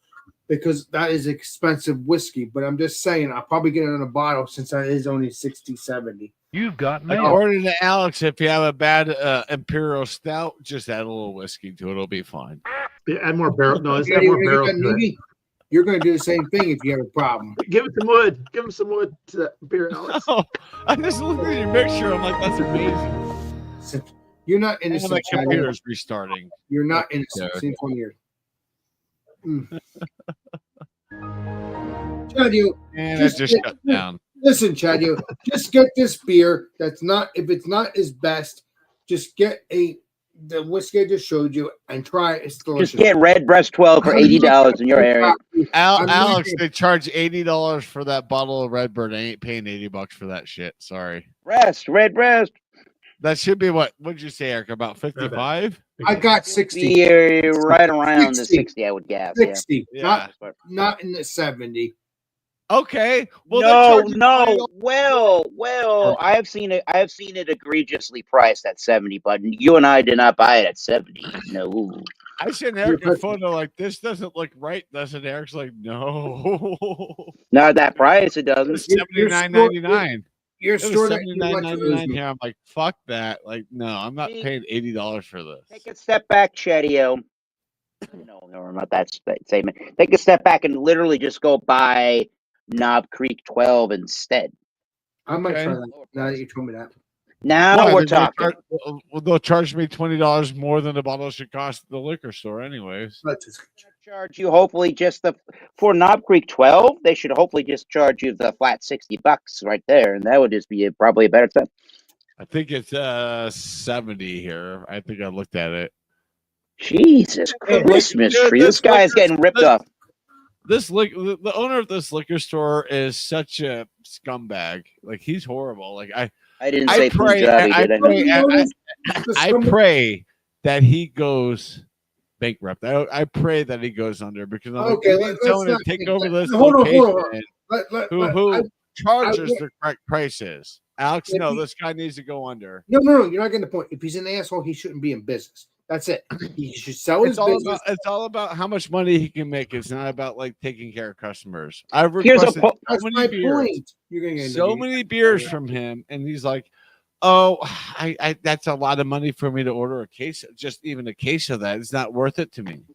S1: because that is expensive whiskey. But I'm just saying, I'll probably get it in a bottle since that is only 60, 70.
S7: You've got mail.
S2: According to Alex, if you have a bad Imperial Stout, just add a little whiskey to it. It'll be fine.
S8: Yeah, add more barrel. No, let's
S1: Yeah,
S8: add more
S1: you're
S8: barrel.
S1: gonna
S8: To
S1: get
S8: it.
S1: You're going to do the same thing if you have a problem.
S8: Give it some wood. Give him some wood to that beer, Alex.
S2: Oh, I just looked at your mixture. I'm like, that's amazing.
S1: You're not
S2: And
S1: innocent.
S2: my
S1: Chad.
S2: computer's restarting.
S1: You're not innocent.
S2: Yeah.
S1: Same 20 years. Chadio,
S2: And I just shut down.
S1: listen, Chadio, just get this beer. That's not, if it's not his best, just get a the whiskey I just showed you and try it. It's delicious.
S4: Just get Redbreast 12 for $80 in your area.
S2: Alex, they charge $80 for that bottle of Redbird. I ain't paying $80 for that shit. Sorry.
S4: Redbreast.
S2: That should be what? What'd you say, Eric? About 55?
S1: I got 60.
S4: Be right around
S1: 60.
S4: the 60, I would guess.
S1: 60.
S2: Yeah.
S1: Not in the 70.
S2: Okay. Well,
S4: no. Well, I have seen it egregiously priced at 70, but you and I did not buy it at 70. No.
S2: I sent Eric a photo like this doesn't look right, does it? Eric's like, no.
S4: Not at that price, it doesn't.
S2: It's $79.99.
S1: Your store
S2: $79.99 here. I'm like, fuck that. Like, no, I'm not paying $80 for this.
S4: Take a step back, Chedio. No, not that statement. Take a step back and literally just go buy Knob Creek 12 instead.
S1: I might try that now that you told me that.
S4: Now we're talking.
S2: They'll charge me $20 more than the bottle should cost at the liquor store, anyways.
S4: Charge you hopefully just for Knob Creek 12. They should hopefully just charge you the flat $60 right there, and that would just be probably a better time.
S2: I think it's 70 here. I think I looked at it.
S4: Jesus Christmas tree! This guy is getting ripped off.
S2: The owner of this liquor store is such a scumbag. Like, he's horrible. Like, I
S4: didn't say Punjabi,
S2: I pray that he goes bankrupt. I pray that he goes under because I'm someone to take over this location who charges the correct prices. Alex, no, this guy needs to go under.
S1: No, you're not getting the point. If he's an asshole, he shouldn't be in business. That's it. He should sell his business.
S2: It's all about how much money he can make. It's not about like taking care of customers. I've
S1: Here's
S2: requested
S1: that's my point. You're gonna get
S2: so many beers from him, and he's like, "Oh, I that's a lot of money for me to order a case. Just even a case of that. It's not worth it to me."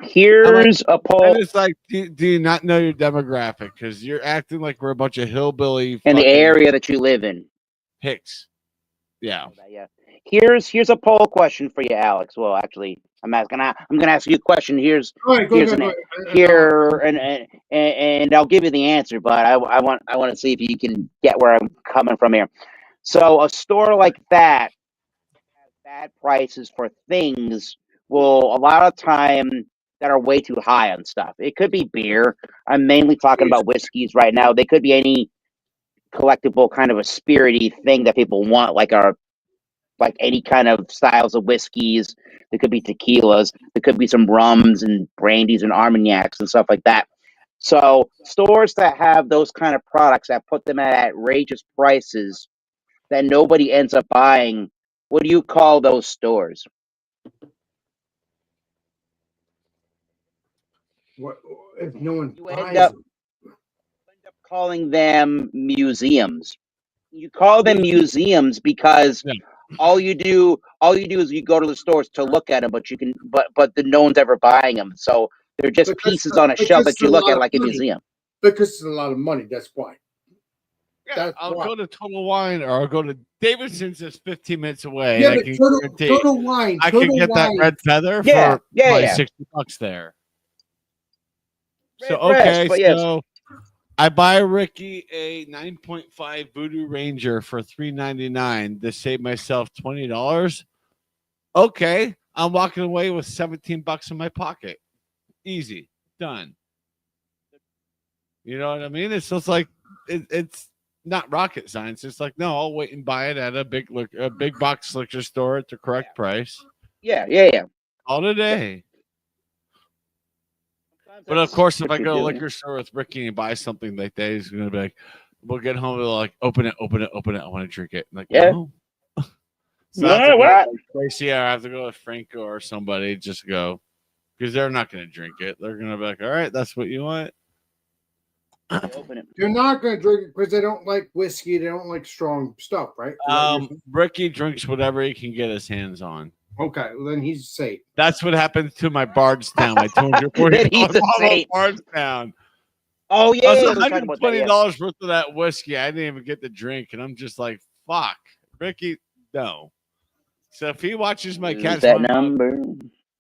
S4: Here's a poll.
S2: And it's like, do you not know your demographic? Because you're acting like we're a bunch of hillbilly
S4: in the area that you live in.
S2: Hicks. Yeah.
S4: Here's a poll question for you, Alex. Well, actually, I'm gonna ask you a question. And I'll give you the answer, but I want to see if you can get where I'm coming from here. So a store like that has bad prices for things will a lot of time that are way too high on stuff. It could be beer. I'm mainly talking about whiskeys right now. They could be any collectible kind of a spirity thing that people want, like any kind of styles of whiskeys. There could be tequilas. There could be some rums and brandies and armagnacs and stuff like that. So stores that have those kind of products that put them at outrageous prices that nobody ends up buying, what do you call those stores?
S1: What if no one
S4: You
S1: buys
S4: end up
S1: them?
S4: calling them museums. You call them museums because all you do is you go to the stores to look at them, but no one's ever buying them. So they're just pieces on a shelf that you look at like a museum.
S1: Because it's a lot of money. That's why.
S2: Yeah, I'll go to Total Wine or I'll go to Davidson's. That's 15 minutes away.
S1: Yeah,
S2: and
S1: Total Wine.
S2: I can get that red feather for $60 there. So I buy Ricky a 9.5 Voodoo Ranger for $3.99 to save myself $20. Okay, I'm walking away with $17 in my pocket. Easy, done. You know what I mean? It's just like it's not rocket science. It's like, no, I'll wait and buy it at a big box liquor store at the correct price.
S4: Yeah.
S2: All today. But of course, if I go to a liquor store with Ricky and buy something like that, he's gonna be like, "We'll get home and like open it. I want to drink it." I'm like, no. So what? Tracy, I have to go with Franco or somebody. Just go because they're not gonna drink it. They're gonna be like, "All right, that's what you want."
S1: They're not gonna drink it because they don't like whiskey. They don't like strong stuff, right?
S2: Ricky drinks whatever he can get his hands on.
S1: Okay, well then he's safe.
S2: That's what happened to my Bardstown. My $240 Bardstown.
S4: Oh yeah,
S2: $120 worth of that whiskey. I didn't even get the drink, and I'm just like, "Fuck, Ricky, no." So if he watches my catch
S4: number,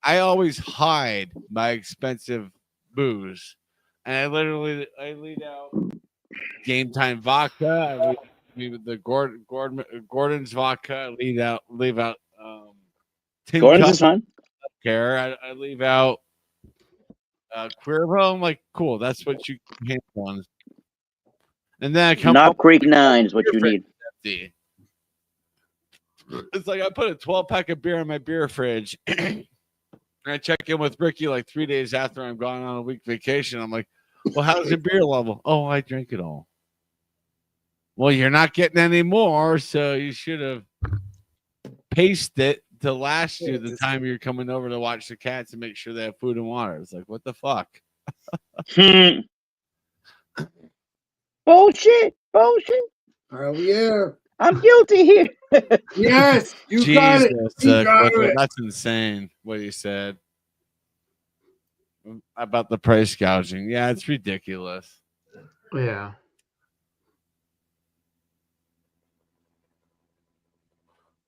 S2: I always hide my expensive booze, and I lead out Game Time vodka. I leave the Gordon's vodka. I leave out Tin
S4: Gordon's
S2: Cup,
S4: is fine.
S2: care. I leave out Cuervo. I'm like, cool. That's what you can on. And then I come
S4: Knob
S2: up
S4: Creek
S2: with
S4: 9 is what
S2: beer
S4: you
S2: fridge
S4: need.
S2: empty. It's like I put a 12-pack of beer in my beer fridge. And I check in with Ricky like 3 days after I'm gone on a week vacation. I'm like, well, how's your beer level? Oh, I drink it all. Well, you're not getting any more, so you should have paced it to last you the time you're coming over to watch the cats and make sure they have food and water. It's like, what the fuck?
S4: Bullshit.
S1: Oh yeah.
S4: I'm guilty here.
S1: Yes, you got it.
S2: Jesus,
S1: You got
S2: Clifford,
S1: it.
S2: that's insane what you said about the price gouging. Yeah, it's ridiculous.
S8: Yeah.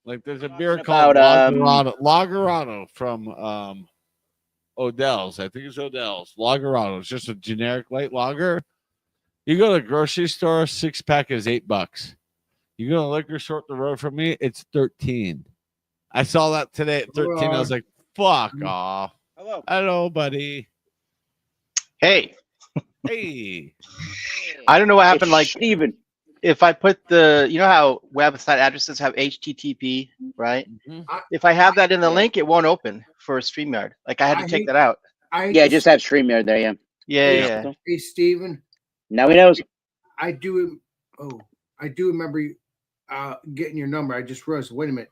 S2: Like there's a beer
S4: Talking
S2: called
S4: about,
S2: Lagerado from Odell's. I think it's Odell's. Lagerado. It's just a generic light lager. You go to the grocery store, 6-pack is $8. You go to the liquor store up the road from me, it's 13. I saw that today at 13. I was like, fuck off.
S4: Hello.
S2: Hello, buddy.
S9: Hey,
S2: Hey.
S9: I don't know what happened.
S4: It's
S9: Like,
S4: Steven.
S9: if I put you know how website addresses have HTTP, right?
S2: Mhm.
S9: If I have that in the link, it won't open for StreamYard. Like, I had to take that out.
S4: Yeah, just have StreamYard there, yeah.
S9: Yeah.
S1: Hey, Steven,
S4: Now he knows.
S1: I do remember getting your number. I just realized, wait a minute.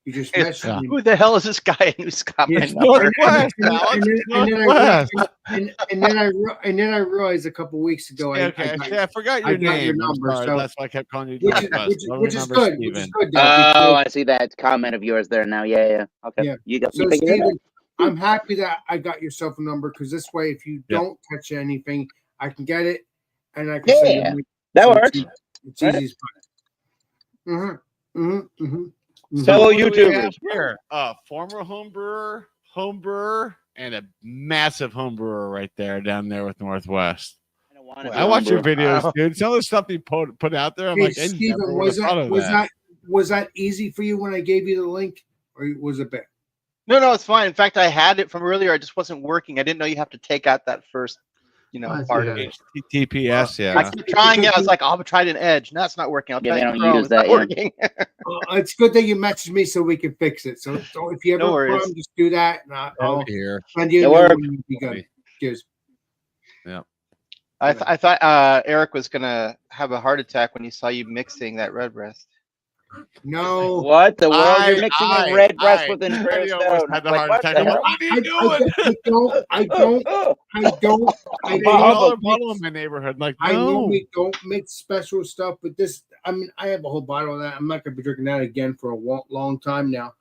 S1: You just messaged me.
S9: Who the hell is this guy who's got my
S1: Yes,
S9: number?
S2: Northwest, Alex. Northwest.
S1: And then I realized a couple weeks ago
S2: Yeah, okay. I forgot
S1: I
S2: your
S1: got
S2: name.
S1: your
S2: I'm
S1: number,
S2: sorry.
S1: so-
S2: That's why I kept calling you
S1: which is,
S2: Northwest.
S1: which,
S2: Don't
S1: which is
S2: remember
S1: good.
S2: Steven.
S1: Which is good. Though,
S4: Oh,
S1: because-
S4: I see that comment of yours there now. Yeah. Okay.
S1: Yeah.
S4: You got
S1: So,
S4: you figured it out?
S1: Steven, I'm happy that I got your cell phone number because this way, if you don't touch anything, I can get it and I can send
S4: Yeah,
S1: you.
S4: that
S1: so
S4: works.
S1: It's easy as fun.
S4: Fellow
S2: What do we have
S4: YouTubers.
S2: here? Former home brewer, and a massive home brewer right there down there with Northwest. I watch your videos, dude. Some of the stuff you put out there, I'm
S1: Hey,
S2: like, I
S1: Steven,
S2: never would have thought of that.
S1: was that easy for you when I gave you the link, or was it bad?
S9: No, it's fine. In fact, I had it from earlier. It just wasn't working. I didn't know you have to take out that first, part of it.
S2: HTTPS,
S9: I
S2: yeah.
S9: kept trying it. I was like, I'll try it in Edge. No, it's not working. I'll
S4: Yeah,
S9: try
S4: they
S9: it in
S4: don't
S9: Chrome.
S4: use
S9: It's not
S4: that, yeah.
S9: working.
S1: It's good that you messaged me so we can fix it. So if you ever
S9: No
S1: have a
S9: worries.
S1: problem, just do that, and I'll
S2: Here.
S1: send you a
S4: It
S1: new
S4: worked.
S1: one. You'll be good. Cheers.
S9: I thought Eric was gonna have a heart attack when he saw you mixing that red breast.
S1: No.
S4: What the world? You're mixing a red breast with an imperial
S2: I almost
S4: stout.
S2: had the
S4: Like,
S2: heart
S4: what
S2: attack.
S4: the
S2: I'm like,
S4: hell?
S2: what are you doing?
S1: I don't.
S2: $8 bottle in my neighborhood. I'm like,
S1: I
S2: no.
S1: normally don't mix special stuff, but this, I mean, I have a whole bottle of that. I'm not going to be drinking that again for a long time now.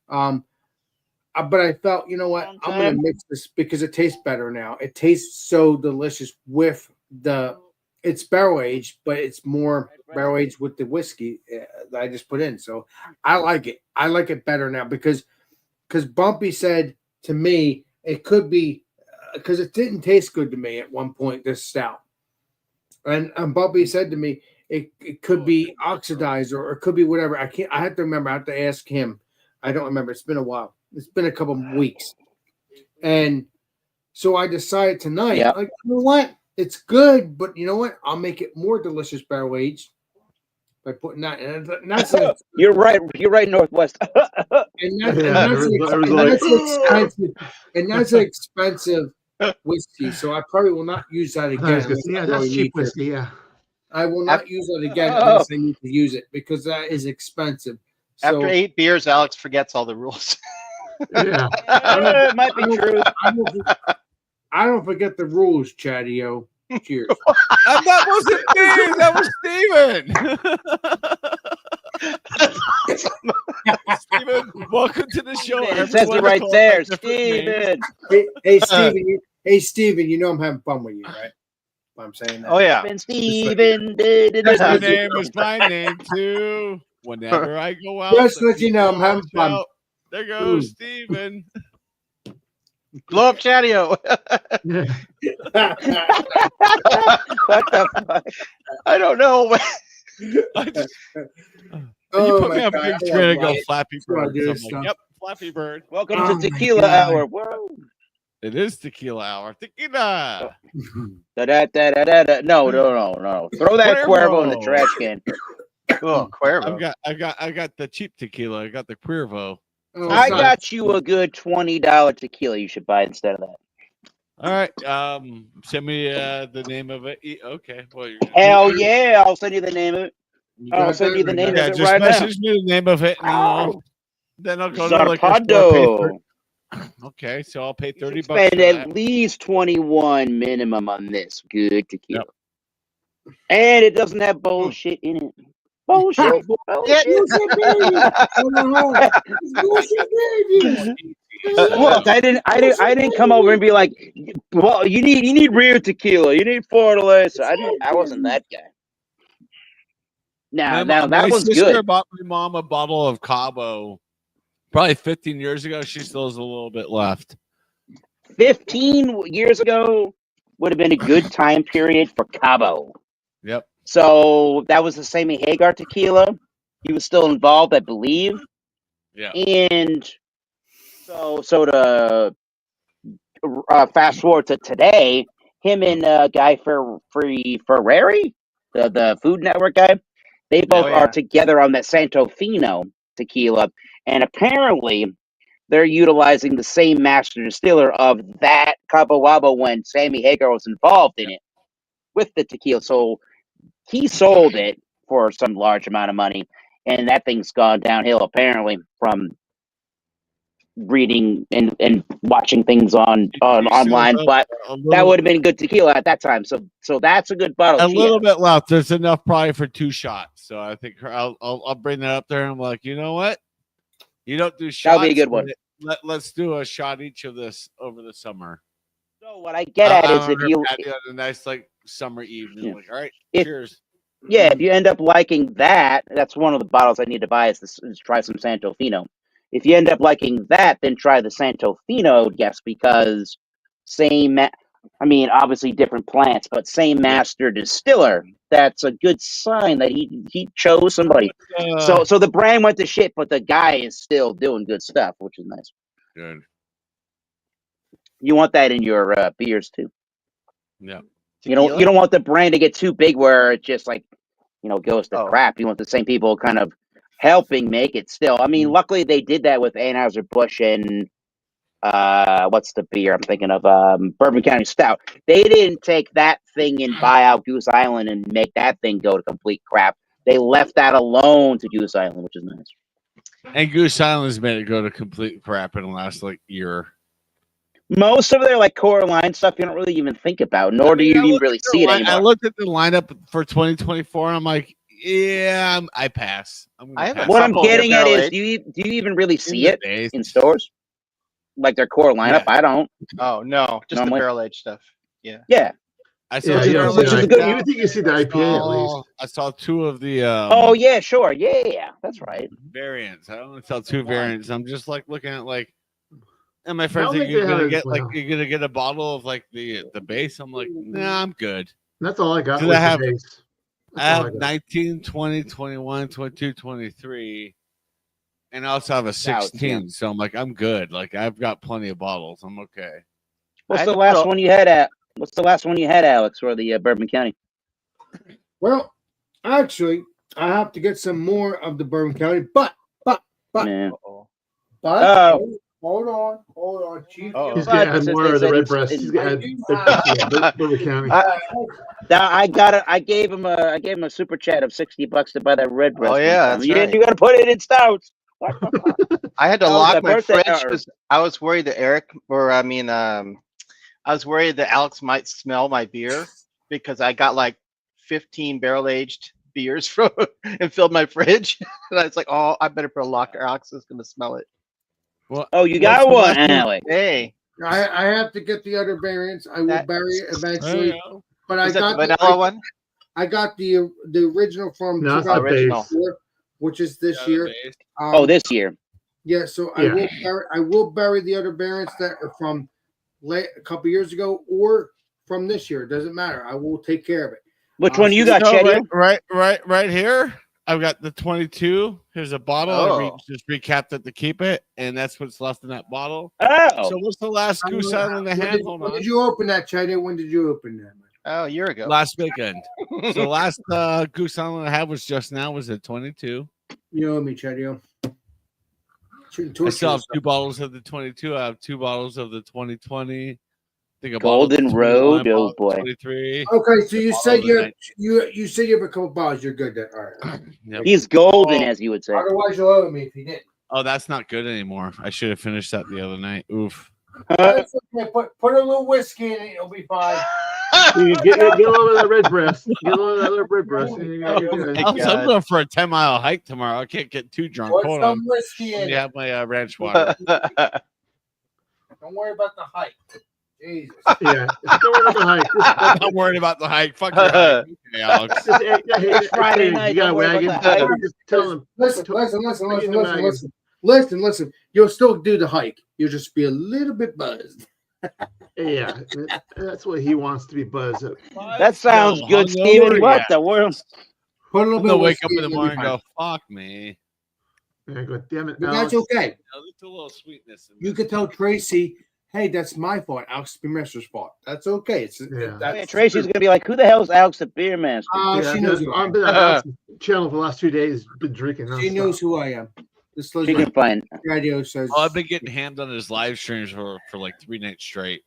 S1: But I felt, you know what?
S4: Long
S1: I'm going to
S4: time.
S1: mix this because it tastes better now. It tastes so delicious with it's barrel aged, but it's more barrel aged with the whiskey that I just put in. So I like it. I like it better now because Bumpy said to me it could be because it didn't taste good to me at one point, this stout. And Bumpy said to me it could be oxidized or it could be whatever. I have to remember. I have to ask him. I don't remember. It's been a while. It's been a couple of weeks. And so I decided tonight,
S4: Yeah.
S1: like, you know what? It's good, but you know what? I'll make it more delicious barrel aged by putting that. And that's
S4: You're right. You're right, Northwest.
S1: and that's an expensive whiskey. So I probably will not use that again.
S8: Yeah, that's cheap whiskey. Yeah.
S1: I will not use that again unless I need to use it because that is expensive.
S9: After
S1: So
S9: 8 beers, Alex forgets all the rules.
S8: Yeah.
S4: It might be true.
S1: I don't forget the rules, Chatty-O. Cheers.
S2: That wasn't me. That was Steven. Steven, welcome to the show.
S4: It says it right there, Steven.
S1: Hey, Steven, you know I'm having fun with you, right? I'm saying that.
S9: Oh yeah.
S4: Steven.
S2: My name is my name too. Whenever I go out,
S1: Just let you know I'm having fun.
S2: out. There goes Steven.
S9: Blow up Chatty-O.
S4: What the fuck?
S9: I don't know.
S2: You
S1: Oh
S2: put
S1: my
S2: me on
S1: God,
S2: big
S1: I
S2: screen and go
S1: love life.
S2: Flappy
S1: That's why I
S2: Bird.
S1: do
S2: So
S1: this
S2: I'm
S1: stuff.
S2: like, yep, Flappy Bird.
S4: Welcome
S1: Oh
S4: to
S1: my
S4: Tequila
S1: God.
S4: Hour. Whoa.
S2: It is tequila hour. Tequila.
S4: Da-da-da-da-da-da. No. Throw that Cuervo in the
S2: Cuervo.
S4: trash can.
S9: Oh, Cuervo.
S2: I got the cheap tequila. I got the Cuervo.
S1: Oh,
S4: I
S1: son.
S4: got you a good $20 tequila you should buy instead of that.
S2: All right. Send me the name of it. Okay. Well, you're gonna
S4: Hell yeah, I'll send you the name of it.
S1: You
S4: I'll
S1: got
S4: send
S1: that
S4: you the
S1: right
S4: name
S1: now.
S2: yeah,
S4: of it
S2: just
S4: right now.
S2: message me the name of it, and then I'll go to the liquor store. Pay
S4: Zarpado.
S2: okay, so I'll pay
S4: You should
S2: $30 for
S4: spend
S2: that.
S4: at least 21 minimum on this good tequila.
S2: Yep.
S4: And it doesn't have bullshit in it. Bullshit.
S9: Yeah.
S1: Bullshit, baby. Hold on. It's bullshit, baby.
S4: Look, I didn't come over and be like, well, you need real tequila. You need Fortaleza. I wasn't that guy. Now that
S2: my
S4: was
S2: sister
S4: good.
S2: bought my mom a bottle of Cabo probably 15 years ago. She still has a little bit left.
S4: 15 years ago would have been a good time period for Cabo.
S2: Yep.
S4: So that was the Sammy Hagar tequila. He was still involved, I believe.
S2: Yeah.
S4: And so to fast forward to today, him and Guy Ferrari, the Food Network guy, they both
S9: yeah.
S4: are together on that Santofino tequila, and apparently they're utilizing the same master distiller of that Cabo Wabo when Sammy Hagar was involved in it with the tequila. So he sold it for some large amount of money, and that thing's gone downhill apparently from reading and watching things on online. But that would have been good tequila at that time. So that's a good bottle.
S2: A little bit left. There's enough probably for 2 shots. So I think I'll bring that up there. And I'm like, you know what? You don't do shots.
S4: That'll be a good one.
S2: Let's do a shot each of this over the summer.
S4: So what I get at is if you
S2: a nice like summer evening,
S4: Yeah.
S2: like all right,
S4: If-
S2: cheers.
S4: yeah, if you end up liking that, that's one of the bottles I need to buy is try some Santofino. If you end up liking that, then try the Santofino, yes, because obviously different plants, but same master distiller. That's a good sign that he chose somebody. So the brand went to shit, but the guy is still doing good stuff, which is nice.
S2: Good.
S4: You want that in your beers too.
S2: Yeah.
S4: You don't want the brand to get too big where it just goes to
S9: Oh.
S4: crap. You want the same people kind of helping make it still. I mean, luckily they did that with Anheuser-Busch and what's the beer I'm thinking of? Bourbon County Stout. They didn't take that thing and buy out Goose Island and make that thing go to complete crap. They left that alone to Goose Island, which is nice.
S2: And Goose Island's made it go to complete crap in the last year.
S4: Most of their core line stuff you don't really even think about, nor do you even really see it anymore.
S2: I looked at the lineup for 2024 and I'm like, yeah, I pass.
S4: What I'm getting at is, do you even really see it in stores? Like their core lineup?
S2: Yeah.
S4: I don't.
S9: Oh no, just the barrel aged stuff. Yeah.
S4: Yeah.
S2: I saw
S8: you don't see
S4: which is
S8: the
S4: a good.
S8: IPA. You think you see the IPA at least?
S2: I saw 2 of the
S4: Oh yeah, sure, yeah, that's right.
S2: variants. I only saw 2 variants. I'm just looking at and my friends
S8: I'll
S2: think
S8: make
S2: you're
S8: it
S2: gonna
S8: out
S2: get
S8: as well.
S2: you're gonna get a bottle of the base. I'm like, nah, I'm good.
S8: That's all I got.
S2: Did
S8: Was
S2: I have-
S8: the base.
S2: I
S8: That's all
S2: have
S8: got.
S2: 19, 20, 21, 22, 23, and I also have a
S4: Stouts,
S2: 16. So I'm like, I'm good. I've got plenty of bottles. I'm okay.
S4: What's the last one you had, Alex, for the Bourbon County?
S1: Well, actually, I have to get some more of the Bourbon County, but
S4: Man.
S1: hold on, Chief.
S8: He's gonna add more of the red breast. He's gonna add Bourbon County.
S4: I gave him a super chat of $60 to buy that red breast.
S9: Oh yeah, that's
S4: you
S9: right.
S4: got to put it in stouts.
S9: I had to
S4: That was
S9: lock
S4: my
S9: my
S4: birthday,
S9: fridge because I was worried that I was worried that Alex might smell my beer because I got 15 barrel aged beers from and filled my fridge. And I was like, oh, I better put a lock or Alex is gonna smell it.
S2: Well,
S4: Oh, you got one, Alex.
S9: Hey,
S1: I have to get the other variants. I will bury it eventually. But
S9: is that the vanilla one?
S1: I got the original from
S8: No, it's the
S1: 2004, which is this year.
S4: This year.
S1: Yeah, so
S8: Yeah.
S1: I will bury the other variants that are from a couple years ago or from this year. It doesn't matter. I will take care of it.
S4: Which one you got,
S2: So
S4: Chetty?
S2: right here. I've got the 22. Here's a bottle.
S9: Oh.
S2: Just recapped it to keep it, and that's what's left in that bottle.
S4: Oh,
S2: So what's the last Goose Island I had? Hold
S1: When
S2: on.
S1: did you open that, China? When did you open that? Man?
S9: Oh, a year ago.
S2: Last weekend. So last Goose Island I had was just now. Was at 22.
S1: You owe me, China.
S2: I still have 2 bottles of the 22. I have 2 bottles of the 2020. I think a
S4: Golden
S2: bottle of the
S4: Road,
S2: 21,
S4: oh
S2: bottle of
S4: boy.
S2: 23.
S1: Okay, so you
S2: Bottle
S1: said
S2: of the
S1: you said you have a couple bottles. You're good then. All right.
S2: Yep.
S4: He's golden, as you would say.
S1: Otherwise, you'll owe me if you didn't.
S2: Oh, that's not good anymore. I should have finished that the other night. Oof.
S1: That's okay. Put a little whiskey in it. It'll be fine.
S8: You get a little of that red breast. Get a little of that other red breast. And you're good.
S2: I'm going for a 10-mile hike tomorrow. I can't get too drunk.
S1: Put
S2: Hold
S1: some
S2: on.
S1: whiskey
S2: Let
S1: in
S2: me
S1: it.
S2: have my ranch water.
S1: Don't worry about the hike. Jesus.
S8: Yeah. Don't worry about the hike.
S2: I'm not worried about the hike. Fuck your hike. Okay, Alex.
S8: It's
S4: Friday night,
S8: You got a
S4: don't worry about
S8: wagon.
S4: the hike.
S8: Just tell them.
S1: Listen. You'll still do the hike. You'll just be a little bit buzzed.
S8: Yeah, that's what he wants to be buzzed at.
S4: That sounds
S2: No,
S4: good,
S2: hungover,
S4: Steven. What
S2: yeah.
S4: the world?
S1: Put a little
S2: I'm
S1: bit
S2: gonna
S1: of
S2: wake
S1: whiskey
S2: up in the
S1: and
S2: morning and
S1: you'll be
S2: go, fuck me.
S8: Yeah, go, damn it,
S1: fine. But
S8: Alex.
S1: that's okay.
S2: There's a little sweetness in
S1: You could tell Tracy, hey, that's my fault. Alex Beermaster's fault. That's okay.
S8: Yeah.
S1: That's
S4: Tracy's gonna be like, "Who the hell is Alex the Beer Master?"
S8: Yeah,
S1: she knows who I
S8: I've
S1: am.
S8: been on Alex's channel for the last 2 days. Been drinking.
S1: She
S8: nonstop.
S1: knows who I am. This
S4: She can find.
S1: radio says.
S2: Oh, I've been getting hammed on his live streams for like 3 nights straight.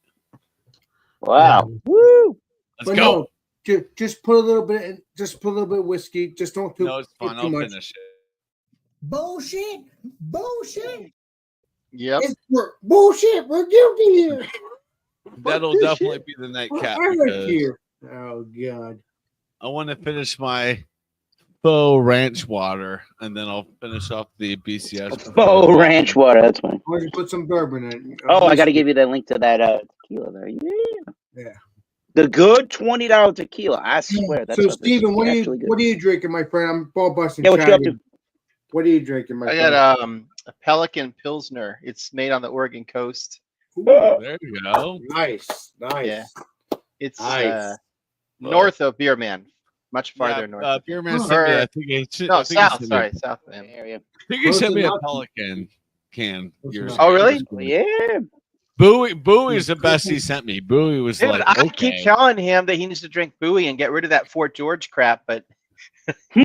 S4: Wow. Woo.
S2: Let's
S1: But
S2: go.
S1: no, just put a little bit. Just put a little bit of whiskey. Just don't
S2: No, it's fine.
S1: too
S2: I'll
S1: much.
S2: finish it.
S6: Bullshit.
S9: Yep.
S1: Bullshit. We're guilty here.
S2: That'll
S1: this
S2: definitely
S1: shit.
S2: be the
S1: We're
S2: nightcap
S1: Irish
S2: because
S1: here. Oh God.
S2: I want to finish my faux ranch water and then I'll finish off the BCS.
S4: Faux ranch water. That's fine.
S1: Why don't you put some bourbon in it?
S4: Oh, I got to give you the link to that tequila there. Yeah.
S1: Yeah.
S4: The good $20 tequila. I swear. That's
S1: So,
S4: what
S1: Steven, what
S4: actually good.
S1: are you drinking, my friend? I'm ball busting.
S4: Yeah, what you up to?
S1: What are you drinking, my
S9: I
S1: friend?
S9: got a Pelican Pilsner. It's made on the Oregon coast.
S2: There you go.
S1: Nice.
S9: Yeah. It's
S1: Nice.
S9: north of Beer Man, much farther north.
S2: Beer Man
S9: Or-
S2: sent me. I think he,
S9: no,
S2: I think he
S9: south.
S2: sent
S9: Sorry,
S2: me,
S9: south. Man.
S4: Area.
S2: I think he
S1: Close
S2: sent me a
S1: enough.
S2: Pelican can. years
S9: Oh,
S2: ago.
S9: really?
S4: Yeah.
S2: Bowie is the best he sent me. Bowie was
S9: Dude,
S2: like,
S9: I
S2: okay.
S9: keep telling him that he needs to drink Bowie and get rid of that Fort George crap, but
S4: Hmm.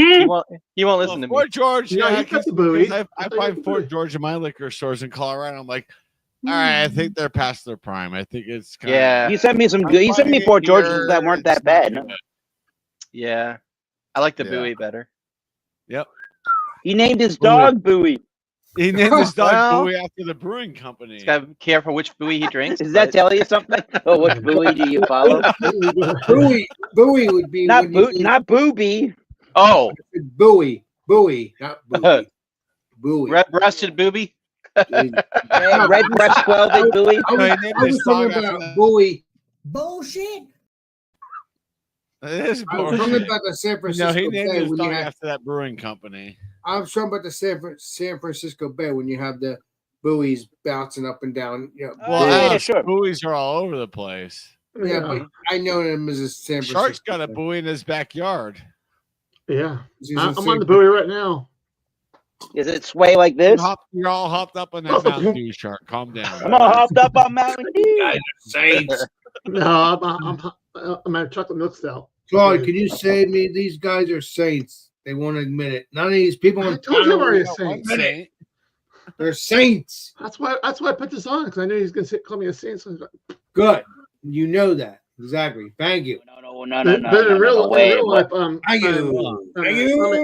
S9: he won't listen to me.
S2: Fort George,
S8: Yeah,
S2: yeah,
S8: you got the Bowie.
S2: I find Fort George in my liquor stores in Colorado. I'm like, all right, I think they're past their prime. I think it's kind
S9: Yeah.
S4: You sent me some good. You sent me Fort George's that weren't that bad. No?
S9: Yeah. I like the
S2: Yeah.
S9: Bowie better.
S4: He named his dog Bowie.
S2: He named his dog
S9: Well,
S2: Bowie after the brewing company.
S9: He's got to be careful which Bowie he drinks.
S4: Does that
S9: but-
S4: tell you something? Oh, which Bowie do you follow?
S1: Bowie would be
S4: Not
S1: when you
S4: Boo, not Booby.
S9: Oh,
S1: said Bowie, not Bowie. Bowie.
S9: red-breasted booby.
S4: Red breast 12 big Bowie.
S1: I was,
S2: No, he
S1: I
S2: named
S1: was
S2: his dog
S1: talking
S2: after
S1: about
S2: that.
S1: Bowie.
S6: Bullshit.
S2: It is
S1: I was talking
S2: bullshit.
S1: about the San
S2: No,
S1: Francisco
S2: he named
S1: Bay
S2: his
S1: when you
S2: dog
S1: have.
S2: after that brewing company.
S1: I was talking about the San Francisco Bay when you have the buoys bouncing up and down. You know,
S2: Well,
S4: yeah,
S2: Alex,
S4: sure.
S2: buoys are all over the place.
S1: yeah, but I know them as a San Francisco.
S2: Shark's got a
S1: Bay.
S2: buoy in his backyard.
S8: Yeah.
S1: He's
S8: I'm
S1: a
S8: on the Bowie right now.
S4: Does it sway like this?
S2: You're all hopped up on that Mountain Dew, Shark. Calm down.
S4: I'm all hopped up on Mountain Dew.
S1: Saints.
S8: No, I'm at chocolate milk stout.
S1: Claude, can you save me? These guys are saints. They won't admit it. None of these people
S8: I
S1: in
S8: told you
S1: town
S8: already,
S1: will
S8: Saint.
S1: admit it. They're saints.
S8: That's why I put this on because I knew he was going to call me a saint. So I was like,
S1: Good. You know that. Exactly. Thank you.
S4: No,
S8: but in real
S4: way.
S8: life,
S1: Thank you. Thank you.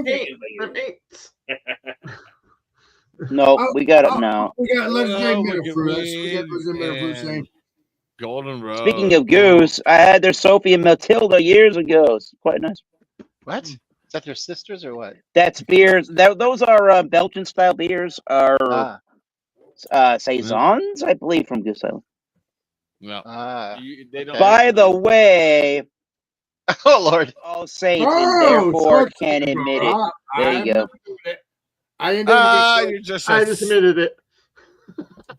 S8: I'm eight.
S4: No, we got it
S1: Oh,
S4: now.
S1: We got legendary
S2: Oh,
S1: minute
S2: look at
S1: for us. We got
S2: Reed
S1: legendary minute for
S2: and
S1: saying.
S2: Golden Road.
S4: Speaking of Goose, I had their Sophie and Matilda years ago. It's quite nice.
S9: What? Is that their sisters or what?
S4: That's beers. Those are Belgian style beers. Are saisons, I believe, from Goose Island.
S2: No. They don't.
S4: By the way,
S9: Oh Lord.
S4: all saints
S1: Oh,
S4: and therefore
S1: so
S4: can
S1: it's-
S4: admit it. There you go.
S1: I didn't know.
S2: You just
S8: I just admitted it.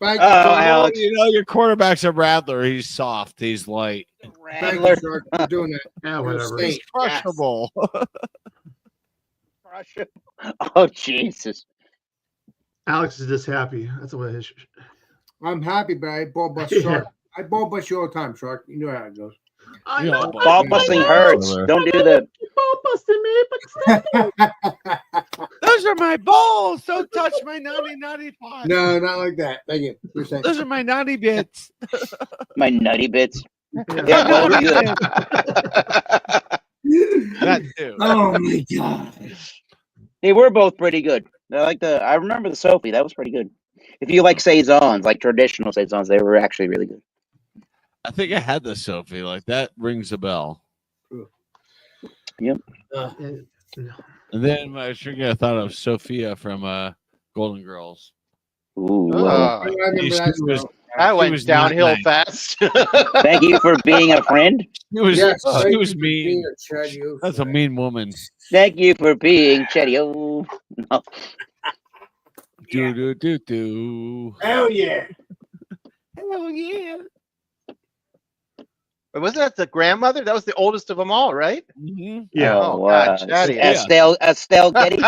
S1: Thank
S4: Oh,
S1: you, Claude.
S4: Alex.
S2: You know your quarterback's a rattler. He's soft. He's light.
S1: Thank you,
S4: Rattler.
S1: Shark, for doing that.
S8: Yeah,
S1: You're a
S8: whatever.
S1: saint.
S2: He's crushable.
S4: Crush it. Oh Jesus!
S8: Alex is just happy. That's what it is.
S1: I'm happy, but I ball bust
S8: Yeah.
S1: Shark. I ball bust you all the time, Shark. You know how it goes.
S8: I
S2: You know,
S8: know.
S4: Ball busting hurts. Don't do the.
S8: You ball busting me, but
S2: Those are my balls. Don't touch my naughty parts.
S1: No, not like that. Thank you. You're saying.
S2: Those are my naughty bits.
S4: My nutty bits.
S8: still.
S4: Yeah, both
S2: naughty
S4: good.
S2: bits. That too.
S1: Oh my god.
S4: They were both pretty good. I remember the Sophie. That was pretty good. If you like saisons, like traditional saisons, they were actually really good.
S2: I think I had the Sophie. Like that rings a bell.
S4: Yep.
S2: And then my drink, I thought of Sophia from Golden Girls.
S4: Ooh.
S9: Oh,
S1: I remember
S2: She
S1: that.
S2: was-
S1: show.
S9: I
S2: She
S9: went
S2: was not
S9: downhill
S2: nice.
S9: fast.
S4: Thank you for being a friend.
S2: She was,
S1: Yes,
S2: she
S1: thank
S2: was
S1: you for
S2: mean.
S1: being a chatty oaf.
S2: That's a mean woman.
S4: Thank you for being Chetty. Oh, no.
S2: Do do do do.
S1: Hell yeah.
S2: Hell yeah.
S9: But wasn't that the grandmother? That was the oldest of them all, right?
S2: Mm-hmm.
S8: Yeah.
S9: Oh, God, Chetty.
S4: Estelle Getty.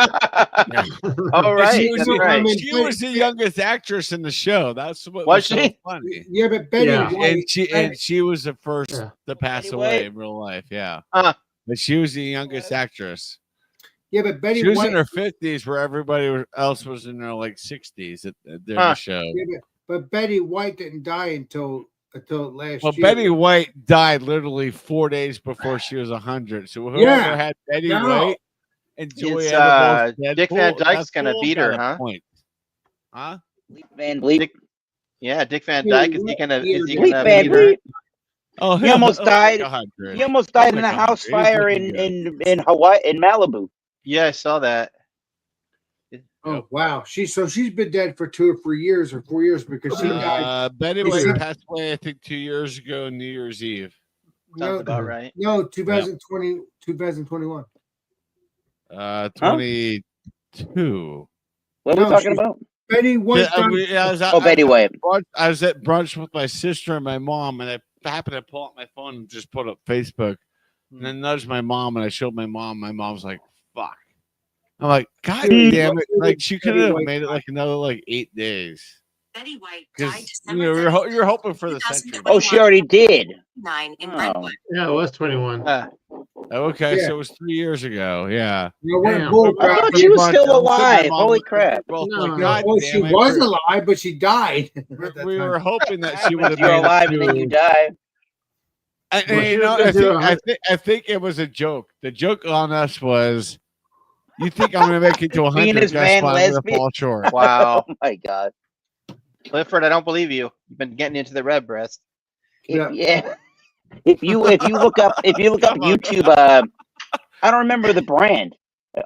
S9: All right,
S2: She was,
S9: that's
S2: the,
S9: right.
S2: she was the youngest actress in the show. That's what
S9: Was
S2: was so
S9: she?
S2: funny.
S1: Yeah, but Betty
S8: Yeah.
S1: White.
S2: And she was the first
S8: Yeah.
S2: to pass
S4: Betty
S2: away
S4: White?
S2: in real life. Yeah,
S9: Uh,
S2: but she was the youngest actress.
S1: Yeah, but Betty
S2: She was
S1: White.
S2: in her 50s, where everybody else was in their like 60s at during
S9: Huh.
S2: the show.
S1: Yeah, but Betty White didn't die until last
S2: Well,
S1: year.
S2: Betty White died literally 4 days before she was 100. So whoever
S1: Yeah.
S2: had Betty
S1: No.
S2: White and Joey
S9: It's,
S2: Edibles,
S9: Dick Van
S2: Deadpool,
S9: Dyke's gonna
S2: Deadpool
S9: beat her,
S2: got a
S9: huh?
S2: point. Huh?
S4: Van Bleep.
S9: Dick, yeah, Dick Van
S1: Yeah,
S9: Dyke. Is he gonna?
S1: yeah,
S9: Is he
S4: Bleep
S9: gonna
S4: Van
S9: beat her?
S4: Bleep.
S2: Oh,
S4: He almost died.
S2: 100.
S4: He almost died in
S2: He'll
S4: a
S2: make
S4: house
S2: 100. He's
S4: fire
S2: looking
S4: in Hawaii, in Malibu.
S9: Yeah, I saw that.
S1: Oh wow, she's been dead for 2 or 3 years or 4 years because she died.
S2: Betty
S1: It's
S2: White
S1: a-
S2: passed away, I think, 2 years ago, New Year's Eve.
S9: Sounds
S1: No,
S9: about right.
S1: no, 2020, 2021.
S2: 22.
S4: What are we
S1: No,
S4: talking
S1: she-
S4: about?
S1: Betty White
S2: Yeah,
S1: died.
S4: Oh, Betty White.
S2: I was at brunch with my sister and my mom, and I happened to pull out my phone and just put up Facebook, and then nudged my mom, and I showed my mom. My mom's like, "Fuck." I'm like, "God
S1: Betty
S2: damn
S1: White-
S2: it!" Like she could
S1: Betty
S2: have
S1: White
S2: made it like another like 8 days.
S10: Betty White died
S2: Because
S10: December
S2: you're hoping for the century.
S4: Oh, she already did.
S10: 9 in
S4: Oh.
S10: Brentwood.
S8: Yeah, it was 21.
S2: Okay,
S1: Yeah.
S2: so it was 3 years ago. Yeah.
S1: No, what
S8: Damn.
S1: bull
S4: I
S1: crap.
S4: thought she was still
S2: My
S4: alive.
S2: mom-
S4: Holy crap.
S2: We're both
S8: No.
S2: like,
S8: No,
S2: God
S1: Oh,
S2: damn
S1: she
S2: it,
S1: was
S2: we're-
S1: alive, but she died.
S2: we were hoping that she would have
S4: You're
S2: made
S4: alive
S2: it
S4: and then you
S2: to-
S4: die.
S2: And,
S8: Well, she
S2: you know,
S8: was gonna do
S2: I think it was a joke. The joke on us was, you think I'm going to make it to 100?
S4: Venus
S2: Guess
S4: Van
S2: what? I'm going to
S4: Lesbian.
S2: fall short.
S9: Wow,
S4: Oh my God.
S9: Clifford, I don't believe you. You've been getting into the red breast.
S1: Yeah.
S4: Yeah. If you look up
S2: Come on.
S4: YouTube, I don't remember the brand.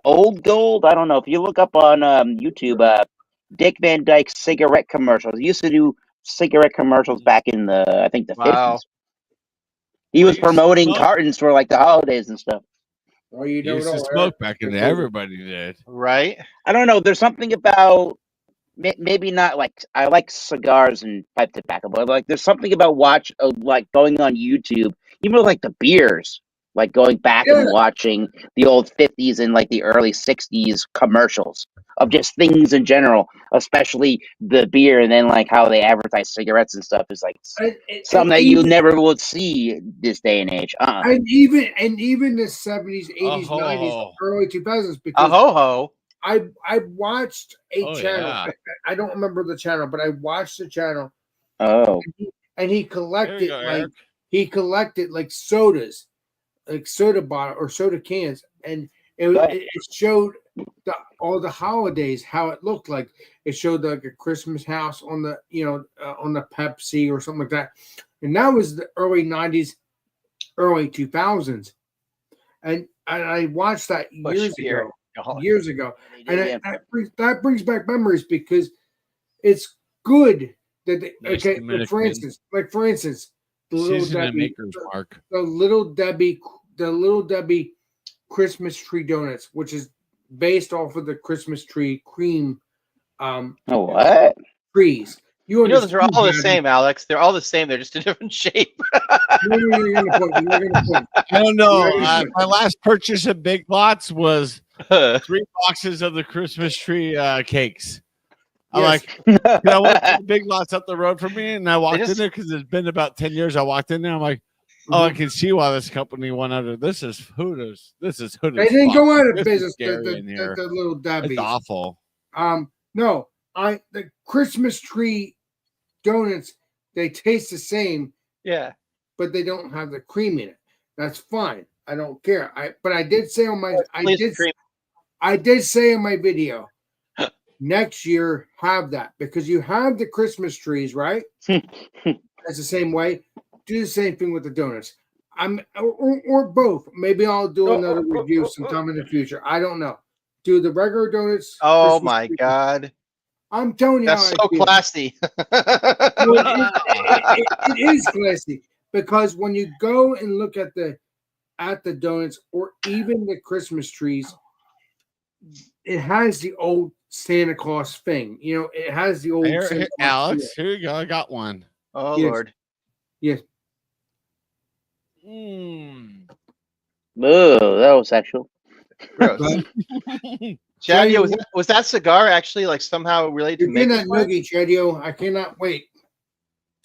S4: Old Gold. I don't know. If you look up on YouTube, Dick Van Dyke's cigarette commercials. He used to do cigarette commercials back in I think the
S9: Wow.
S4: 50s. He was
S2: used to
S4: promoting
S2: smoke.
S4: cartons for like the holidays and stuff.
S1: Oh, you
S2: You
S1: know
S2: used
S1: it
S2: to
S1: all,
S2: smoke
S1: Eric.
S2: back in there. Everybody did.
S9: Right?
S4: I don't know. There's something about maybe not like I like cigars and pipe tobacco, but like there's something about like going on YouTube, even with like the beers, like going back and
S1: Yeah.
S4: watching the old 50s and like the early 60s commercials of just things in general, especially the beer, and then like how they advertise cigarettes and stuff is like something that you never would see this day and age.
S1: And even the 70s, 80s,
S2: Oh,
S1: 90s, early 2000s,
S9: A
S1: because
S9: ho ho.
S1: I watched a
S2: Oh,
S1: channel.
S2: yeah.
S1: I don't remember the channel, but I watched the channel,
S4: Oh,
S1: and he
S2: There
S1: collected
S2: you go, Eric.
S1: like sodas, like soda bottle or soda cans, and
S4: Right.
S1: it showed all the holidays how it looked like. It showed like a Christmas house on the on the Pepsi or something like that, and that was the early 90s, early 2000s, and I watched that
S9: Push
S1: years
S9: beer.
S1: ago, years ago. And
S4: yeah.
S1: that brings back memories because it's good that
S2: Nice
S1: okay.
S2: Dominican.
S1: For instance, the little
S2: Season and
S1: Debbie,
S2: Maker's Mark.
S1: the little Debbie Christmas tree donuts, which is based off of the Christmas tree cream
S4: Oh, what?
S1: trees.
S9: You know, they're all the
S1: understand,
S9: same, Alex. They're all the same. They're just a different shape.
S1: Daddy. You're gonna put.
S2: I don't know.
S1: Yeah,
S2: My last purchase at Big Lots was 3 boxes of the Christmas tree cakes. I'm
S1: Yes.
S2: like, I went to the Big Lots up the road from me, and I walked
S9: just-
S2: in there because it's been about 10 years. I walked in there. I'm like, oh, I can see why this company went under. This is Hooters. This is Hooters.
S1: They didn't go out of
S2: This is
S1: business.
S2: scary in here.
S1: The little
S2: It's
S1: Debbie's.
S2: awful.
S1: No, the Christmas tree donuts, they taste the same,
S9: Yeah.
S1: but they don't have the cream in it. That's fine. I don't care. But I did say on my I did say in my video, next year have that because you have the Christmas trees, right? That's the same way. Do the same thing with the donuts. Or both. Maybe I'll do another review sometime in the future. I don't know. Do the regular donuts.
S9: Oh
S1: Christmas
S9: my
S1: tree.
S9: God.
S1: I'm telling you,
S9: That's
S1: how
S9: so
S1: I feel.
S9: classy.
S1: It is classy because when you go and look at the donuts or even the Christmas trees, it has the old Santa Claus thing. You know, it has the old
S2: Here,
S1: Santa Claus
S2: Alex,
S1: feel.
S2: here you go. I got one.
S9: Oh
S1: Yes.
S9: Lord.
S1: Yes.
S2: Mm.
S4: Oh, that was sexual.
S9: Gross.
S1: But
S9: Chadio, was that cigar actually like somehow related to
S1: you're getting
S9: Maker's
S1: that
S9: Mark?
S1: noogie, Chadio. I cannot wait.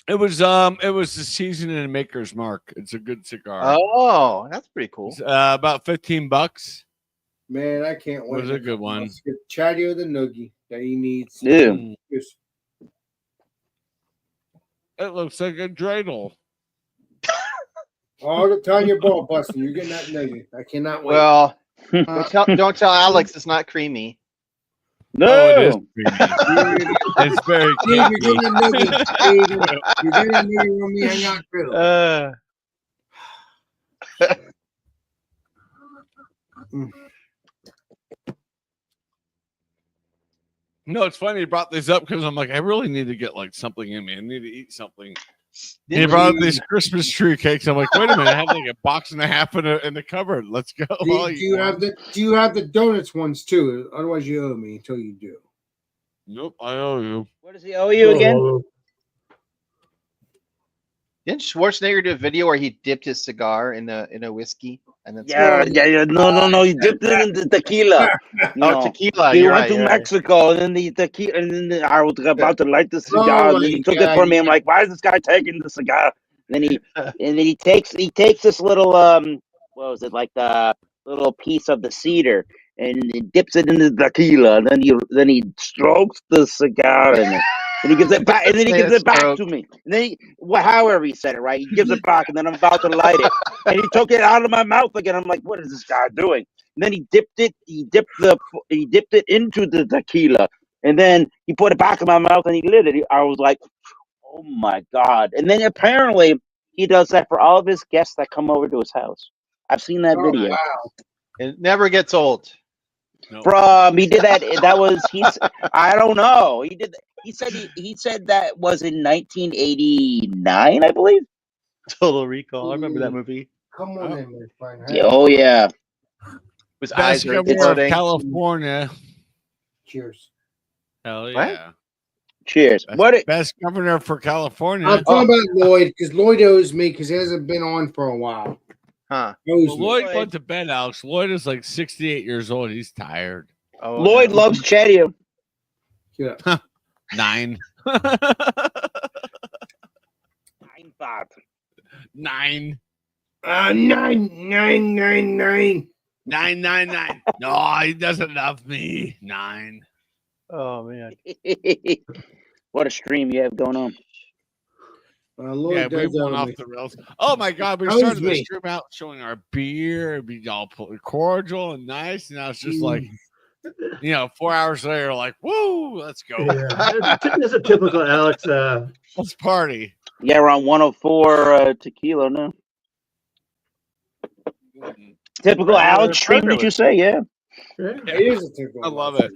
S2: It was the season in Maker's Mark. It's a good cigar.
S9: Oh, that's pretty cool.
S2: It's, about $15.
S1: Man, I can't wait.
S2: Was a good one.
S1: Let's get Chadio the noogie that he needs.
S4: Yeah.
S2: Mm.
S1: Just-
S2: It looks like a dreidel.
S1: all the time you're ball busting, you're getting that noogie. I cannot wait.
S9: Well,
S1: Uh,
S9: don't tell Alex it's not creamy.
S4: No.
S2: Oh, it is creamy. It's very
S1: Steve, you're
S2: creamy.
S1: getting that noogie. Steve, you're getting that noogie when we hang out too.
S2: No, it's funny you brought this up because I'm like, I really need to get like something in me. I need to eat something. He
S9: Didn't
S2: brought up
S9: you-
S2: these Christmas tree cakes. I'm like, wait a minute, I have like a box and a half in the cupboard. Let's go.
S1: Do you have the donuts ones too? Otherwise, you owe me until you do.
S2: Nope, I owe you.
S4: What does he owe you again?
S8: Oh,
S9: Didn't Schwarzenegger do a video where he dipped his cigar in a whiskey and then
S4: Yeah. No. He dipped it in the tequila.
S9: Oh, tequila.
S4: He
S9: You're
S4: went
S9: right,
S4: to
S9: you're right.
S4: Mexico, and then the tequila, and then I was about to light the cigar, and then he
S1: my
S4: took it
S1: God,
S4: from me. I'm like, why is this guy taking the cigar? And then he takes this little what was it, like the little piece of the cedar, and he dips it in the tequila, and then he strokes the cigar in it. And he gives it back, and then he gives it back to me. And then however he said it, right? He gives it back, and then I'm about to light it, and he took it out of my mouth again. I'm like, what is this guy doing? And then he dipped it into the tequila, and then he put it back in my mouth, and he lit it. I was like, oh my God! And then apparently he does that for all of his guests that come over to his house. I've seen that video.
S1: Wow.
S9: It never gets old.
S2: Nope.
S4: He did that. That was I don't know. He said that was in 1989, I believe.
S9: Total Recall. I remember that movie.
S1: Come on in, my friend.
S4: Yeah, oh yeah.
S9: His
S2: Best
S9: eyes are
S2: governor of
S9: exploding.
S2: California.
S1: Cheers.
S2: Hell
S9: What?
S2: yeah.
S4: Cheers.
S2: Best governor for California.
S1: I'm talking about Lloyd because Lloyd owes me because he hasn't been on for a while.
S9: Huh.
S1: Owes
S2: Well,
S1: me.
S2: Lloyd went to bed, Alex. Lloyd is like 68 years old. He's tired.
S9: Oh,
S4: Lloyd
S9: no.
S4: loves Chadio.
S1: Yeah.
S2: 9.
S4: 9-5.
S2: 9.
S1: 999.
S2: 999. No, he doesn't love me. 9.
S9: Oh man.
S4: What a stream you have going on.
S1: Lloyd
S2: Yeah, we
S1: does
S2: went
S1: owe
S2: off
S1: me.
S2: the rails. Oh my God, we
S1: That was
S2: started the
S1: me.
S2: stream out showing our beer. It'd be all cordial and nice. And I was just like, 4 hours later, like, woo, let's go.
S8: yeah. It's a typical Alex.
S2: Let's party.
S4: Yeah, we're on 104 tequila now. Typical
S9: Right,
S4: Alex stream,
S9: Parker
S4: did you
S9: was-
S4: say? Yeah.
S1: It is a typical.
S2: I love it.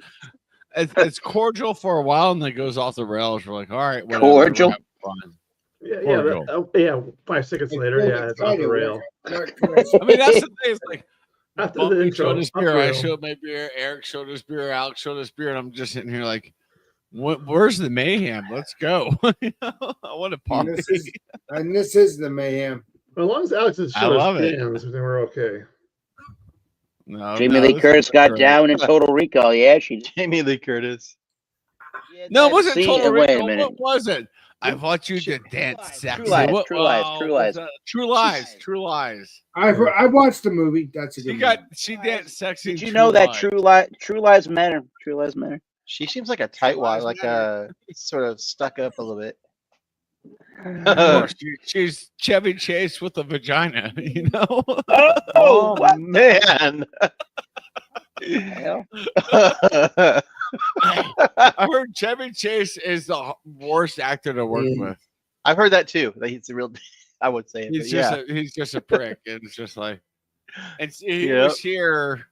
S2: It's cordial for a while and then it goes off the rails. We're like, all right, whatever,
S4: Cordial?
S2: we're having fun.
S8: Yeah, yeah. 5 seconds later, yeah, it's off the rail.
S2: I mean, that's the thing. It's like,
S8: After
S2: Bumpy
S8: the intro,
S2: showed his
S8: off
S2: beer,
S8: the
S2: I
S8: rail.
S2: showed my beer, Eric showed his beer, Alex showed his beer, and I'm just sitting here like, where's the mayhem? Let's go. I want to party.
S1: And this is the mayhem.
S8: Well, as long as Alex is
S2: I
S8: showing
S2: love
S8: his
S2: it.
S8: cans, then we're okay.
S2: No,
S4: Jamie
S2: no,
S4: Lee
S2: this
S4: Curtis
S2: is
S4: got
S2: true.
S4: down in Total Recall. Yeah, she did.
S9: Jamie Lee Curtis.
S2: No, it
S4: That
S2: wasn't
S4: scene-
S2: Total
S4: Wait a
S2: Recall.
S4: minute.
S2: What was it? I want you
S9: True
S2: to dance
S4: Lies,
S2: sexy.
S4: True Lies,
S2: What?
S4: True Lies,
S2: Oh,
S4: True
S2: was
S4: Lies.
S2: that- True Lies. True Lies.
S1: I watched the movie. That's a good
S2: She
S1: movie.
S2: danced sexy.
S4: Did
S2: in
S4: you know that
S2: Lies.
S4: True Lies matter? True Lies matter.
S9: She seems like a tightwad,
S2: Lies
S9: like
S2: Matter.
S9: sort of stuck up a little bit.
S2: Of course, she's Chevy Chase with a vagina. You know.
S4: Oh, what?
S9: Man.
S4: Hell?
S2: I heard Chevy Chase is the worst actor to work with.
S9: I've heard that too. That he's a real. I would say it.
S2: He's
S9: But
S2: just
S9: yeah.
S2: he's just a prick, and it's just like, and he
S9: Yep.
S2: was here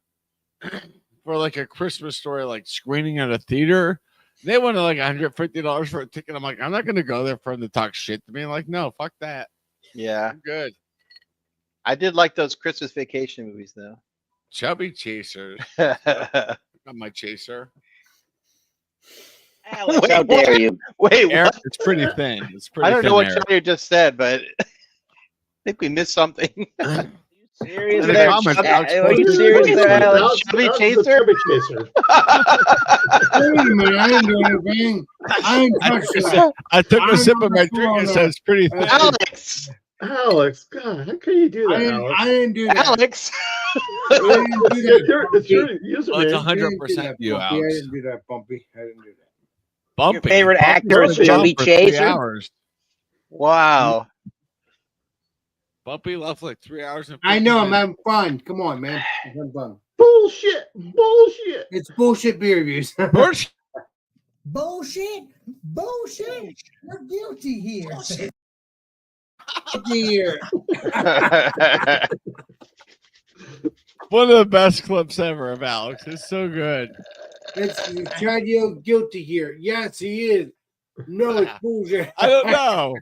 S2: for like a Christmas story, like screening at a theater. They wanted like $150 for a ticket. I'm like, I'm not gonna go there for him to talk shit to me. Like, no, fuck that.
S9: Yeah.
S2: I'm good.
S9: I did like those Christmas vacation movies though.
S2: Chubby Chasers.
S9: Wait,
S2: Got my chaser.
S4: Alex, how dare you?
S2: Eric,
S9: what?
S2: it's pretty thin. It's pretty.
S9: I don't
S2: thin,
S9: know what
S2: Eric.
S9: Charlie just said, but I think we missed something.
S4: Serious
S2: In the
S4: there?
S2: comments, Alex
S4: Are you
S2: posted
S4: serious
S2: it.
S4: there, Alex?
S9: Chubby
S8: Alex is a
S9: Chaser?
S8: Chubby Chaser.
S1: Wait a minute, I didn't do anything. I ain't touched that.
S2: I took a
S1: I'm
S2: sip of
S1: not
S2: my
S1: cool
S2: drink.
S1: on
S2: It
S1: that.
S2: says pretty thin.
S9: Alex!
S8: Alex, God, how can you do
S1: I
S8: that,
S1: didn't,
S8: Alex?
S1: I didn't do that.
S9: Alex!
S1: I didn't do that.
S8: It's your
S2: Like
S8: username.
S2: 100% you,
S1: I
S2: Alex.
S1: didn't do that, Bumpy. I didn't do that.
S2: Bumpy.
S4: Your favorite
S2: Bumpy's
S4: actor
S2: on
S4: is
S2: the job
S4: Chubby
S2: for 3
S4: Chaser?
S2: hours.
S9: Wow.
S2: Bumpy left like 3 hours and.
S1: I know,
S2: 50
S1: I'm
S2: minutes.
S1: having fun. Come on, man. I'm having fun.
S8: Bullshit. Bullshit.
S1: It's bullshit beer reviews.
S2: Bullshit.
S6: Bullshit. Bullshit. We're guilty here.
S1: Here.
S2: One of the best clips ever of Alex. It's so good.
S1: It's Chadio guilty here. Yes, he is. No, it's bullshit.
S2: I don't know.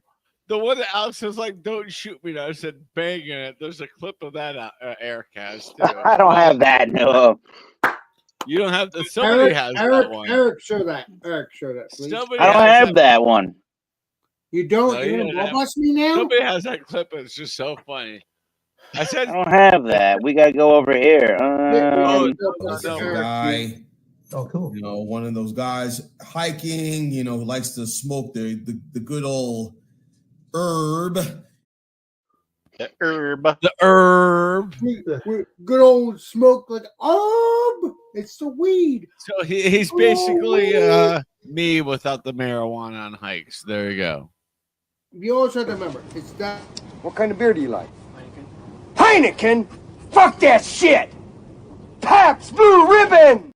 S2: The one that Alex was like, "Don't shoot me." I said, "Bang!" in it. There's a clip of that Eric has too.
S4: I don't have that. No.
S2: You don't have the. Somebody has that one.
S1: Eric, show that. Eric, show that, please.
S2: Somebody
S4: I don't
S2: has
S4: have that one.
S1: You don't?
S2: No,
S1: you
S2: you
S1: want to
S2: don't have-
S1: bust me now?
S2: Somebody has that clip. And it's just so funny. I said,
S4: I don't have that. We gotta go over here.
S10: Guy, oh, cool. You know, one of those guys hiking, you know, who likes to smoke the good old herb.
S9: The herb.
S2: the herb.
S1: Good old smoke like it's the weed.
S2: So he's basically me without the marijuana on hikes. There you go.
S1: You always have to remember, it's that.
S11: What kind of beer do you like? Heineken? Fuck that shit! Pabst Blue Ribbon!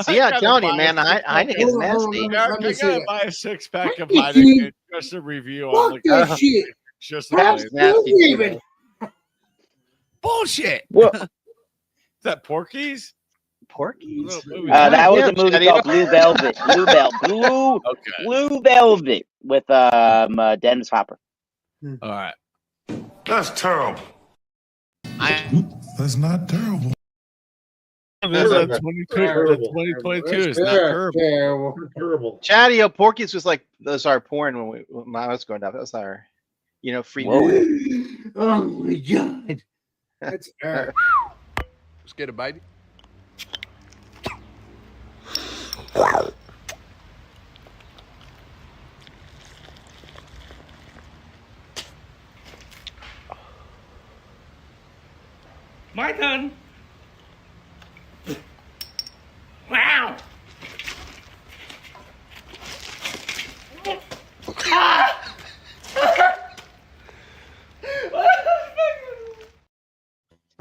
S9: See, I'm telling you, man, Heineken's nasty.
S1: Let me
S2: I
S1: see
S2: gotta
S1: that.
S2: buy a 6-pack of
S1: Heineken.
S2: Heineken just a review. I'm
S1: Fuck
S2: like,
S1: that shit.
S2: just
S1: Pabst
S2: like,
S1: Blue
S9: nasty.
S1: Ribbon.
S2: bullshit.
S4: What?
S2: Is that Porky's?
S9: Porkies.
S4: That was a movie
S9: Yeah,
S4: called Blue Velvet. Blue Velvet with Dennis Hopper.
S2: All right.
S11: That's terrible.
S10: That's not terrible.
S2: This is
S8: Terrible.
S2: 2022 is not terrible.
S1: Terrible.
S8: Terrible.
S9: Chatty, Porkies was like, those are porn when I was growing up. That was our, free.
S1: Oh my god. That's Eric.
S11: Let's get a baby.
S5: My turn. Wow.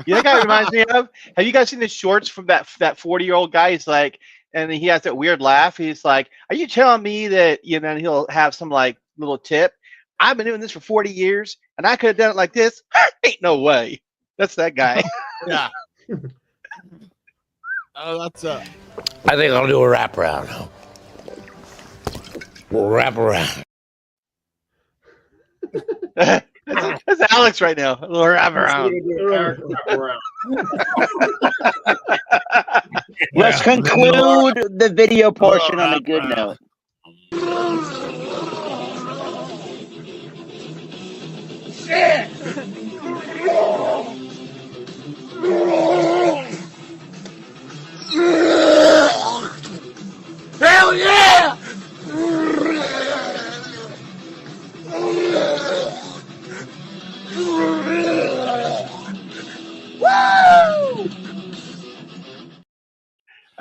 S9: You know, that guy reminds me of. Have you guys seen the shorts from that 40-year-old guy? He's like, and he has that weird laugh. He's like, "Are you telling me that and he'll have some like little tip? I've been doing this for 40 years, and I could have done it like this. Ain't no way." That's that guy.
S2: Yeah. Oh, that's
S12: I think I'll do a wraparound. We'll wrap around.
S9: That's Alex right now. A little wrap around.
S4: Let's conclude the video portion on a good note.
S5: Shit.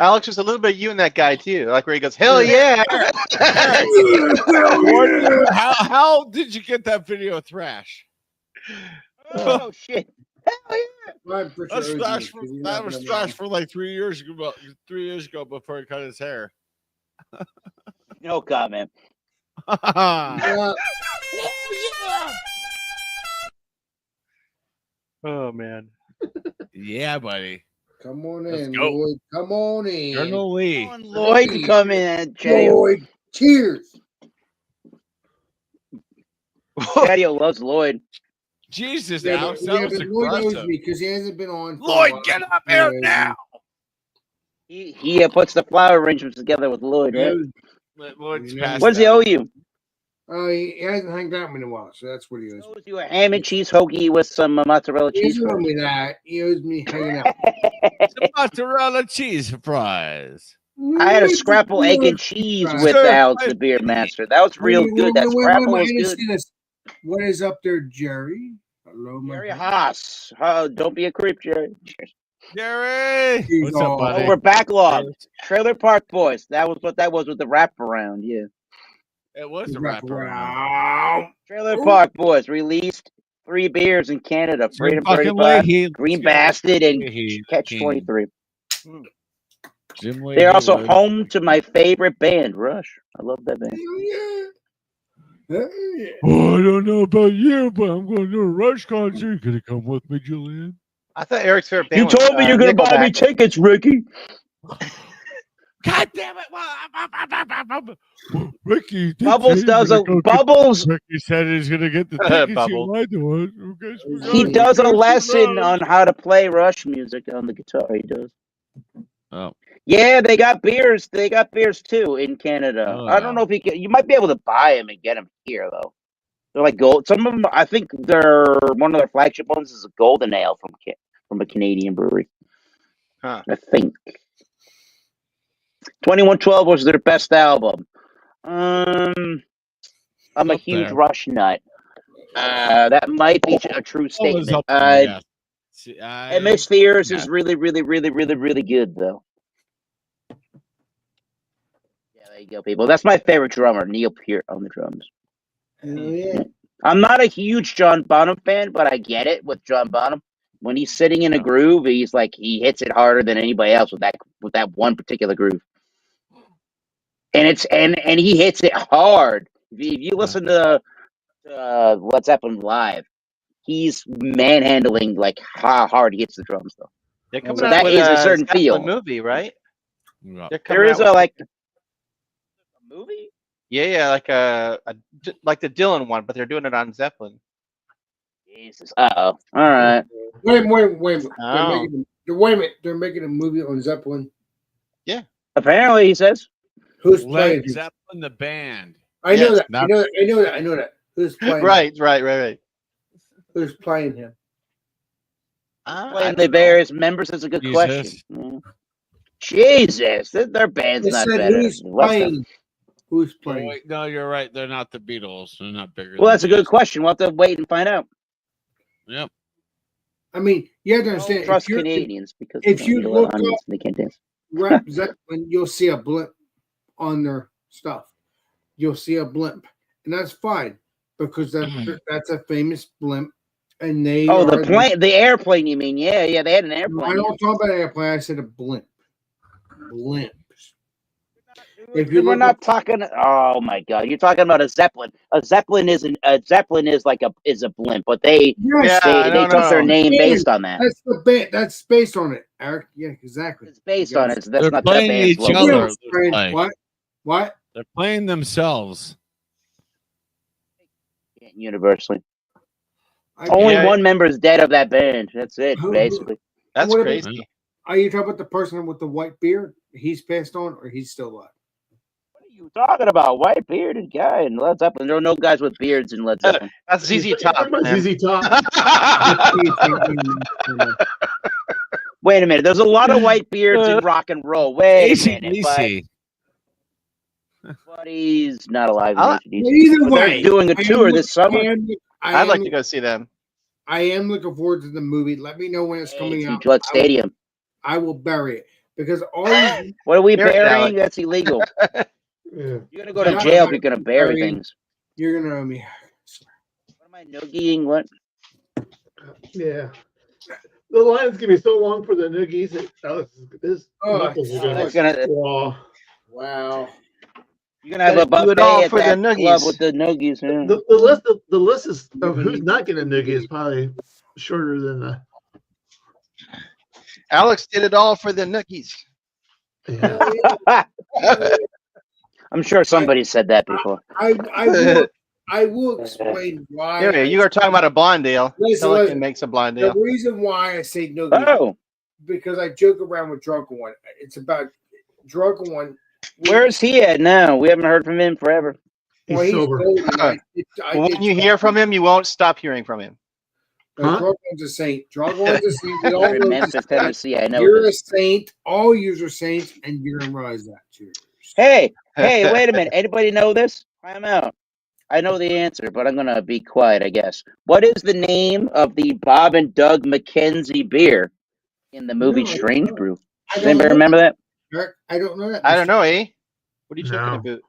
S9: Alex, there's a little bit of you in that guy too. Like where he goes, "Hell yeah!"
S2: How did you get that video of Thrash?
S4: Oh shit! Hell yeah!
S2: That was Thrash for like 3 years ago. 3 years ago, before he cut his hair.
S4: No comment.
S9: Oh man.
S2: Yeah, buddy.
S1: Come on
S2: Let's
S1: in,
S2: go.
S1: Lloyd. Come on in.
S2: Colonel Lee.
S4: Come on, Lloyd, to come in, Jay.
S1: Lloyd, cheers.
S4: Daddy loves Lloyd.
S2: Jesus,
S1: Yeah,
S2: Alex,
S1: but,
S2: that
S1: yeah,
S2: was
S1: but Lloyd knows
S2: aggressive.
S1: me because he hasn't been on. for a
S2: Lloyd,
S1: while.
S2: get up here now.
S4: He puts the flower arrangements together with Lloyd, right?
S2: Lloyd's
S1: You know,
S2: passed
S4: What does he
S2: out.
S4: owe you?
S1: He hasn't hung out with me in a while, so that's what he owes.
S4: He owes you a ham and cheese hoagie with some mozzarella
S1: He
S4: cheese
S1: doesn't owe
S4: fries.
S1: me that. He owes me hanging out.
S2: The mozzarella cheese fries.
S4: I had a scrapple egg and cheese with Alex the Beer Master. That was real good. That scrapple was good.
S1: What is up there, Jerry? Hello, my
S4: Jerry
S1: friend.
S4: Haas. Don't be a creep, Jerry.
S2: Jerry, what's up, buddy?
S4: Oh, we're backlogged. Trailer Park Boys. That was what that was with the wraparound. Yeah.
S2: It was a wraparound.
S4: Trailer Park Boys released 3 beers in Canada: Freedom
S2: fucking
S4: 35,
S2: Leahy.
S4: Green Bastard, and
S2: Leahy.
S4: Catch 23.
S2: Jim Leahy
S4: They're also
S2: was-
S4: home to my favorite band, Rush. I love that band.
S2: Oh, I don't know about you, but I'm going to a Rush concert. Can you come with me, Julian?
S9: I thought Eric's favorite band
S4: You told me you're going to buy me tickets, Ricky.
S2: God damn it! Ricky,
S4: Bubbles does a Bubbles.
S2: Ricky said he's gonna get the tickets.
S9: Bubbles.
S4: He does a lesson on how to play Rush music on the guitar. He does.
S2: Oh.
S4: Yeah, they got beers. They got beers too in Canada.
S2: Oh,
S4: I don't know if you might be able to buy them and get them here though. They're like gold. Some of them, I think, they're one of their flagship ones is a Golden Ale from a Canadian brewery.
S9: Huh.
S4: I think 2112 was their best album. I'm a huge
S2: there.
S4: Rush nut. That might be a true statement.
S2: up there, yes. See,
S4: Hemispheres
S2: yeah.
S4: is really good though. Yeah, there you go, people. That's my favorite drummer, Neil Peart on the drums.
S1: Hell yeah.
S4: I'm not a huge John Bonham fan, but I get it with John Bonham. When he's sitting in a groove, he's like he hits it harder than anybody else with that one particular groove. And it's and he hits it hard. If you listen to Led Zeppelin live, he's manhandling like how hard he hits the drums though.
S9: They're coming
S4: So
S9: out
S4: that
S9: with
S4: is a
S9: a
S4: certain
S9: Zeppelin
S4: feel.
S9: movie, right?
S2: Yeah.
S9: They're coming
S4: There is
S9: out with-
S4: a movie.
S9: Yeah, like like the Dylan one, but they're doing it on Zeppelin.
S4: Jesus. All right.
S1: Wait a minute.
S9: Oh.
S1: Wait a minute. They're making a movie on Zeppelin.
S9: Yeah.
S4: Apparently, he says.
S1: Who's playing?
S2: Led Zeppelin, the band.
S1: I know
S9: Yes,
S1: that. I know that. Who's playing?
S9: Right.
S1: Who's playing him?
S4: Playing the various members is a good
S2: Jesus.
S4: question. Jesus, their band's
S1: I
S4: not
S1: said
S4: better.
S1: who's
S4: What's that?
S1: playing? Who's
S2: Oh,
S1: playing?
S2: wait, no, you're right. They're not the Beatles. They're not bigger.
S4: Well,
S2: than
S4: that's a
S2: the
S4: good
S2: Beatles.
S4: question. We'll have to wait and find out.
S2: Yep.
S1: I mean, you have to
S4: I don't
S1: understand.
S4: trust
S1: if you're-
S4: Canadians because
S1: if
S4: they
S1: you
S4: don't eat a lot
S1: look
S4: of onions
S1: up-
S4: and they can't dance.
S1: Rep Zeppelin, you'll see a blimp on their stuff. You'll see a blimp, and that's fine because that's a famous blimp, and they.
S4: Oh,
S1: are
S4: the airplane. You mean? Yeah, they had an
S1: I
S4: airplane.
S1: don't talk about airplane. I said a blimp. Blimps. If
S4: We're
S1: look
S4: not
S1: up-
S4: talking. Oh my God, you're talking about a Zeppelin. A Zeppelin is like a blimp, but they
S1: Yes,
S4: they took their name based on that.
S1: That's the band. That's based on it, Eric. Yeah, exactly.
S4: It's based on it. So that's
S2: They're
S4: not that
S2: playing
S4: band's
S2: each
S4: logo.
S2: other.
S1: Yes, friend.
S2: Like,
S1: What? What?
S2: They're playing themselves.
S4: Universally,
S1: I
S4: only
S9: Yeah.
S4: one member is dead of that band. That's it,
S1: Who-
S4: basically.
S9: That's
S1: What about-
S9: crazy.
S1: Are you talking about the person with the white beard? He's passed on, or he's still alive?
S4: What are you talking about? White bearded guy in Led Zeppelin. There are no guys with beards in Led Zeppelin.
S9: That's ZZ Top. man.
S8: ZZ Top.
S4: Wait a minute. There's a lot of white beards in rock and roll. Wait a minute. But he's not alive. In AC/DC.
S1: Either
S4: They're
S1: way,
S4: doing a
S1: I
S4: tour
S1: am
S4: this
S1: look-
S4: summer.
S9: I'd like to go see them.
S1: I am looking forward to the movie. Let me know when it's coming out.
S4: Gillette Stadium.
S1: I will bury it because all these
S4: What are we
S9: Bury it,
S4: burying?
S9: Alex.
S4: That's illegal.
S8: Yeah.
S4: You're gonna go to
S1: Not
S4: jail if you're gonna bury
S1: burying.
S4: things.
S1: You're gonna owe me.
S4: What am I noogieing? What?
S8: Yeah. The line's gonna be so long for the noogies. This
S1: Oh,
S8: knuckles are
S4: That's
S8: gonna.
S4: gonna.
S1: Wow.
S4: You're gonna have a
S9: Gotta do it all
S4: buffet at
S9: for the
S4: that club
S9: noogies.
S4: with the noogies. Yeah.
S8: The list is of who's not getting a noogie is probably shorter than the.
S9: Alex did it all for the nookies.
S8: Yeah.
S4: I'm sure somebody said that before.
S1: I will explain why.
S9: Anyway, you are talking about a Blondale.
S1: Listen,
S9: Pelican
S1: listen.
S9: makes a
S1: The
S9: Blondale.
S1: reason why I say noogie because I joke around with Drunken One. It's about Drunken One.
S4: Where's he at now? We haven't heard from him forever.
S1: Well, he's
S8: sober.
S1: old, and
S9: When you hear from him, you won't stop hearing from him.
S1: Drunken One's a saint. Drunken One's a saint. We all
S4: We're in
S1: know
S4: Memphis,
S1: this.
S4: Tennessee. I know.
S1: You're a
S4: this.
S1: saint. All yous are saints, and you're gonna realize that too.
S4: Hey, wait a minute. Anybody know this? I'm out. I know the answer, but I'm gonna be quiet, I guess. What is the name of the Bob and Doug McKenzie beer in the movie Strange Brew? Does anybody remember that?
S1: I don't know that.
S9: I don't know, eh? What are you talking about?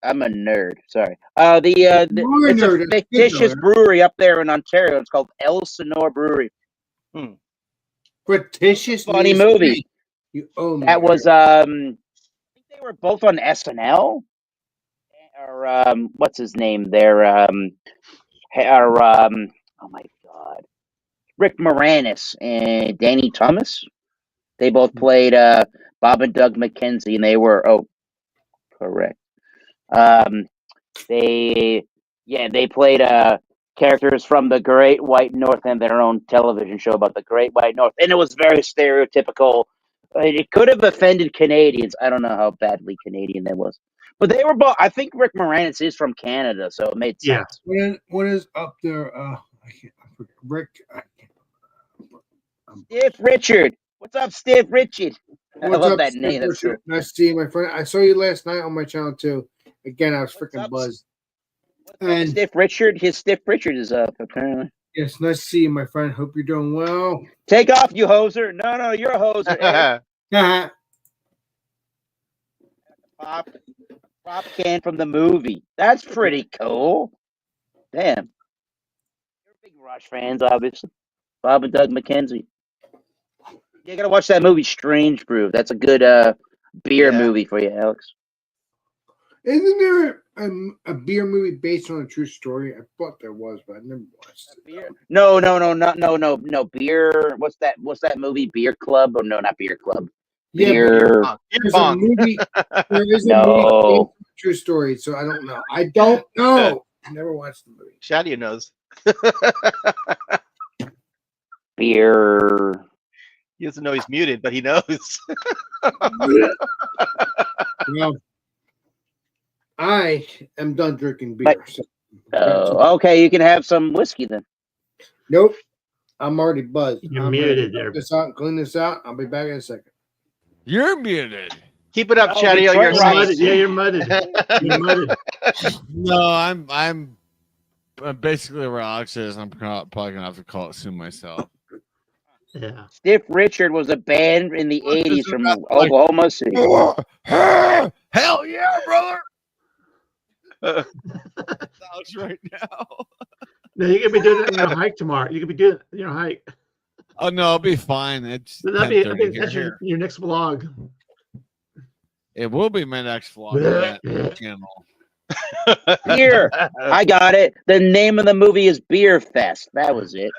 S4: I'm a nerd. Sorry. It's a fictitious brewery up there in Ontario. It's called Elsinore Brewery.
S1: Fictitious.
S4: Funny movie.
S1: You owe me.
S4: That was I think they were both on SNL. Or what's his name? Oh my God, Rick Moranis and Danny Thomas. They both played Bob and Doug McKenzie, and they were correct. They played characters from the Great White North and their own television show about the Great White North, and it was very stereotypical. It could have offended Canadians. I don't know how badly Canadian that was. But they were both. I think Rick Moranis is from Canada, so it made sense.
S1: What is up there? I forget. Rick.
S4: Stiff Richard. What's up, Stiff Richard? I
S1: What's
S4: love
S1: up,
S4: that name. That's
S1: Richard? Nice to see you, my friend. I saw you last night on my channel too. Again, I was freaking buzzed. And
S4: Stiff Richard. His Stiff Richard is up apparently.
S1: Yes, nice to see you, my friend. Hope you're doing well.
S4: Take off, you hoser. No, you're a hoser. Pop can from the movie. That's pretty cool. Damn. You're big Rush fans, obviously. Bob and Doug McKenzie. You gotta watch that movie, Strange Brew. That's a good beer movie for you, Alex.
S1: Isn't there a beer movie based on a true story? I thought there was, but I never watched it.
S4: No, beer. What's that movie? Beer Club? Or no, not Beer Club. Beer.
S1: There's a movie. There is a movie based on a true story, so I don't know. I don't know. I never watched the movie.
S9: Shadia knows.
S4: Beer.
S9: He doesn't know he's muted, but he knows.
S1: Well, I am done drinking beer.
S4: Okay, you can have some whiskey then.
S1: Nope. I'm already buzzed.
S8: You're muted there.
S1: This out and clean this out. I'll be back in a second.
S2: You're muted.
S9: Keep it up, Shadia. You're
S8: mudded. Yeah, you're mudded. You're mudded.
S2: No, I'm basically where Alex is. I'm probably gonna have to call it soon myself.
S8: Yeah.
S4: Stiff Richard was a band in the 80s from Oklahoma City.
S2: Hell yeah, brother! Alex right now.
S8: No, you're gonna be doing it on your hike tomorrow. You could be doing it on your hike.
S2: Oh no, it'll be fine. It's
S8: that's your next vlog.
S2: It will be my next vlog on that channel.
S4: Beer. I got it. The name of the movie is Beer Fest. That was it.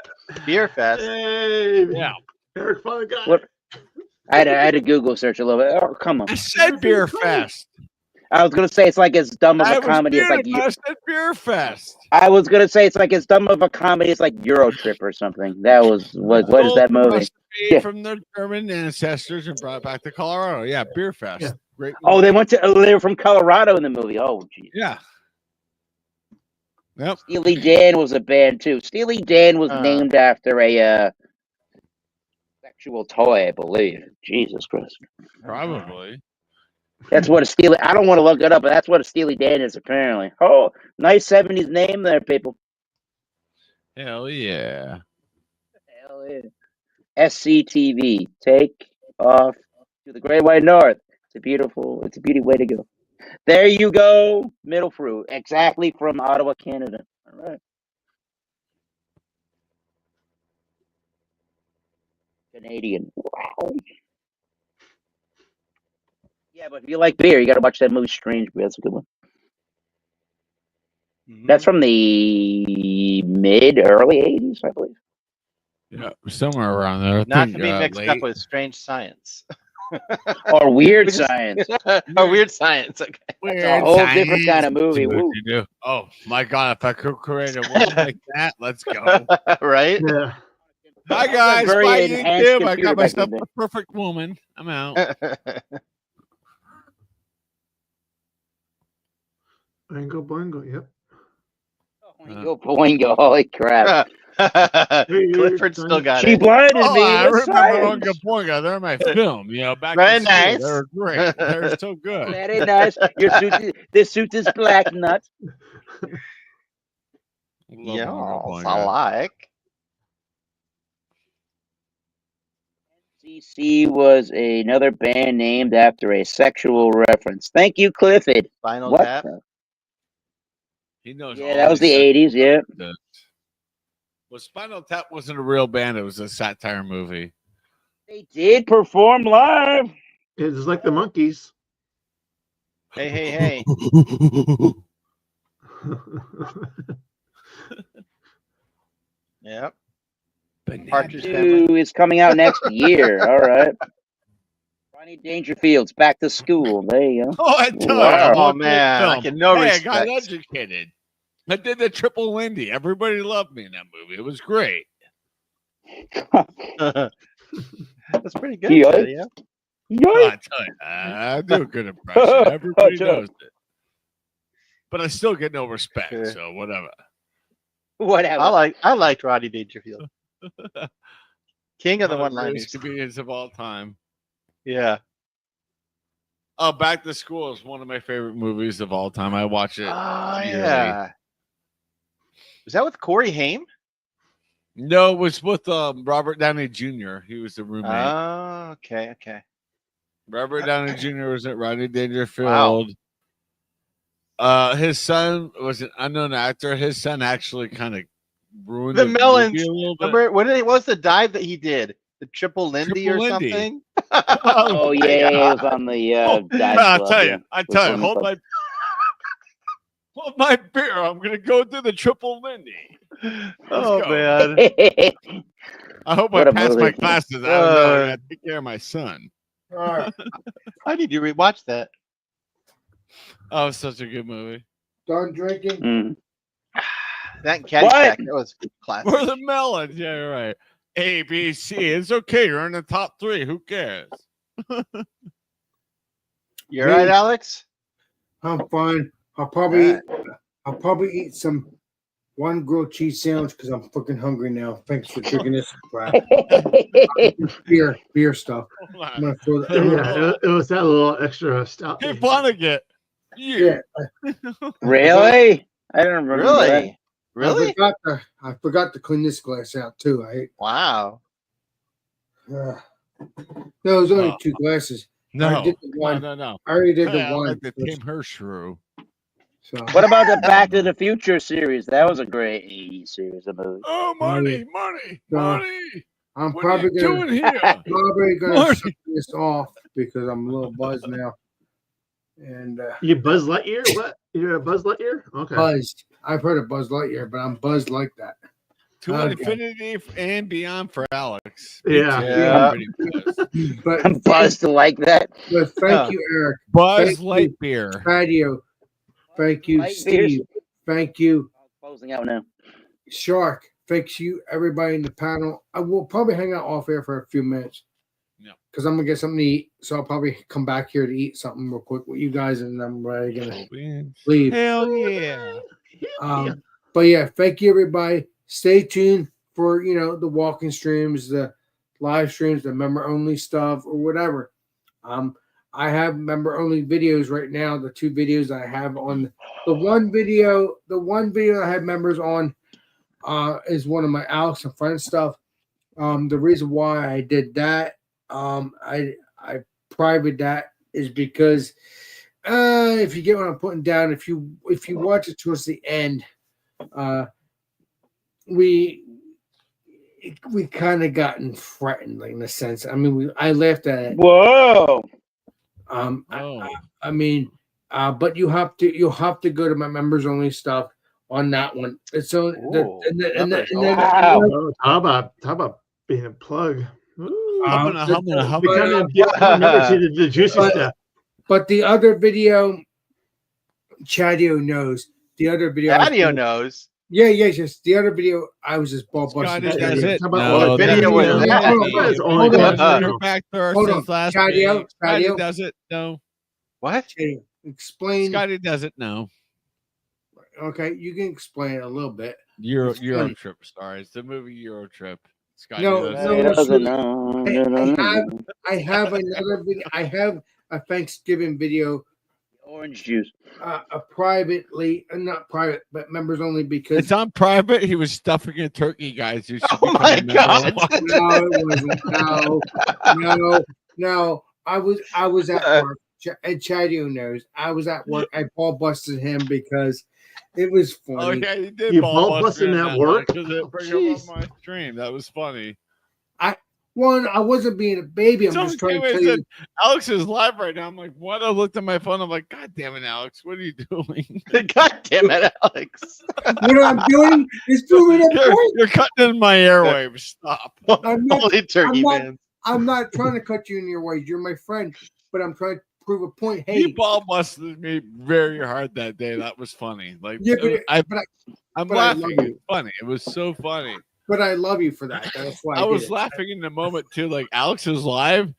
S9: Beer Fest.
S8: Hey,
S2: yeah.
S8: Eric finally got
S4: it. I had to Google search a little bit. Oh, come on.
S2: I said Beer Fest.
S4: I was gonna say it's like as dumb of a comedy. It's like
S2: I said Beer Fest.
S4: I was gonna say it's like as dumb of a comedy. It's like Euro Trip or something. That was what is that movie?
S2: From their German ancestors and brought back to Colorado. Yeah, Beer Fest.
S8: Yeah.
S2: Great.
S4: Oh, they were from Colorado in the movie. Oh, geez.
S2: Yeah. Yep.
S4: Steely Dan was a band too. Steely Dan was named after a sexual toy, I believe. Jesus Christ.
S2: Probably.
S4: That's what a Steely. I don't want to look it up, but that's what a Steely Dan is apparently. Oh, nice 70s name there, people.
S2: Hell yeah.
S4: Hell yeah. SCTV. Take off to the Great White North. It's a beauty way to go. There you go, middle fruit, exactly from Ottawa, Canada. All right. Canadian. Wow. Yeah, but if you like beer, you got to watch that movie Strange Beer. That's a good one. That's from the early 80s, I believe.
S2: Yeah, somewhere around there. I
S9: Not
S2: think,
S9: to be mixed
S2: late.
S9: up with Strange Science.
S4: Or Weird Science.
S9: Or Weird Science. Okay.
S4: That's a whole different kind of movie.
S2: See what
S4: Woo.
S2: you do. Oh my God! If I could create a world like that, let's go.
S9: Right?
S8: Yeah.
S2: Bye
S4: That was a
S2: guys.
S4: very
S2: Bye
S4: enhanced
S2: YouTube. I
S4: computer
S2: got
S4: back in
S2: myself
S4: the day.
S2: a perfect woman. I'm out.
S8: Boingo, boingo. Yep.
S4: Boingo, boingo. Holy crap.
S9: Clifford still got
S4: She
S9: it.
S4: blinded
S2: Oh,
S4: me
S2: I
S4: with
S2: remember
S4: science.
S2: Oinga Boinga. They're my film. You know, back
S9: Very
S2: in school.
S9: nice.
S2: They're great. They're so good.
S4: Very nice. This suit is black nut.
S2: Love
S9: Yes,
S2: Oinga Boinga.
S9: I like.
S4: CC was another band named after a sexual reference. Thank you, Clifford.
S9: Spinal
S4: What
S9: Tap.
S4: the-
S2: He knows.
S4: Yeah,
S2: all
S4: that was
S2: these
S4: the 80s, yeah.
S2: references. Well, Spinal Tap wasn't a real band. It was a satire movie.
S4: They did perform live.
S8: It's like the Monkeys.
S9: Hey, hey, hey. Yep. Partridge Family.
S4: 2 is coming out next year. All right. Ronnie Dangerfield's Back to School. There you go.
S2: Oh, I tell
S4: Wow.
S2: you,
S9: Oh,
S2: what
S9: man, I
S2: film.
S9: get no
S2: Hey, I got
S9: respect.
S2: educated. I did the triple Lindy. Everybody loved me in that movie. It was great.
S9: That's pretty good.
S4: Yoink.
S9: Teddy, yeah.
S2: Oh, I tell you, I do a good impression. Everybody knows it. But I still get no respect,
S9: Sure.
S2: so whatever.
S4: Whatever.
S9: I liked Rodney Dangerfield. King of the
S2: One of the
S9: one-liners.
S2: greatest comedians of all time.
S9: Yeah.
S2: Oh, Back to School is one of my favorite movies of all time. I watch it.
S9: Oh,
S2: yearly.
S9: yeah. Was that with Corey Haim?
S2: No, it was with Robert Downey Jr. He was the roommate.
S9: Oh, okay, okay.
S2: Robert Downey Jr. was at Rodney Dangerfield. Wow. His son was an unknown actor. His son actually kind of ruined
S9: The
S2: movie
S9: Melons.
S2: a little bit.
S9: Remember what was the dive that he did? The triple Lindy
S2: Triple
S9: or
S2: Lindy.
S9: something?
S4: Oh,
S9: my
S4: yeah, it was
S9: God.
S4: on the dive
S2: I
S4: club.
S2: tell
S4: yeah.
S2: you, I
S4: With
S2: tell you,
S4: Swimming Club.
S2: hold my beer. I'm gonna go through the triple Lindy.
S9: Oh,
S2: go.
S9: man.
S2: I hope
S4: What
S2: I
S4: a
S2: pass my
S4: movie.
S2: classes. I don't know. I gotta take care of my son.
S9: I need to rewatch that.
S2: Oh, such a good movie.
S1: Done drinking.
S4: Mm.
S9: That and Caddyshack, that was classic.
S2: We're the Melons. Yeah, you're right. A, B, C. It's okay. You're in the top 3. Who cares?
S9: You're right, Alex?
S1: I'm fine. I'll probably eat some one grilled cheese sandwich because I'm fucking hungry now. Thanks for drinking this crap. beer stuff. I'm gonna throw that.
S8: Yeah, it was that little extra stout.
S2: Hey, Vonnegut.
S1: Yeah.
S4: Really? I don't remember that.
S9: Really? Really?
S1: I forgot to clean this glass out too.
S9: Wow.
S1: No, it was only 2 glasses.
S2: No,
S1: I did the one.
S2: no.
S1: I already did the
S2: I
S1: one.
S2: like the Tim Hirschrew.
S1: So.
S4: What about the Back to the Future series? That was a great 80s series of movies.
S2: Oh, money.
S1: I'm
S2: What
S1: probably
S2: are you doing here?
S1: gonna shut this off because I'm a little buzzed now. And
S8: You Buzz Lightyear? What? You're a Buzz Lightyear? Okay.
S1: buzzed. I've heard of Buzz Lightyear, but I'm buzzed like that.
S2: To
S1: Okay.
S2: infinity and beyond for Alex.
S8: Yeah.
S9: Yeah.
S2: Pretty buzzed.
S1: But
S4: I'm buzzed like that.
S1: But thank you, Eric.
S2: Buzz
S1: Thank you,
S2: Lightyear.
S1: Patio. Thank you,
S4: Light
S1: Steve. Thank you,
S4: Closing out now.
S1: Shark. Thanks you, everybody in the panel. I will probably hang out off air for a few minutes.
S2: Yeah.
S1: Because I'm gonna get something to eat. So I'll probably come back here to eat something real quick with you guys, and I'm ready to leave.
S2: Hell yeah.
S1: But yeah, thank you, everybody. Stay tuned for the walking streams, the live streams, the member only stuff, or whatever. I have member only videos right now. The 2 videos I have on the one video I have members on is one of my Alex and Friends stuff. The reason why I did that, I private that is because if you get what I'm putting down, if you watch it towards the end, we kind of gotten threatened, like, in a sense. I mean, I laughed at it.
S4: Whoa.
S1: I mean, but you'll have to go to my members only stuff on that one. It's so
S8: How about being a plug?
S1: The
S8: juicy stuff.
S1: But the other video, Chadio knows. The other video,
S9: Chadio knows.
S1: Yeah, yes. The other video, I was just ball busting.
S2: Does it?
S9: What video was that?
S1: Hold on.
S2: Go back there
S1: Hold on.
S2: since last
S1: Chadio,
S2: week. Scotty
S1: Chadio.
S2: does it? No.
S9: What?
S1: Explain.
S2: Scotty does it? No.
S1: Okay, you can explain it a little bit.
S2: Euro Trip. Sorry, it's the movie Euro Trip. Scotty
S1: No, I have another video. I have a Thanksgiving video.
S4: Orange juice.
S1: Privately, not private, but members only, because
S2: it's on private. He was stuffing a turkey, guys. You should
S9: my God!
S1: No, it wasn't. No. I was at work. And Chadio knows. I was at work. I ball busted him because it was funny.
S2: Oh yeah, you did.
S8: You ball busted him at work?
S2: Because it bring him on my stream. That was funny.
S1: I wasn't being a baby. I'm just trying to tell you.
S2: Alex is live right now. I'm like, what? I looked at my phone. I'm like, God damn it, Alex. What are you doing?
S9: God damn it, Alex.
S1: What I'm doing is proving a point.
S2: You're cutting in my airwaves. Stop.
S9: Holy turkey, man.
S1: I'm not trying to cut you in your ways. You're my friend, but I'm trying to prove a point. Hey,
S2: you ball busted me very hard that day. That was funny. Like,
S1: yeah,
S2: I'm laughing. It's funny. It was so funny.
S1: But I love you for that. That's why
S2: I was laughing in the moment too. Like, Alex is live,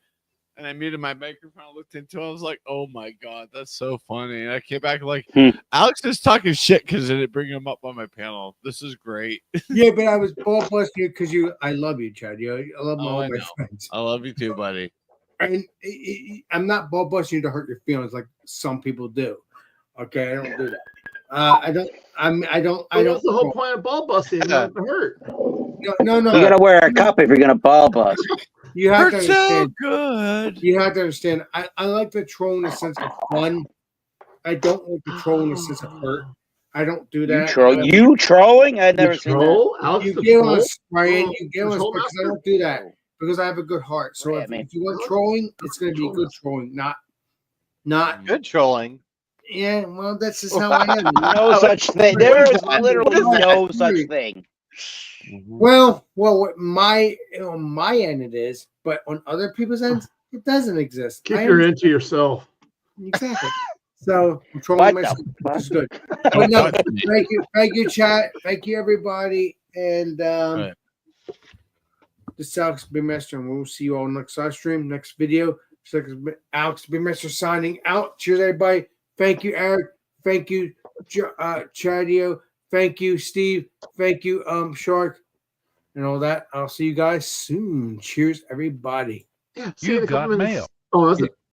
S2: and I muted my microphone. I looked into it. I was like, "Oh my God, that's so funny!" And I came back like, "Alex is talking shit because I didn't bring him up on my panel. This is great."
S1: Yeah, but I was ball busting you because I love you, Chad. I love all my friends.
S2: I love you too, buddy.
S1: And I'm not ball busting you to hurt your feelings like some people do. Okay, I don't do that. I don't.
S8: That's the whole point of ball busting. Not to hurt.
S1: No.
S4: You gotta wear a cup if you're gonna ball bust.
S1: You have to
S2: so
S1: understand.
S2: good.
S1: You have to understand. I like the troll in the sense of fun. I don't like the troll in the sense of hurt. I don't do that.
S4: You trolling? I've never seen that.
S1: You get on Brian. You get on because I don't do that because I have a good heart. So if you want trolling, it's going to be good trolling, not
S9: good trolling.
S1: Yeah, well, that's just how I am.
S4: No such thing. There is literally no such thing.
S1: Well, my on my end it is, but on other people's ends it doesn't exist.
S8: Keep your end to yourself.
S1: Exactly. So I'm trolling myself. It's good. But no, thank you, chat. Thank you, everybody, and this is Alex B. Master, and we'll see you all next live stream, next video. Alex B. Master signing out. Cheers, everybody. Thank you, Eric. Thank you, Chadio. Thank you, Steve. Thank you, Shark, and all that. I'll see you guys soon. Cheers, everybody.
S8: Yeah,
S7: You've got mail.
S8: Oh, that's it.